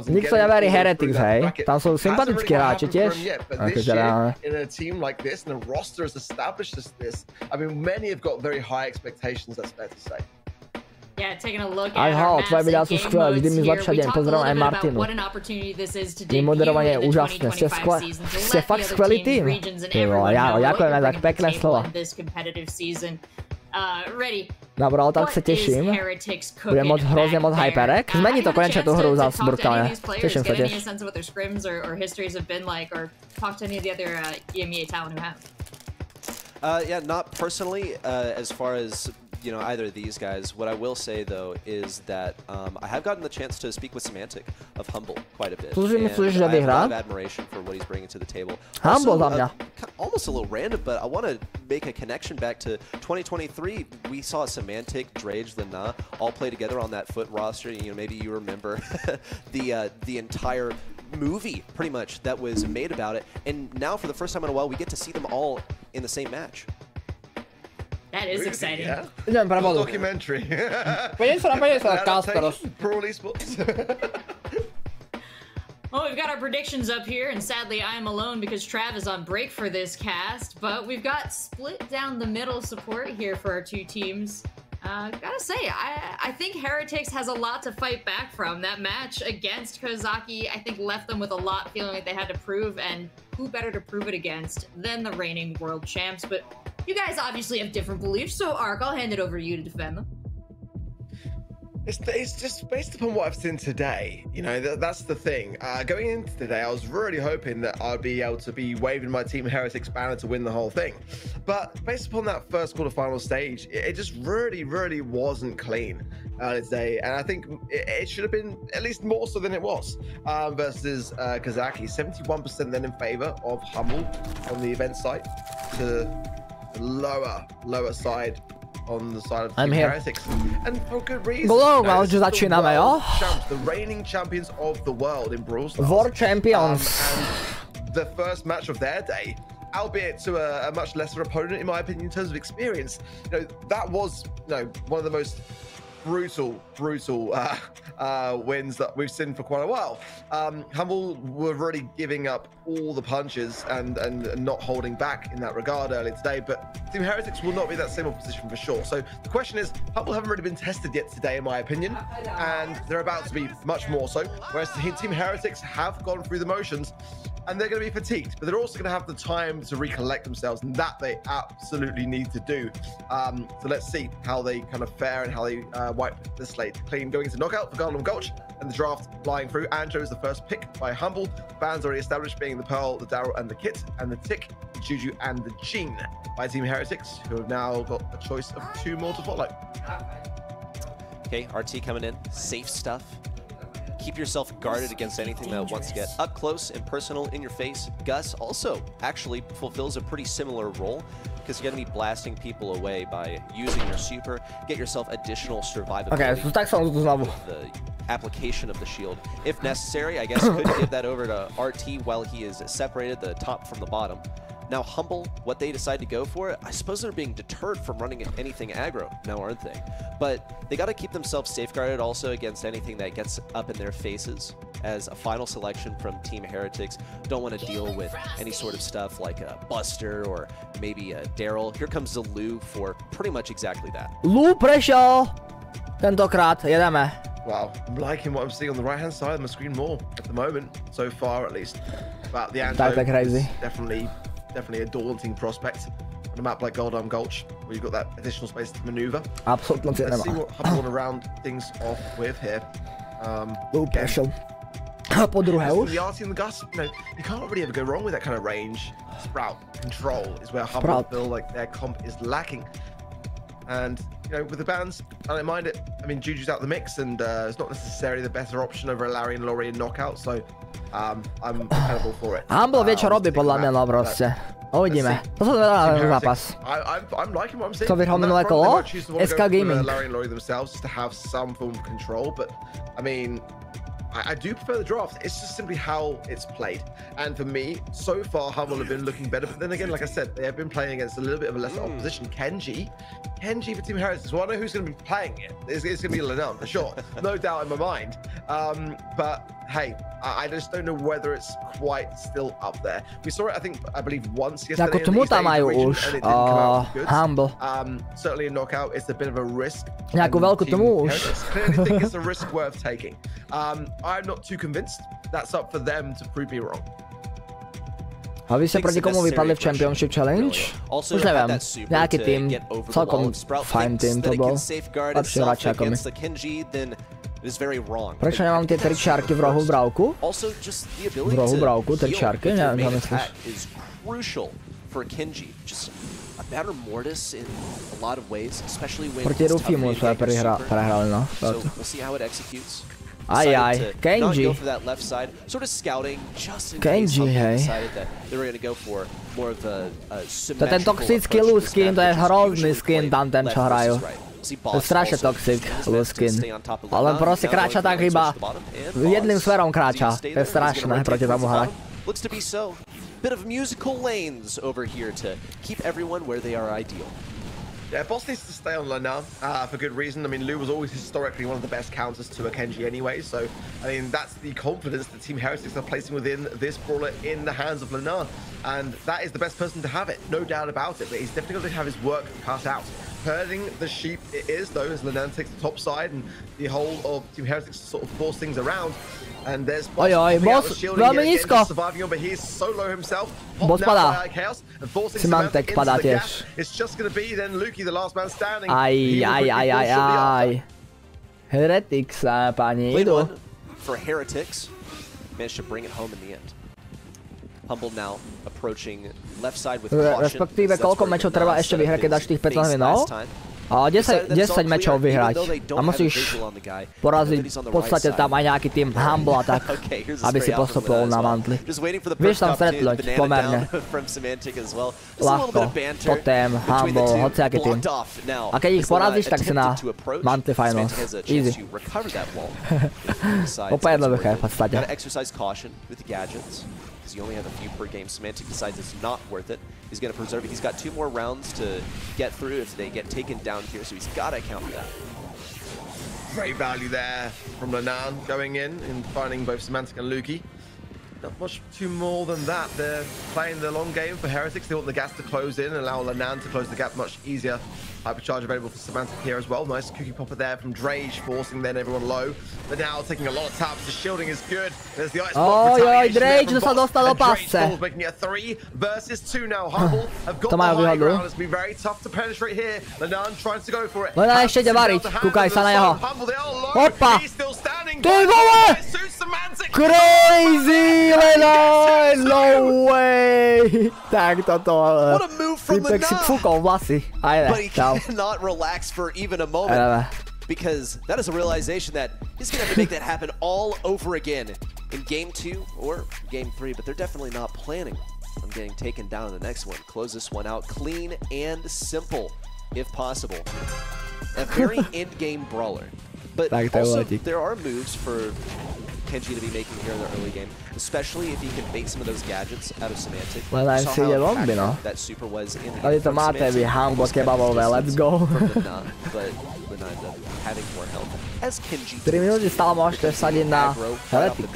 Nikto neverí Heretics, hej. Tam sú sympatickí hráči tiež. Akože reálne. Roster as established as this, I mean, many have got very high expectations, that's fair to say. Yeah, taking a look at our maps and game modes here, we talked a little bit about what an opportunity this is to debut in the 2025 season. To let the other teams, regions, and everyone know what they're going to be able to do in this competitive season. Reddy, Nabral, tak se těším. Bude moc hrozně moc hyperek. Změní to konečně tu hru zase brutálně. Těším se těž. Yeah, not personally, as far as either of these guys. What I will say though is that I have gotten the chance to speak with Semantic of Humble quite a bit. And I have a lot of admiration for what he's bringing to the table. Humble, almost a little random, but I want to make a connection back to 2023. We saw Semantic, Drage, Lena all play together on that Foot roster. Maybe you remember the entire movie pretty much that was made about it, and now for the first time in a while we get to see them all in the same match. That is exciting. Yeah. Documentary. Pro esports. Well, we've got our predictions up here, and sadly I am alone because Trav is on break for this cast, but we've got split down the middle support here for our two teams. Gotta say, I think Heretics has a lot to fight back from. That match against Kozaki, I think, left them with a lot, feeling like they had to prove, and who better to prove it against than the reigning world champs. But you guys obviously have different beliefs, so Ark, I'll hand it over to you to defend them. It's just based upon what I've seen today. That's the thing. Going into today, I was really hoping that I'd be able to be waving my Team Heretics banner to win the whole thing. But based upon that first quarterfinal stage, it just really wasn't clean today. And I think it should have been at least more so than it was versus Kozaki. 71% then in favor of Humble on the event site to the lower side on the side of Team Heretics, and for good reason. The reigning champions of the world in Brawl Stars. World champions. And the first match of their day, albeit to a much lesser opponent in my opinion in terms of experience. That was one of the most brutal wins that we've seen for quite a while. Humble were really giving up all the punches and not holding back in that regard earlier today, but Team Heretics will not be that same opposition for sure. So the question is, Humble haven't really been tested yet today in my opinion, and they're about to be much more so, whereas Team Heretics have gone through the motions and they're going to be fatigued, but they're also going to have the time to recollect themselves, and that they absolutely need to do. So let's see how they kind of fare and how they wipe the slate clean going into knockout for Garland Gulch, and the draft flying through. Andrew is the first pick by Humble. Fans already established being the Pearl, the Daryl, and the Kit, and the Tick, the Juju, and the Gene by Team Heretics, who have now got a choice of 2 more to follow. Okay, RT coming in, safe stuff. Keep yourself guarded against anything that wants to get up close and personal in your face. Gus also actually fulfills a pretty similar role, because you're going to be blasting people away by using your super. Get yourself additional survivability with the application of the shield. If necessary, I guess could give that over to RT while he is separated the top from the bottom. Now Humble, what they decide to go for, I suppose they're being deterred from running anything aggro now, aren't they? But they got to keep themselves safeguarded also against anything that gets up in their faces. As a final selection from Team Heretics, don't want to deal with any sort of stuff like a Buster or maybe a Daryl. Here comes the Lu for pretty much exactly that. Lu pressure! Tentokrát, jedeme. Wow, I'm liking what I'm seeing on the right-hand side of my screen more at the moment, so far at least. But the Andrew is definitely a daunting prospect on a map like Goldarm Gulch, where you've got that additional space to maneuver. Absolutely. Let's see what Humble want to round things off with here. Low pressure. Po druhé už. The RT and the Gus, you can't really ever go wrong with that kind of range. Sprout control is where Humble feel like their comp is lacking. And with the bans, I don't mind it. I mean, Juju's out of the mix, and it's not necessarily the better option over a Larry and Laurie in knockout, so I'm incredible for it. Humble vie, čo robí podľa mňa, no proste. Uvidíme. To som zvedal na zápas. I'm liking what I'm seeing. Co vyhrál minulé kolo? SK Gaming. Larry and Laurie themselves just to have some form of control, but I mean, I do prefer the draft. It's just simply how it's played. And for me, so far, Humble have been looking better. But then again, like I said, they have been playing against a little bit of a lesser opposition. Kenji for Team Heretics. Well, I know who's going to be playing it. It's going to be Lennon, for sure. No doubt in my mind. But hey, I just don't know whether it's quite still up there. We saw it, I believe, once yesterday in the East Asian region, and it didn't come out good. Humble. Certainly in knockout, it's a bit of a risk. Nejakú veľkú tomu už. Clearly think it's a risk worth taking. I'm not too convinced. That's up for them to prove me wrong. A vy ste proti komu vypadli v Championship Challenge? Už neviem, nejaký tým, celkom fajn tým to bol. Lepší hráči ako my. Prečo nemám tie tri čiarky v rohu brávku? V rohu brávku, tri čiarky? Neviem, čo myslíš. Proti Rufimu sme prehrali, no. Ajaj, Kenji. Kenji, hej. To je ten toxický loose skin, to je hrozný skin tam ten, čo hrajú. To je strašne toxic loose skin. Ale proste kráča tak iba jedným smerom kráča. To je strašné proti tomu hrať. Bit of musical lanes over here to keep everyone where they are ideal. Yeah, Boss needs to stay on Lana for good reason. I mean, Lu was always historically one of the best counters to a Kenji anyway, so I mean, that's the confidence that Team Heretics are placing within this brawler in the hands of Lana, and that is the best person to have it, no doubt about it, but he's definitely going to have his work cut out. Herding the sheep it is, though, as Lana takes the top side, and the whole of Team Heretics sort of force things around. And there's Boss veľmi nízko. surviving on, but he's solo himself. Boss padá. Symantek padá tiež. It's just going to be then Lukey, the last man standing. Aj. Heretics, páni, idú. For Heretics, managed to bring it home in the end. Humble now approaching left side with caution. Respektíve, koľko mečov treba ešte vyhrať, keď dáš tých 15 minút? A 10 mečov vyhrať. A musíš poraziť v podstate tam aj nejaký tým Humble a tak, aby si postupil na mantli. Vieš tam stretnúť pomerne. Ľahko, potom Humble, hociaký tým. A keď ich porazíš, tak si na mantli finals. Easy. Úplne jednoduché v podstate. You only have a few per game. Semantic decides it's not worth it. He's going to preserve it. He's got 2 more rounds to get through if they get taken down here, so he's got to count that. Great value there from Lanan going in and finding both Semantic and Lukey. Not much too more than that. They're playing the long game for Heretics. They want the gas to close in and allow Lanan to close the gap much easier. Hypercharge available for Semantic here as well. Nice cookie popper there from Drage, forcing then everyone low. But now taking a lot of taps. The shielding is good. There's the ice block. Drage sa dostal do pasce. Making it a 3 versus 2 now. Humble have got the high ground. It's been very tough to penetrate here. Lanan tries to go for it. Lanan ešte ide variť. Kúkaj sa na jeho. Opa! Ty vole! Crazy Lanan! No way! Tak toto. What a move from Lanan! Typek si pfúkol vlasy. But he cannot relax for even a moment. Because that is a realization that he's going to have to make that happen all over again in Game 2 or Game 3, but they're definitely not planning on getting taken down in the next one. Close this one out clean and simple, if possible. A very end-game brawler. But also, there are moves for Kenji to be making here in the early game, especially if he can bait some of those gadgets out of Semantic. That super was in the game from Semantic. Let's go. But Lana ended up having more health as Kenji. 3 minúty stále môžete vsadiť na Heretics.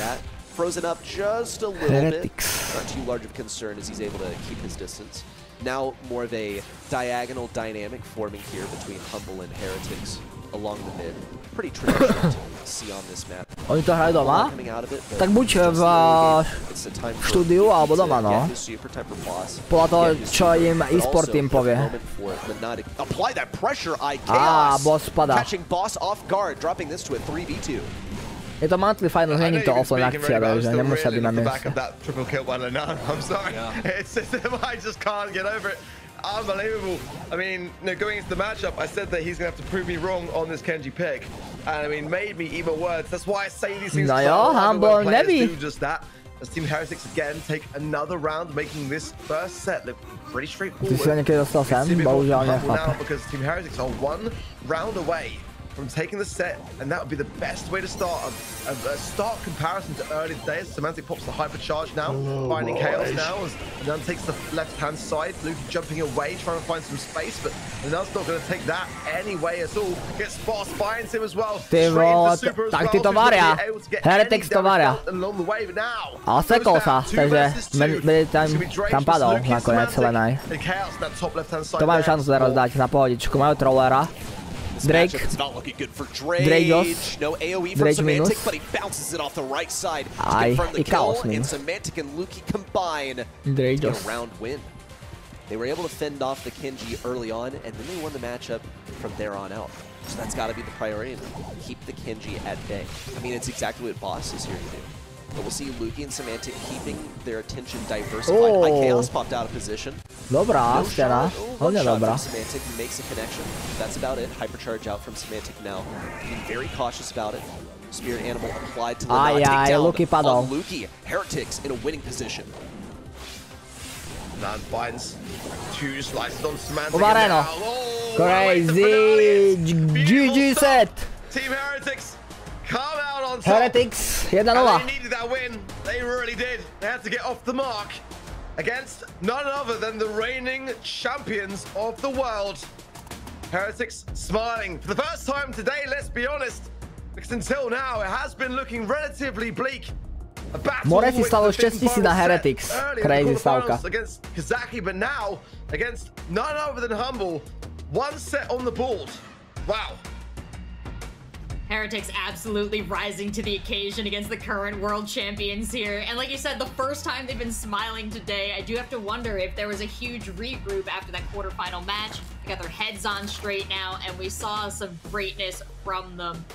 Frozen up just a little bit. Not too large of concern as he's able to keep his distance. Now more of a diagonal dynamic forming here between Humble and Heretics along the mid. Pretty traditional to see on this map. Oni to hrajú doma? Tak buď v štúdiu, alebo doma, no. Podľa toho, čo im e-sport tým povie. Á, boss padá. Je to monthly finals, není to offline akcia, takže nemusia byť na mieste. Unbelievable. I mean, going into the matchup, I said that he's going to have to prove me wrong on this Kenji pick. And I mean, made me eat my words. That's why I say these things. Humble neví. Do just that. As Team Heretics again take another round, making this first set look pretty straightforward. Now because Team Heretics are 1 round away from taking the set, and that would be the best way to start a start comparison to early days. Semantic pops the hypercharge now, finding chaos now as Nan takes the left-hand side. Luke jumping away, trying to find some space, but Nan's not going to take that anyway at all. Gets Boss, finds him as well. Tak ty to varia. Heretics to varia. Ale sekol sa, takže tam padol nakoniec Lenaj. To majú šancu teraz dať na pohodičku, majú trollera. this Drake. matchup. It's not looking good for Drake. Drake no AoE from Drake Semantic, minus. but he bounces it off the right side to Aj, confirm the i kill, chaos and Semantic and Luki combine to get a round win. They were able to fend off the Kenji early on, and then they won the matchup from there on out. So that's got to be the priority, keep the Kenji at bay. I mean, it's exactly what Boss is here to do. But we'll see Luki and Semantic keeping their attention diversified. High Chaos popped out of position. Dobrá, scéna. Hodně dobrá. Semantic makes a connection. That's about it. Hypercharge out from Semantic now. Being very cautious about it. Spirit Animal applied to Lina. Takedown Luki padol. on Luki. Heretics in a winning position. Man finds 2 slices on Semantic. Uvareno. Crazy. GG set. Team Heretics come out on top. Heretics 1-0. They needed that win. They really did. They had to get off the mark against none other than the reigning champions of the world. Heretics smiling for the first time today, let's be honest, because until now it has been looking relatively bleak. More si stalo štěstí si na Heretics. Crazy stavka. Against Kazaki, but now against none other than Humble. 1 set on the board. Wow. Heretics absolutely rising to the occasion against the current world champions here. And like you said, the first time they've been smiling today, I do have to wonder if there was a huge regroup after that quarterfinal match. They got their heads on straight now, and we saw some greatness from them.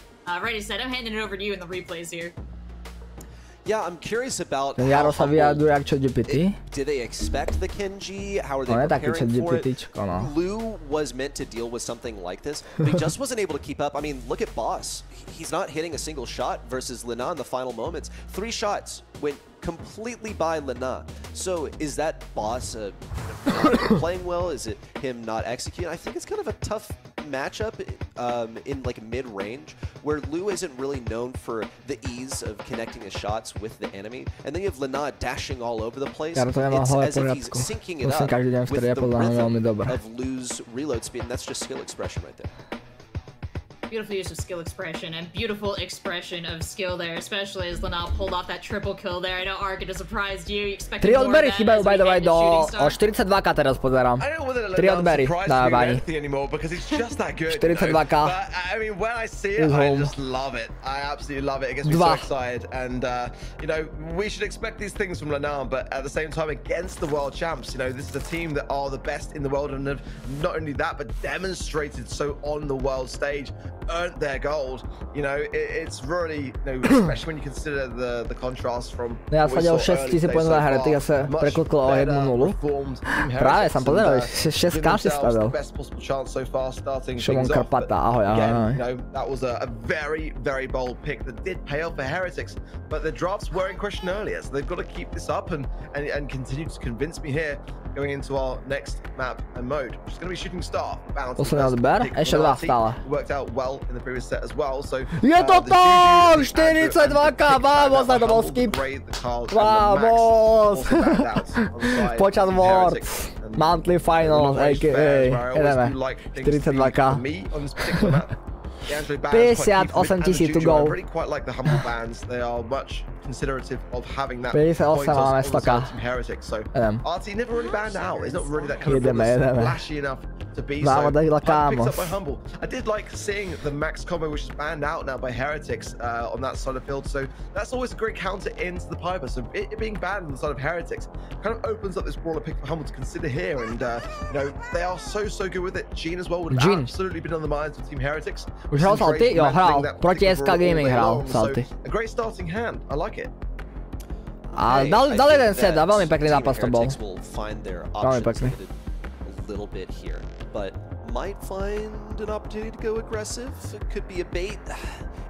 Ready, set, I'm handing it over to you in the replays here. Yeah, I'm curious about Jaro sa vyjadruje jak ChatGPT. did they expect the Kenji? How are they preparing for it? Lou was meant to deal with something like this, but he just wasn't able to keep up. I mean, look at Boss. He's not hitting a single shot versus Lina in the final moments. 3 shots went completely by Lina. So is that Boss playing well? Is it him not executing? I think it's kind of a tough matchup in like mid-range where Lou isn't really known for the ease of connecting his shots with the enemy, and then you have Lina dashing all over the place. It's as if he's syncing it up with the rhythm of Lou's reload speed, and that's just skill expression right there. Beautiful use of skill expression and beautiful expression of skill there, especially as Lina pulled off that triple kill there. I know Ark, it surprised you. You expected 3 more of odbery that chýbajú, as by the we way, head to do Shooting Star. 42K teraz pozerám. 3 odbery na bani. Because he's just that good. 42K. But, I mean, when I see it, I just love it. I absolutely love it. It gets me so excited. And, you know, we should expect these things from Lina, but at the same time, against the world champs, you know, this is a team that are the best in the world and have not only that, but demonstrated so on the world stage, earned their gold. You know, it's really, you know, especially when you consider the contrast from. Ja sa ďal 6000 points za Heretic a sa preklklo o 1-0. Práve som pozeral, 6k si stavil. Šimon Karpata, ahoj, ahoj. You know, that was a very, very bold pick that did pay off for Heretics, but the drafts were in question earlier, so they've got to keep this up and continue to convince me here going into our next map and mode, which is going to be Shooting Star. Posledný odber, ešte 2 stále. Worked out well in the previous set as well, so je to tam! 42K, vamos, na to bol skip. Vamos! Počas Worlds, Monthly Finals, a.k.a. Ideme, 42K. 58 000 to go. Really quite like the Humble bands. They are much considerative of having that 58 máme 100K. Heretics. So RT never really banned out. He's not really that kind of flashy enough to be so. Picked up by Humble. I did like seeing the max combo, which is banned out now by Heretics on that side of the field. So that's always a great counter into the Piper. So it being banned on the side of Heretics kind of opens up this brawler pick for Humble to consider here. And you know, they are so good with it. Gene as well would have absolutely been on the minds of Team Heretics. Už hrál Salty? Jo, hrál. Proti SK Gaming hrál Salty. A great starting hand. I like it. A dal jeden set a veľmi pekný zápas to bol. Veľmi pekný. A little bit here, but might find an opportunity to go aggressive. It could be a bait.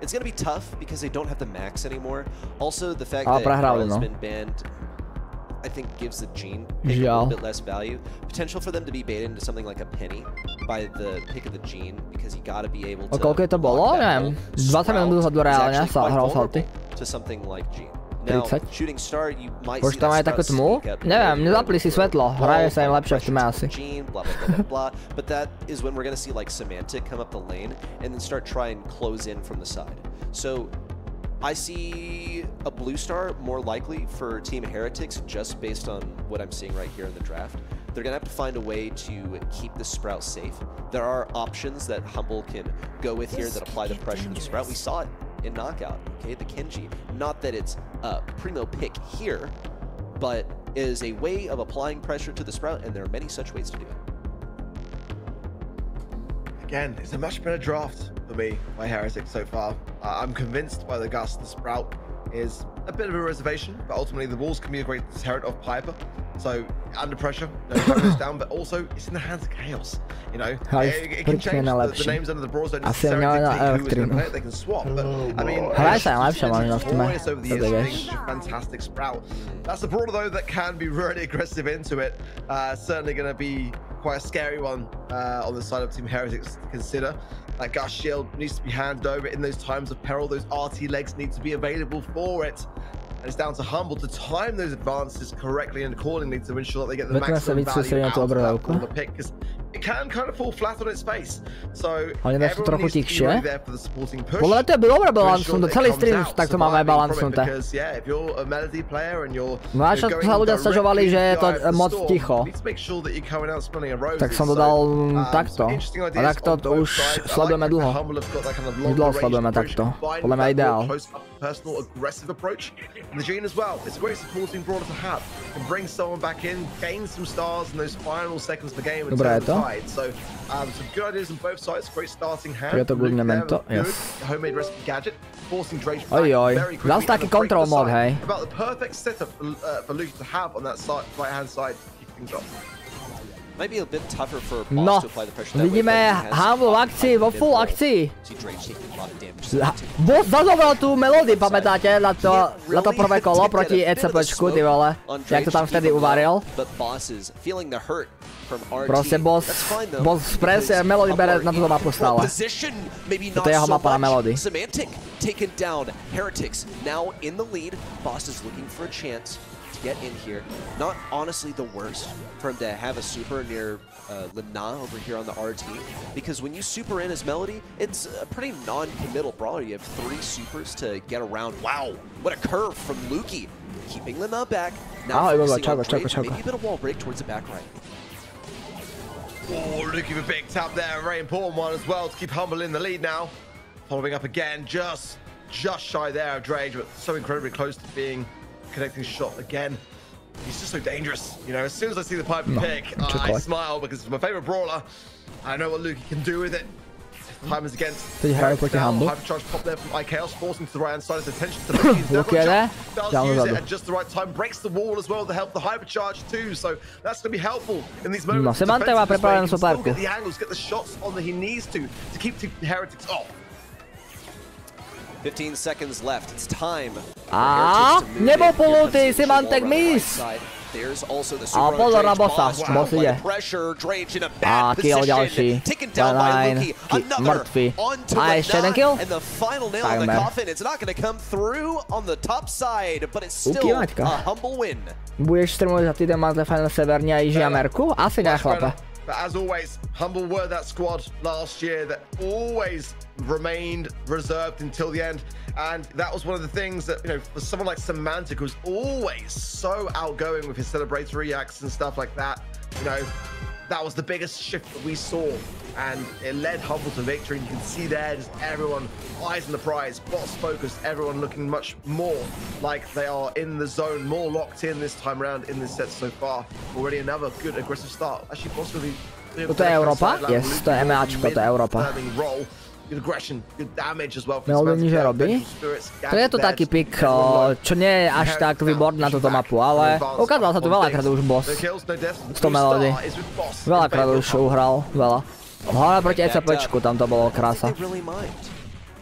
It's gonna be tough because they don't have the max anymore. Also, the fact that Carl's been banned, I think, gives the Gene pick a little bit less value. Potential for them to be baited into something like a penny by the pick of the Gene, because you gotta be able to. Koľko to bolo? Neviem. 20 minút dozadu reálne sa hral Salty. To something like Gene. Now, Shooting Star, you might see tam aj takú tmu? Neviem, nezapli si svetlo. Hraje sa im lepšie v tme asi. But that is when we're gonna see like Semantic come up the lane and then start trying to close in from the side. So I see a blue star more likely for Team Heretics just based on what I'm seeing right here in the draft. they're gonna have to find a way to keep the Sprout safe. There are options that Humble can go with here that apply the pressure to the Sprout. We saw it in Knockout, okay, the Kenji. Not that it's a primo pick here, but is a way of applying pressure to the Sprout, and there are many such ways to do it. Again, it's a much better draft for me by Heretic so far. I'm convinced by the Gus, the Sprout is a bit of a reservation, but ultimately the walls can be a great deterrent of Piper. So under pressure, no time goes down, but also it's in the hands of Chaos. You know, it can change the names under the brawls don't necessarily dictate who is going to play it. They can swap, but I mean, it's over the years, fantastic Sprout. That's a brawler though that can be really aggressive into it. Certainly going to be quite a scary one on the side of Team Heretics to consider. That Gus shield needs to be handed over in those times of peril. Those RT legs need to be available for it. And it's down to Humble to time those advances correctly and accordingly to ensure that they get the maximum value out of that corner pick, because it can kind of fall flat on its face. So everyone needs to be really there for the supporting push. Podľa to je dobre balancnuté, celý stream takto máme balancnuté. No a čo sa ľudia sťažovali, že je to moc ticho. Tak som dodal takto. A takto už sledujeme dlho. Dlho sledujeme takto. Podľa mňa ideál. Personal aggressive approach, and the Gene as well. It's a great supporting brawler to have. Can bring someone back in, gain some stars in those final seconds of the game and turn the tide. So some good ideas on both sides. Great starting hand. Good homemade recipe gadget, forcing Drake back very quickly. That's like a control mod, hey. About the perfect setup for Luke to have on that side, right hand side to keep things off. Might be a bit tougher for Boss to apply the pressure that way. Vidíme Humble v akcii, vo full akcii. Boss zazobral tú melódiu, pamätáte, na to prvé kolo proti ECPčku, ty vole. Jak to tam vtedy uvaril. Proste Boss presne melódiu bere na túto mapu stále. Toto je jeho mapa na melódii. Taken down. Heretics now in the lead. Boss is looking for a chance to get in here. Not honestly the worst for him to have a super near Lina over here on the RT, because when you super in as Melody, it's a pretty non-committal brawler. You have 3 supers to get around. Wow, what a curve from Lukey, keeping Lina back. Now focusing on Drake, maybe a bit of wall break towards the back right. Oh, Lukey with a big tap there, a very important one as well to keep Humble in the lead now. Following up again, just shy there of Drake, but so incredibly close to being connecting shot again. He's just so dangerous. You know, as soon as I see the Piper pick, I smile because it's my favorite brawler. I know what Lukey can do with it. Time is against. Hypercharge pop there from IKEOS, forcing to the right hand side. His attention to Lukey. Does use it at just the right time. Breaks the wall as well to help the hypercharge too. So that's going to be helpful in these moments. Get the angles, get the shots on that he needs to keep Heretics off. 15 seconds left. It's time. Nebol polutý, Symantek miss. There's also the super pozor na bossa. Boss ide. Pressure, Drake in a bad kill ďalší. Taken down by Lukey. Another onto jeden kill. And the final nail in the coffin. It's not going to come through on the top side, but it's still a Humble win. Budeš streamovať za týden máte Final Severne a iži Ameriku? Asi ne, chlape. But as always, Humble were that squad last year that always remained reserved until the end. And that was one of the things that, you know, for someone like Semantic, who's always so outgoing with his celebratory acts and stuff like that, you know, that was the biggest shift that we saw. And it led Humble to victory. And you can see there, just everyone eyes on the prize, boss focused, everyone looking much more like they are in the zone, more locked in this time around in this set so far. Already another good aggressive start. Actually, possibly. To je Európa? Yes, to je EMEAčko, to je Európa. Good aggression, good damage as well. Melody niže robí. To je to taký pick, čo nie je až tak výborný na túto mapu, ale ukázal sa tu veľakrát už boss. Z toho Melody. Veľakrát už uhral, veľa. Hlavne proti ECPčku, tam to bolo krása.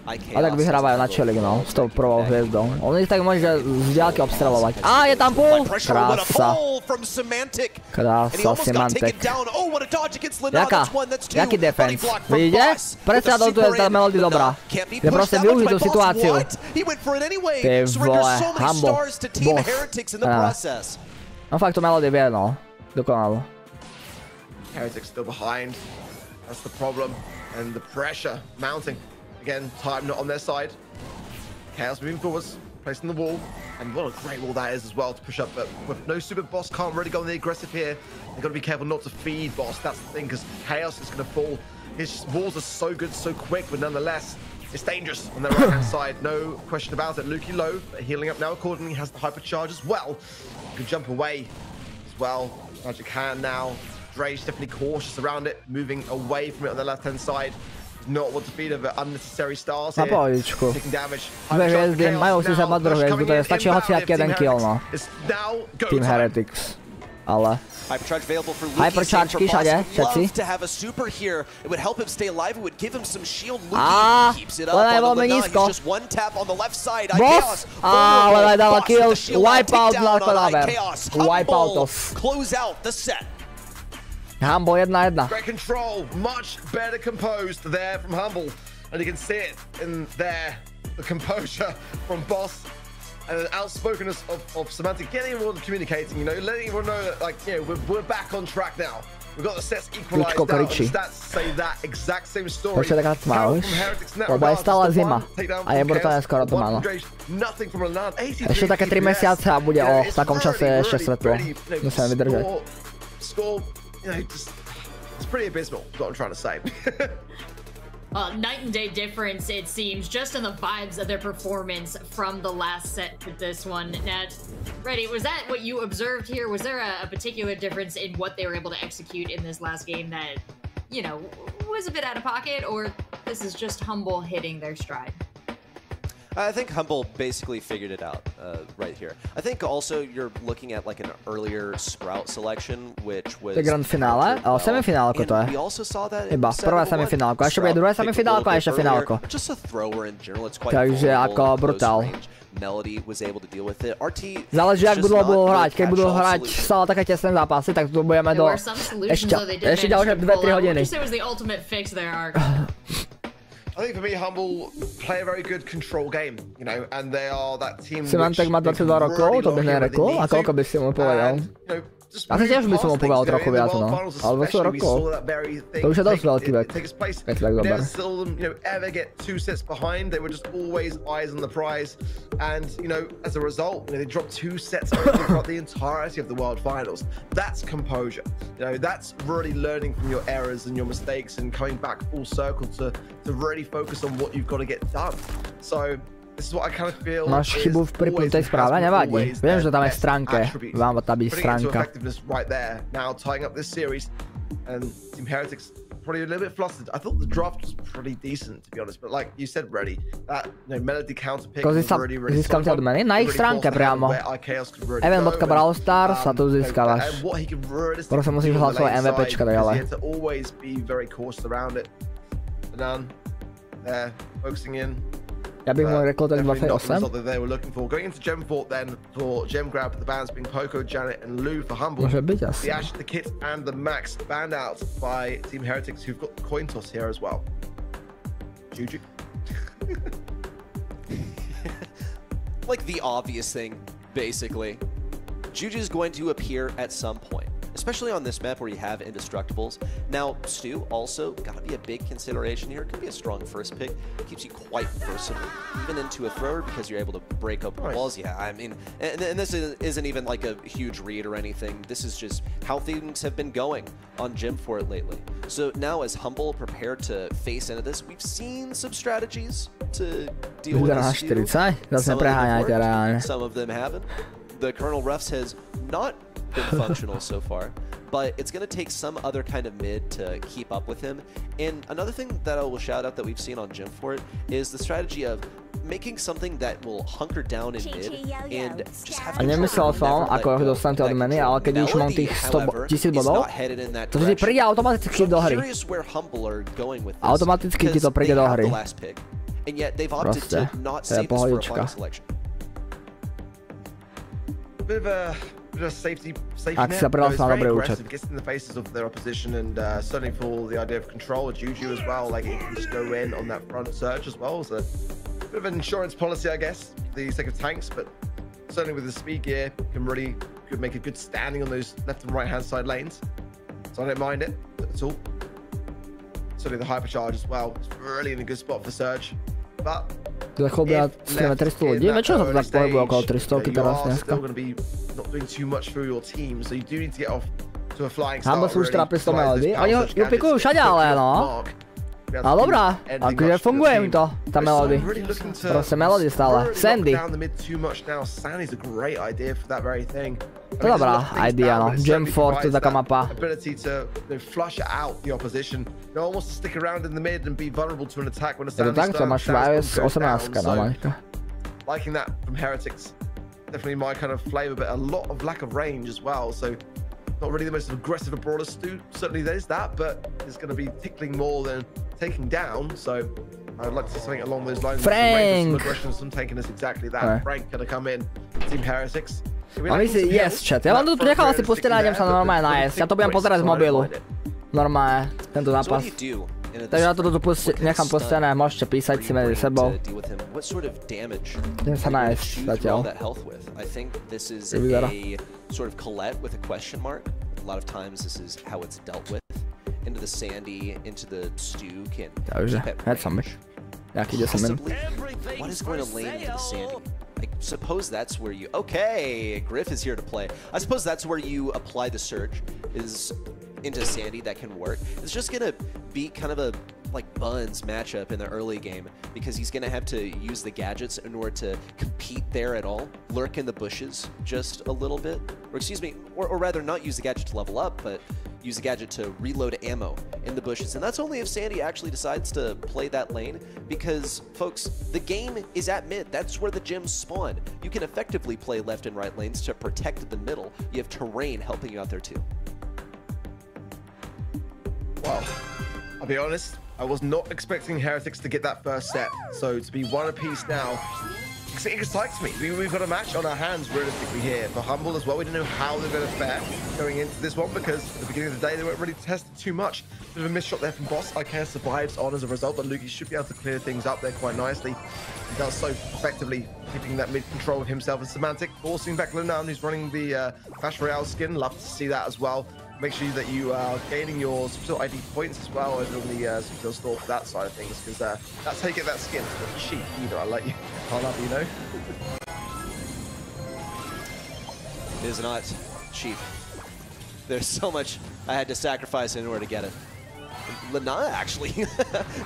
A tak vyhrávajú na čelik, no, s tou prvou hviezdou. On ich tak môže z diaľky obstreľovať. Á, je tam pull! Krása. Krása, Symantek. Jaký defense? Vidíte? Predsa tu je tá Melody dobrá. Je proste využiť tú situáciu. Ty vole, Humble. Boss. No fakt to Melody vie, no. Dokonalo. Heretics still behind. That's the problem. And the pressure mounting. Again, time not on their side. Chaos moving forwards. placing the wall, and what a great wall that is as well to push up. But with no super, Boss can't really go on the aggressive here. They've got to be careful not to feed Boss. That's the thing, because Chaos is going to fall. His walls are so good, so quick, but nonetheless, it's dangerous on the right-hand side. No question about it. Lukey low, but healing up now accordingly. Has the hypercharge as well. Can jump away as well. Magic hand now. Dre's definitely cautious around it, moving away from it on the left-hand side. Not want to feed over unnecessary stars here. Taking damage. Dve hviezdy, majú si sa mať druhú hviezdu, to je stačí hociaký jeden kill, no. Team Heretics. Ale... Hypercharge available for Hyperchargeky všade, všetci. To have a super here. It would help him stay alive. It would give him some shield. Luki keeps it up on the He's just one tap on the left side. Boss! Ale dala kill. Wipeout na klaver. Wipeout. Close out the set. Humble 1-1. Great control, much better composed there from Humble, and you can see it in there, the composure from Boss, and the outspokenness of Semantic, getting everyone communicating, you know, letting everyone know that, like, you know, we're back on track now. We've got the sets equalized out, and the stats say that exact same story. Počkaj, tak tma už, lebo je stále zima a je brutálne skoro to málo. Ešte také 3 mesiace a bude o takom čase ešte svetlo. Musíme vydržať. You know, it's pretty abysmal, is what I'm trying to say. Night and day difference, it seems, just in the vibes of their performance from the last set to this one. Now, Reddy, was that what you observed here? Was there a particular difference in what they were able to execute in this last game that, you know, was a bit out of pocket, or this is just Humble hitting their stride? I think Humble basically figured it out right here. I think also you're looking at like an earlier Sprout selection, which was... To je grand finále, ale semifinálko to je. Iba, prvé semifinálko, ešte bude druhé semifinálko a ešte finálko. Takže ako brutál. Záleží, jak budú hrať. Keď budú hrať stále také tesné zápasy, tak tu budeme do ešte ďalšie 2-3 hodiny. I think for me, Humble play a very good control game, you know, and they are that team. Semantek má 22 rokov, to by nereklo. A koľko by si mu povedal? Asi tiež by som mu povedal trochu viac, no. Ale 20 rokov. To už je dosť veľký vek. Keď tak dober. Ever get 2 sets behind, they were just always eyes on the prize, and you know, as a result, they dropped 2 sets throughout the entirety of the World Finals. That's composure. You know, that's really learning from your errors and your mistakes and coming back full circle to really focus on what you've got to get done. So. Máš chybu v pripnutej správe? Nevadí. Viem, že tam je stránke. Vám tá byť stránka. Now tying up this series, and Team Heretics probably a little bit flustered. I thought the draft was pretty decent, to be honest, but like you said, Reddy, that melody counter pick was really, really solid. Získam odmeny na ich stránke priamo. Event.brawlstars a tu získavaš. Prosím, musíš hľadať svoje MVPčka, tak ale. To always be very cautious around it. Down there, focusing in. Ja bych mohl rekordovat 28. Going into Gem Fort then for Gem Grab, the bands being Poco, Janet and Lou for Humble. Může být asi. The Ash, the Kit and the Max banned out by Team Heretics, who've got the coin toss here as well. Juju. Like the obvious thing, basically. Juju's going to appear at some point, especially on this map where you have indestructibles. Now, Stu also gotta be a big consideration here. Could be a strong first pick. Keeps you quite versatile, even into a thrower, because you're able to break up walls. Yeah, I mean, and this isn't even like a huge read or anything. This is just how things have been going on Gym for it lately. So now, as Humble prepared to face into this, we've seen some strategies to deal with this. Some of them haven't. The Colonel Ruffs has not been functional so far, but it's going to take some other kind of mid to keep up with him. And another thing that I will shout out that we've seen on Gym for it is the strategy of making something that will hunker down in mid and just have nemyslel som, ako dostanete odmeny, ale keď už mám tých 100 000 bodov, to ti príde automaticky do hry. Automaticky ti to príde do hry. Proste, to je pohodička. Bit of a safety Ak sa predal na dobrý účet. Gets in the faces of their opposition and certainly for the idea of control of Juju as well, like it can just go in on that front surge as well. So a bit of an insurance policy, I guess, for the sake of tanks, but certainly with the speed gear, could make a good standing on those left and right hand side lanes. So I don't mind it at all. Certainly the hypercharge as well. It's really in a good spot for Surge, but To chodí na 300 ľudí, väčšinou sa to tak pohybuje okolo 300 teraz dneska. Humble sú už teda pri 100 melody, oni ju pikujú všade ale no. Ale dobrá, akože funguje im to, tá melody. Proste melody stále. Sandy. To je dobrá idea, no. Gem Fort, to je taká mapa. Je to tak, to máš iOS 18, no maňka. Liking that from Heretics. Definitely my kind of flavor, but a lot of lack of range as well, so not really the most aggressive of brawlers. Certainly there's that, but it's going to be tickling more than taking down, so I'd like to see something along those lines. Frank! Some aggression, some taking is exactly that. Frank going to come in, Team Heretics. A my si, yes, chat. Ja vám to tu nechal asi pustiť a idem sa normálne nájsť. Ja to budem pozerať z mobilu. Normálne, tento zápas. Takže ja to tu nechám pustené, môžete písať si medzi sebou. Idem sa nájsť zatiaľ. Vyzerá. Into the sandy, into the stew can takže, hned som myš. Nejaký 10 minút. What is going to lane into the sandy? I suppose that's where you... Okay, Griff is here to play. I suppose that's where you apply the surge, is into sandy. That can work. It's just going to be kind of a like Buns matchup in the early game because he's going to have to use the gadgets in order to compete there at all. Lurk in the bushes just a little bit. Or excuse me, or rather not use the gadget to level up, but use the gadget to reload ammo in the bushes. And that's only if Sandy actually decides to play that lane because, folks, the game is at mid. That's where the gems spawn. You can effectively play left and right lanes to protect the middle. You have terrain helping you out there too. Well, I'll be honest, I was not expecting Heretics to get that first set. So to be one apiece now, it excites me. We've got a match on our hands realistically here. For Humble as well, we don't know how they're going to fare going into this one because at the beginning of the day, they weren't really tested too much. Bit of a missed shot there from Boss. IKEA survives on as a result, but Luki should be able to clear things up there quite nicely. He does so effectively, keeping that mid-control of himself and Semantic, forcing back Lunan, who's running the Clash Royale skin. Love to see that as well. Make sure that you are gaining your Supercell ID points as well over on the Supercell store for that side of things, because that's how you get that skin. It's not cheap either, I'll let you, you know. It is not cheap. There's so much I had to sacrifice in order to get it. Lana actually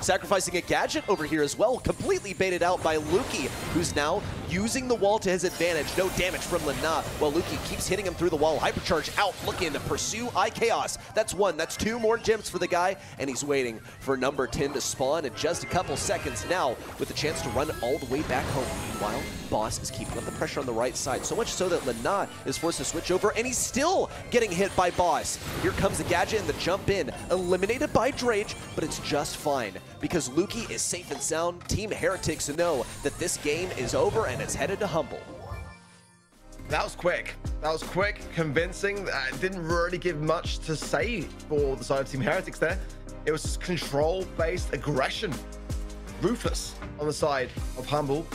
sacrificing a gadget over here as well, completely baited out by Luki, who's now using the wall to his advantage. No damage from Lana, while Luki keeps hitting him through the wall. Hypercharge out, looking to pursue iChaos. That's one, that's two more gems for the guy, and he's waiting for number 10 to spawn in just a couple seconds now, with a chance to run all the way back home. Meanwhile, Boss is keeping up the pressure on the right side, so much so that Lana is forced to switch over, and he's still getting hit by Boss. Here comes the gadget and the jump in, eliminated by Drage, but it's just fine because Luki is safe and sound. Team Heretics know that this game is over and it's headed to Humble. That was quick. That was quick, convincing. Didn't really give much to say for the side of Team Heretics there. It was control-based aggression. Ruthless on the side of Humble,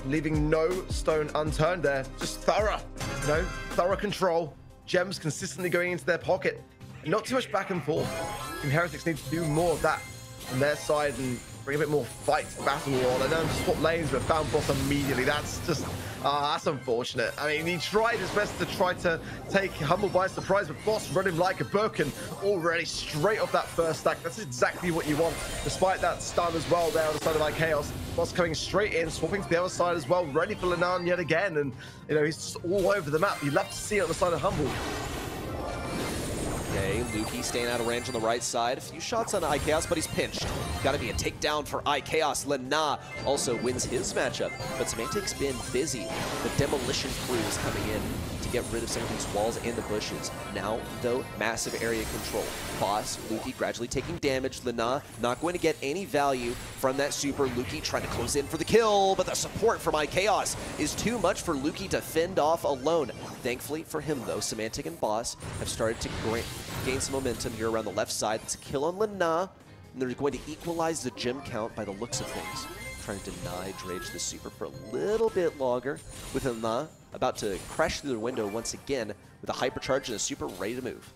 leaving no stone unturned there. Just thorough, you know, thorough control. Gems consistently going into their pocket. Not too much back and forth. Team Heretics need to do more of that on their side and bring a bit more fight to battle on. I know just swap lanes, but found Boss immediately. That's just, that's unfortunate. I mean, he tried his best to try to take Humble by surprise, but Boss run him like a Birkin already straight off that first stack. That's exactly what you want, despite that stun as well there on the side of iChaos. Boss coming straight in, swapping to the other side as well, ready for Linan yet again. And, you know, he's just all over the map. You love to see it on the side of Humble. Okay, Luki staying out of range on the right side. A few shots on iChaos, but he's pinched. Got to be a takedown for iChaos. Lana also wins his matchup, but Semantic's been busy. The demolition crew is coming in to get rid of some of these walls and the bushes. Now, though, massive area control. Boss, Luki gradually taking damage. Lana not going to get any value from that super. Luki trying to close in for the kill, but the support from iChaos is too much for Luki to fend off alone. Thankfully for him, though, Semantic and Boss have started to gain some momentum here around the left side. It's a kill on Lana, and they're going to equalize the gem count by the looks of things. Trying to deny Drage the super for a little bit longer, with Lana about to crash through the window once again with a hypercharge and a super ready to move.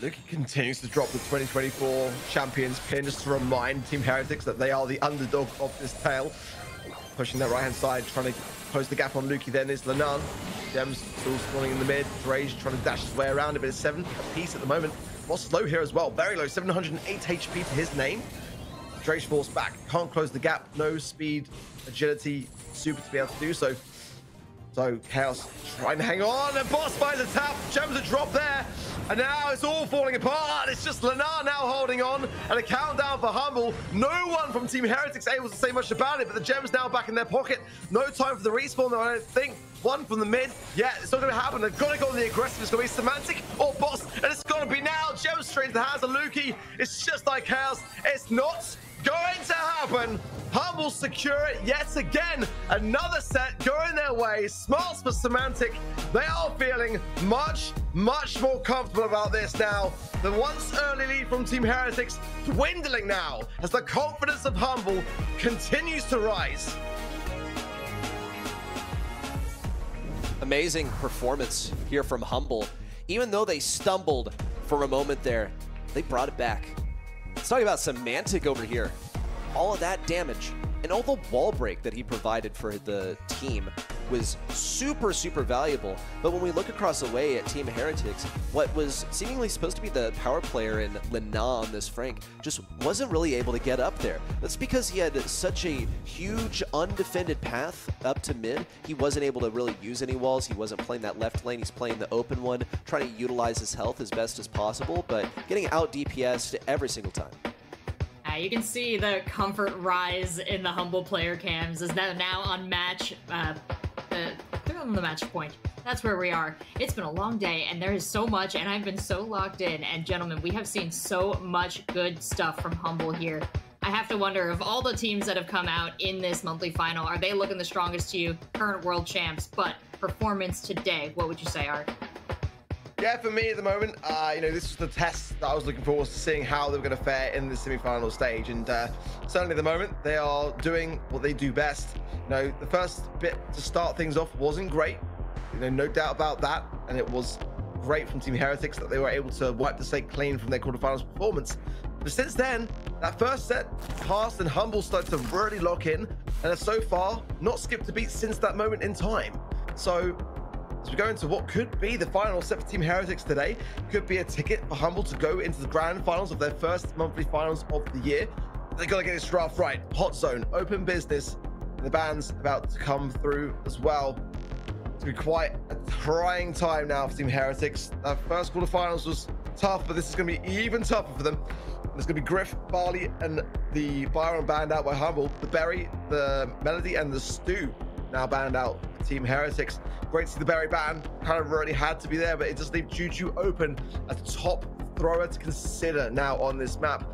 Lukey continues to drop the 2024 champions pin just to remind Team Heretics that they are the underdog of this tale. Pushing that right hand side, trying to close the gap on Lukey. Then is Lenan. Gems still spawning in the mid. Drage trying to dash his way around a bit of 7 apiece at the moment. Boss is low here as well, very low, 708 HP to his name. Drage forced back, can't close the gap, no speed, agility, super to be able to do so. So Chaos trying to hang on, and Boss finds a tap, Gems a drop there, and now it's all falling apart. It's just Lenar now holding on, and a countdown for Humble. No one from Team Heretics able to say much about it, but the Gems now back in their pocket. No time for the respawn though, I don't think. One from the mid, yeah, it's not going to happen. They've got to go on the aggressive. It's going to be Semantic or Boss, and it's going to be now. Gems straight into the hands of Lukey. It's just like Chaos. It's not going to happen. Humble secure it yet again. Another set going their way. Smarts for Semantic. They are feeling much more comfortable about this now. The once early lead from Team Heretics dwindling now as the confidence of Humble continues to rise. Amazing performance here from Humble. Even though they stumbled for a moment there, they brought it back. Let's talk about Semantic over here. All of that damage and all the wall break that he provided for the team was super valuable. But when we look across the way at Team Heretics, what was seemingly supposed to be the power player in Lena on this Frank just wasn't really able to get up there. That's because he had such a huge undefended path up to mid. He wasn't able to really use any walls. He wasn't playing that left lane. He's playing the open one, trying to utilize his health as best as possible, but getting out DPS'd every single time. You can see the comfort rise in the Humble player cams as they're now on match. They're on the match point. That's where we are. It's been a long day, and there is so much, and I've been so locked in. And gentlemen, we have seen so much good stuff from Humble here. I have to wonder, of all the teams that have come out in this monthly final, are they looking the strongest to you? Current world champs, but performance today, what would you say, Art? Yeah, for me at the moment, you know, this was the test that I was looking forward to seeing how they were going to fare in the semi-final stage. And certainly at the moment, they are doing what they do best. You know, the first bit to start things off wasn't great. You know, no doubt about that. And it was great from Team Heretics that they were able to wipe the slate clean from their quarterfinals performance. But since then, that first set, Cast and Humble started to really lock in and have so far not skipped a beat since that moment in time. So as we go into what could be the final set for Team Heretics today, could be a ticket for Humble to go into the grand finals of their first monthly finals of the year. They got to get this draft right. Hot zone, open business, and the band's about to come through as well. It's going to be quite a trying time now for Team Heretics. That first quarterfinals was tough, but this is going to be even tougher for them. There's going to be Griff, Barley, and the Byron banned out by Humble. The Berry, the Melody, and the Stew now banned out for Team Heretics. Great to see the Berry ban. Kind of really had to be there, but it does leave Juju open as a top thrower to consider now on this map.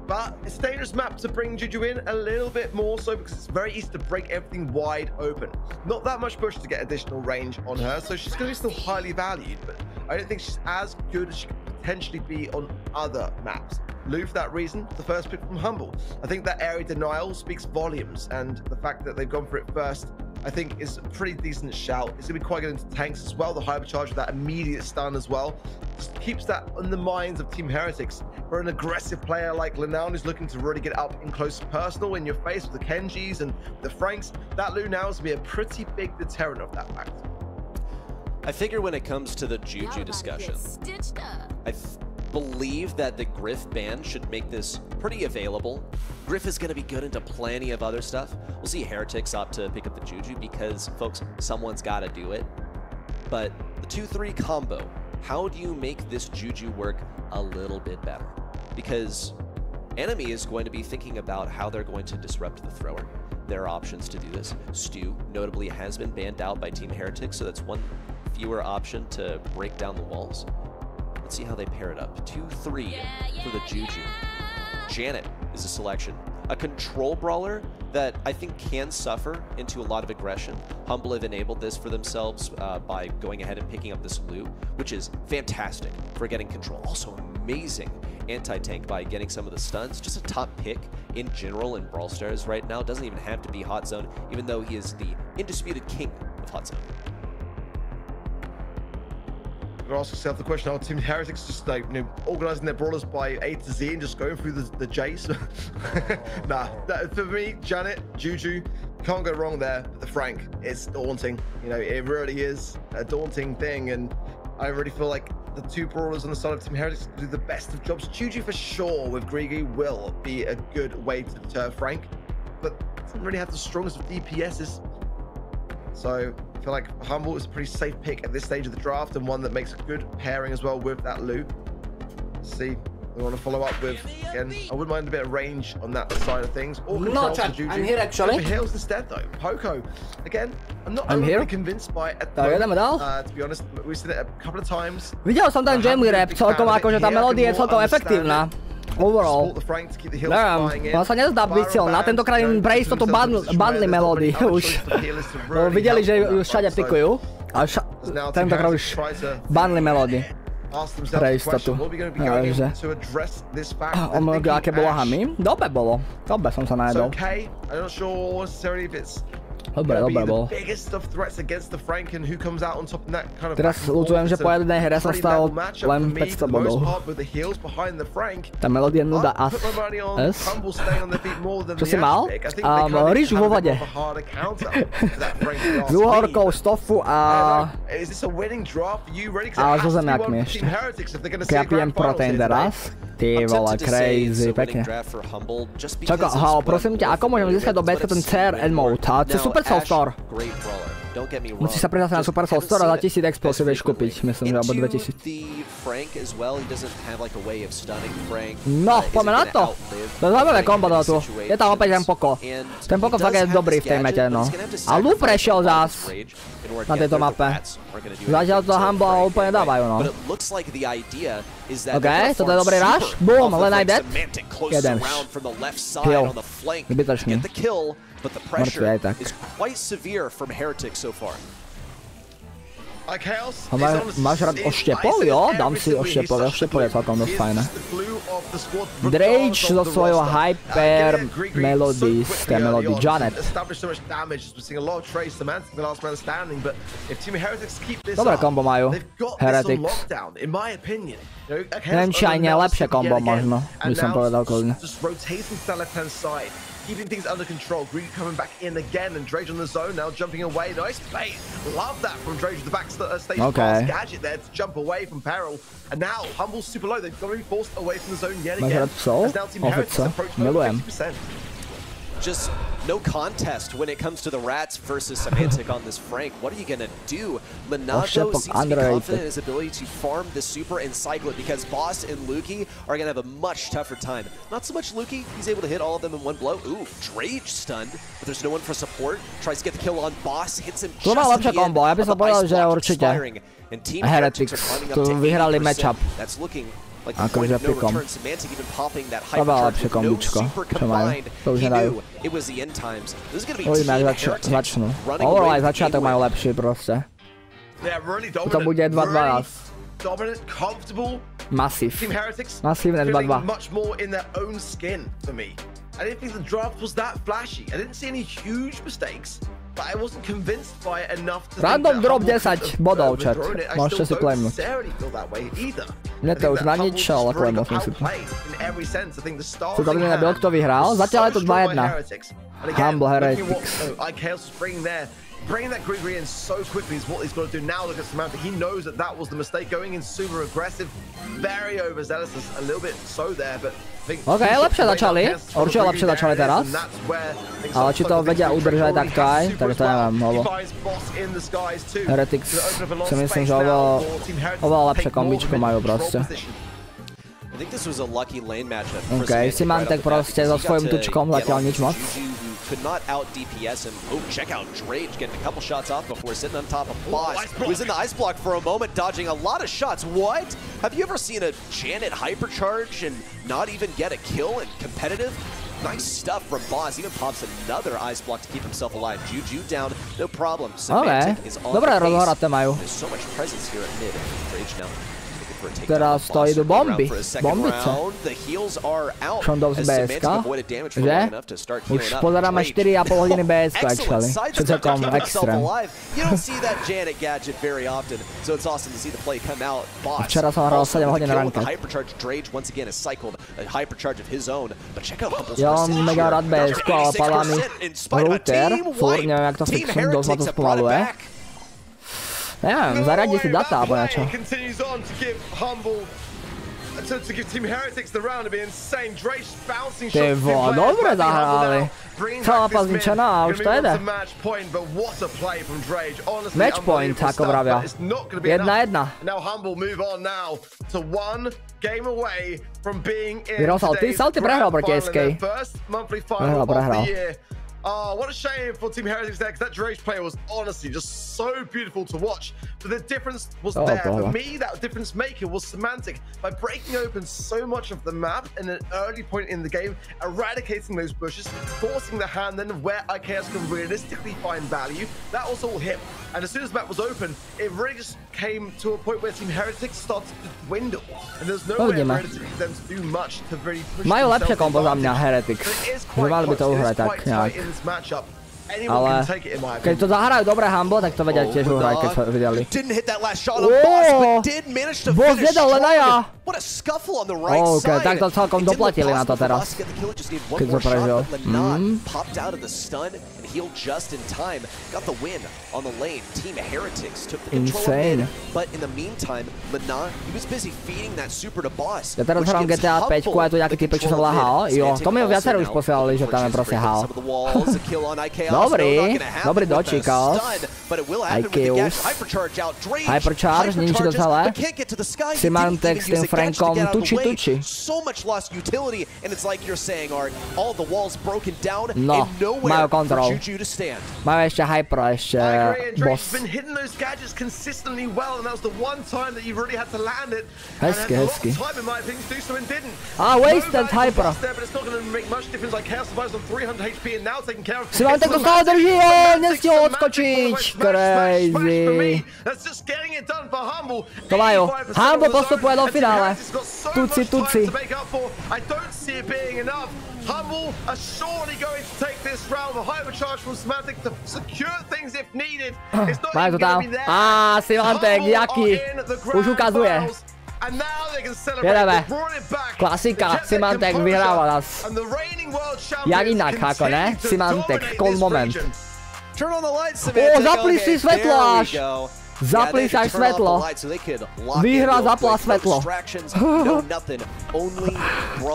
But it's a dangerous map to bring Juju in a little bit more so because it's very easy to break everything wide open. Not that much push to get additional range on her, so she's going to be still highly valued, but I don't think she's as good as she could potentially be on other maps. Lou, for that reason, the first pick from Humble. I think that area denial speaks volumes, and the fact that they've gone for it first, I think, is a pretty decent shout. It's going to be quite good into tanks as well. The hypercharge with that immediate stun as well just keeps that in the minds of Team Heretics. For an aggressive player like Lenan who's looking to really get up in close personal in your face with the Kenjis and the Franks, that Lou now is going to be a pretty big deterrent of that fact. I figure when it comes to the Juju discussion, I believe that the Griff ban should make this pretty available. Griff is going to be good into plenty of other stuff. We'll see Heretics opt to pick up the Juju because, folks, someone's got to do it. But the 2-3 combo, how do you make this Juju work a little bit better? Because Enemy is going to be thinking about how they're going to disrupt the thrower. There are options to do this. Stu, notably, has been banned out by Team Heretics, so that's one fewer option to break down the walls. Let's see how they pair it up. 2-3 for the Juju. Janet is a selection. A control brawler that I think can suffer into a lot of aggression. Humble have enabled this for themselves by going ahead and picking up this loot, which is fantastic for getting control. Also amazing anti-tank by getting some of the stuns. Just a top pick in general in Brawl Stars right now. Doesn't even have to be Hot Zone, even though he is the indisputed king of Hot Zone. ask yourself the question: are Team Heretics just like organizing their brawlers by A to Z and just going through the J's? Nah, for me, Janet, Juju, can't go wrong there. But the Frank, it's daunting. You know, it really is a daunting thing, and I really feel like the two brawlers on the side of Team Heretics do the best of jobs. Juju for sure with Grigi will be a good way to deter Frank, but doesn't really have the strongest of DPSs. So I feel like Humble is a pretty safe pick at this stage of the draft, and one that makes a good pairing as well with that loot. Let's see, we want to follow up with, again, I wouldn't mind a bit of range on that side of things. Or No, chat, I'm here actually. Heals instead though. Poco, again, I'm not overly convinced by it. To be honest, we've seen it a couple of times. Videl som ten Jamie rap, celkom akože tá melódia je celkom efektívna. Overall. Neviem, on sa nezdá byť silná, tentokrát im pre istotu bandli melódy už. Videli, že ju všade pikujú, ale tentokrát už bandli melódy. Pre istotu. Takže... aké bolo hami? Dobre bolo. Dobre som sa najedol. Dobre bolo. Teraz ľutujem, že po jednej hre som stal len 500 bodov. Tá melódia nuda as. Čo si mal? Rýžu vo vode. S uhorkou, stofu a so zemiakmi ešte. Ja pijem protein teraz. Ty vole, crazy, pekne. Čako, prosím ťa, ako môžem získať do BSK ten CRN mode? Cez Supercell Store. Musíš sa prihlásiť na Supercell Store a za 1000 expo si vieš kúpiť, myslím, že alebo 2000. No, poďme na to. To je zaujímavé kombo tu. Je tam opäť ten Poco. Ten Poco fakt je dobrý v tej mete, no. A Lu prešiel zás na tejto mape. Zatiaľ to Humble úplne dávajú, no. OK, toto je dobrý rush. Boom, len aj dead. Jeden. Kill. Zbytočný. Mŕtvy aj tak. Máš rád oštepov? Jo, dám si oštepov. Oštepov je celkom dosť fajné. Drage so svojou Hyper Melody z tej melódy Janet. Dobré kombo majú Heretics. Neviem, či aj nelepšie kombo možno, by som povedal kľudne. Keeping things under control. Greedy coming back in again, and Drage on the zone now, jumping away. Nice bait. Love that from Drage. The back stage pass gadget there to jump away from peril. And now Humble's super low. They've got to be forced away from the zone yet again. As now Team Heretics approaching over 50%. Just no contest when it comes to the Rats versus Semantic on this Frank. What are you going to do? Leonardo seems to be confident in his ability to farm the super and cycle it, because Boss and Lukey are going to have a much tougher time. Not so much Lukey. He's able to hit all of them in one blow. Ooh, Drage stunned, but there's no one for support. Tries to get the kill on Boss. Hits him just at the end. Ja by som povedal, že určite Heretics tu vyhrali matchup. That's looking like akože pikom. To bola lepšie kombičko, čo majú. To už nedajú. Uvidíme, ak začnú. Overall aj začiatok majú lepšie proste. To bude 2-2. Masív. Masívne 2-2. I didn't think the draft was that flashy. I didn't see any huge mistakes, but I wasn't convinced by it enough to Random drop 10 bodov, chat. Môžete si claimnúť. Mne to už na nič, ale claimnúť musím. Tu to by nebyl, kto vyhral. Zatiaľ je to 2-1. Humble Heretics. Bringing that Grigri in so quickly is what he's got to do now. Look at Samantha. He knows that that was the mistake, going in super aggressive, very overzealous, a little bit so there, but OK, lepšie začali. Určite lepšie začali teraz. Ale či to vedia udržať takto aj, tak to neviem, lebo Heretics si myslím, že oveľa lepšie kombičko majú proste. OK, Simantek proste so svojím tučkom zatiaľ nič moc. Could not out DPS him. Oh, check out Drage getting a couple shots off before sitting on top of Boss, who was in the ice block for a moment, dodging a lot of shots. What? Have you ever seen a Janet hypercharge and not even get a kill in competitive? Nice stuff from Boss. Even pops another ice block to keep himself alive. Juju down, no problem. Semantic is on the base. There's so much presence here at mid. Drage now. Teraz to idú bomby. Bombice. Šondov z BSK. Že? Už pozeráme 4,5 hodiny BSK, actually. Čo celkom extrém. Včera som hral 7 hodín ranked. Ja mám mega rád BSK, ale padá mi router. Furt, neviem jak to fixujem, dosť ma to spomaluje. Neviem, zaradí si data, alebo niečo. Ty vole, dobre zahrali. Celá mapa zničená a už to jede. Match point, ako vravia. 1-1. Vyhral Salty? Salty prehral proti SK. Prehral. Oh, what a shame for Team Heretics there, because that Drake player was honestly just so beautiful to watch. But the difference was there. For me, that difference maker was Semantic. By breaking open so much of the map in an early point in the game, eradicating those bushes, forcing the hand then where IKS can realistically find value, that was all him. And as soon as the map was open, it really just came to a point where Team Heretics started to dwindle. And there's no way for Heretics then to do much to really push majú lepšie kombo za mňa Heretics. Mali by to uhrať tak nejak. Ale keď to zahrajú dobre Humble, tak to vedia tiež uhrať, keď sa videli. Boss nedal len na ja. OK, tak to celkom doplatili na to teraz. Keď to prežil. Healed just in time, got the win on the lane. Team Heretics took the control of mid, but in the meantime, Lena, he was busy feeding that super to boss. Ja teraz hrám GTA 5, a tu nejaký typek, čo som lahal. Jo, to mi viacero už posielali, že tam je proste hal. Dobrý dočíkal. IKUS. Hypercharge, ničí to celé. Symantek s tým Frankom tuči. No, majú kontrol. Majú ešte Hyper, ešte boss. Hezky, hezky. Wasted Hyper. Symantek to stále drží, nestihol odskočiť. Crazy. To majú. Humble postupuje do finále. Tuci. Humble are surely going to take this round. The hypercharge from Semantic to secure things if needed. It's not even going to be there. Semantic, jaký. Už ukazuje. Jedeme. Klasika, Semantic vyhráva nás. Jak inak, ako ne? Semantic, cold moment. Zapli si svetlo až. Zapli sa až svetlo. Výhra zapla svetlo.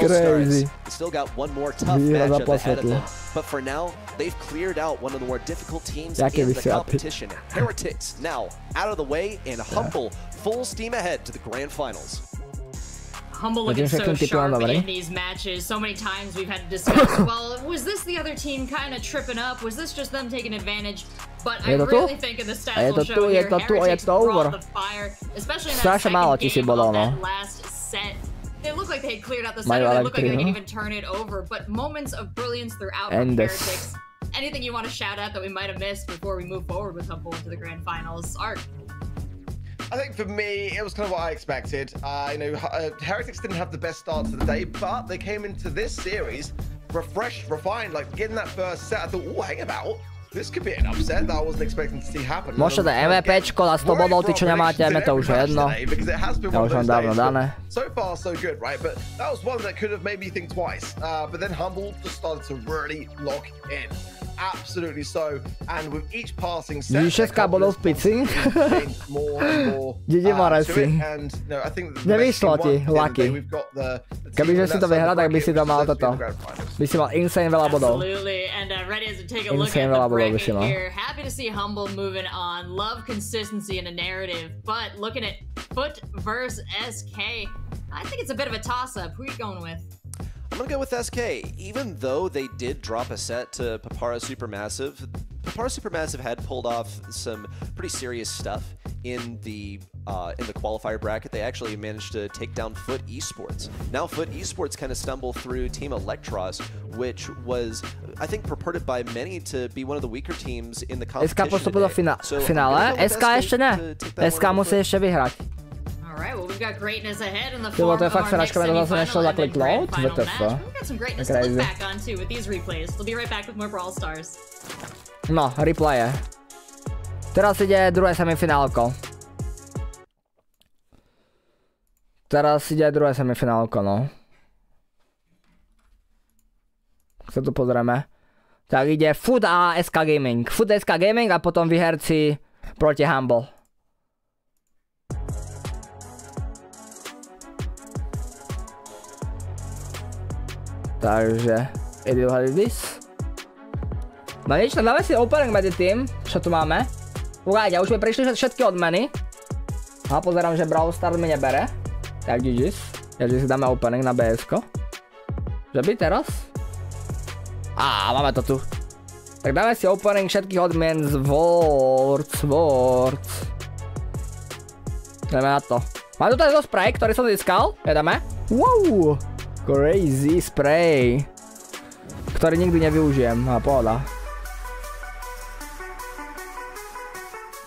Crazy. Výhra zapla svetlo. But for now, they've cleared out one of the more difficult teams in the competition. Heretics now out of the way, and Humble full steam ahead to the grand finals. Humble looking so sharp in these matches. So many times we've had to discuss, well, was this the other team kind of tripping up? Was this just them taking advantage? But I really think in the stats will show here, Heretics brought the fire, especially in that second game of that last set. They look like they had cleared out the center, they look like they could even turn it over, but moments of brilliance throughout from Heretics. Anything you want to shout out that we might have missed before we move forward with Humble into the grand finals? Art? I think for me, it was kind of what I expected. Heretics didn't have the best start to the day, but they came into this series refreshed, refined, like getting that first set. I thought, oh, hang about. This could be an upset that I wasn't expecting to see happen. Môžete MVPčko na 100 bodov, ty čo nemáte, to už je jedno. Ja už mám dávno dané. So far, so good, right? But that was one that could have made me think twice. But then Humble just started to really lock in. Absolutely so. And with each passing set, 6 bodov v pici. Geňoman si. Nevyšlo ti, Lucky. Kebyže si to vyhrá, tak by si to mal toto. By si mal insane veľa bodov. Insane veľa bodov by si mal. Happy to see Humble moving on. Love consistency in a narrative. But looking at Foot versus SK, I think it's a bit of a toss-up. Who are you going with? I'm gonna go with SK. Even though they did drop a set to Papara Supermassive, Papara Supermassive had pulled off some pretty serious stuff in the qualifier bracket. They actually managed to take down Foot Esports. Now Foot Esports kind of stumbled through Team Electros, which was, I think, purported by many to be one of the weaker teams in the competition. SK postupil do finále. SK ešte ne. SK musí ešte vyhrať. Alright, well we've got greatness ahead in the form of our next semi-final and then grand final match. We've got some greatness to look back on too with these replays. We'll be right back with more Brawl Stars. No, replaye. Teraz ide druhé semifinálko. No. Sa tu pozrieme. Tak ide Food a SK Gaming. Food SK Gaming a potom výherci proti Humble. Takže, this. No nič, dáme si opening medzi tým, čo tu máme. Ukáďa, už mi prišli všetky odmeny. A pozerám, že Brawl Stars mi nebere. Tak GG's. Takže si dáme opening na BS-ko. Že by teraz? Á, máme to tu. Tak dáme si opening všetkých odmien z Words. Dáme na to. Mám tu tento spray, ktorý som získal. Jedáme. Wow! Crazy spray. Ktorý nikdy nevyužijem. A pohoda.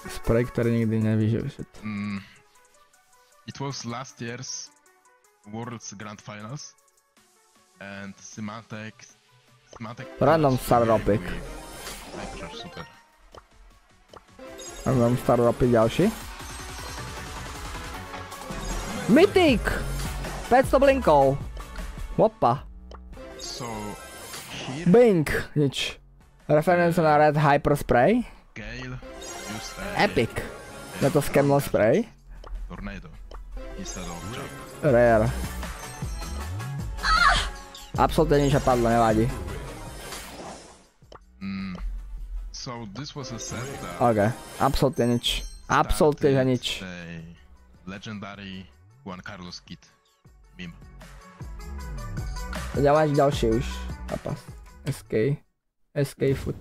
Spray, ktorý nikdy nevyužijem. It was last year's World's Grand Finals, and Semantic Random Star Ropic. Super. Random Star Ropic ďalší. Mythic! 500 blinkov. Hoppa. So, Blink, nič. Reference na Red Hyper Spray. Gale, Epic. Na to Scamlo Spray. Tornado. Rare. Absolutne nič padlo, nevadí. So this was a set that OK, absolutne nič. Absolutne nič. Legendary Juan Carlos kit meme. Ďalej ďalší už. Zapas. SK Foot.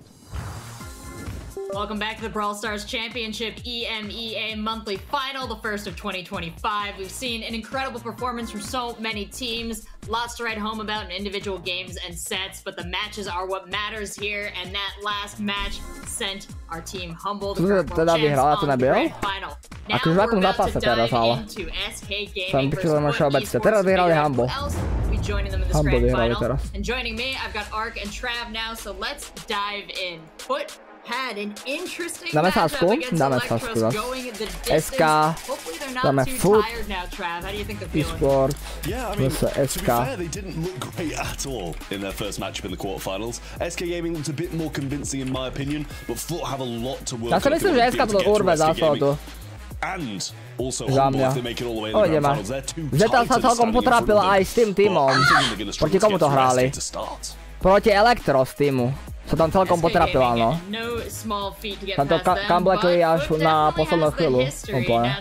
Welcome back to the Brawl Stars Championship EMEA Monthly Final, the first of 2025. We've seen an incredible performance from so many teams. Lots to write home about in individual games and sets, but the matches are what matters here, and that last match sent our team Humble, the current world champs, on the grand final. Now we're about to dive into SK Gaming versus World Esports. Who else will be joining them in this grand final? And joining me, I've got Ark and Trav now, so let's dive in. Had an interesting matchup against Electros going the distance. Hopefully they're not too tired now, Trav. How do you think they're feeling? Yeah, I mean, to be fair, they didn't look great at all in their first matchup in the quarterfinals. SK Gaming looked a bit more convincing in my opinion, but Foot have a lot to work on. And also Humble, if they make it all the way to the grand finals, they're too tight sa celkom potrapila aj s tým týmom. Proti komu to hrali? Proti Electros týmu. Sa tam celkom potrapila, no. Tam to comebackli až na poslednú chvíľu. Úplne.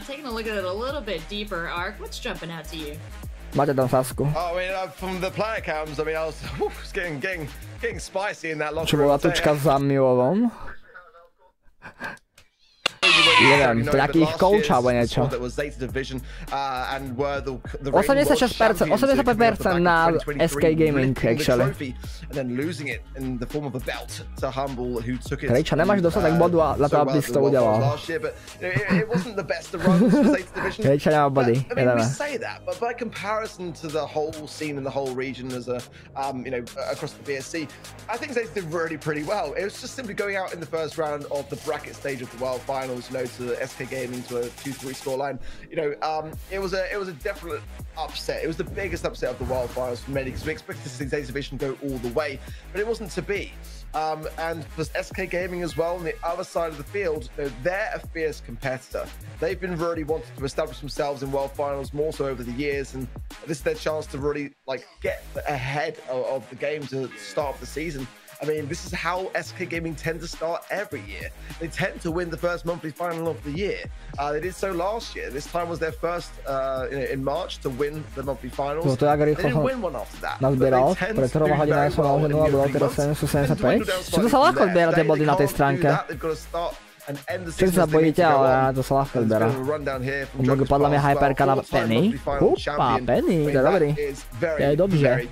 Máte tam Sasku. Čo bola tučka za Milovom? Neviem, to nejakých coach alebo niečo. 86%, 85% na SK Gaming, actually. Krejča, nemáš dostatek bodu na to, aby si to udelal. Krejča nemá body, jedeme. By comparison to the whole scene and the whole region as a, across the BSC, I think they did really pretty well. It was just simply going out in the first round of the bracket stage of the World Finals, to the SK Gaming to a 2-3 scoreline. It was a definite upset. It was the biggest upset of the World Finals for many because we expected to see Zeta Division go all the way, but it wasn't to be. And for SK Gaming as well, on the other side of the field, they're a fierce competitor. They've been really wanting to establish themselves in World Finals more so over the years, and this is their chance to really get ahead of the game to start off the season. I mean, this is how SK Gaming tend to start every year. They tend to win the first monthly final of the year. They did so last year. This time was their first in March to win the monthly finals. They didn't win one after that. Nazbieral, pretože hodina som naloženú a bolo teraz 775. Čo to sa ľahko zbiera tie body na tej stránke? Čím sa bojíte, ale to sa ľahko zbiera. Podľa mňa hyperka na Penny. Upa, Penny, to je dobrý. To je dobře.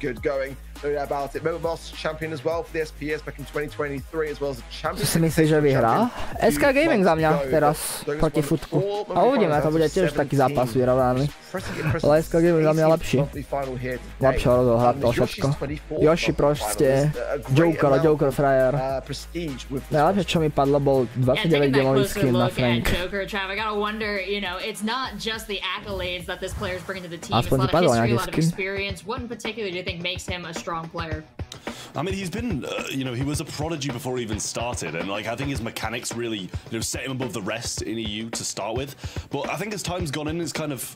no doubt about it. Mobile Masters champion as well for the SPS back in 2023, as well as a champion. Si myslíš, že vyhrá? SK Gaming za mňa teraz proti futku. A uvidíme, to bude tiež taký zápas vyrovnaný. Ale SK Gaming za mňa lepší. Lepšie rozohrať to všetko. Yoshi proste, Joker frajer. Najlepšie, čo mi padlo, bol 29 gemový skin na Frank. Aspoň ti padlo nejaký skin. What in particular do you think makes him a strong player? I mean, he's been, you know, he was a prodigy before he even started, and like I think his mechanics really, you know, set him above the rest in EU to start with. But I think as time's gone in, it's kind of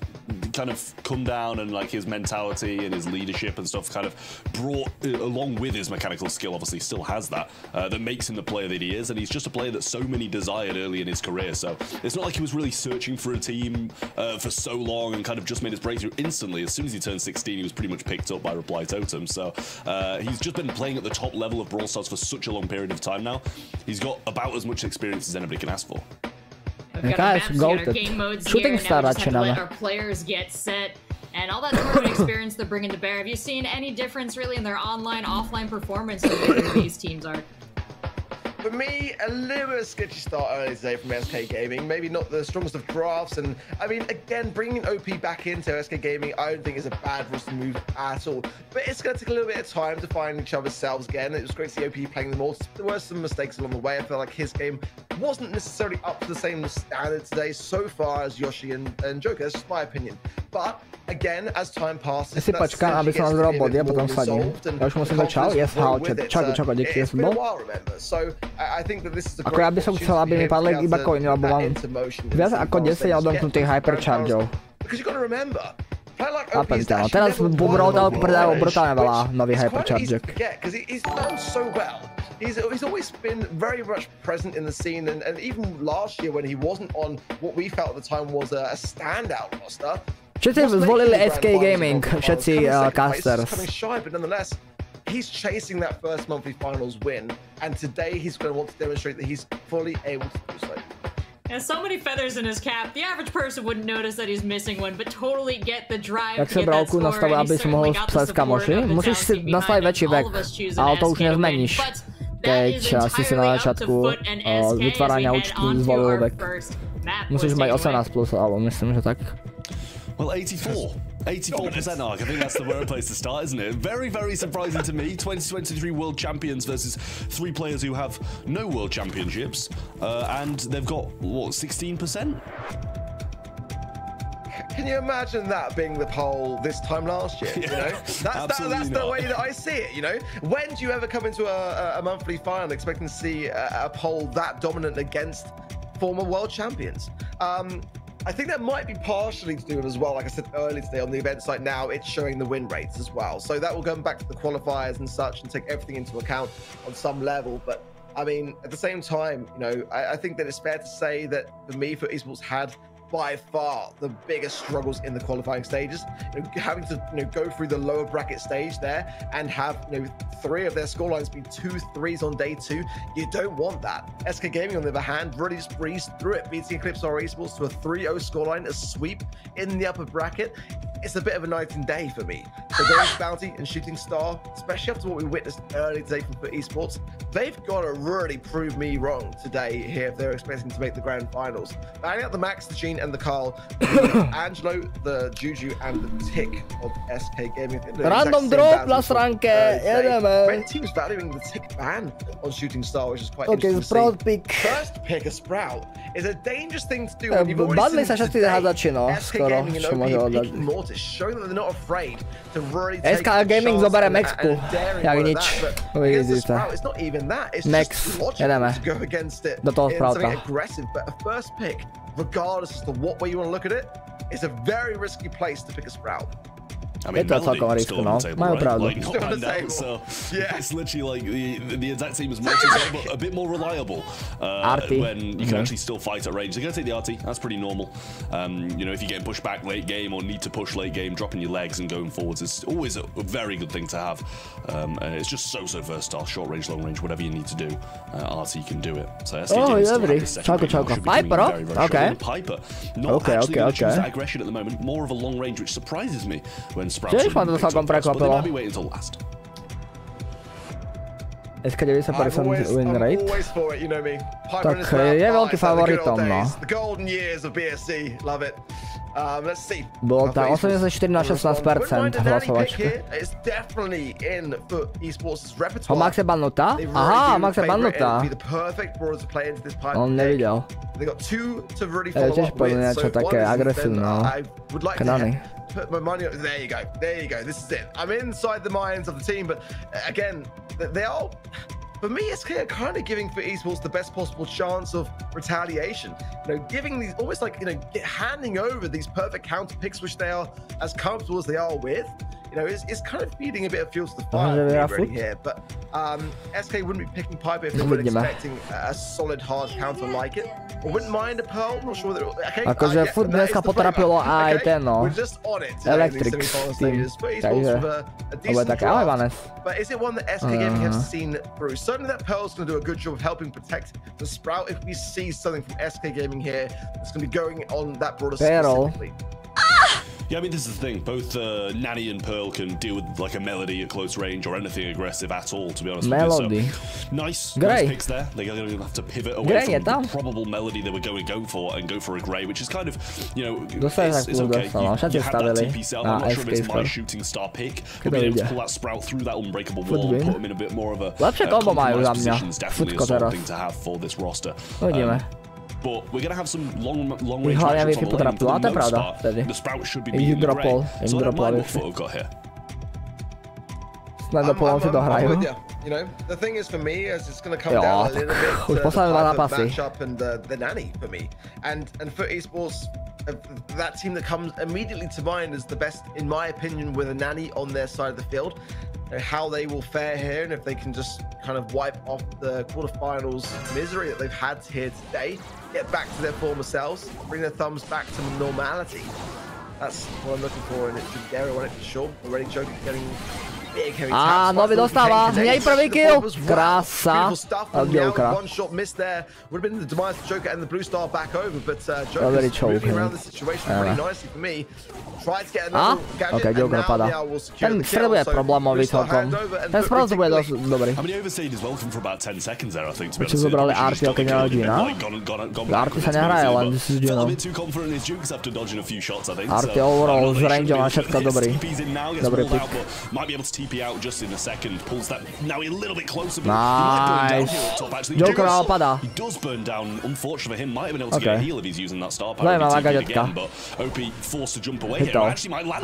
come down, and like his mentality and his leadership and stuff kind of brought along with his mechanical skill. Obviously, still has that that makes him the player that he is, and he's just a player that so many desired early in his career. So it's not like he was really searching for a team for so long and kind of just made his breakthrough instantly. As soon as he turned 16, he was pretty much picked up by Reply Totem. So he's just been playing at the top level of Brawl Stars for such a long period of time now. He's got about as much experience as anybody can ask for. Shooting star začínáme. Our players get set. And all that tournament experience they're bringing to bear. Have you seen any difference really in their online, offline performance of where these teams are? For me, a little bit of sketchy start early today from SK Gaming. Maybe not the strongest of drafts. And I mean, again, bringing OP back into SK Gaming, I don't think is a bad roster move at all. But it's going to take a little bit of time to find each other's selves again. It was great to see OP playing them all. There were some mistakes along the way. I felt like his game wasn't necessarily up to the same standard today so far as Yoshi and Joker. That's just my opinion. But again, as time passes, si počkám, aby som nazbral body a potom sadím. Ja už musím dať čau, yes, how, čau, díky, yes, bol. Ako ja by som chcel, aby mi padli iba coiny, lebo mám viac ako 10 odomknutých hyperchargeov. Chápem ťa, no teraz Brawl predajú brutálne veľa nových hyperchargeok. He's always been very much present in the scene, and even last year when he wasn't on what we felt at the time was a standout roster. Všetci zvolili SK Gaming, všetci casters. He's chasing that first monthly finals win, and today he's going to want to demonstrate that he's fully able to do so. There's so many feathers in his cap. The average person wouldn't notice that he's missing one, but totally get the drive to get that score. And he certainly got the support of the town team behind him. All of us choose an SK to win, but that is entirely up to Foot and SK as we head on to our first map. Musíš mať 18+, alebo myslím, že tak. Well, 84% arc. I think that's the right place to start, isn't it? Very, very surprising to me. 2023 World Champions versus 3 players who have no World Championships, and they've got what, 16%? Can you imagine that being the poll this time last year? You know, that's the way that I see it. You know, when do you ever come into a monthly final expecting to see a poll that dominant against former world champions? I think that might be partially to do with as well. Like I said earlier today on the event site, now it's showing the win rates as well. So that will go back to the qualifiers and such and take everything into account on some level. But I mean, at the same time, you know, I think that it's fair to say that for me, for esports had by far the biggest struggles in the qualifying stages. You know, having to go through the lower bracket stage there and have 3 of their scorelines be 2 3s on day 2. You don't want that. SK Gaming, on the other hand, really just breezed through it, beating Eclipse or Esports to a 3-0 scoreline, a sweep in the upper bracket. It's a bit of a night and day for me. So going Bounty and Shooting Star, especially after what we witnessed early today from Foot Esports, they've got to really prove me wrong today here if they're expecting to make the grand finals. Banning out the Max, the Gene, and the Carl, Angelo, the Juju, and the Tick of SK Gaming. Random drop na stránke, jedeme. Red team's valuing the Tick ban on Shooting Star, which is quite interesting to see. First pick a Sprout is a dangerous thing to do when you've already seen SK Gaming and OP picking Mortis, showing that they're not afraid to really take SK Gaming zoberem Mexku, jak nič. It's not even that, it's just logical to go against it in something aggressive, but a first pick, regardless as to what way you want to look at it, is a very risky place to pick a Sprout. I mean, Melody still on the table, right? Like, not on the table. So it's literally like the exact same as Mortis, but a bit more reliable when you can actually still fight at range. They're going to take the RT. That's pretty normal. You know, if you're getting pushed back late game or need to push late game, dropping your legs and going forwards is always a very good thing to have. And it's just so versatile. Short range, long range, whatever you need to do, RT can do it. So Čauko. Piper, okay. Piper, not actually going to choose that aggression at the moment. More of a long range, which surprises me when Sprouts. Tiež ma to celkom prekvapilo. SK 90% win rate. Tak je veľký favoritom, no. Bolo tam 84 na 16% hlasovačky. Max je bannutá? Aha, Max je bannutá. On nevidel. Tiež povedal niečo také agresívne, no. Kanany. Put my money on. There you go. There you go. This is it. I'm inside the minds of the team, but again, they are. For me, SK are kind of giving for esports the best possible chance of retaliation. You know, giving these almost like, you know, handing over these perfect counter picks, which they are as comfortable as they are with. You know, it's kind of feeding a bit of fuel to the fire really here. But SK wouldn't be picking Piper if they weren't expecting a solid hard counter like it. I wouldn't mind a Pearl. I'm not sure that. Okay, akože furt dneska potrapilo aj ten, no. Electric tým. Takže to bude také ahoj, But is it one that SK Gaming have seen through? Certainly that Pearl's going to do a good job of helping protect the Sprout. If we see something from SK Gaming here, it's going to be going on that border specifically. Yeah, I mean, this is the thing. Both Nanny and Pearl can deal with like a Melody at close range or anything aggressive at all, to be honest with you. So, nice picks there. They're going to have to pivot away from the probable Melody they were going to go for and go for a Grey, which is kind of, you know, it's okay. You have that TP cell. I'm not sure if it's my shooting star pick. We'll be able to pull that Sprout through that unbreakable wall and put him in a bit more of a compromised position. Is definitely a smart thing to have for this roster. But we're going to have some long range matches on the lane for the most part. The Sprout should be beating the Grey. So let them what I've got here. I'm with you. You know, the thing is for me, is it's going to come down a little bit to the matchup and the Nanny for me. And for esports, that team that comes immediately to mind is the best, in my opinion, with a Nanny on their side of the field. How they will fare here, and if they can just kind of wipe off the quarterfinals misery that they've had here today, get back to their former selves, bring their thumbs back to normality. That's what I'm looking for, and it's Gary on it for sure. Already joking, getting big heavy taps. Novi dostáva, hneď prvý kill. Krása. One shot missed there. Would have been the demise of Joker and the blue star back over, but Joker's moving around the situation pretty nicely for me. Tried to get another gadget, and now will secure the kill. Ten problémový celkom. Ten správne bude dosť dobrý. I mean, the overseed is welcome for about 10 seconds there, I think, to be honest. Prečo zobrali Artyho, keď nemal Gina? Arty sa nehraje, len s Ginom. Arty overall s rangeom a všetko dobrý. Dobrý pick. Might be able to TP out just in a second. Pulls that now a little bit closer. Nice. Joker ale padá. He does burn down. Unfortunately for him, might have been able to get a heal if he's using that star power. Again, but OP forced to jump away here. Actually might land.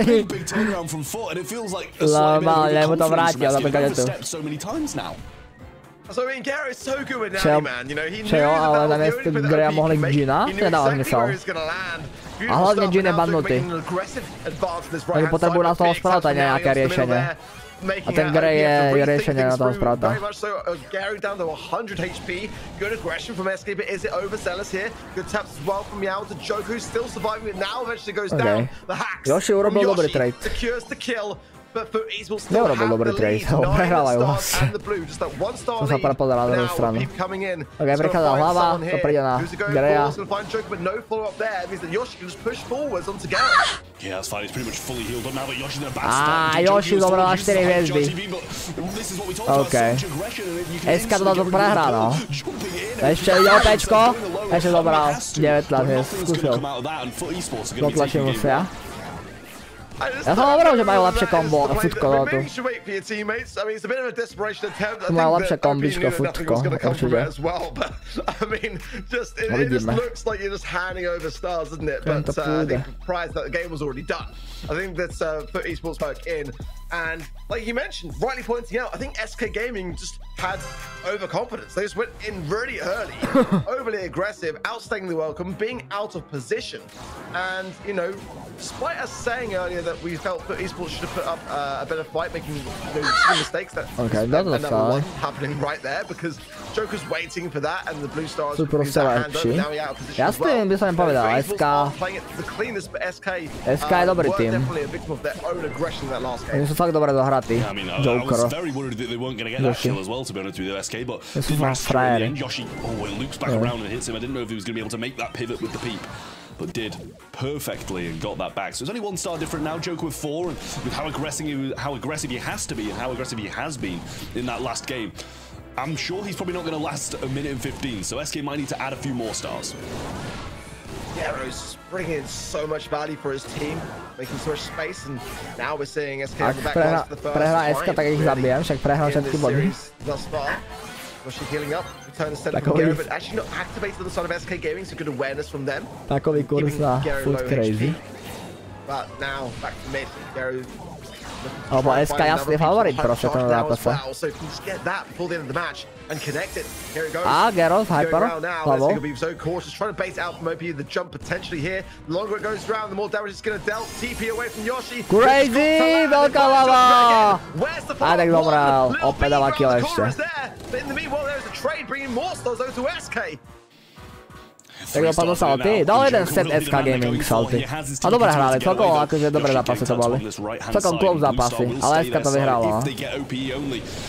Big turnaround from foot, and it feels like a slight bit of confidence step so many times now. So I mean, Gary's so good with Nanny, man. You know, he knew ale namiesto Greya mohli Gina, nedáva zmysel. A hlavne Gin je bannutý. Takže potrebujú na toho Sprouta nejaké riešenie. A ten Grey je riešenie na toho Sprouta. Gary down to 100 HP. Good aggression from SK, but is it overzealous here? Good taps as well from Meow to Joker, who's still surviving it now. Eventually goes down. The hacks. Yoshi urobil dobrý trade. Secures the kill. Neurobil dobrý trade, prehrávajú vlastne. Som sa prepozeral na druhú stranu. Ok, prichádza hlava, to príde na Greya. Yoshi zobral na 4 hviezdy. Ok. SK to to prehrá, no. Ešte ide OPčko, ešte zobral 19 hviezd, skúsil. Dotlačím musia. Ja som hovoril, že majú lepšie kombo a futko tu. Majú lepšie kombičko futko, určite. Uvidíme. Tento pôjde. I think that's put esports back in, and like you mentioned, rightly pointing out, I think SK Gaming just had overconfidence. They just went in really early, overly aggressive, outstaying the welcome, being out of position, and you know, despite us saying earlier that we felt that esports should have put up a better fight, making some mistakes. That's another one happening right there because Joker's waiting for that, and the blue stars use that hand over, now out of position as well. Ja s tým by som povedal, SK je dobrý tým. Oni sú fakt dobre dohratí. Joker. Sú fakt frajeri. but did perfectly and got that back. So it's only 1 star different now. Joker with 4, and with how aggressive he has to be and how aggressive he has been in that last game, I'm sure he's probably not going to last a minute and 15, so SK might need to add a few more stars. Gero's bringing in so much value for his team, making so much space, and now we're seeing SK on the back lines for the first time in this series thus far. Yoshi healing up, return the center from Gero, but actually not activated on the side of SK Gaming, so good awareness from them. Takový kurz na food crazy. But now back to mid, Gero. Lebo SK jasný favorit proste v tom zápase. A Gero z Hyper, hlavou. Crazy, veľká hlava! A tak zomrel, opäť dáva kill ešte. Tak dopadlo Salty, dal jeden set SK Gaming Salty. A dobre hrali, celkom akože dobré zápasy to boli. Celkom close zápasy, ale SK to vyhralo.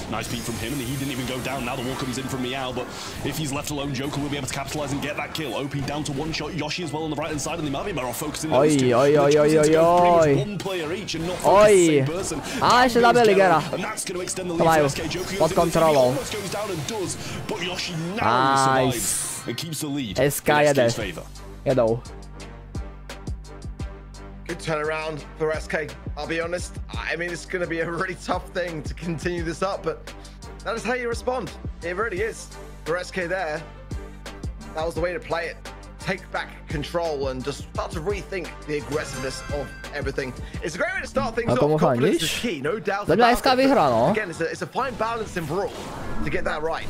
Nice beat from him, and he didn't even go down. Now the wall comes in from Meow, but if he's left alone, Joker will be able to capitalize and get that kill. OP down to 1 shot, Yoshi as well on the right hand side, and they might be better off focusing those two. One player each and not focus the same person. A ešte zabili Gera. To majú pod kontrolou. Nice. And keeps the lead. SK jedou. Good turnaround for SK. I'll be honest. I mean, it's going to be a really tough thing to continue this up, but that is how you respond. It really is. For SK there, that was the way to play it. Take back control and just start to rethink the aggressiveness of everything. It's a great way to start things off. Confidence is key, no doubt about it. Again, it's a fine balance in Brawl to get that right.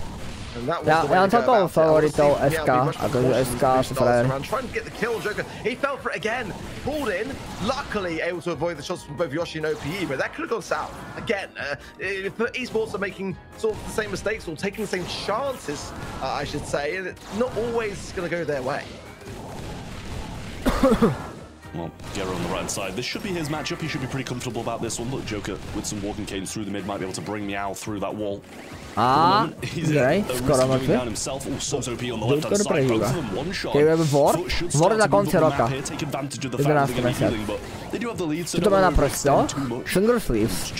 Ja mám celkovo favoritov SK, akože SK sú frajery. Trying to get the kill, Joker. He fell for it again. Pulled in, luckily able to avoid the shots from both Yoshi and OPE, but that could have gone south. Again, if esports are making sort of the same mistakes or taking the same chances, I should say, and it's not always going to go their way. Well, Gero on the right side. This should be his matchup. He should be pretty comfortable about this one. Look, Joker with some walking canes through the mid might be able to bring Meow through that wall. Great, skoro mŕtvy. Keď je Vor na konci roka. 11. mesiac. Čo to má na prsto? Finger sleeves.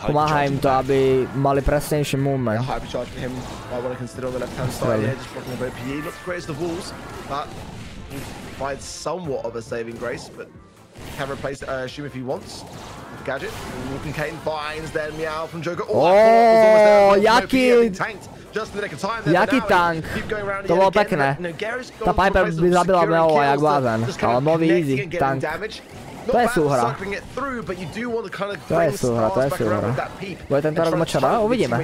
Pomáha im to, aby mali presnejší movement. Provides somewhat of a saving grace, but can replace assume if he wants. Gadget, Walking Cane finds then Meow from Joker. Jaký tank. To bolo pekné. Tá Piper by zabila Meowa jak blázen, ale nový easy tank. To je súhra. To je súhra. Bude tento rok močara? Uvidíme.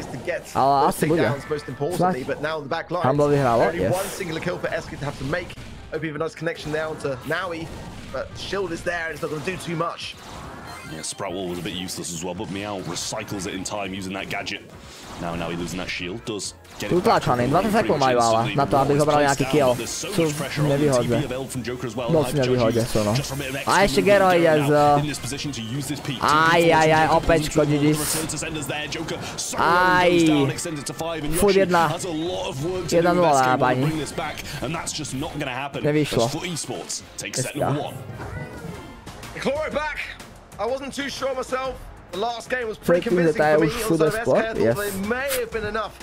Ale asi bude. Snad. Humble vyhralo? Yes. OP have a nice connection there onto Naui, but Shield is there and it's not going to do too much. Yeah, Sprout Wall was a bit useless as well, but Meow recycles it in time using that gadget. Now he losing that shield, does get it back. 20 sekúnd majú ale, na to, aby zobrali nejaký kill. Sú v nevýhode. Moc v nevýhode sú, no. A ešte Gero ide z... Aj, opečko, GG's. Aj. Food 1. 1-0 na bani. Nevyšlo. I wasn't too sure myself. The last game was pretty convincing for me on the side of SK. Yes. They may have been enough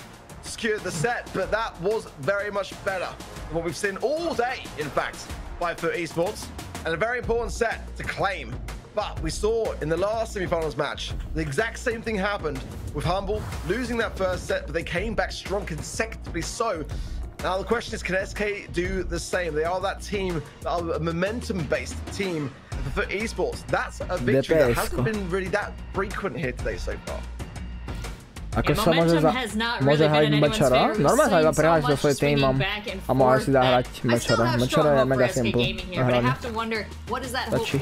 to secure the set, but that was very much better than what we've seen all day, in fact, by FUT Esports. And a very important set to claim. But we saw in the last semi-finals match, the exact same thing happened with Humble losing that first set, but they came back strong consecutively so. Now the question is, can SK do the same? They are that team, a momentum-based team for esports. That's a victory that hasn't been really that frequent here today so far. Ako sa môže hrať Mečara? Normálne sa iba prihlásiť so svojím týmom a môže si zahrať Mečara. Mečara je mega simple. Stačí.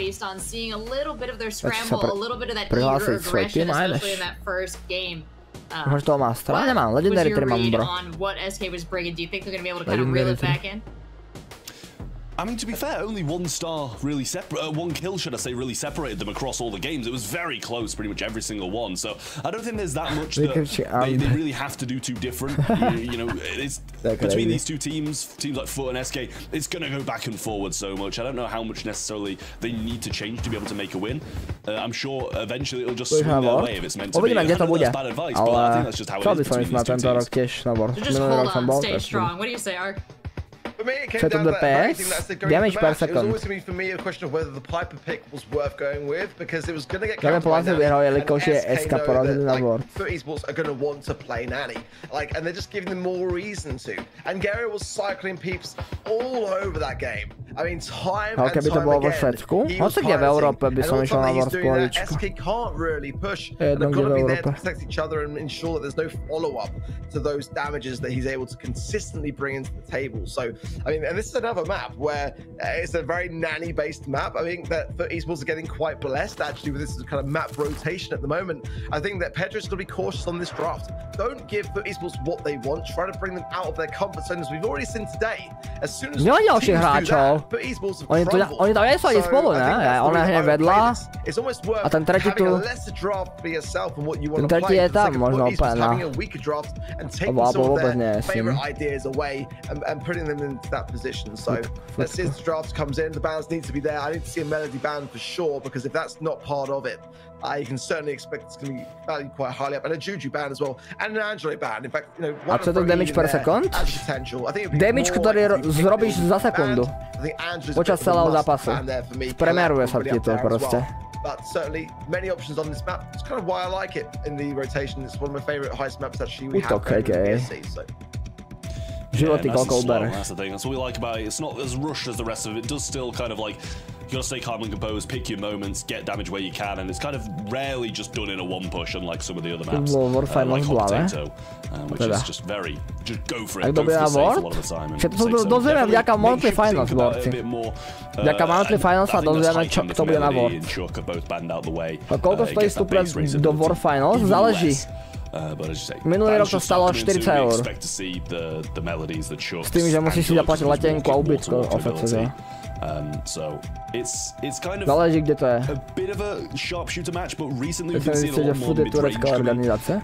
Prihlásiť svoj tým a ideš. Máš toho Mastera? Nemám, Legendary 3 mám, bro. I mean, to be fair, only one kill, should I say, really separated them across all the games. It was very close, pretty much every single one. So I don't think there's that much that they really have to do too different. You know, it's between these two teams like Foot and SK, it's going to go back and forward so much. I don't know how much necessarily they need to change to be able to make a win. I'm sure eventually it'll just swing their way if it's meant to be. I don't know that's bad advice, but I think that's just how it is between these two teams. Just hold on, stay strong. What do you say, Ark? For me, it came down to that damage per second. It was always going to be, for me, a question of whether the Piper pick was worth going with, because it was going to get counted by Nanny, and SK know that, like, Foot Esports are going to want to play Nanny. Like, and they're just giving them more reason to. And Gary was cycling peeps all over that game. I mean, time and time again, he was piloting, and all the time that he's doing that, SK can't really push. And they've got to be there to protect each other and ensure that there's no follow-up to those damages that he's able to consistently bring into the table. So, I mean, and this is another map where it's a very Nanny-based map. I think that Foot Esports are getting quite blessed, actually, with this kind of map rotation at the moment. I think that Pedro's going to be cautious on this draft. Don't give Foot Esports what they want. Try to bring them out of their comfort zone, as we've already seen today. As soon as teams do that, Foot Esports have crumbled. Oni to nejsou spolu, ne? Ona je vedla a ten tretí tu. Ten tretí je tam možno úplně na. Vůbec ne, and putting them into that position. So let's see as the draft comes in. The bans need to be there. I need to see a Melody ban for sure, because if that's not part of it, you can certainly expect it's going to be valued quite highly up, and a Juju ban as well, and an Angelo ban. In fact, you know, a co to damage per sekund? Damage, ktorý zrobíš za sekundu. Počas celého zápasu. Premeruje sa ti to proste. But certainly many options on this map. It's kind of why I like it in the rotation. It's one of my favorite heist maps actually we have in the PSC. So. Yeah, nice and slow, that's the thing. That's what we like about it. It's not as rushed as the rest of it. It does still kind of like, you gotta stay calm and composed, pick your moments, get damage where you can, and it's kind of rarely just done in a one push, unlike some of the other maps, like Hot Potato, which is just go for it, go for the safe a lot of the time. Dozvieme vďaka Monthly Finals, borci. Vďaka Monthly Finals sa dozvieme, kto bude na War. A koľko stojí vstup do War Finals? Záleží. Minulý rok to stalo 40 €. S tým, že musíš si zaplatiť letenku a ubytko OFCZ. Záleží, kde to je. Myslím si, že Foot je turecká organizácia.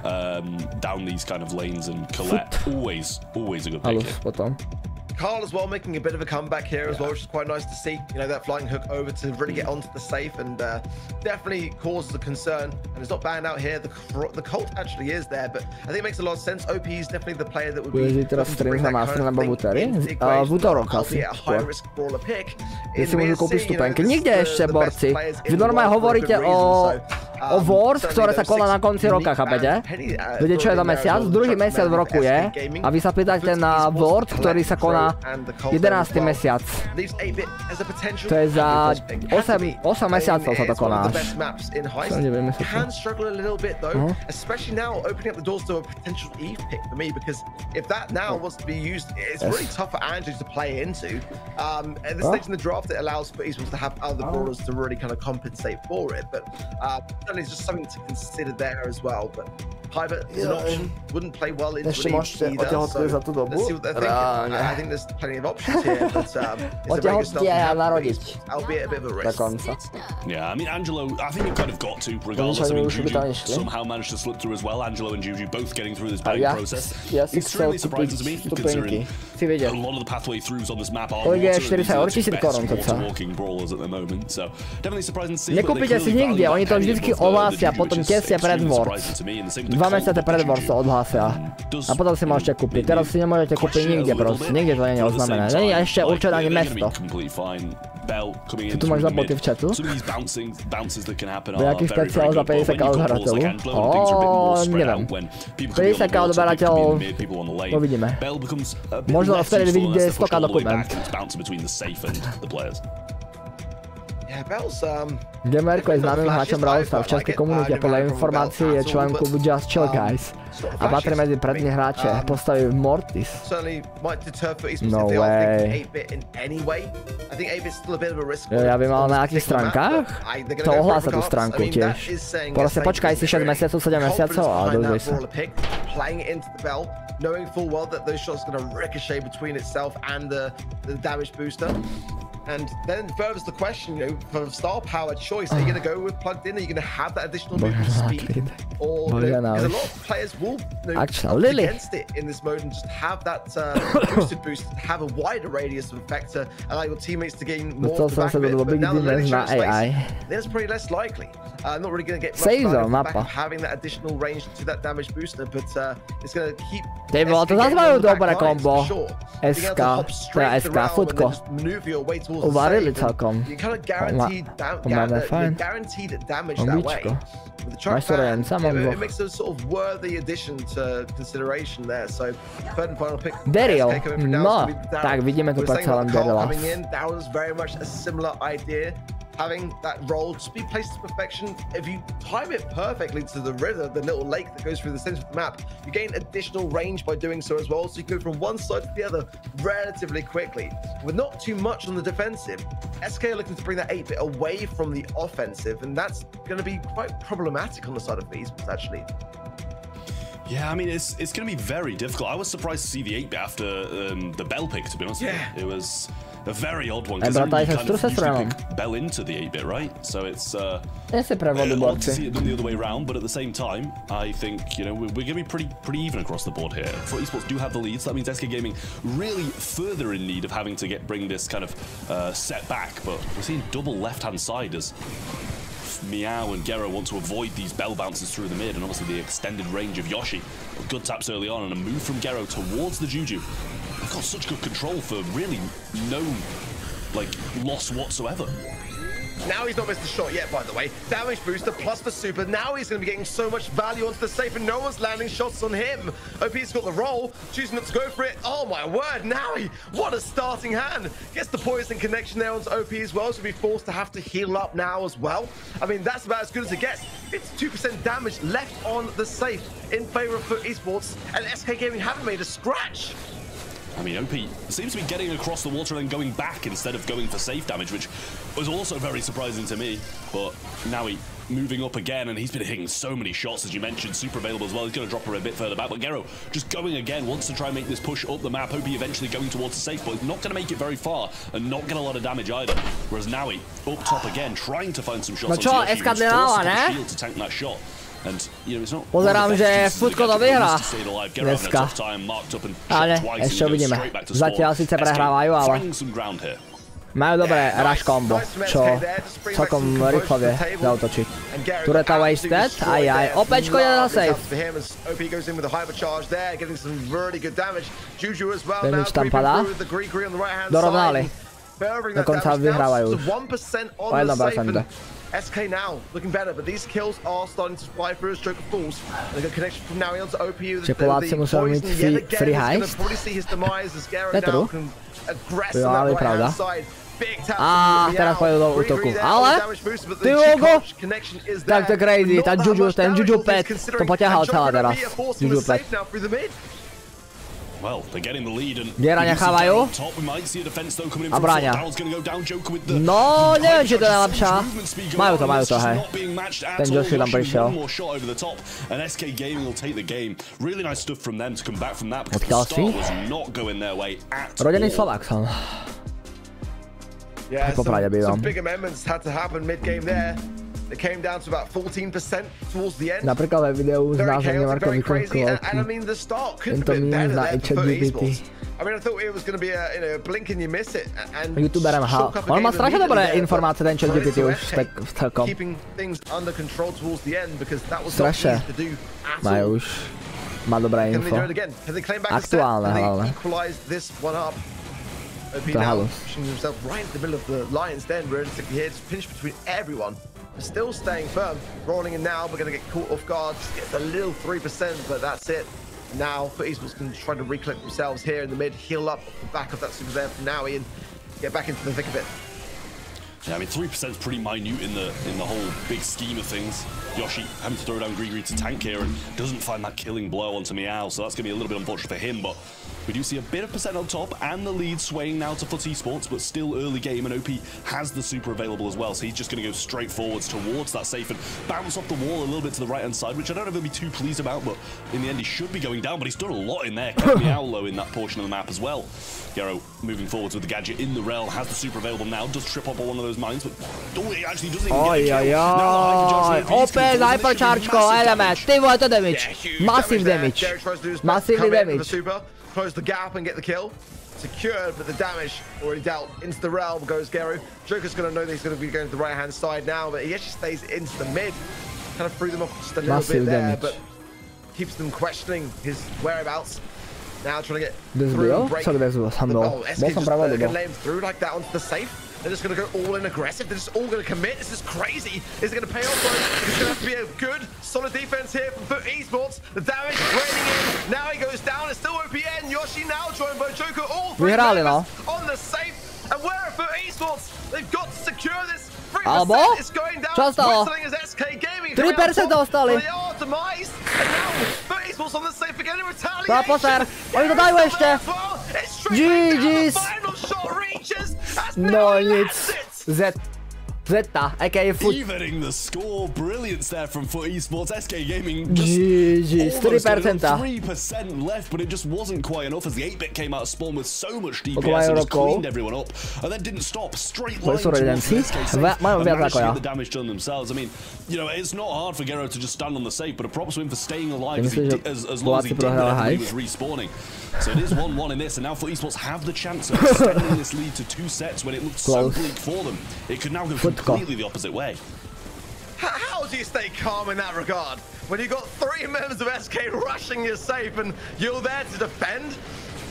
Halus potom. Carl as well making a bit of a comeback here as well, which is quite nice to see. You know, that flying hook over to really get onto the safe, and definitely causes a concern. And it's not banned out here. The Colt actually is there, but I think it makes a lot of sense. OP is definitely the player that would be looking to bring that kind of thing into the equation. Albeit a high-risk brawler pick. Kde si môžu kúpiť stupenky. Nikde ešte, borci. Vy normálne hovoríte o Wars, ktoré sa koná na konci roka, chápete? Viete, čo je za mesiac? Druhý mesiac v roku je a vy sa pýtate na Wars, ktorý sa koná 11. mesiac. To je za 8 mesiacov sa to koná až. Can struggle a little bit though, especially now opening up the doors to a potential Eve pick for me, because if that now was to be used, it's really tough for Andrew to play into. At this stage in the draft, it allows for Esports to have other brawlers to really kind of compensate for it, but certainly it's just something to consider there as well. But Piper is an option, wouldn't play well into Eve either, so let's see what they're thinking. I think there's plenty of options here, but it's a very good start, albeit a bit of a risk. Yeah, I mean, Angelo, I think you've kind of got to, regardless. I mean, Juju somehow managed to slip through as well. Angelo and Juju both getting through this buying process. Extremely surprising to me, considering a lot of the pathway throughs on this map are walking brawlers at the moment. So definitely surprising to see. Nekúpite si nikde, oni to vždycky ohlásia, potom tesne pred Worlds. 2 mesiace pred Worlds to odhlásia. A potom si môžete kúpiť. Teraz si nemôžete kúpiť nikde proste. Nikde to nie je oznámené. Není ešte určené ani mesto. Čo tu máš za boty v chatu? Jaký špeciál za 50k odberateľov? Neviem. 50k odberateľov, uvidíme. Možno vtedy vyjde 100k dokument. Gamerko je známym hráčom Brawl Stars v českej komunite, podľa informácií je člen klubu Just Chill Guys a patrí medzi prední hráče postavy Mortis. No way. Ja by mal na akých stránkach? To ohlása tú stránku tiež. Proste počkaj si 6 mesiacov, 7 mesiacov a dozvej sa. Knowing full well that those shots are going to ricochet between itself and the damage booster. And then furthers the question, you know, for star power choice, are you going to go with plugged in? Are you going to have that additional movement speed? Or, because a lot of players will opt against it in this mode and just have that boosted boost, have a wider radius of effect to allow your teammates to gain more of the back of it. But now that they're showing space, that's pretty less likely. Not really going to get much out of the back of having that additional range to that damage booster, but it's going to keep SK futko. Uvarili celkom. Fajn. With the truck fan, it makes a sort of worthy addition to consideration there. So third and final pick. Daryl. No, tak vidíme to pak celém Daryla. Coming in, that was very much a similar idea. Having that roll just be placed to perfection. If you time it perfectly to the river, the little lake that goes through the center of the map, you gain additional range by doing so as well. So you go from one side to the other relatively quickly, with not too much on the defensive. SK are looking to bring that 8-bit away from the offensive, and that's going to be quite problematic on the side of these, actually. Yeah, I mean, it's going to be very difficult. I was surprised to see the 8-bit after the Bell pick, to be honest with you. It was a very odd one, because you kind of usually pick Bell into the 8-bit, right? So it's odd to see it done the other way around, but at the same time, I think, you know, we're going to be pretty even across the board here. For esports do have the lead, so that means SK Gaming really further in need of having to bring this kind of set back, but we're seeing double left-hand side as Meow and Gero want to avoid these bell bounces through the mid, and obviously the extended range of Yoshi. Good taps early on, and a move from Gero towards the Juju. They've got such good control for really no, loss whatsoever. Now he's not missed a shot yet, by the way. Damage booster plus the super. Now he's going to be getting so much value onto the safe, and no one's landing shots on him. OP's got the roll, choosing not to go for it. Oh my word, Naui, what a starting hand. Gets the poison connection there onto OP as well, so he'll be forced to have to heal up now as well. I mean, that's about as good as it gets. It's 2% damage left on the safe in favor of FUT Esports, and SK Gaming haven't made a scratch. I mean, OP seems to be getting across the water and then going back instead of going for safe damage, which was also very surprising to me. But now he moving up again, and he's been hitting so many shots, as you mentioned, super available as well. He's going to drop her a bit further back, but Gero just going again, wants to try and make this push up the map. OP eventually going towards the safe, but not going to make it very far and not get a lot of damage either. Whereas Naui up top again, trying to find some shots. No čo, SK ne? Shield to tank that shot. And, you know, it's not pozerám, že Futko to vyhrá dneska. Ale ešte uvidíme. Zatiaľ síce prehrávajú, ale majú dobré rush combo, čo celkom rýchlo vie zautočiť. Tureta wasted, ajaj, opečko je na safe. Damage tam padá. Dorovnali. Dokonca vyhrávajú. O 1%. SK now looking better, but these kills are starting to fly through a stroke of fools. And a good connection from now onto OP. Čiže Poláci museli mít free heist. To je true. Jo, ale pravda. A teraz pojdu do útoku. Ale, ty logo, tak to crazy, ten Juju pet to poťahal celé teraz. Juju pet. Well, they're getting the lead and Gera nechávajú a bráňa. No, neviem, či to je najlepšia. Majú to, hej. Ten Joshi tam prišiel. Odkiaľ si? Rodený Slovák som. Popravde bývam. It came down to about 14% towards the end. Napríklad aj videu s názvom Marko vykonkoval. Tento mím na HGPT. I mean, I thought it was going to be a, you know, blink and you miss it. And YouTuberem on má strašne dobré informácie, ten ChatGPT už tak celkom. Keeping things under control towards the end because that was strašne. Majú už má dobré info. Aktuálne hlavne. OP now pushing himself right into the middle of the lion's den, realistically here, just pinched between everyone. Still staying firm, rolling in now, but going to get caught off guard. Just gets a little 3%, but that's it. Now, FUT Esports can try to recollect themselves here in the mid, heal up off the back of that super there from Naui and get back into the thick of it. Yeah, I mean, 3% is pretty minute in the whole big scheme of things. Yoshi having to throw down Grigri to tank here and doesn't find that killing blow onto Meow, so that's going to be a little bit unfortunate for him, but We do see a bit of percent on top and the lead swaying now to FUT Esports, but still early game, and OP has the super available as well, so he's just going to go straight forwards towards that safe and bounce off the wall a little bit to the right-hand side, which I don't know if he'll be too pleased about, but in the end he should be going down, but he's done a lot in there, kept me out low in that portion of the map as well. Gero moving forwards with the gadget in the rail, has the super available now, does trip up on one of those mines, but he actually doesn't even get a kill. Opět hyperchargeko, element, ty vole, to damage. Massive damage. Massively damage. Close the gap and get the kill. Secured, but the damage already dealt. Into the realm goes Gero. Joker's going to know that he's going to be going to the right-hand side now, but he actually stays into the mid. Kind of threw them off just a little bit there, but keeps them questioning his whereabouts. Now trying to get through. SK's going to lay him through like that onto the safe. They're just going to go all in aggressive. They're just all going to commit. This is crazy. Is it going to pay off? It's going to have to be a good, solid defense here from FUT Esports. The damage raining in. Now he goes down. It's still OPN. Yoshi now joined by Joker. All three members on the safe. And where are FUT Esports? They've got to secure this. 3% is going down. Wrestling as SK Gaming. 3% dostali. They are demised. And now FUT Esports on the safe again in retaliation. To poser. Oni to dajú ešte. GG's. No nic. Zeta, aka FUT. Evening the score, brilliance there from FUT Esports. SK Gaming GG's, 3%. 3% left, but it just wasn't quite enough as the 8-bit came out of spawn with so much DPS and just cleaned everyone up, and then didn't stop. Straight line towards SK, managed to get the damage done themselves. I mean, you know, it's not hard for Gero to just stand on the safe, but a props to him for staying alive as long as he did whenever he was respawning. So it is 1-1 in this, and now FUT Esports have the chance of extending this lead to 2 sets when it looked so bleak for them. It could now go completely the opposite way. How do you stay calm in that regard when you've got 3 members of SK rushing your safe and you're there to defend?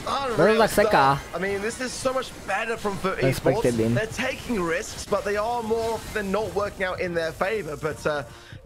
I mean, this is so much better from FUT Esports. They're taking risks, but they are more than not working out in their favor. But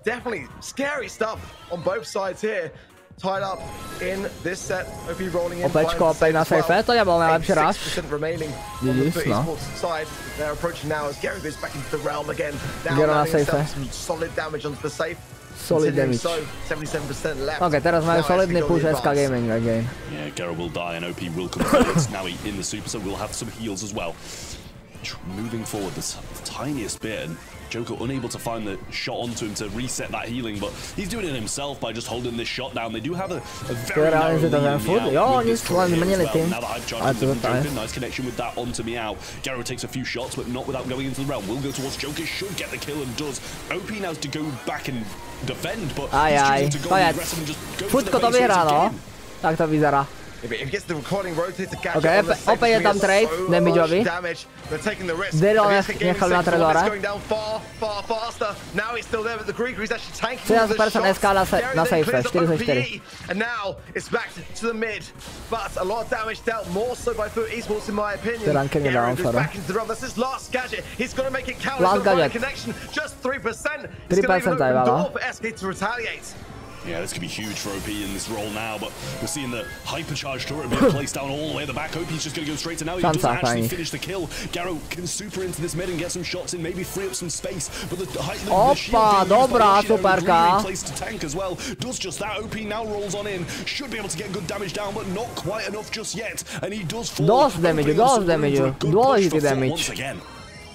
definitely scary stuff on both sides here. Tied up in this set. OP rolling in. Opečko opět na safe, to nebyl nejlepší rush. Remaining on the FUT Esports side. They're approaching now as Gero goes back into the realm again. Now landing some solid damage onto the safe. Solid damage. So, 77% left. Okay, teraz majú solidný push SK Gaming again. Yeah, Gero will die and OP will come forward. Now in the super, so we'll have some heals as well. Moving forward this tiniest bit, and Joker unable to find the shot onto him to reset that healing, but he's doing it himself by just holding this shot down. They do have a very narrow lead now with this draw here as well. Now the hype charge from Joker, nice connection with that onto Meow. Gero takes a few shots, but not without going into the realm. Will go towards Joker, should get the kill and does. OP now to go back and defend, but he's choosing to go aggressive and just go for the base once again. Tak to vyzerá. If he gets the recording rotated to catch okay, opět je tam trade, damageový. Zero nechal na tradora. 13% SK na safe, 44. And now it's back to the mid, but a lot of damage dealt, more so by FUT Esports in my opinion. Gero goes back into the realm. That's his last gadget. He's got to make it count. Last gadget. Connection, just 3%. 3% door for SK to retaliate. Yeah, this could be huge for OP in this role now, but we're seeing the hypercharged turret being placed down all the way at the back. OP's just going to go straight to now. He doesn't actually finish the kill. Gero can super into this mid and get some shots in, maybe free up some space, but the Opa, dobrá superka. Placed to tank as well. Does just that. OP now rolls on in. Should be able to get good damage down, but not quite enough just yet. And he does fall. Dost damage. Dôležitý damage. Once again.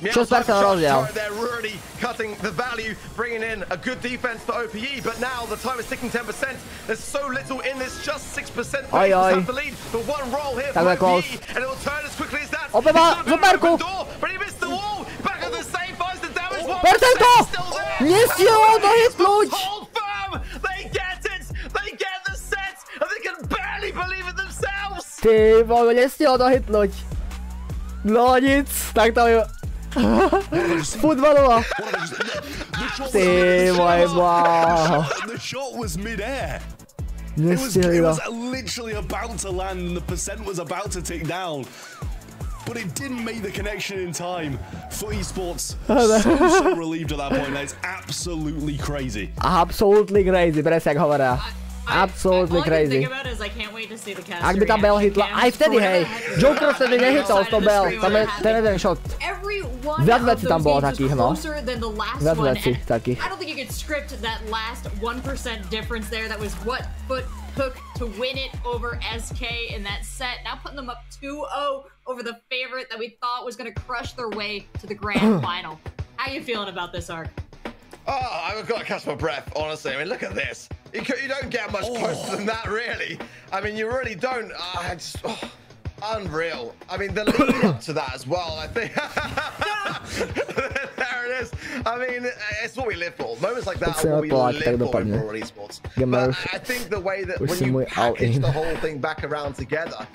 6% rozdiel. They're really cutting the value, bringing in a good defense for OPE, but now the time is ticking 10%. There's so little in this, just 6%. Have the lead for one roll here for OPE, and it will turn as quickly as that. But he missed the wall. Back at the same, finds the damage. Nestihl to hitnúť. Hold firm. They get it. They get the set, and they can barely believe it themselves. Ty vole, nestihl to hitnúť. No nic, tak to je. Futbalová. Ty vole, wow. The shot was mid-air. Nestihli it was literally about to land and the percent was about to tick down. But it didn't make the connection in time. FUT Esports so relieved at that point. That's absolutely crazy. Absolutely crazy, presne jak hovoria. Absolutely crazy. Ak by tá Bell hitla, aj vtedy, hej. Joker vtedy nehytol to Bell, tam je ten jeden shot. Viac vecí tam bolo takých, no. Viac vecí takých. I don't think you could script that last 1% difference there. That was what Foot took to win it over SK in that set. Now putting them up 2-0 over the favorite that we thought was going to crush their way to the grand final. How are you feeling about this, Ark? Oh, I've got to catch my breath, honestly. I mean, look at this. You don't get much closer than that, really. I mean, you really don't. Unreal. I mean, the lead up to that as well, I think. There it is. I mean, it's what we live for. Moments like that are what we live for in World Esports. But I think the way that when you package the whole thing back around together,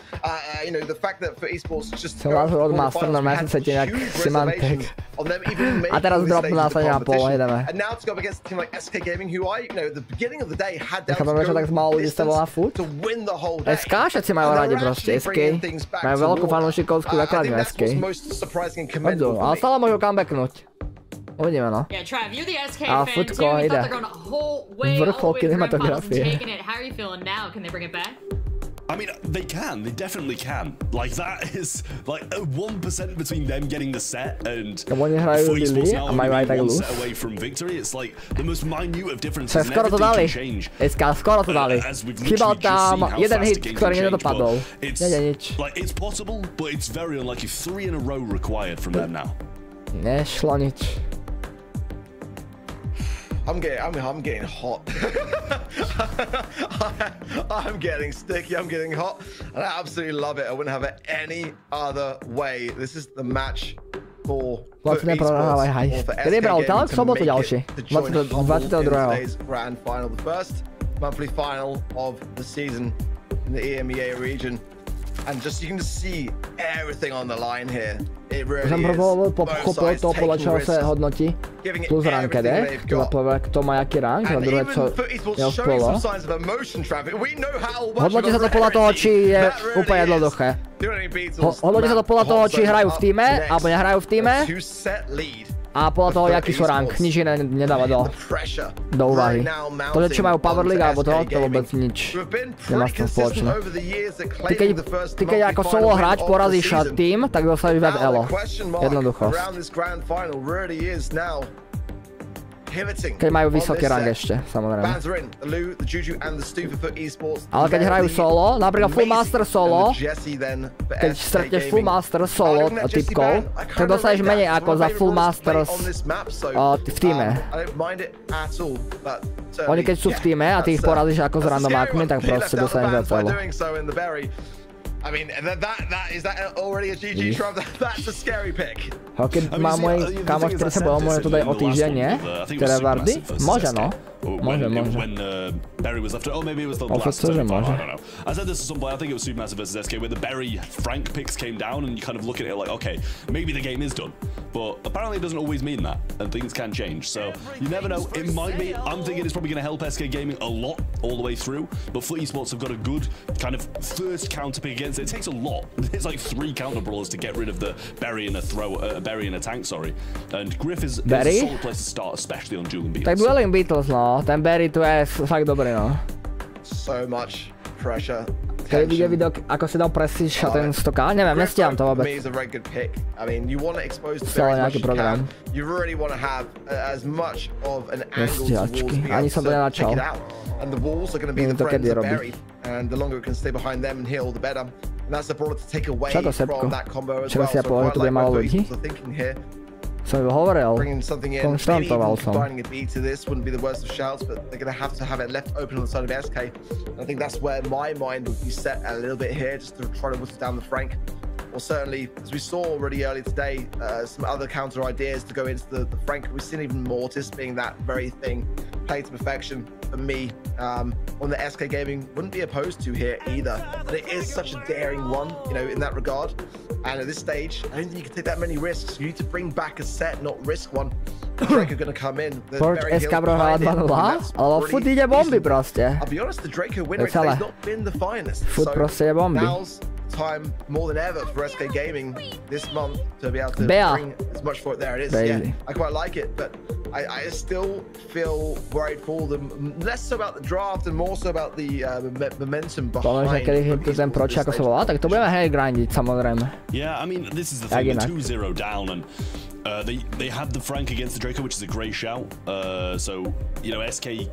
you know, the fact that for esports just go on the finals, we had huge reservations on them even making this stage of the competition. And now to go up against a team like SK Gaming, who you know, at the beginning of the day had down to go distance to win the whole day. SK majú radi proste, SK. Majú veľkú fanúšikovskú základňu SK. Oddu, ale stále môžu comebacknúť. Uvidíme, no. A Futko ide. Vrchol kinematografie. I mean, they can. They definitely can. Like, that is like 1% between them getting the set and Foot Esports now only one set away from victory. It's like the most minute of differences. Skoro to dali. Skoro to dali. Chýbal tam jeden hit, ktorý nedopadol. Like, it's possible, but it's very unlikely. 3 in a row required from them now. Nešlo nič. I'm getting hot. I'm getting sticky, I'm getting hot, and I absolutely love it. I wouldn't have it any other way. This is the match for SK Gaming to make it to join Humble in today's grand final, the first monthly final of the season in the EMEA region. And just you can just see everything on the line here. It really is. Both sides taking risks, giving it everything they've got. And even Foot Esports showing some signs of emotion, Travis. We know how much Hodnotí sa to podľa toho, či je úplne jednoduché. Hodnotí sa to podľa toho, či hrajú v týme, alebo nehrajú v týme. A podľa toho, jaký sú rank, nič iné nedáva do úvahy. To, že či majú Power League alebo to vôbec nič nemá s tým spoločné. Ty keď ako solo hráč porazíš tým, tak dostaneš viac elo. Jednoducho. Keď majú vysoký rank ešte, samozrejme. Ale keď hrajú solo, napríklad Full Master solo, keď stretneš Full Master solo typkov, tak dostaneš menej ako za Full Masters v týme. Oni keď sú v týme a ty ich porazíš ako s randomákmi, tak proste dostaneš viac elo. I mean, is that already a GG Trump? That's a scary pick. Keď má môj kamoš, ktorý sa bol môže to dať o týždeň, nie? Ktoré Vardy? Môže, no. Môže. When Berry was left, maybe it was the last turn. I don't know. I said this at some point. I think it was Supermassive versus SK, where the Berry Frank picks came down, and you kind of look at it like, okay, maybe the game is done. But apparently it doesn't always mean that, and things can change. So you never know. It might be. I'm thinking it's probably going to help SK Gaming a lot all the way through. But Foot Esports have got a good kind of first counter pick against it. It takes a lot. It's like 3 counter brawlers to get rid of the Berry and a Berry and a tank. Sorry. And Griff is a solid place to start, especially on Dueling Beatles. Tak Dueling Beatles, no. Ten Berry tu je fakt dobrý, no. So much pressure. Keď vidie video, ako si dal presíš a ten 100k, neviem, nestíham to vôbec. Stále nejaký program. Nestíhačky, ani som to nenačal. Neviem to kedy robí. Čo to Sepko? Včera si ja povedal, že tu bude malo ľudí? Som ju hovoril, konštantoval som. Well, certainly, as we saw already earlier today, some other counter ideas to go into the Frank. We've seen even Mortis being that very thing, played to perfection. For me, one that SK Gaming wouldn't be opposed to here either. But it is such a daring one, you know, in that regard. And at this stage, I don't think you can take that many risks. You need to bring back a set, not risk one. Draco going to come in. Ford SK prohrala 2-0, ale Foot ide bomby proste. I'll be honest, the Draco win rate has not been the finest. Foot proste je bomby. time more than ever for SK Gaming this month to be able to bring as much for it. There it is. Yeah, I quite like it, but I still feel worried for them. Less so about the draft and more so about the momentum behind. Ten proč, ako sa volá, tak to budeme hneď grindiť, samozrejme. Yeah, I mean, this is the thing, 2-0 down, and they had the Frank against the Draco, which is a great shout. So, you know, SK,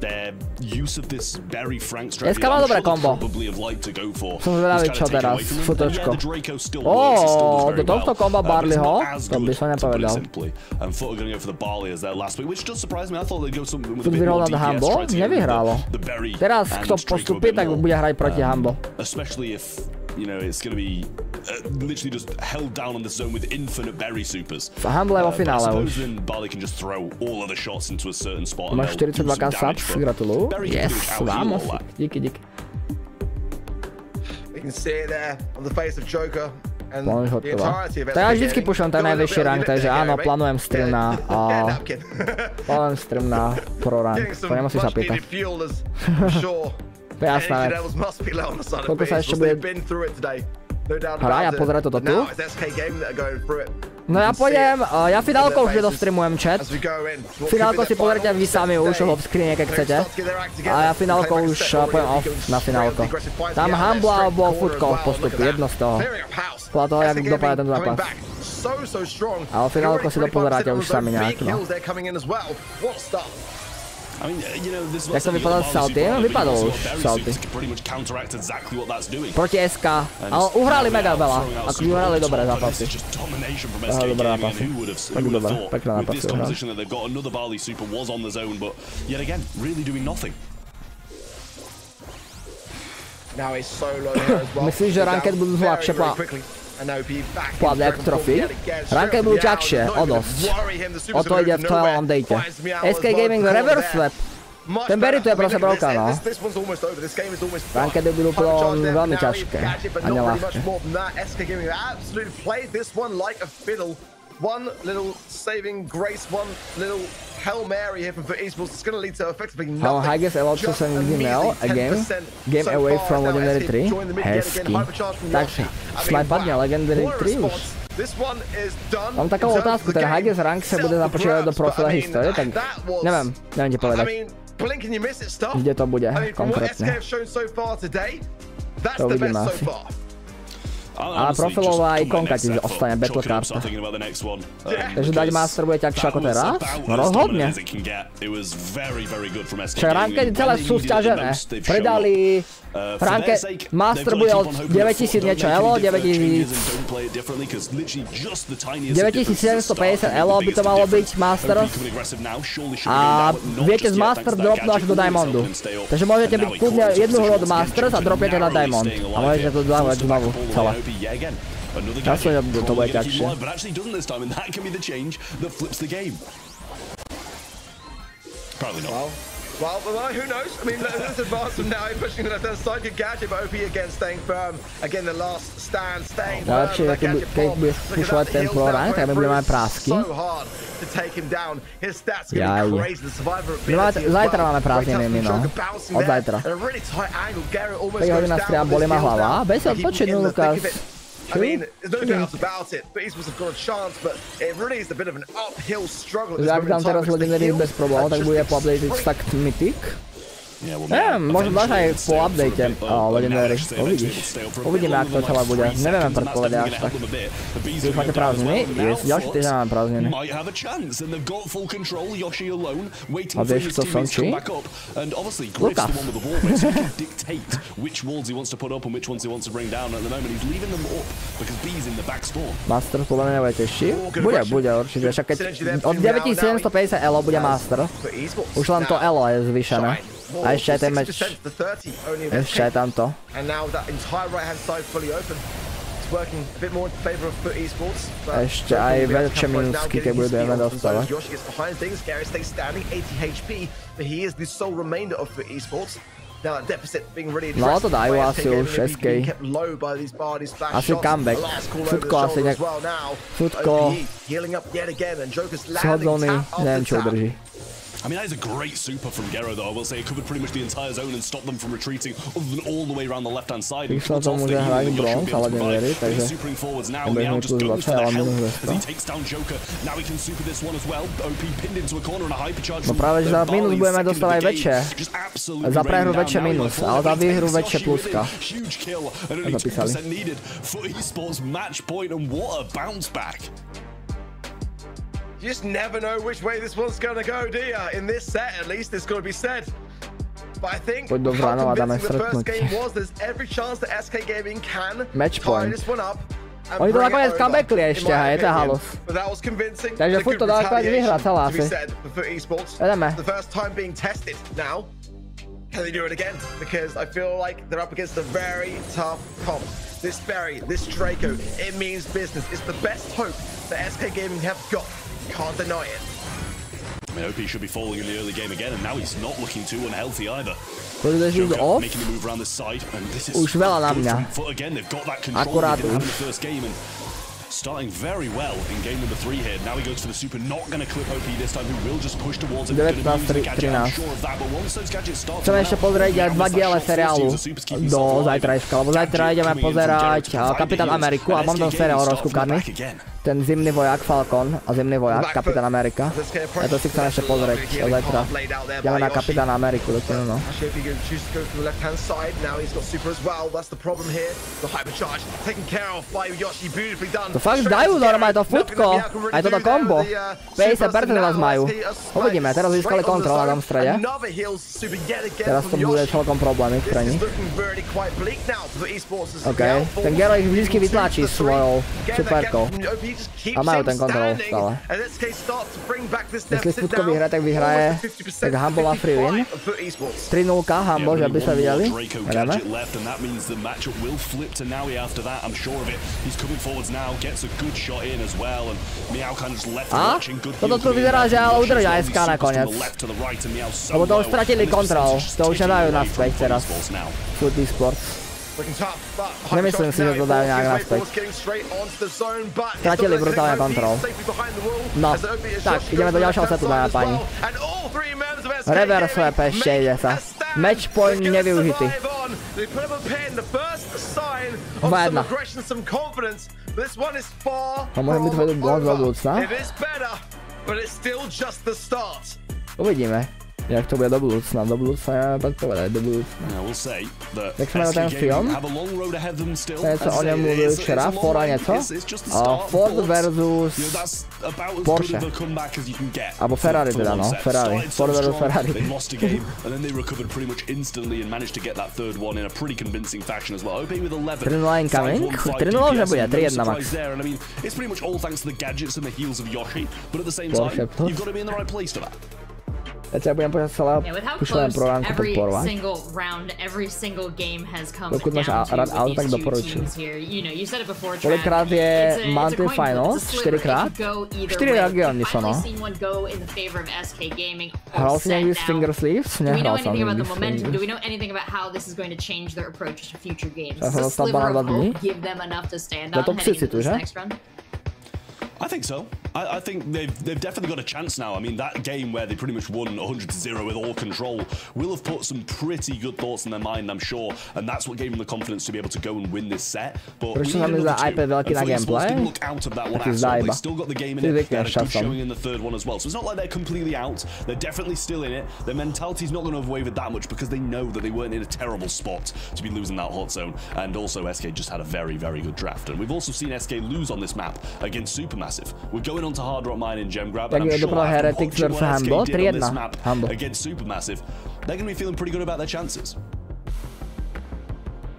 their use of this berry Frank strategy, I'm sure they probably have liked to go for. Som zvedavý, čo teraz, futočko. Do tohto komba Barleyho, to by som nepovedal. And Foot are going to go for the Barley as their last pick, which does surprise me. I thought they'd go something with a bit more DPS. Nevyhralo. Teraz, kto postupí, tak bude hrať proti Humble. Especially if, you know, it's going to be literally just held down on the zone with infinite berry supers. Humble je vo finále už. Then Barley can just throw all of the shots into a certain spot. Máš 42k subs, gratuluju. Yes, vamos. Díky. You can see it there on the face of Joker. Tak ja vždycky pušam ten najvyšší rank, takže áno, plánujem stream na pro rank, to nemusíš sa pýtať. To je jasná vec. Koľko sa ešte bude hrať a pozerať toto tu? No ja pôjdem, ja finálko už dostreamujem chat. Finálko si pozrite vy sami už v screene, keď chcete. A ja finálko už pôjdem off na finálko. Tam Humble alebo Footko postupí, jedno z toho. Podľa toho, jak dopadne ten zápas. Ale finálko si dopozeráte už sami nejak, no. Jak to vypadal Saltymu? Vypadol už Salty. Proti SK, ale uhrali mega veľa. Ako uhrali dobré zápasy. Dobré zápasy. Tak dobré, pekné zápasy uhrali. Myslíš, že ranked budú ľahšie plávať ako trofy? Ranked budú ťažšie, o dosť. O to ide v celom update. SK Gaming Reverse Swap. Ten berry tu je proste brovka, no. Rankedy budú veľmi ťažké a neľahké. One little saving grace, one little Hail Mary here from Esports. It's going to lead to effectively nothing. I guess Elot to send email again. Game away from Legendary 3. Hezky. Takže, slide padne Legendary 3 už. Mám takovou otázku, ten Highest rank sa bude započítať do profila histórie, tak neviem ti povedať. Kde to bude konkrétne. To uvidíme asi. A profilová ikonka ti ostane battle karta. Takže dať master bude ťažšie ako teraz? No rozhodne. Však rankedy celé sú sťažené. Pridali ranked master bude od 9000 niečo elo, 9750 elo by to malo byť master. A viete z master dropnú až do diamondu. Takže môžete byť kľudne jednu hru od masters a dropnete na diamond. A môžete to dávať znovu celé. Ja som to bude ťažšie. Well, who knows? I mean, let's advance from now. Pushing to the left side. Good gadget, but OP again staying firm. Again, the last stand staying firm. Keď budeš pušovať ten pro rank, tak my budeme mať prásky. Zajtra máme prázdniny, my no. Od zajtra. 5 hodín na stream, bolí ma hlava. Bez sa odpočinú, Lukas. I mean, there's no doubt about it. But Esports have got a chance, but it really is a bit of an uphill struggle. Jak tam teraz Legendary bez problémov, tak bude po update stack Mythic. Možno dáš aj po update Legendary, uvidíš. Uvidíme, ak to celé bude. Nevieme predpovedať až tak. Vy už máte prázdniny? Ďalší týždeň máme prázdniny. A vieš, kto som či? Lukas. Master podľa mňa nebude težší? Bude určite. Však keď od 9750 elo bude master, už len to elo je zvýšené. A ešte aj ten meč. Ešte aj tamto. Ešte aj väčšie minusky, keď budeme dostávať. No to dajú asi už SK. Asi comeback. Futko asi nejak... Futko... Z hodzóny, neviem čo udrží. I mean, that is a great super from Gero, though. I will say it covered pretty much the entire zone and stopped them from retreating, other than all the way around the left-hand side. Vyšlo tomu, že hrají bronz, ale nevěří, takže nebudeme plus 20, ale minus 200. No právě, že za minus budeme dostávat väčšie. Za prehru väčšie minus, ale za výhru väčšie pluska. Zapísali. You just never know which way this one's going to go, do you? In this set, at least, it's going to be said. But I think how convincing the first game was, there's every chance that SK Gaming can tie this one up. Oni to nakonec comebackli ešte, hej, to je halus. Takže furt to dá nakonec vyhrať celá asi. Jedeme. The first time being tested now. Can they do it again? Because I feel like they're up against a very tough comp. This Berry, this Draco, it means business. It's the best hope that SK Gaming have got. Can't deny it. I mean, OP should be falling in the early game again, and now he's not looking too unhealthy either. Joker making a move around the side, and this is už veľa na mňa. Again, they've got that control they didn't have in the first game, and starting very well in game number 3 here. Now he goes for the super, not going to clip OP this time, who will just push towards it. 19-13. Chceme ešte pozrieť 2 diele seriálu do zajtrajška, lebo zajtra ideme pozerať Kapitán Ameriku a mám tam seriál rozkúkaný. Ten zimný vojak Falcon a zimný vojak Kapitán Amerika. Ja to si chcem ešte pozrieť zajtra. Ideme na Kapitán Ameriku do kino, no. To fakt dajú normálne to futko, aj toto kombo. 50% vás majú. Uvidíme, teraz získali kontrol na tom strede. Teraz to bude celkom problémy pre nich. OK, ten Gero ich vždycky vytlačí svojou superkou. A majú ten kontrol stále. Jestli futko vyhraje, tak vyhraje tak Humble a Free Win. 3-0 Humble, že by sa videli. Ideme. A toto tu vyzerá, že ale udržia SK nakoniec. Lebo to už stratili kontrol. To už nedajú naspäť teraz. Food Esports. Nemyslím si, že to dajú nejak naspäť. Stratili brutálne kontrol. No, tak, ideme do ďalšieho setu, dámy a páni. Reverse sweep ešte ide sa. Match point nevyužitý. 2-1. To môže byť tvoj blok do budúcna. Uvidíme. Jak to bude do budúcna, ja tak povedať, do budúcna. Jak sme na ten film, to o ňom mluvil včera, Ford a nieco, Ford versus Porsche, alebo Ferrari teda, no, Ferrari, Ford versus Ferrari. 3-0 incoming, 3-0 už nebude, 3-1 max. Porsche to. Teď ja budem počať celé pušovém programku podporovať. Pokud máš rád auto, tak doporučujem. Koľkrát je Mountain Finals? 4-krát? 4 regiony sú, no. Hral si niekdy s Finger Sleeves? Nehral som niekdy s Finger Sleeves. Ja som dostal na 2 dní. Do top 6 tu, že? I think so. I think they've definitely got a chance now. I mean, that game where they pretty much won 100-0 with all control will have put some pretty good thoughts in their mind, I'm sure, and that's what gave them the confidence to be able to go and win this set. But we didn't look out of that one at all. They still got the game in it. They had a good showing in the third one as well. So it's not like they're completely out. They're definitely still in it. Their mentality's not going to have wavered that much because they know that they weren't in a terrible spot to be losing that hot zone. And also, SK just had a very, very good draft. And we've also seen SK lose on this map against Supermassive. We're going on to Hard Rock Mine in Gem Grab, and I'm sure Heretics versus Humble, 3-1. Against Supermassive, they're going to be feeling pretty good about their chances.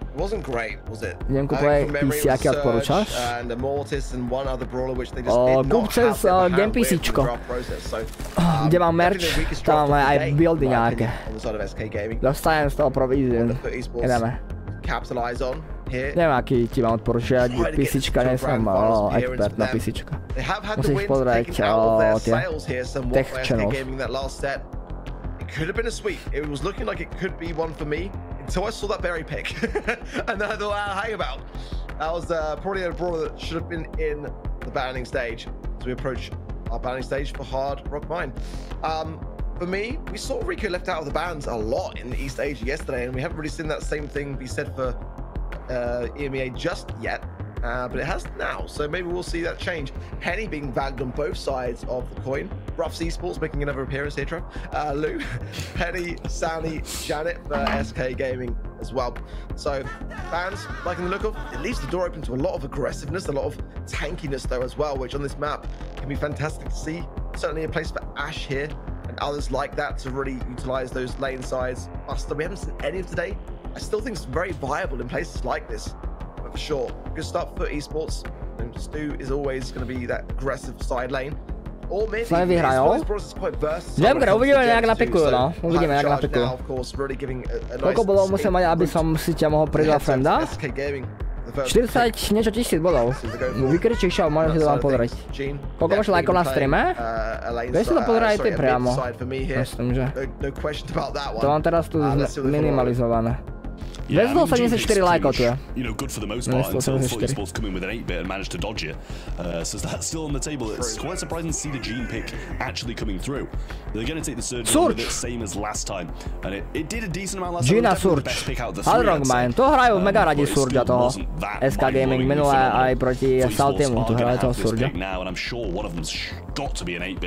It wasn't great, was it? Neviem, kúpaj PC, aké odporúčaš? Kúp cez Game PCčko. Kde mám merch, tam máme aj buildy nejaké. Dostajem z toho províziu. Ideme. Neviem, aký ti mám odporúčať, PCčka, nie som expert na PCčka. Musíš pozrieť tie tech channels. It could have been a sweep. It was looking like it could be one for me until I saw that berry pick. And then I thought, hang about. That was probably a brawler that should have been in the banning stage as we approach our banning stage for Hard Rock Mine. for me, we saw Rico left out of the bans a lot in the East Asia yesterday, and we haven't really seen that same thing be said for EMEA just yet. But it has now, so maybe we'll see that change. Henny being valued on both sides of the coin. Ruffs Esports making another appearance here, Trev. Lou, Henny, Sani, Janet for SK Gaming as well. So fans liking the look of it, leaves the door open to a lot of aggressiveness, a lot of tankiness though as well, which on this map can be fantastic to see. Certainly a place for Ash here and others like that to really utilize those lane sides. Buster, we haven't seen any of today. I still think it's very viable in places like this. For sure, good start for esports. And Stu is always going to be that aggressive side lane. Or maybe esports is quite versatile. Uvidíme, jak napikujú, no. Uvidíme, jak napikujú. Koľko bodov musím mať, aby som si ťa mohol pridať frenda? 40 niečo tisíc bodov. Vykričíš a môžem si to vám pozrieť. Koľko máš lajkov na streame? Vieš si to pozrieť aj ty priamo. Myslím, že. To mám teraz tu minimalizované. Yeah, There's no 74 like out there. You know, good for the most part until Esports come in with an 8-bit and manage to dodge it. So that's still on the table. It's quite surprising to see the Gene pick actually coming through. They're going to take the Surge with it, same as last time. And it did a decent amount last time. Gina Surge. Hardrockmine. To hrajú mega radi Surge toho. SK Gaming minulé aj proti Saltymu. To hrajú toho Surge.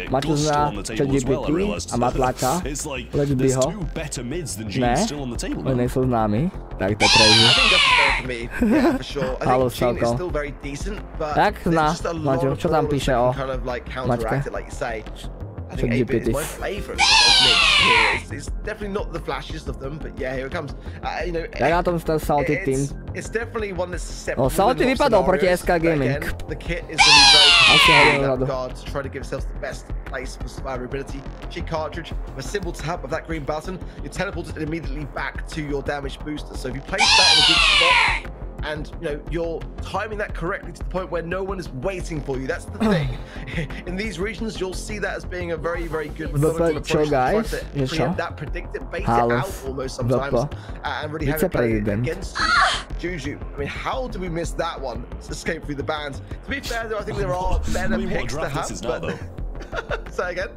Matúzna, ChatGPT a Matlaka. Let's be ho. Ne, oni nejsou známi. Tak to crazy. Halo celkom. Tak zná, Maťo, čo tam píše o Maťke? Čo GPT? It's definitely not the flashiest of them, but yeah, here it comes. You know, jak na tom ten Salty team? It's definitely one that's susceptible. Salty vypadol proti SK Gaming. The kit is going to be very guard to try to give yourself the best place for survivability. Cheap cartridge, a simple tap of that green button, you're teleported immediately back to your damage booster. So if you place that in a good spot, and you know you're timing that correctly to the point where no one is waiting for you. That's the thing. In these regions, you'll see that as being a very, very good methodical approach to preempt that, predict it, bait it out almost sometimes, and really have it play against you. Juju, I mean, how do we miss that one? Escape through the bans. To be fair, though, I think there are better picks to have. Say again.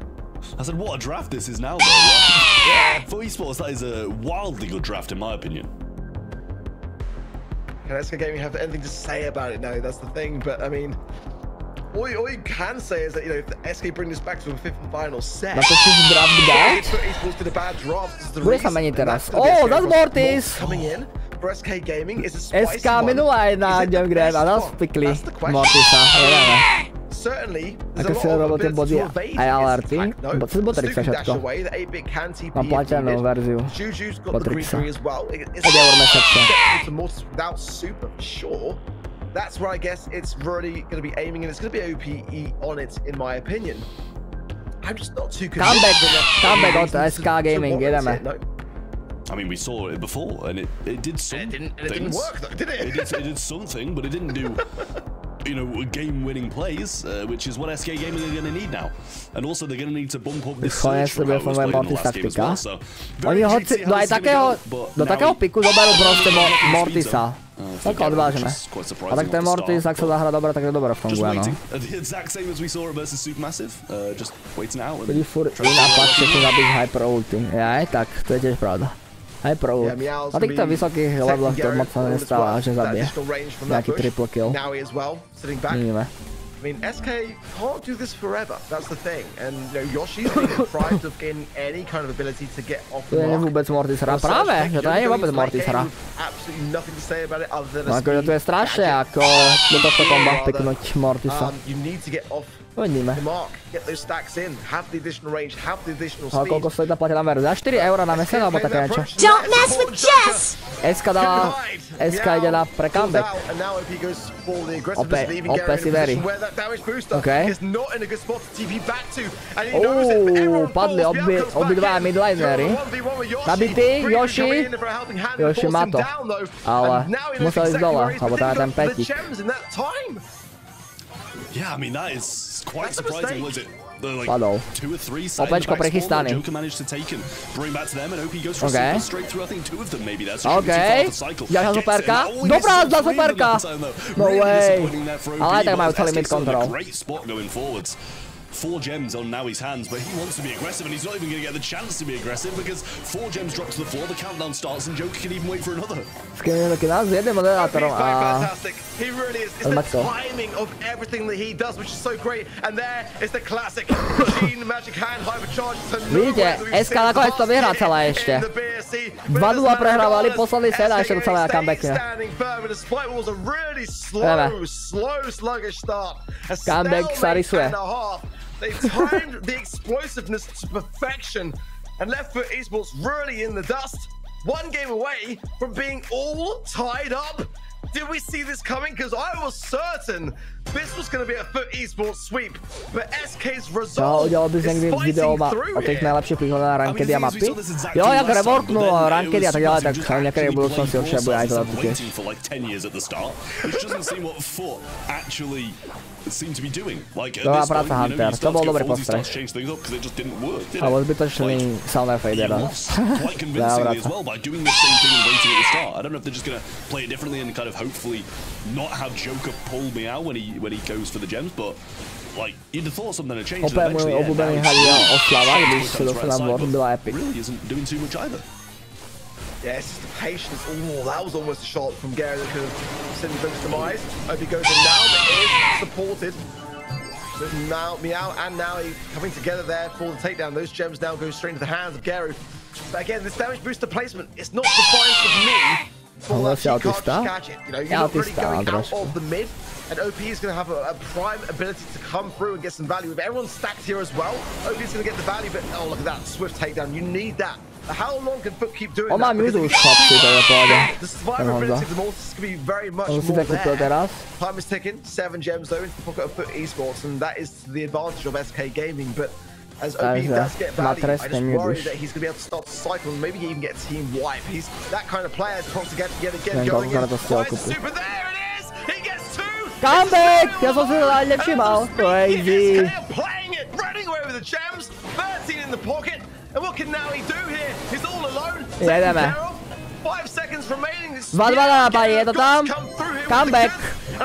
I said, what a draft this is now, though. Yeah. For esports, that is a wildly good draft, in my opinion. Can SK Gaming have anything to say about it? No, that's the thing. But I mean, all you can say is that, you know, if SK bring this back to a 5th and final set, esports did a bad draft. Oh, that's Mortis coming in for SK Gaming is a spicy SK minulá jedna game a dosť pikli Mortisa. Certainly, ako si robil tie body aj alerty, cez Botrixa všetko. Mám platenú verziu Botrixa. 5 eur mesačne. That's where I guess it's really going to be aiming, and it's going to be OPE on it, in my opinion. I'm just not too convinced. Comeback od SK Gaming, ideme. I mean, we saw it before, and it did something. It didn't work, though, did it? It did something, but it didn't do, you know, game-winning plays, which is what SK Gaming are going to need now. And also, they're going to need to bump up this surge from how it was played in the last game as well. So, oni hoci do takého piku zoberú proste Mortisa. Tak odvážne. A tak ten Mortis, ak sa zahrá dobre, tak to dobre funguje, no. Keď furt iná pakče tu zabiť Hyper Ulti. Jaj, tak, to je tiež pravda. Hyper Ult. Na týchto vysokých leveloch to moc sa nestáva, že zabije. Nejaký triple kill. Vidíme. I mean, SK can't do this forever. That's the thing. And you know, Yoshi's been deprived of gaining any kind of ability to get off the mark. To je vôbec Mortis hra. Práve, že to nie je vôbec Mortis hra. Absolutely nothing to say about it other than no, akože to je strašne ako do tohto komba piknúť Mortisa. You need to get off Uvidíme. the mark, get those stacks in, have the additional range, have the additional speed. A koľko stojí tá platená verzia? 4 € na mesiac, alebo také niečo? Don't mess with Jess! SK ide na pre comeback. Ope si verí. OK. Padli obidvaja midlinery. Nabitý, Yoshi. Yoshi má to. Ale musel ísť dole, lebo tam je ten petík. Yeah, I mean, that is quite surprising, was it? Like Padol. Opečko prichystaný. OK. OK. Ďalšia superka. Dobrá zda superka. No way. Ale aj tak majú celý mid control. 4 gems on Nowie's hands, but he wants to be aggressive, and he's not even going to get the chance to be aggressive because 4 gems drop to the floor, the countdown starts, and Joker can even wait for another. Fantastic. He really is. It's the timing of everyththing that he does, which is so great. And there is the classic machine magic hand hypercharge. Vidíte, SK nakonec to vyhrá celé ještě. 2-0 prehrávali posledný set a ještě to celé comebackne. Comeback sa rysuje. They timed the explosiveness to perfection, and Left Foot Esports really in the dust. 1 game away from being all tied up. Did we see this coming? Because I was certain this was going to be a Foot Esports sweep, but SK's result is fighting through o těch najlepších príkladov na rankedy a mapy. Jo, jak reworknú rankedy a tak ďalej, tak niekedy v budúcnosti určite bude aj to tiež. Dobrá práca Hunter, to bol dobrý postreh. Alebo zbytočný Salné Féďa. Dobrá práca. Hopefully not have Joker pull me out when he goes for the gems, but like you'd have thought something had changed. Eventually, really isn't doing too much either. Yes, the patience. Oh, that was almost a shot from Gary that could have sent him to demise. Hope he goes in now, but it is supported. But now Meow and Nowie coming together there for the takedown. Those gems now go straight into the hands of Gary. But again, this damage booster placement, it's not defined for me. You're not really going out of the mid, and OP is going to have a prime ability to come through and get some value. If everyone's stacked here as well, OP is going to get the value, but oh, look at that swift takedown. You need that. How long can Foot keep doing that? The survivor ability of the Mortis is going to be very much more there. Time is ticking. 7 gems though into the pocket of Foot Esports, and that is to the advantage of SK Gaming, but as OP does get value, I just worry that he's going to be able to start the cycle and maybe even get a team wipe. He's that kind of player to get going in. Super, there it is! He gets 2! Comeback! Ja som si to nevšimal. Crazy. Playing it, running away with the gems, 13 in the pocket, and what can Nowie do here? He's all alone. Jedeme. 5 seconds remaining. 2-2 na napadí, je to tam? Comeback.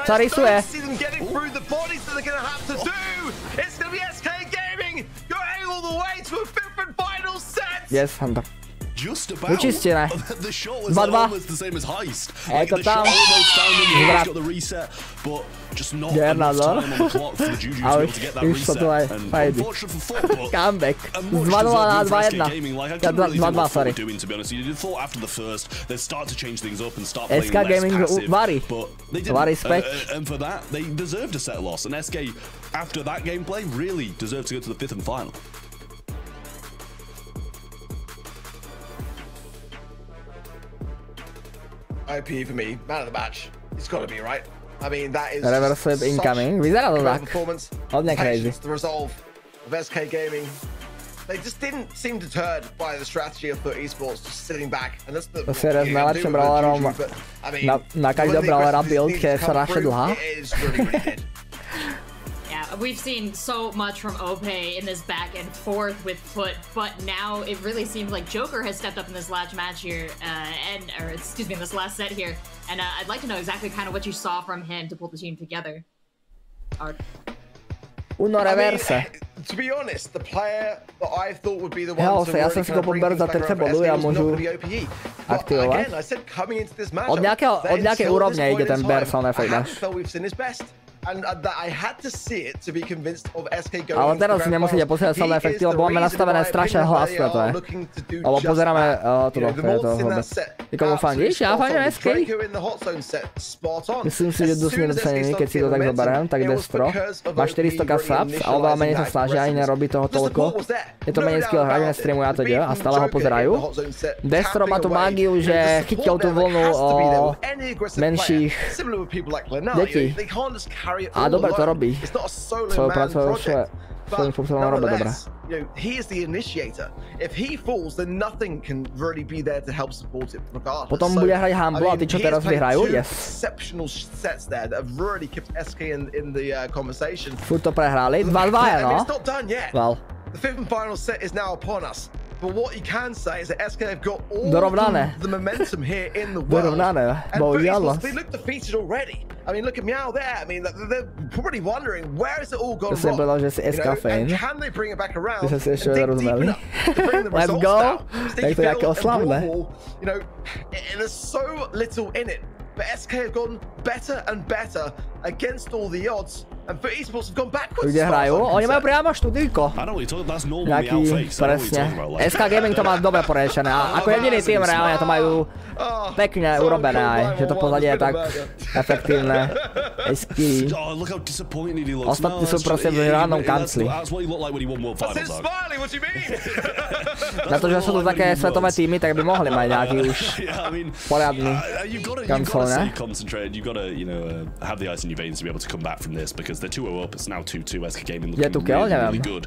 Sa rysuje. See them getting through the bodies that they're going to have to do. It's going to be SK Gaming going all the way to a 5th and final set. Yes, Hunter. Just about. Vyčistené. The shot was almost the same as Heist. Like the shot almost found him, he's got the reset, but just not enough time on the clock for the Juju to be able to get that reset. And unfortunate for Foot, comeback. 2-2 na 2-1. Ja 2-2, sorry. To be honest, you did thought after the first, they'd start to change things up and start playing SK Gaming less passive. Vary. But they didn't. And for that, they deserved a set loss. And SK, after that gameplay, really deserved to go to the 5th and final. OP for me, man of the match. It's got to be right. I mean, that is reverse flip incoming. Vyzerá to tak. Hodne crazy. The resolve of SK Gaming. They just didn't seem deterred by the strategy of Foot Esports, just sitting back. And that's the najlepším brawlerom na každého brawlera build, je strašne dlhá. We've seen so much from Ope in this back and forth with Foot, but now it really seems like Joker has stepped up in this last match here, in this last set here. And I'd like to know exactly kind of what you saw from him to pull the team together. Uno reverse. To be honest, the player that I thought would be the one to really kind of bring things back around for SK was not going to be OPE. But again, I said coming into this matchup, od nejakej úrovne ide ten bear Salné Féďa. I haven't felt we've seen his best. And that I had to see it to be convinced of SK going. Ale teraz si nemusíte pozerať celé efekty, lebo máme nastavené strašne hlasné to je. Alebo pozeráme toto, to je to vôbec. Ty komu fandíš? Ja fandím SK. Myslím si, že dosť nedocenený, keď si to tak zoberiem, tak Destro. Má 400k subs a oveľa menej sa snaží, ani nerobí toho toľko. Je to menej skill hráč, nestreamuje a to a stále ho pozerajú. Destro má tú mágiu, že chytil tú vlnu menších detí. A dobre to robí. Svojou prácu svojím spôsobom robí dobre. He is the initiator. If he falls, then nothing can really be there to help support it regardless. Potom bude hrať Humble a tí, čo teraz vyhrajú, yes. Exceptional sets there that have really kept SK in the conversation. Furt to prehrali, 2-2 je, no. It's not done yet. Well. The 5th and final set is now upon us. But what you can say is that SK have got all the momentum here in the world. And they look defeated already. I mean, look at Meow there. I mean, they're probably wondering where has it all gone wrong. And can they bring it back around and dig deep enough to bring the results down? You know, there's so little in it. But SK have gone better and better against all the odds. And for esports have gone backwards. Kde hrajú? Oni majú priamo študíko. Nejaký, presne. SK Gaming to má dobre poriešené. A ako jediný tým reálne to majú pekne urobené aj. Že to pozadie je tak efektívne. SK. Ostatní sú proste v random kancli. Na to, že sú tu také svetové týmy, tak by mohli mať nejaký už poriadny kancel, ne? They're 2-0 up, it's now 2-2, SK Gaming looking really good.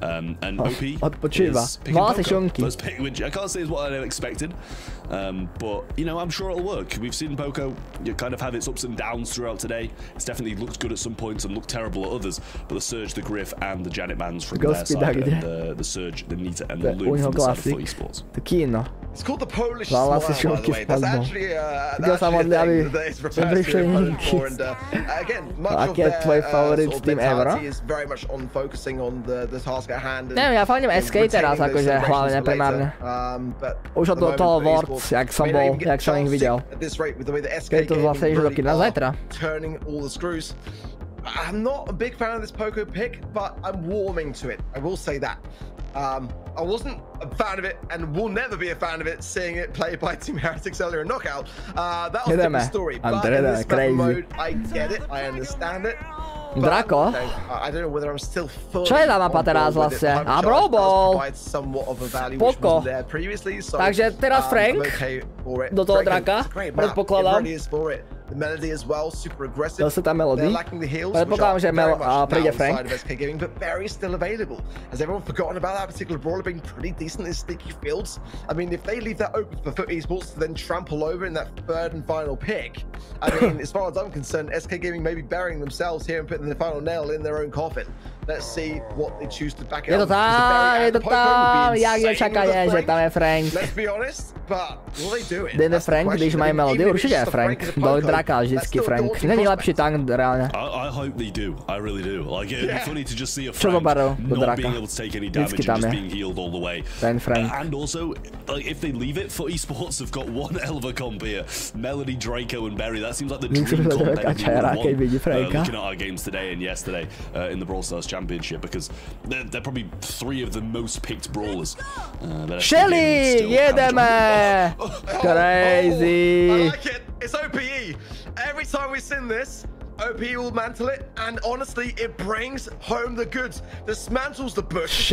And OP is picking Poco. First pick, which I can't say is what I expected, but, you know, I'm sure it'll work. We've seen Poco kind of have its ups and downs throughout today. It's definitely looked good at some points and looked terrible at others, but the Surge, the Griff, and the Janet Mans from their side, and the Surge, the Nita, and the Loot from the side of Foot Esports. It's called the Polish Smile, by the way. That's actually a thing that is referred to in Poland for, and again, much of their mentality is very much on focusing on the task at hand. Neviem, ja fandím SK teraz, akože hlavne primárne. Už od toho Words, jak som ich videl. Keď to vlastne išlo do kina zajtra. I'm not a big fan of this Poco pick, but I'm warming to it. I will say that. I wasn't a fan of it and will never be a fan of it seeing it played by Team Heretics earlier in Knockout. That was a different story. But in this meta mode, I get it, I understand it. Draco? I don't know whether I'm still fully čo je tá mapa teraz vlastne? A Brobol! Poko. Takže teraz Frank do toho Draka, predpokladám. The melody as well, super aggressive. Zase tá melody. They're lacking the heals, predpokladám, že príde Frank. SK Gaming, but Barry's still available. Has everyone forgotten about that particular brawler being pretty decent in sticky fields? I mean, if they leave that open for Foot Esports to then trample over in that third and final pick, I mean, as far as I'm concerned, SK Gaming may be burying themselves here and putting the final nail in their own coffin. Let's see what they choose to back out. Je to tam, jak je čakaje, že tam je Frank. Let's be honest, but will they do it? Jde Frank, když mají melody, určitě je Frank. Do Draka vždycky Frank. Není lepší tank reálně. I hope they do, I really do. Like, it'd be funny to just see a Frank not being able to take any damage and just being healed all the way. Ten Frank. And also, like, if they leave it, Foot Esports have got one hell of a comp here. Melody, Draco, and Berry. That seems like the dream comp looking at our games today and yesterday in the Brawl Stars Championship, because they're probably three of the most picked brawlers. Shelly, jedeme! Crazy! I like it. It's OPE. Every time we've seen this, OP will mantle it, and honestly, it brings home the goods. Dismantles the bush,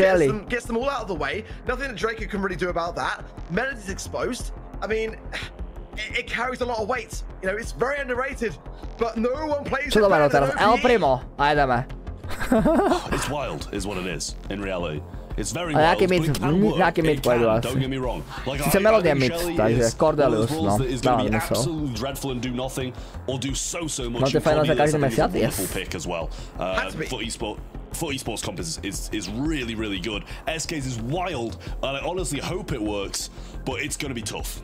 gets them all out of the way. Nothing that Draco can really do about that. Melody's exposed. I mean, it carries a lot of weight. You know, it's very underrated, but no one plays it better than OPE. El Primo, ajdeme. It's wild, is what it is, in reality. It's very wild, but it can work. It can, don't get me wrong. Like, I Shelly is one that is going to be absolutely dreadful and do nothing, or do so much. And probably that's a wonderful pick as well. Foot Esports comp is really, really good. SK's is wild, and I honestly hope it works, but it's going to be tough.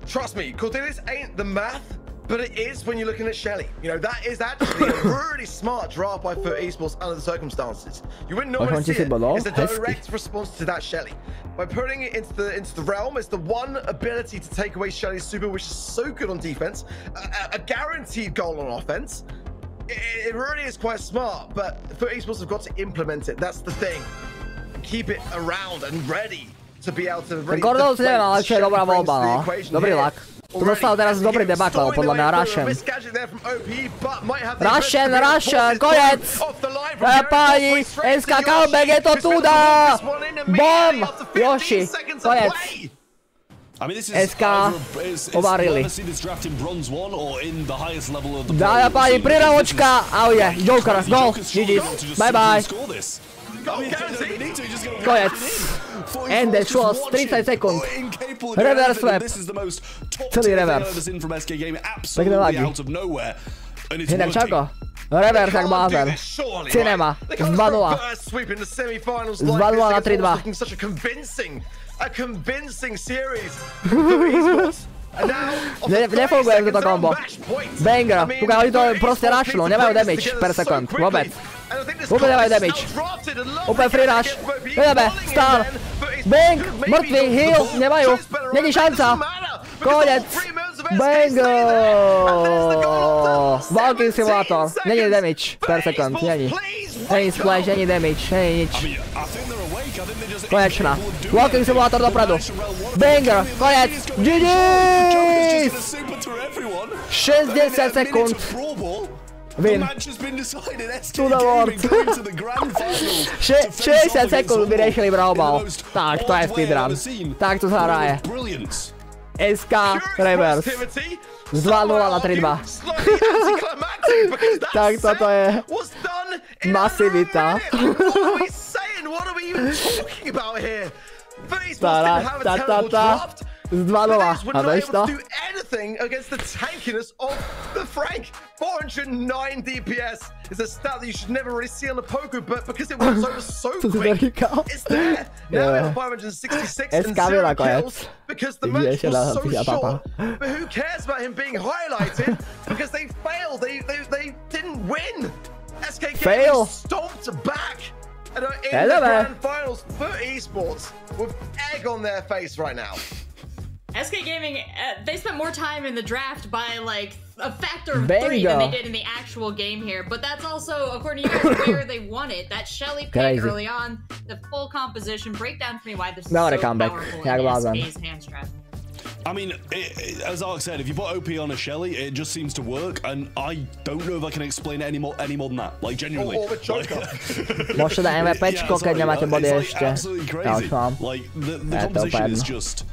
Trust me, Cordelis ain't the math, but it is when you're looking at Shelly. You know, that is actually a really smart draft by Foot Esports under the circumstances. You wouldn't normally see it. It's a direct response to that Shelly. By putting it into the realm, it's the one ability to take away Shelly's super, which is so good on defense. A guaranteed goal on offense. It really is quite smart, but Foot Esports have got to implement it. That's the thing. Keep it around and ready to be able to... Gordon si neviem, ale čo je dobrá voľba, no. Dobrý lak. Tu dostal teraz dobrý debakl, podľa mňa Russian. Russian, koniec! Páni, SK comeback, je to tuda! Bom! Yoshi, koniec. SK ovarili. Dája páni, priravočka, ahojde, Joker, gol, GG's, bye bye. Koniec. Ende šlo 30 sekúnd. Reverse web. Celý reverse. Pekné lagi. Inak čako? Reverse jak blázen. Cinema. Z 2-0. Z 2-0 na 3-2. Nefunguje toto kombo. Banger. Kúkaj, oni to proste rašlo. Nemajú damage per sekund. Vôbec. Vôbec nemajú damage. Úplne free rush. Ideme. Stál. Bang. Mŕtvy. Heal. Nemajú. Není šanca. Konec. Banger. Walking simulator. Není damage per sekund. Není. Není splash, není damage. Není nič. Konečná. Walking simulator dopredu. Banger. Konec. GG's. 60 sekund. Win. To the world. 60 sekund vyriešili Brawl. Tak, to je speedrun. Tak to sa hraje. SK Reverse. Z 2-0 na 3-2. Tak toto je masivita. Z 2-0. A vieš to? 409 DPS is a stat that you should never really see on the poker, but because it works over so quick, it's there. Now we have 566 and 0 kills because the match was so short. But who cares about him being highlighted? Because they failed. They didn't win. SK Gaming stomped back in the grand finals for esports with egg on their face right now. SK Gaming, they spent more time in the draft by like a factor of 3 than they did in the actual game here. But that's also, according to you guys, where they won it. That Shelly pick early on, the full composition. Break down for me why this is so powerful in SK's hand strap. I mean, as Alex said, if you put OP on a Shelly, it just seems to work, and I don't know if I can explain it any more than that. Like, genuinely. Môžete dať MVPčko, keď nemáte body ešte. Ja už mám. Like, the composition is just...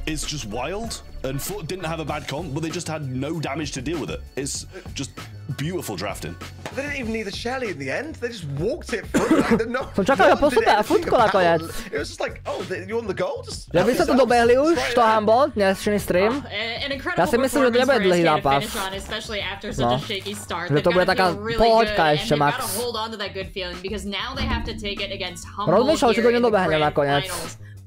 It's just wild, and Foot didn't have a bad comp, but they just had no damage to deal with it. It's just beautiful drafting. They didn't even need the Shelly in the end. They just walked it through. Like, Som čakal, že postupia Futko nakoniec. It was just like, oh, you won the goal? Že by sa to dobehli už, to Humble, dnešný stream. Ja si myslím, že to nebude dlhý zápas. No. Že to bude taká poloďka ešte max. Rozmýšľal, či to nedobehne nakoniec.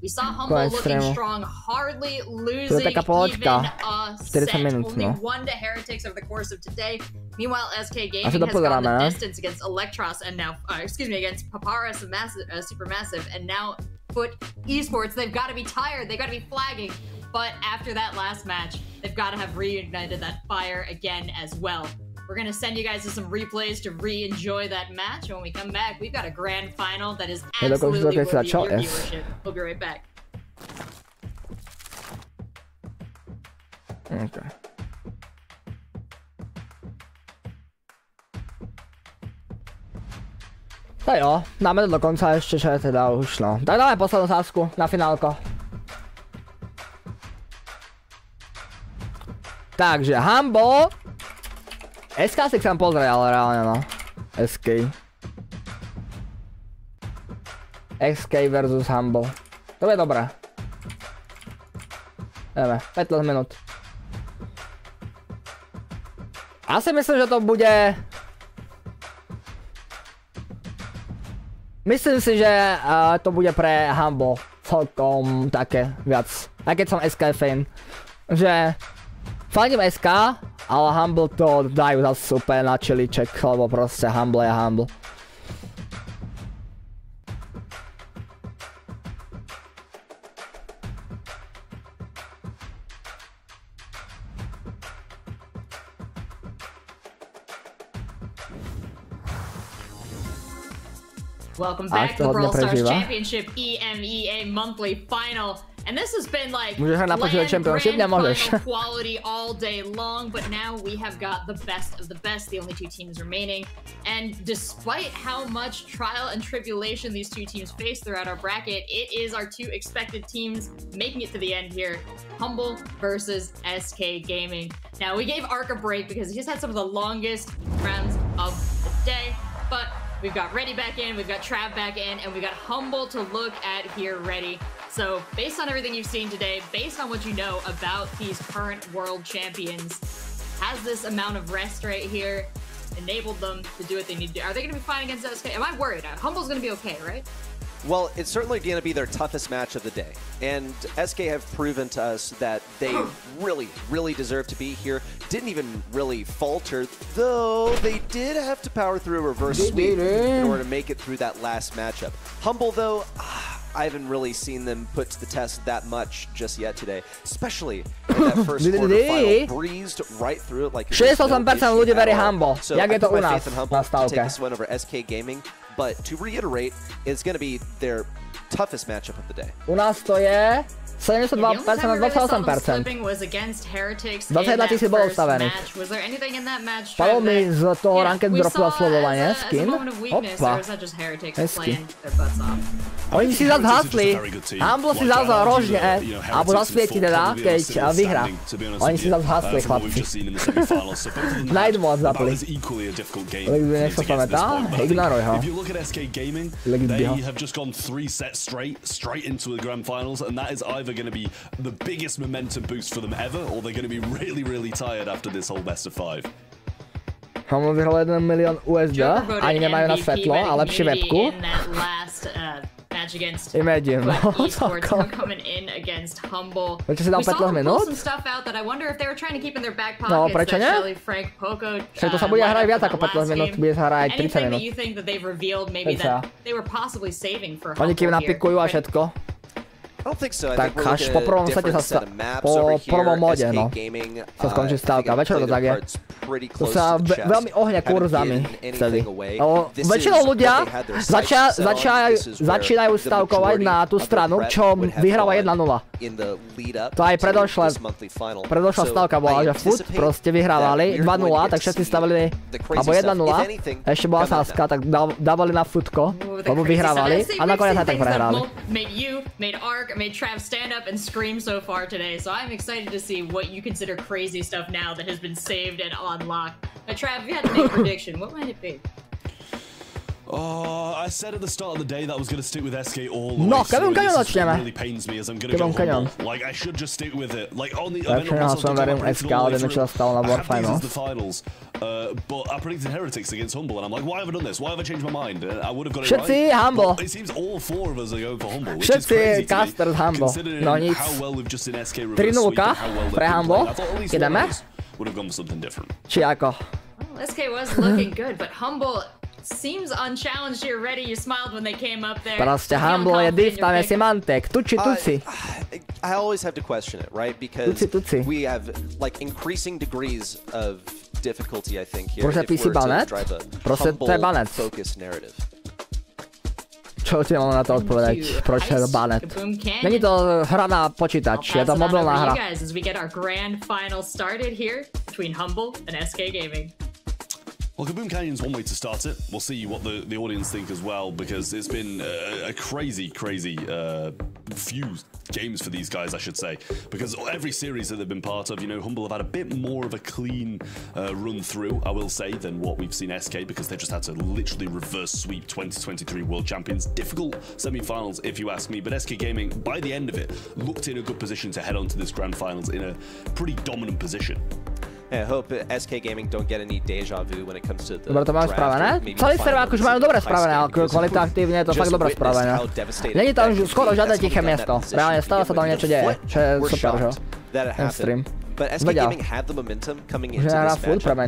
We saw Humble looking strong, hardly losing even a set. Only 1 to Heretics over the course of today. Meanwhile, SK Gaming has gone the distance against Electros and now, against Papyrus of Supermassive, and now Foot Esports. They've got to be tired. They've got to be flagging. But after that last match, they've got to have reignited that fire again as well. We're going to send you guys to some replays to re-enjoy that match. And when we come back, we've got a grand final that is absolutely worthy of your viewership. We'll be right back. Okay. Tak jo, dáme to do konca ještě, čo je teda už no. Tak dáme poslednú sázku na finálko. Takže Humble. SK si chcem pozrieť, ale reálne no. SK versus Humble. To bude dobré. Ideme, 15 minút. Asi myslím, že to bude... Myslím si, že to bude pre Humble celkom také viac. Aj keď som SK fan. Že... Fandím SK, ale Humble to dajú zase super na čiliček, lebo proste Humble je Humble. Welcome back to the Brawl Stars Championship EMEA monthly final. And this has been like grand final quality all day long, but now we have got the best of the best, the only 2 teams remaining. And despite how much trial and tribulation these 2 teams face throughout our bracket, it is our 2 expected teams making it to the end here. Humble versus SK Gaming. Now, we gave Ark a break because he's had some of the longest rounds of the day, but we've got Ready back in, we've got Trav back in, and we've got Humble to look at here ready. So based on everything you've seen today, based on what you know about these current world champions, has this amount of rest right here enabled them to do what they need to do. Are they going to be fine against SK? Am I worried? Humble's going to be okay, right? Well, it's certainly going to be their toughest match of the day. And SK have proven to us that they really, really deserve to be here. Didn't even really falter, though they did have to power through a reverse sweep in order to make it through that last matchup. Humble, though, I haven't really seen them put to the test that much just yet today. Especially in that first quarterfinal, breezed right through it like 68% ľudí verí Humble. So Jak je to u nás na to take stavke? this one over SK Gaming. But to reiterate, it's going to be their toughest matchup of the day. U nás to je 72% na 28%. 21 000 bolo ustavených. Padol mi z toho ranked dropu a sledovanie skin. Opa. Hezky. Oni si zase hasli. Humble si zase rožne, alebo zasvieti teda, keď vyhrá. Oni si zase hasli, chlapci. Niceboy zapli. Legby nech sa pamätá, ignoruj ho. They have just gone 3 sets straight into the grand finals, and that is either going to be the biggest momentum boost for them ever, or they're going to be really, really tired after this whole best of 5. Humble vyhral 1 milión USD, ani nemajú na svetlo a lepšiu webku. EMEA, no, celkom. Prečo si dal 15 minút? No, prečo nie? Však to sa bude hrať viac ako 15 minút, bude sa hrať 30 minút. Oni kým napikujú a všetko. Tak až po prvom sete sa po prvom mode, no, sa skončí stávka. Večer to tak je. To sa veľmi ohňa kurzami vtedy. Väčšinou ľudia začínajú stavkovať na tú stranu, čo vyhráva 1-0. To aj predošlá stavka bola, že fut proste vyhrávali 2-0, tak všetci stavili, alebo 1-0, ešte bola sáska, tak dávali na futko, lebo vyhrávali a nakoniec aj tak prehrali. Made Trav stand up and scream so far today, so I'm excited to see what you consider crazy stuff now that has been saved and unlocked. Trav, if you had to make a prediction, what might it be? I said at the start of the day that I was going to stick with SK all the way. So it really pains me as I'm going to go Humble. Like, I should just stick with it. Like, on the event, the finals. But I predicted Heretics against Humble, and I'm like, why have I done this? Why have I changed my mind? I would have got it right. Humble. But it seems all 4 of us are going for Humble, which is crazy to me, considering how well we've just seen SK reverse sweep and how well they're playing. I thought at least one of us would have gone for something different. Well, SK was looking good, but Humble seems unchallenged here. Ready, you smiled when they came up there. Proste Humble je div, tam je Semantek. Tuci. I always have to question it, right? Because we have like increasing degrees of difficulty, I think, here. Proste ty si banet? Proste to je banet. Čo ti mám na to odpovedať? Proč je to banet? Není to hra na počítač, je to mobilná hra. As we get our grand final started here between Humble and SK Gaming. Well, Kaboom Canyon's one way to start it. We'll see what the audience think as well, because it's been a crazy few games for these guys, I should say. Because every series that they've been part of, you know, Humble have had a bit more of a clean run through, I will say, than what we've seen SK, because they just had to literally reverse sweep 2023 World Champions. Difficult semi-finals, if you ask me, but SK Gaming, by the end of it, looked in a good position to head on to this grand finals in a pretty dominant position. I hope SK Gaming don't get any deja vu when it comes to the Dobre to majú spravené? Celý server akože majú dobre spravené, ale kvalitatívne je to fakt dobre spravené. Není tam skoro žiadne tiché miesto. Reálne stále sa tam niečo deje, čo je super, že? Ten stream. But SK Gaming had the momentum coming into this match.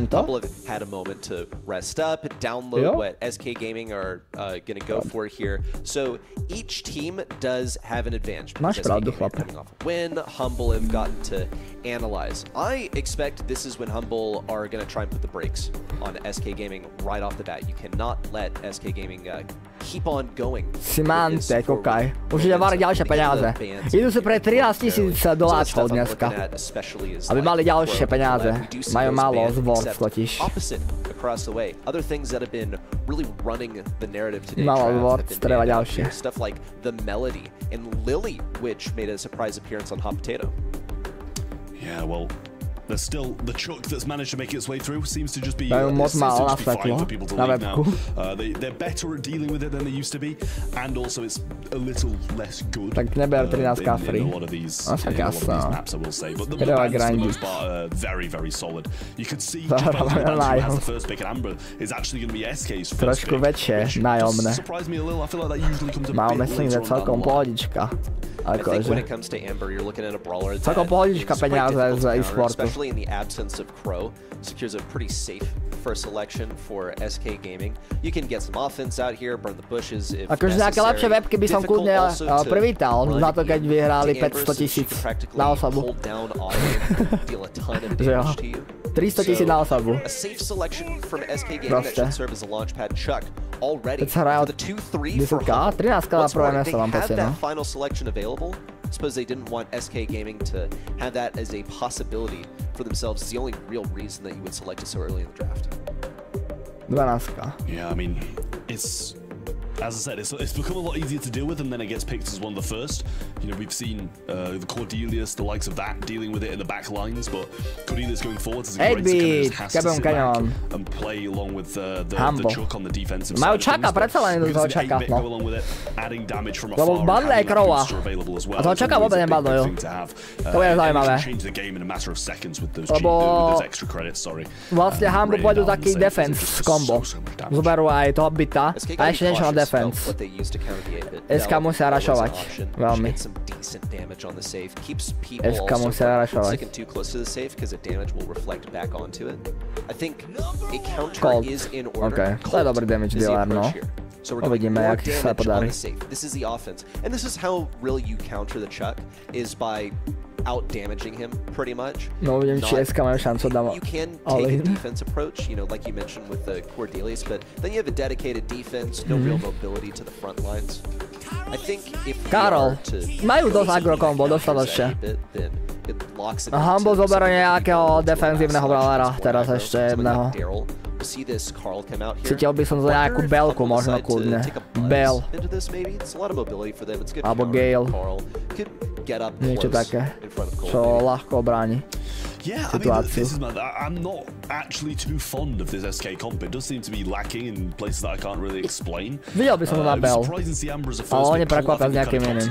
Humble had a moment to rest up, download what SK Gaming are going to go for here. So each team does have an advantage. Máš pravdu, chlape. When Humble have gotten to analyze, I expect this is when Humble are going to try and put the brakes on SK Gaming right off the bat. You cannot let SK Gaming keep on going. Simante, kokaj. Už ide variť ďalšie peniaze. Idú si pre $13,000 dneska. Aby mali ďalšie peniaze. Majú málo z Words totiž. Other things that have been really running the narrative today. Málo z Words, treba ďalšie. Stuff like The Melody and Lily, which made a surprise appearance on Hot Potato. Yeah, well, There's still the Chuck that's managed to make its way through. Seems to just be fine for people to leave now. They're better at dealing with it than they used to be, and also it's a little less good. Tak neber 13 free. A lot of these maps, I will say, but the bands for the most part are very, very solid. You could see Japan has the first pick, and Amber is actually going to be SK's first pick. Trošku väčšie, nájomné. Surprised me a little. I feel like that usually comes a bit later on down the line. I think when it comes to Amber, you're looking at a brawler that especially in the absence of Crow, secures a pretty safe first selection for SK Gaming. You can get some offense out here, burn the bushes if akože nejaké lepšie webky by som kľudne privítal, za to keď vyhrali 500 000 na osobu. Že jo, 300 000 na osobu. Proste. Teď sa hrajú 10K, 13K na prvé miesto vám posiedno. I suppose they didn't want SK Gaming to have that as a possibility for themselves. It's the only real reason that you would select it so early in the draft. 12K. Yeah, I mean, it's... As I said, it's become a lot easier to deal with, and then it gets picked as one of the first. You know, we've seen the Cordelius, the likes of that, dealing with it in the back lines, but Cordelius going forward is a great to just has to sit back and play along with the Chuck on the defensive side. Majú Chucka, predsa len do toho Chucka, no. Lebo badli aj Crowa. A toho Chucka vôbec nebadlujú. To bude zaujímavé. Lebo vlastne Humble pôjdu taký defense combo. Zoberú aj toho bita a ešte niečo na defense. SK musia rašovať. Veľmi. SK musia rašovať. Cold. OK, to je dobrý damage dealer, no. Uvidíme, jak sa podarí. This is the offense. And this is how really you counter the Chuck, is by out-damaging him, pretty much. No, uvidím, či SK majú šancu dám you can take a defense approach, you know, like you mentioned with the Cordelius, but then you have a dedicated defense, no real mobility to the front lines. I think if Karol, majú dosť agro combo, dostatočne. Humble zoberá nejakého defenzívneho brawlera, teraz ešte jedného. Cítil by som za nejakú Belku možno kľudne. Bel. Alebo Gale. Niečo také, čo ľahko obráni. Yeah, I mean, this is I'm not actually too fond of this SK comp. It does seem to be lacking in places that I can't really explain. Videl by som to na Bell, ale oni prekvapia s nejakým iným.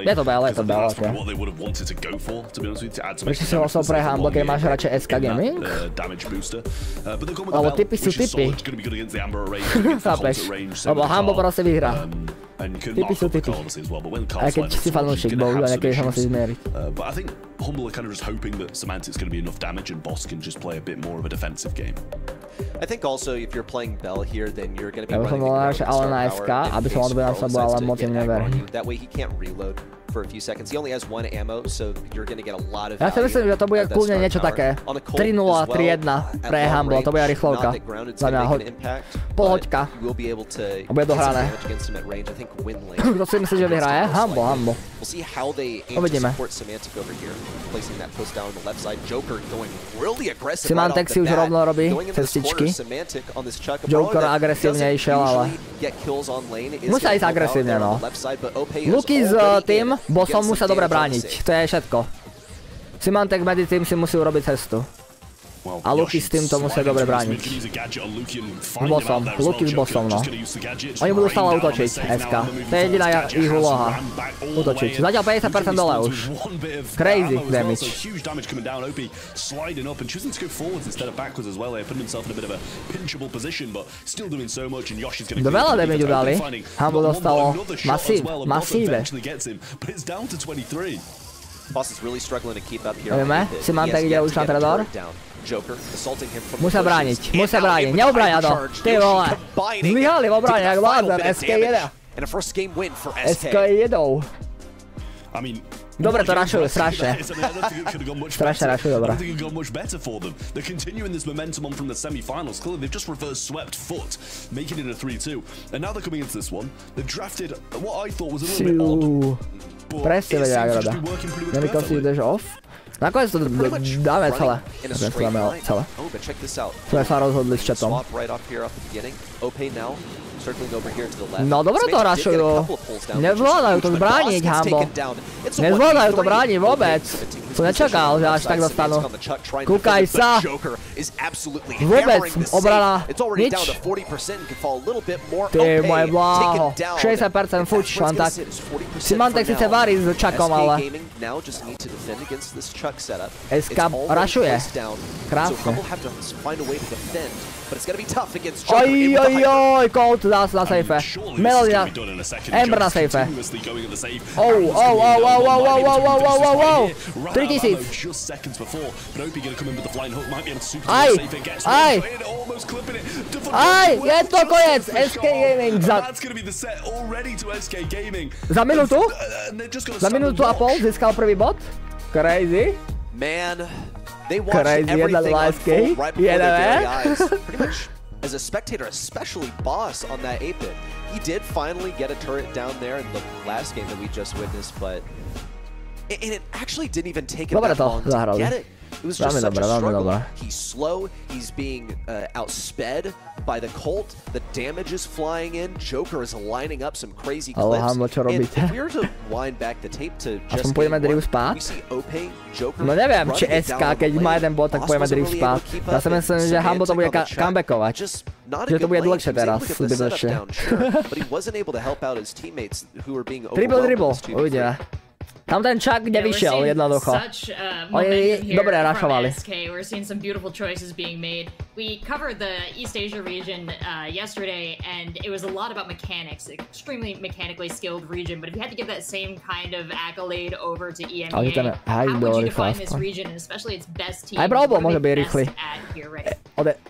Je to Bell, ok. Prečo si vlastne pre Humble, keď máš radšej SK Gaming? Lebo typy sú typy. Chápeš? Lebo Humble proste vyhrá. Typy sú typy. Aj keď si fanúšik, bohužiaľ, niekedy sa musí zmieriť. But I think Humble are kind of just hoping that Semantic's going to be enough damage and Boss can just play a bit more of a defensive game. I think also if you're playing Bell here, then you're going to be running the that way he can't reload for a few seconds. He only has one ammo, so you're going to get a lot of ja si myslím, že to bude kľudne niečo také 3-0, 3-1 pre Humble, to bude rýchlovka. Za mňa polhoďka. A bude dohrané. Kto si myslí, že vyhraje? Humble. Uvidíme. Symantec si už rovno robí cestičky. Joker agresívne išiel, ale musia ísť agresívne, no. Luky s tým bossom musia dobre brániť, to je všetko. Symantec medzi tým si musí urobiť cestu. A Luky s týmto musia dobre brániť. S bossom, Luky s bossom, no. Oni budú stále útočiť, SK. To je jediná ich úloha. Útočiť. Zatiaľ 50% dole už. Crazy damage. Do veľa damage dali. Humble dostalo masíve. Vieme, Symantec ide už na Tredor. Musia brániť, neobráňa to. Ty vole, zlyhali v obráne, jak Lázer, SK jede. SK jedou. Dobre to rašujú, strašne. Strašne rašujú, dobre. Presne vedia, jak rada. Nemykol si ideš off? Nakoniec to dáme celé. Sme sa rozhodli s chatom. No dobre to rašujú. Nezvládajú to brániť, Humble. Nezvládajú to brániť vôbec. Som nečakal, že až tak dostanú. Kúkaj sa! Vôbec, obrana, nič. Ty moje bláho, 60% fuč, len tak. Symantec síce varí s Chuckom, ale... SK rašuje. Krásne. Ojojoj, Colt dá na sejfe. Melody na... Ember na sejfe. Oh. 3000. Aj, je to koniec. SK Gaming za minútu? Za minútu a pol získal prvý bod? Crazy. Man, they watched everything unfold right before their very eyes. Pretty much, as a spectator, especially Boss on that 8-bit, he did finally get a turret down there in the last game that we just witnessed, but it actually didn't even take him that long to get it. It was just such a struggle. He's slow, he's being outsped by the Colt, the damage is flying in, Joker is lining up some crazy clips, and if we were to wind back the tape to just game 1, we see OP, Joker... No neviem, či SK, keď má jeden bod, tak pojeme drift spát. Ja si myslím, že Humble to bude comebackovať. Že to bude dlhšie teraz, zbytočne. Dribble, uvidíme. Tam ten Chuck nevyšiel jednoducho. Oni dobre rašovali. We're seeing some beautiful choices being made. We covered the East Asia region yesterday, and it was a lot about mechanics. Extremely mechanically skilled region, but if you had to give that same kind of accolade over to EMEA, how would you define this region, and especially its best team? Aj Bravo môže byť rýchly.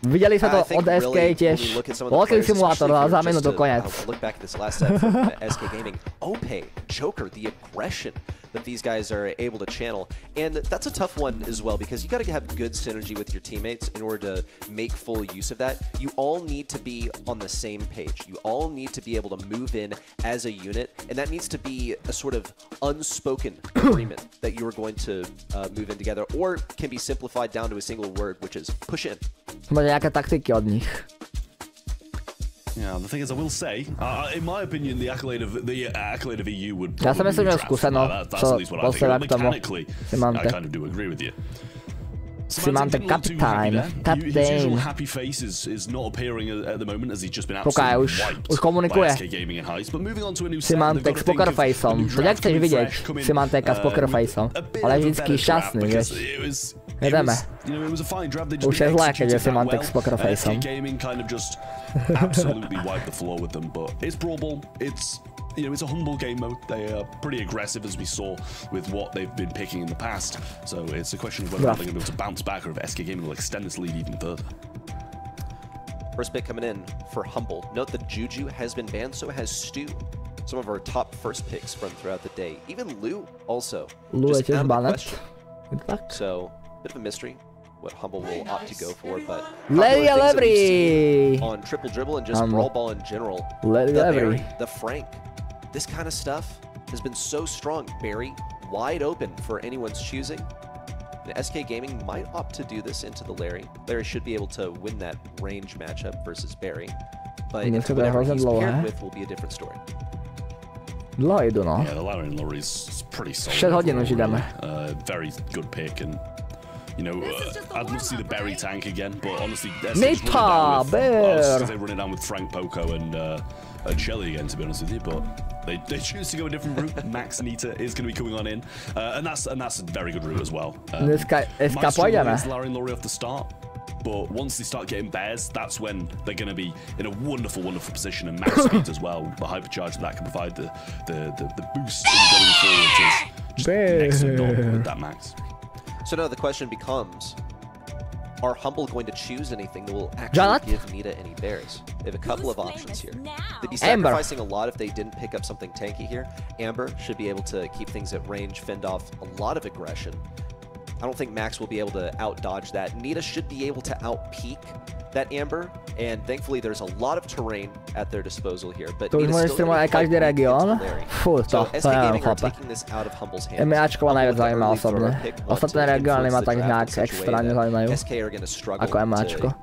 Videli sa to od SK tiež. Walking simulátor za minútu koniec. Look back at this last set from SK Gaming. OP, Joker, the aggression that these guys are able to channel, and that's a tough one as well because you got to have good synergy with your teammates in order to make full use of that. You all need to be on the same page. You all need to be able to move in as a unit, and that needs to be a sort of unspoken agreement that you are going to move in together, or can be simplified down to a single word, which is push in. Nejaké taktiky od nich. Yeah, the thing is, I will say, in my opinion, the accolade of EU would. Ja si myslím, že skúsenosť, čo posiela k tomu Symantec. I kind of do agree with you. Symantec Captain. Happy face is not appearing at the moment as he's just been absolutely wiped už komunikuje. by SK Gaming and Heist. But moving on to a new Symantec s pokerfaceom. To nechceš vidieť Symanteca s pokerfaceom. Ale je vždycky šťastný, vieš. Jedeme. Už je zlé, keď je Symantec s pokerfaceom. SK Gaming kind of just absolutely wiped the floor with them, but it's brawlable. It's it's a humble game mode. They are pretty aggressive, as we saw with what they've been picking in the past. So it's a question of whether they're going to be able to bounce back or if SK Gaming will extend this lead even further. First pick coming in for Humble. Note that Juju has been banned, so has Stu. Some of our top first picks from throughout the day. Even Lou also. Lou just out of the question. So, bit of a mystery what Humble will opt to go for, but on triple dribble and just brawl ball in general. The Frank. This kind of stuff has been so strong. Barry, wide open for anyone's choosing. And SK Gaming might opt to do this into the Larry. Larry should be able to win that range matchup versus Barry. But whatever he's paired with will be a different story. Yeah, the Larry and Laurie is pretty solid. Very good pick, and I'd love to see the Berry tank again, but honestly, they're running down with Frank Poco and Shelly again, to be honest with you, but they choose to go a different route. Max Nita is going to be coming on in, and that's a very good route as well. Might struggle against Larry and Laurie off the start, but once they start getting bears, that's when they're going to be in a wonderful position, and max speed as well. The hypercharge that can provide the boost in going forward is just next to none with that max. So now the question becomes, are Humble going to choose anything that will actually give Nita any bears? They have a couple of options here. They'd be sacrificing a lot if they didn't pick up something tanky here. Amber should be able to keep things at range, fend off a lot of aggression. I don't think Max will be able to out-dodge that. Nita should be able to out-peek that Amber, and thankfully there's a lot of terrain at their disposal here. But Nita's still going to každý region. Fú, to neviem chlape. EMEAčko ma najviac zaujíma osobne. Ostatné regionály ma tak nejak extra nezaujímajú. Ako EMEAčko.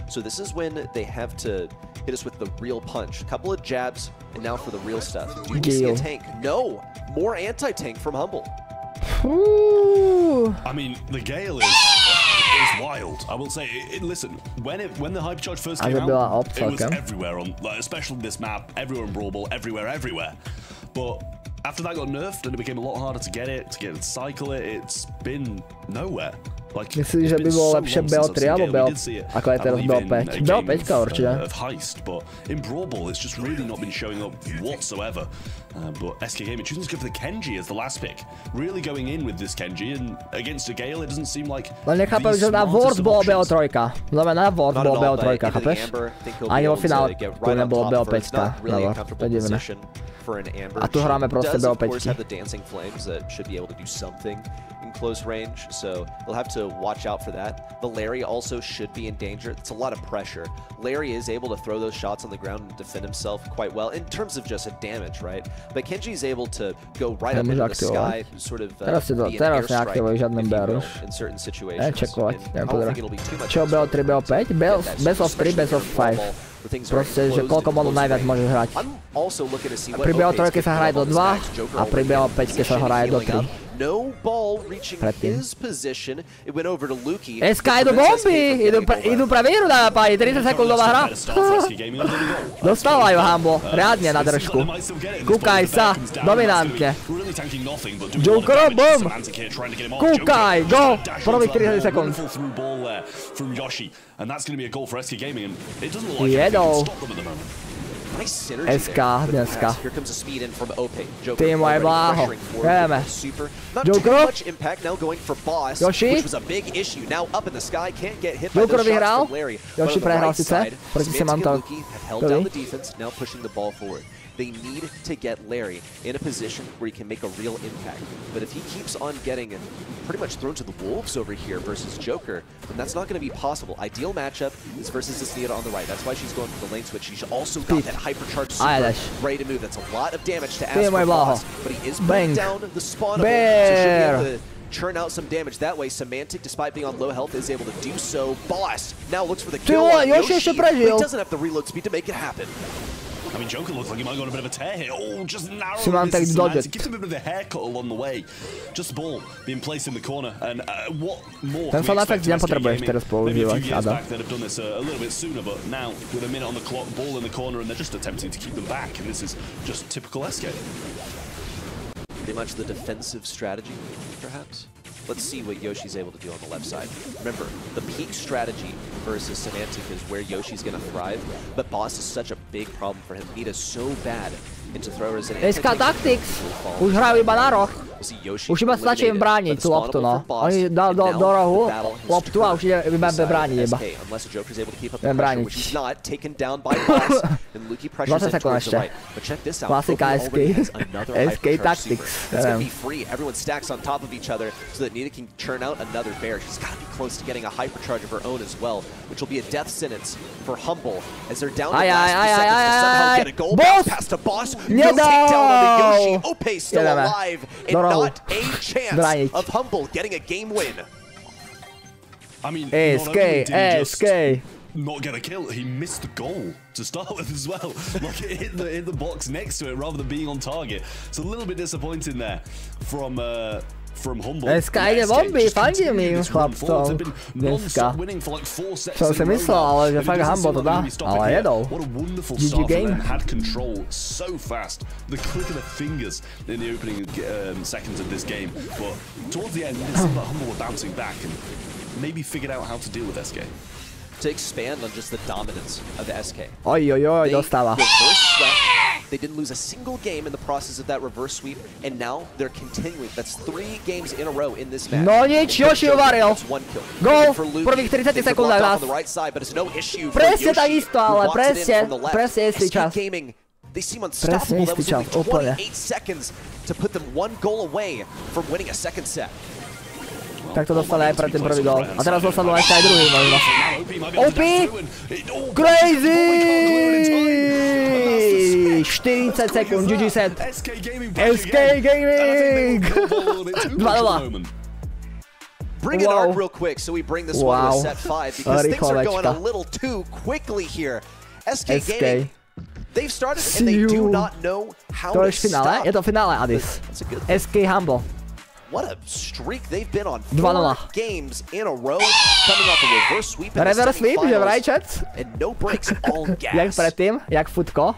So this is when they have to hit us with the real punch. A couple of jabs, and now for the real stuff. Do we see a tank? No! More anti-tank from Humble. I mean, the Gale is wild. I will say, listen, when the Hypercharge first came out, it was everywhere on, like, especially this map, everywhere in Brawl Ball, everywhere. But after that got nerfed and it became a lot harder to get it, to cycle it, it's been nowhere. Myslíš, že by bylo lepší BO3 alebo BO... Ako je teraz BO5? BO5 určite. Heist, but in Brawl Ball it's just really not been showing up whatsoever. But SK Gaming choosing to go for the Kenji as the last pick. Really going in with this Kenji, and against a Gale it doesn't seem like ale nechápem, že na Ward bolo BO3. Znamená, na Ward bolo BO3, chápeš? Ani vo finále tu nebolo BO5. To je divné. A tu hráme proste BO5. Close range, so they'll have to watch out for that. The Larry also should be in danger. It's a lot of pressure. Larry is able to throw those shots on the ground and defend himself quite well in terms of just a damage, right? But Kenji is able to go right up into the sky, sort of be an airstrike, in certain situations. I don't think it'll be too much. Čo BO3, BO5? Best of 3, best of 5. Proste, že koľko modov najviac môžeš hrať. Pri BO3 sa hraje do 2 a pri BO5 sa hraje do 3. No ball reaching his position. It went over to Lukey. SK do bomby! Idú pravíru na pádi, 30 sekundová hra. Dostávajú Humble, riadne na držku. Kúkaj sa, dominantne. Joker, bum! Kúkaj, go! Prvých 30 sekund. Jedou. SK dneska. Tým aj bláho. Ideme. Joker. Yoshi. Joker vyhral. Yoshi prehral sice. Proti Semantovi. They need to get Larry in a position where he can make a real impact. But if he keeps on getting pretty much thrown to the wolves over here versus Joker, then that's not going to be possible. Ideal matchup is versus Cisneda on the right. That's why she's going for the lane switch. She's also got that hypercharged super ready to move. That's a lot of damage to ask for boss, but he is putting down the spawnable, so she'll be able to churn out some damage that way. Semantic, despite being on low health, is able to do so. Boss now looks for the kill on Yoshi, but he doesn't have the reload speed to make it happen. I mean, Joker looks like he might have got a bit of a tear here. Oh, just narrowly Semantic gives him a bit of a haircut along the way. Just the ball being placed in the corner. And what more ten sound effect nepotrebuješ teraz používať, Adam. They'd have done this a little bit sooner, but now with a minute on the clock, ball in the corner, and they're just attempting to keep them back. And this is just typical SK. Pretty much the defensive strategy, perhaps. Let's see what Yoshi's able to do on the left side. Remember, the peak strategy versus Semantic is where Yoshi's going to thrive, but boss is such a big problem for him. He is so bad into throwers and SK Tactics už hrajú iba na roh. Už iba stačí im brániť tú loptu, no. Oni dal do rohu loptu a už ide brániť iba. Viem brániť. 20 sekúnd ešte. Klasika SK. SK Tactics. Everyone stacks on top of each other so that Nita can churn out another bear. She's got to be close to getting a hypercharge of her own as well, which will be a death sentence for Humble as they're down to the last few seconds to somehow get a goal. Bounce past a boss. No takedown on the Yoshi. Ope still alive and not a chance of Humble getting a game win. I mean, SK. Not get a kill, he missed the goal to start with as well. Like it hit the box next to it rather than being on target. It's a little bit disappointing there from Humble. SK ide bomby, Fandíme chlapcov dneska. Som si myslel, ale že fakt Humble to dá, ale jedou. GG game. Had control so fast. The click of the fingers in the opening seconds of this game. But towards the end, it seemed like Humble were bouncing back and maybe figured out how to deal with SK. To expand on just the dominance of SK. Oj, dostáva. They didn't lose a single game in the process of that reverse sweep, and now they're continuing. That's 3 games in a row in this match. No nič, Yoshi uvaril. Gól, prvých 30 sekúnd na nás. Presne tak isto, ale presne istý čas. They seem unstoppable. That was only 28 seconds to put them 1 goal away from winning a second set. Tak to dostali aj pre ten prvý gól. A teraz dostanú ešte aj druhý možno. OP! Crazy! 40 sekúnd, GG set. SK Gaming! 2-0. Bring it out real quick so we bring this one to set 5 because things are going a little too quickly here. SK Gaming, they've started and they do not know how to stop. Je to finále, Adis. SK Humble. what a streak they've been on. 4 games in a row, coming off a reverse sweep in the semifinals, and no breaks, all gas. Jak predtým, jak futko.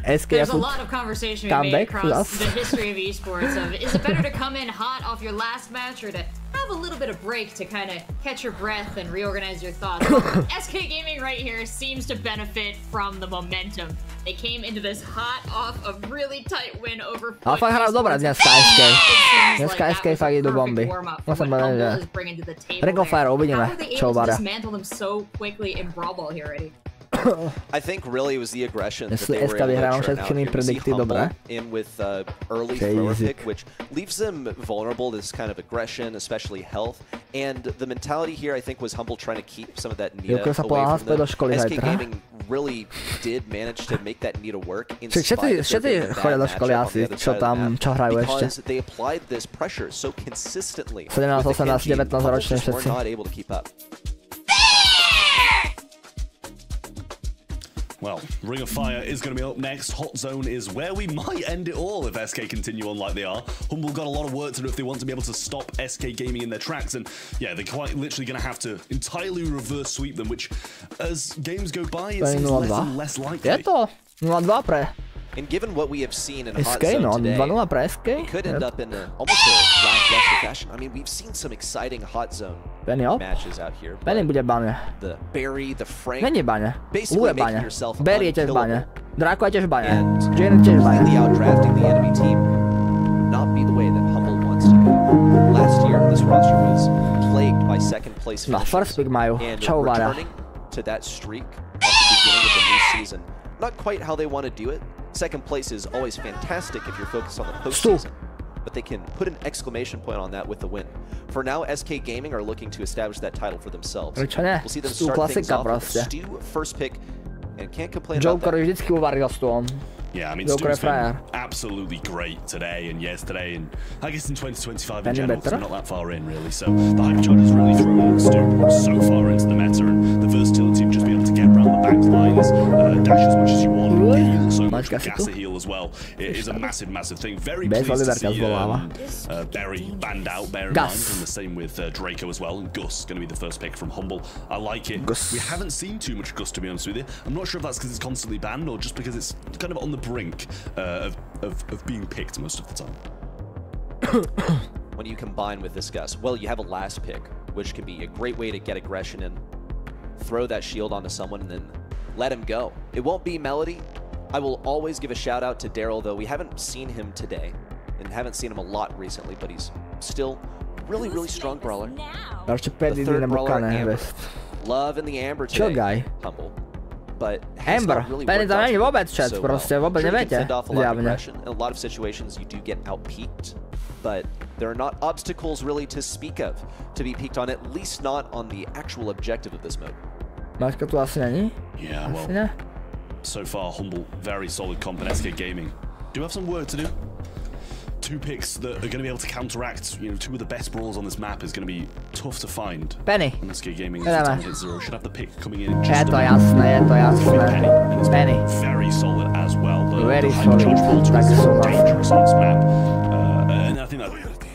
There's a lot of conversation we made across the history of esports of, is it better to come in hot off your last match or to have a little bit of break to kind of catch your breath and reorganize your thoughts? SK Gaming right here seems to benefit from the momentum. They came into this hot off a really tight win over Ale fakt hrajú dobré dneska SK. Dneska SK fakt idú bomby. Musím povedať, že Ring of Fire uvidíme, čo varia. I think really it was the aggression that they were able to churn out here. See Humble in with early thrower pick, which leaves them vulnerable to this kind of aggression, especially health. And the mentality here, I think, was Humble trying to keep some of that Nita away from them. SK Gaming really did manage to make that Nita work in spite of their bad matchup on the other side of the map, because they applied this pressure so consistently with the Genji, Humble just were not able to keep up. Well, Ring of Fire is going to be up next. Hot Zone is where we might end it all if SK continue on like they are. Humble got a lot of work to do if they want to be able to stop SK Gaming in their tracks. And yeah, they're quite literally going to have to entirely reverse sweep them, which as games go by, it seems less and less likely. And given what we have seen in Hot Zone today, it could end up in almost a lackluster fashion. I mean, we've seen some exciting Hot Zone matches out here. The Barry, the Frank, basically making yourself unkillable. And completely outdrafting the enemy team not be the way that Humble wants to go. Last year, this roster was plagued by second place finishes. And returning to that streak at the beginning of the new season, not quite how they want to do it. Second place is always fantastic if you're focused on the postseason, but they can put an exclamation point on that with the win. For now, SK Gaming are looking to establish that title for themselves. We'll see them start things off with Stu first pick, and can't complain about that. Yeah, I mean, Stu's been absolutely great today and yesterday, and I guess in 2025 in general, because we're not that far in, really. So the Hypercharge has really thrown Stu so far into the meta, and the versatility of just being able to get around the back lines, dash as much as you want, heal so much, gas a heal as well. It is a massive, massive thing. Very pleased to see Berry banned out, bear in mind, and the same with Draco as well, and Gus going to be the first pick from Humble. I like it. We haven't seen too much Gus, to be honest with you. I'm not sure if that's because it's constantly banned or just because it's kind of on the brink of being picked most of the time. When you combine with this Gus, well, you have a last pick, which can be a great way to get aggression and throw that shield onto someone and then let him go. It won't be Melody. I will always give a shout out to Daryl, though we haven't seen him today and haven't seen him a lot recently, but he's still really, really strong brawler. The third brawler, Amber. Love in the Amber today, Humble. But Amber, ten to není vůbec chat, prostě vůbec nevětě, zjavně. In a lot of situations you do get out-peaked, but there are not obstacles really to speak of to be peaked on, at least not on the actual objective of this mode. Máška tu asi není? Yeah, well, so far Humble, very solid comp in SK Gaming. Do have some work to do. 2 picks that are going to be able to counteract, you know, 2 of the best brawlers on this map is going to be tough to find. Penny. And SK Gaming is 0 should have the pick coming in just to jasné. Penny. Very solid as well. Very solid. Dangerous on this map. And I think that,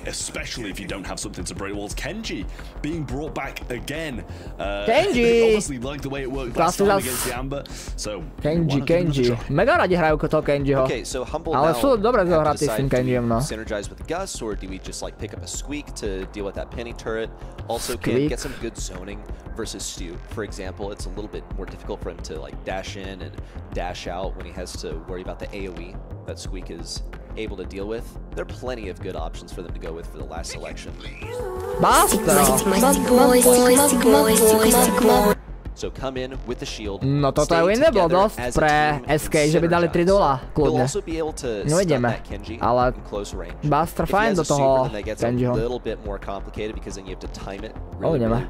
especially if you don't have something to break walls. Kenji being brought back again. Kenji! Obviously like the way it worked last time against the Amber. So Kenji. Mega radi hrajú toho Kenjiho. Okay, so Humble ale sú dobre zohratí s tým Kenjim, no. Synergize with Gus, or do we just like pick up a Squeak to deal with that Penny turret? Also can get some good zoning versus Stu. For example, it's a little bit more difficult for him to like dash in and dash out when he has to worry about the AoE that Squeak is able to deal with. There are plenty of good options for them to go with for the last selection. So come in with the shield. No toto je nebolo dosť pre SK, že by dali $3 kľudne. Nevidíme, ale Buster fajn do toho Kenjiho. Uvidíme.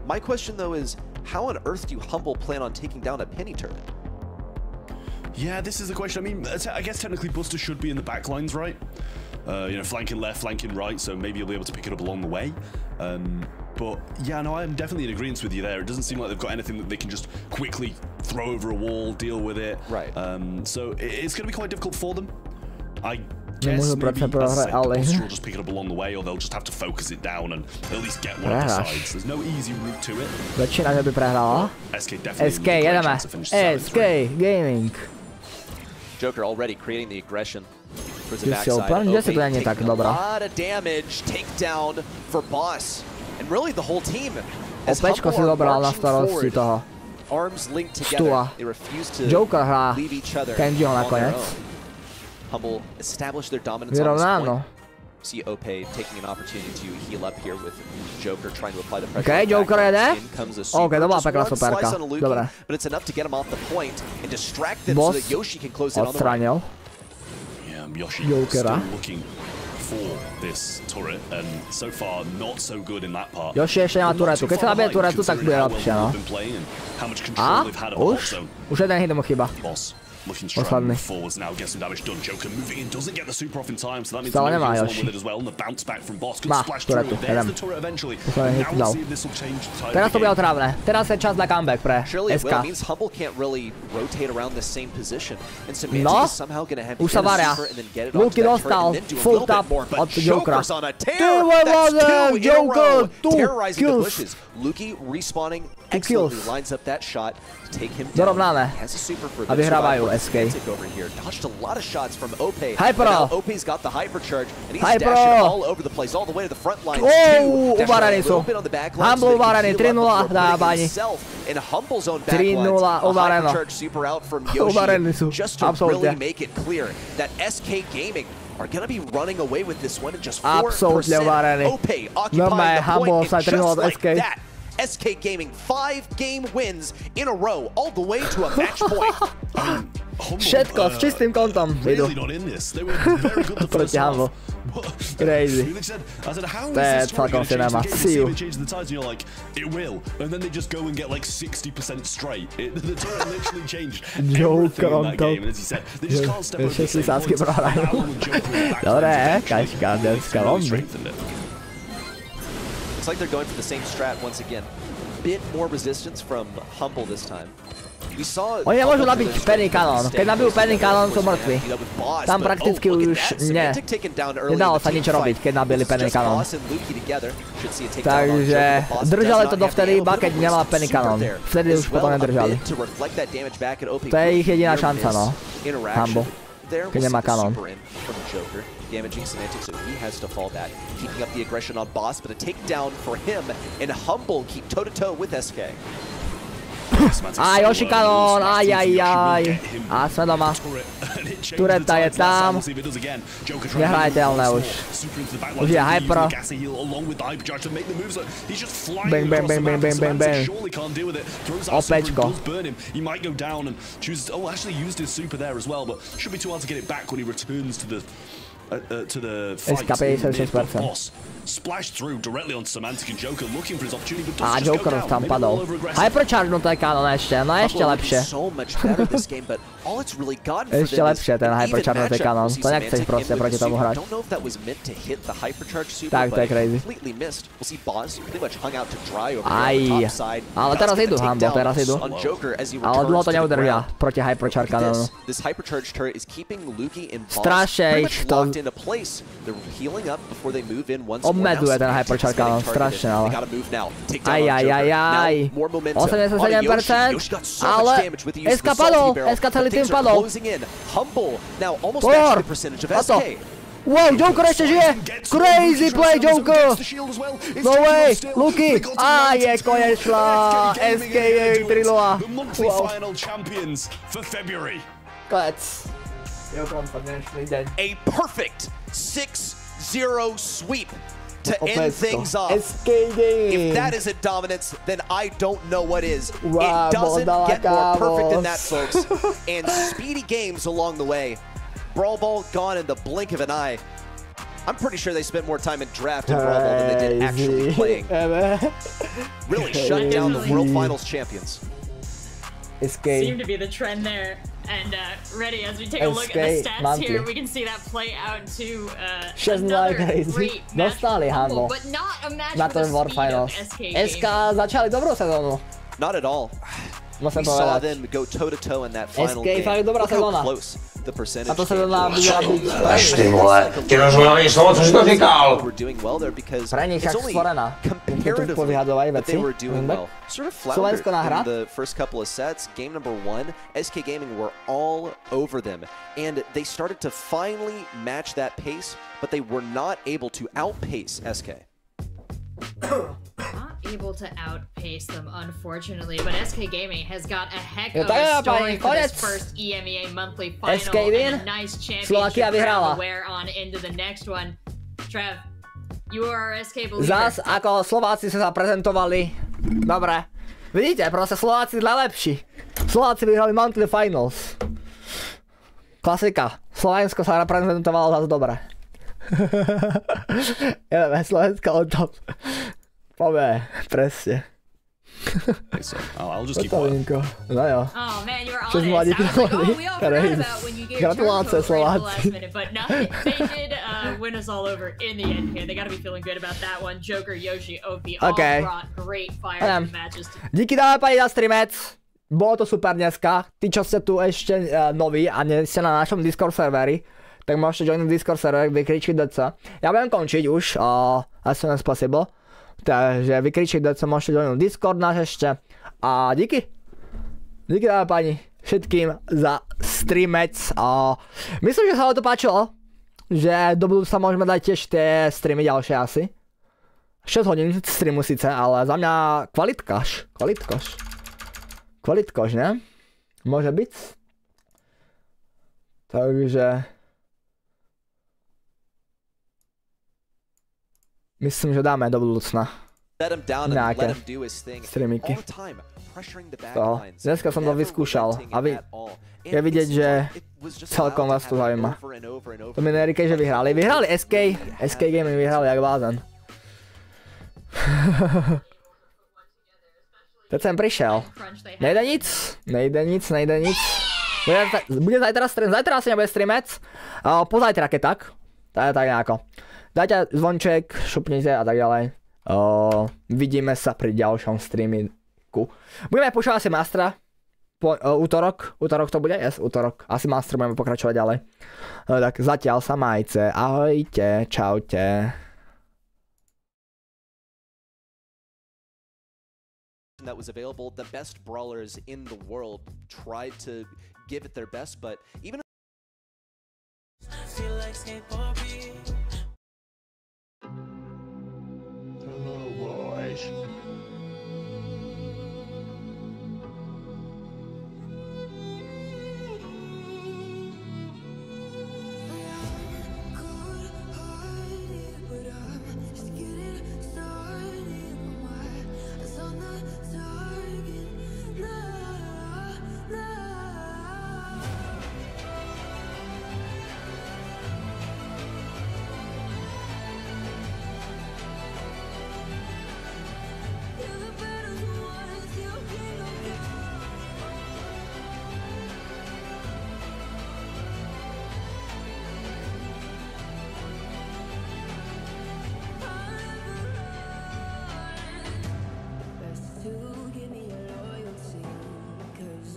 My question though is, how on earth do Humble plan on taking down a Penny turret? Yeah, this is the question. I mean, I guess technically Buster should be in the back lines, right? You know, flanking left, flanking right, so maybe you'll be able to pick it up along the way. But yeah, no, I'm definitely in agreement with you there. It doesn't seem like they've got anything that they can just quickly throw over a wall, deal with it. Right. So it's going to be quite difficult for them. I guess maybe as I said, the posture will just pick it up along the way, or they'll just have to focus it down and at least get one of the sides. There's no easy route to it. Začíná, že by prehrála. SK, jedeme. SK Gaming. Joker already creating the aggression for the Ty si úplne, že si to není tak dobrá. A lot of damage, takedown for Boss, and really the whole team. Opečko si dobral na starosti toho Stula. Joker hrá Kenjiho nakonec. Humble established their dominance on this point. See Ope taking an opportunity to heal up here with Joker trying to apply the pressure. Okay, Joker jede. Ok, to bola pekná superka. Dobre. But it's enough to get him off the point and distract them so that Yoshi can close it on the way. Odstranil. Yeah, Yoshi still looking for this turret and so far not so good in that part. Yoshi ešte nemá turetu. Keď sa nabije turetu, tak bude lepšie, no. A? Už jeden hit mu chyba. Looking strong forwards now, get some damage done. Joker moving in, doesn't get the super off in time, so that means he's with it as well. And the bounce back from Boss could splash through. There's the turret eventually. Now we'll see if this will change. Teraz to bude otravné. Teraz je čas na comeback pre SK. Surely it will. It means Humble can't really rotate around the same position. And Semantic is somehow going to have to get a super and then get it onto that turret and then do a little bit more. But Joker's on a tear. That's 2 in a row. Terrorizing the bushes. Luki respawning excellently, lines up that shot to take him down. Has a super for this over here. Dodged a lot of shots from Ope. Now Ope's got the hypercharge and he's dashing all over the place, all the way to the front lines. Uvarení sú. Humble uvarený, 3-0 na báni. 3-0 uvareno. Uvarení sú, absolútne. Are gonna be running away with this one in just 4%. Absolutely Ope occupying the point, and just like that, SK Gaming 5 game wins in a row, all the way to a match point. Všetko s čistým kontom idú. Proti Humble. Crazy. To je celkom si nemá sílu. Joker on top. Všetci sásky prohrajú. Dobre, kaška, dneska lomby. It's like they're going for the same strat once again. Bit more resistance from Humble this time. Oni nemôžu nabiť Penny Cannon. Keď nabijú Penny Cannon, sú mŕtvi. Tam prakticky už nedalo sa nič robiť, keď nabili Penny Cannon. Takže držali to dovtedy, iba keď nemala Penny Cannon. Vtedy už potom nedržali. To je ich jediná šanca, no. Humble. Keď nemá Cannon. Damaging Semantic, so he has to fall back. Keeping up the aggression on Boss, but a takedown for him, and Humble keep toe-to-toe with SK. A Yoshi Cannon, ajajaj. A sme doma. Tureta je tam. Nehrajteľné už. Už je hyper. Bang, bang, bang, bang, bang, bang, bang. Opečko. SKP 76%. Splashed through directly on Semantic and Joker looking for his opportunity, but a Joker tam padol. Hyperchargenutý Cannon ešte, no ešte lepšie. Ešte lepšie ten hyperchargenutý Cannon, to nechceš proste proti tomu hrať. Tak, to je crazy. Aj, ale teraz idú Humble, teraz idú. Ale dlho to neudržia proti hypercharge Cannonu. Strašne ich to obmedzuje ten hypercharge Cannon, strašne, ale. Ajajajaj. 87%, ale SK padol, SK celý tým padol. Pozor, a to. Wow, Joker ešte žije! Crazy play, Joker! No way, Luky! A je konečná! SK 3-0. Wow. Konec. A perfect 6-0 sweep to end things off. If that isn't dominance, then I don't know what is. It doesn't get more perfect than that, folks. And speedy games along the way. Brawl Ball gone in the blink of an eye. I'm pretty sure they spent more time in draft and Brawl Ball than they did actually playing. Really shut down the World Finals champions. Seemed to be the trend there. And ready, as we take a look at the stats here, we can see that play out to another great match for Humble, but not a match for the speed of SK. SK začali dobrú sezónu. Not at all. musím saw povedať. them go toe to toe in that final SK fakt dobrá game. Look sezóna. how close the percentage A to sezóna vyzerá byť Ty vole, ty rozumíš slovo, co jsi to říkal? Pre nich jak stvorená. Tu povyhadovajú veci. Slovensko na hra. The first couple of sets, game number 1, SK Gaming were all over them, and they started to finally match that pace, but they were not able to outpace SK. Not able to outpace them, unfortunately, but SK Gaming has got a heck of a story for this first EMEA monthly final and a nice championship round to wear on into the next one. Trev, you are our SK believer. Zas ako Slováci sa prezentovali. Dobre. Vidíte, proste Slováci najlepší. Slováci vyhrali monthly finals. Klasika. Slovensko sa reprezentovalo zase dobre. Ideme, Slovensko on top. Povie, presne. I'll just keep quiet. No jo. Oh man, you were on it. I was like, oh, we all forgot about when you gave Gratulacje, Turco right at the last Slováci. minute, but no, they did win us all over in the end here. They gotta be feeling good about that one. Joker, Yoshi, OP all brought great fire to the matches. Díky dáme pani za streamec. Bolo to super dneska. Tí, čo ste tu ešte noví a nie ste na našom Discord serveri, tak môžete joiniť Discord server, vykričiť DC. Ja budem končiť už, as soon as possible. Takže vykričiť DC, môžete joiniť Discord náš ešte. A díky. Díky dáme pani všetkým za streamec. Myslím, že sa vám to páčilo. Že do budúca môžeme dať tiež tie streamy ďalšie asi. 6 hodín streamu síce, ale za mňa kvalitkaš. Kvalitkož, ne? Môže byť. Takže... Myslím, že dáme do budúcna nejaké streamiky. Dneska som to vyskúšal a je vidieť, že celkom vás to zaujíma. To mi nerýkej, že vyhrali. Vyhrali SK Gaming vyhrali jak blázen. Teď jsem prišiel. Nejde nic. Bude zajtra stream, zajtra asi nebude streamec. Pozajtra keď tak. To je tak nejako. Dajte zvonček, šupnite a tak ďalej. Vidíme sa pri ďalšom streamingu. Budeme počúvať asi Mastera. Útorok to bude? Yes, útorok. Asi Master budeme pokračovať ďalej. Tak zatiaľ sa majte. Ahojte, čaute. That was available. The best brawlers in the world tried to give it their best, but even Hello, boys.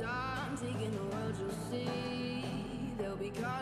I'm taking the world, you'll see. They'll be caught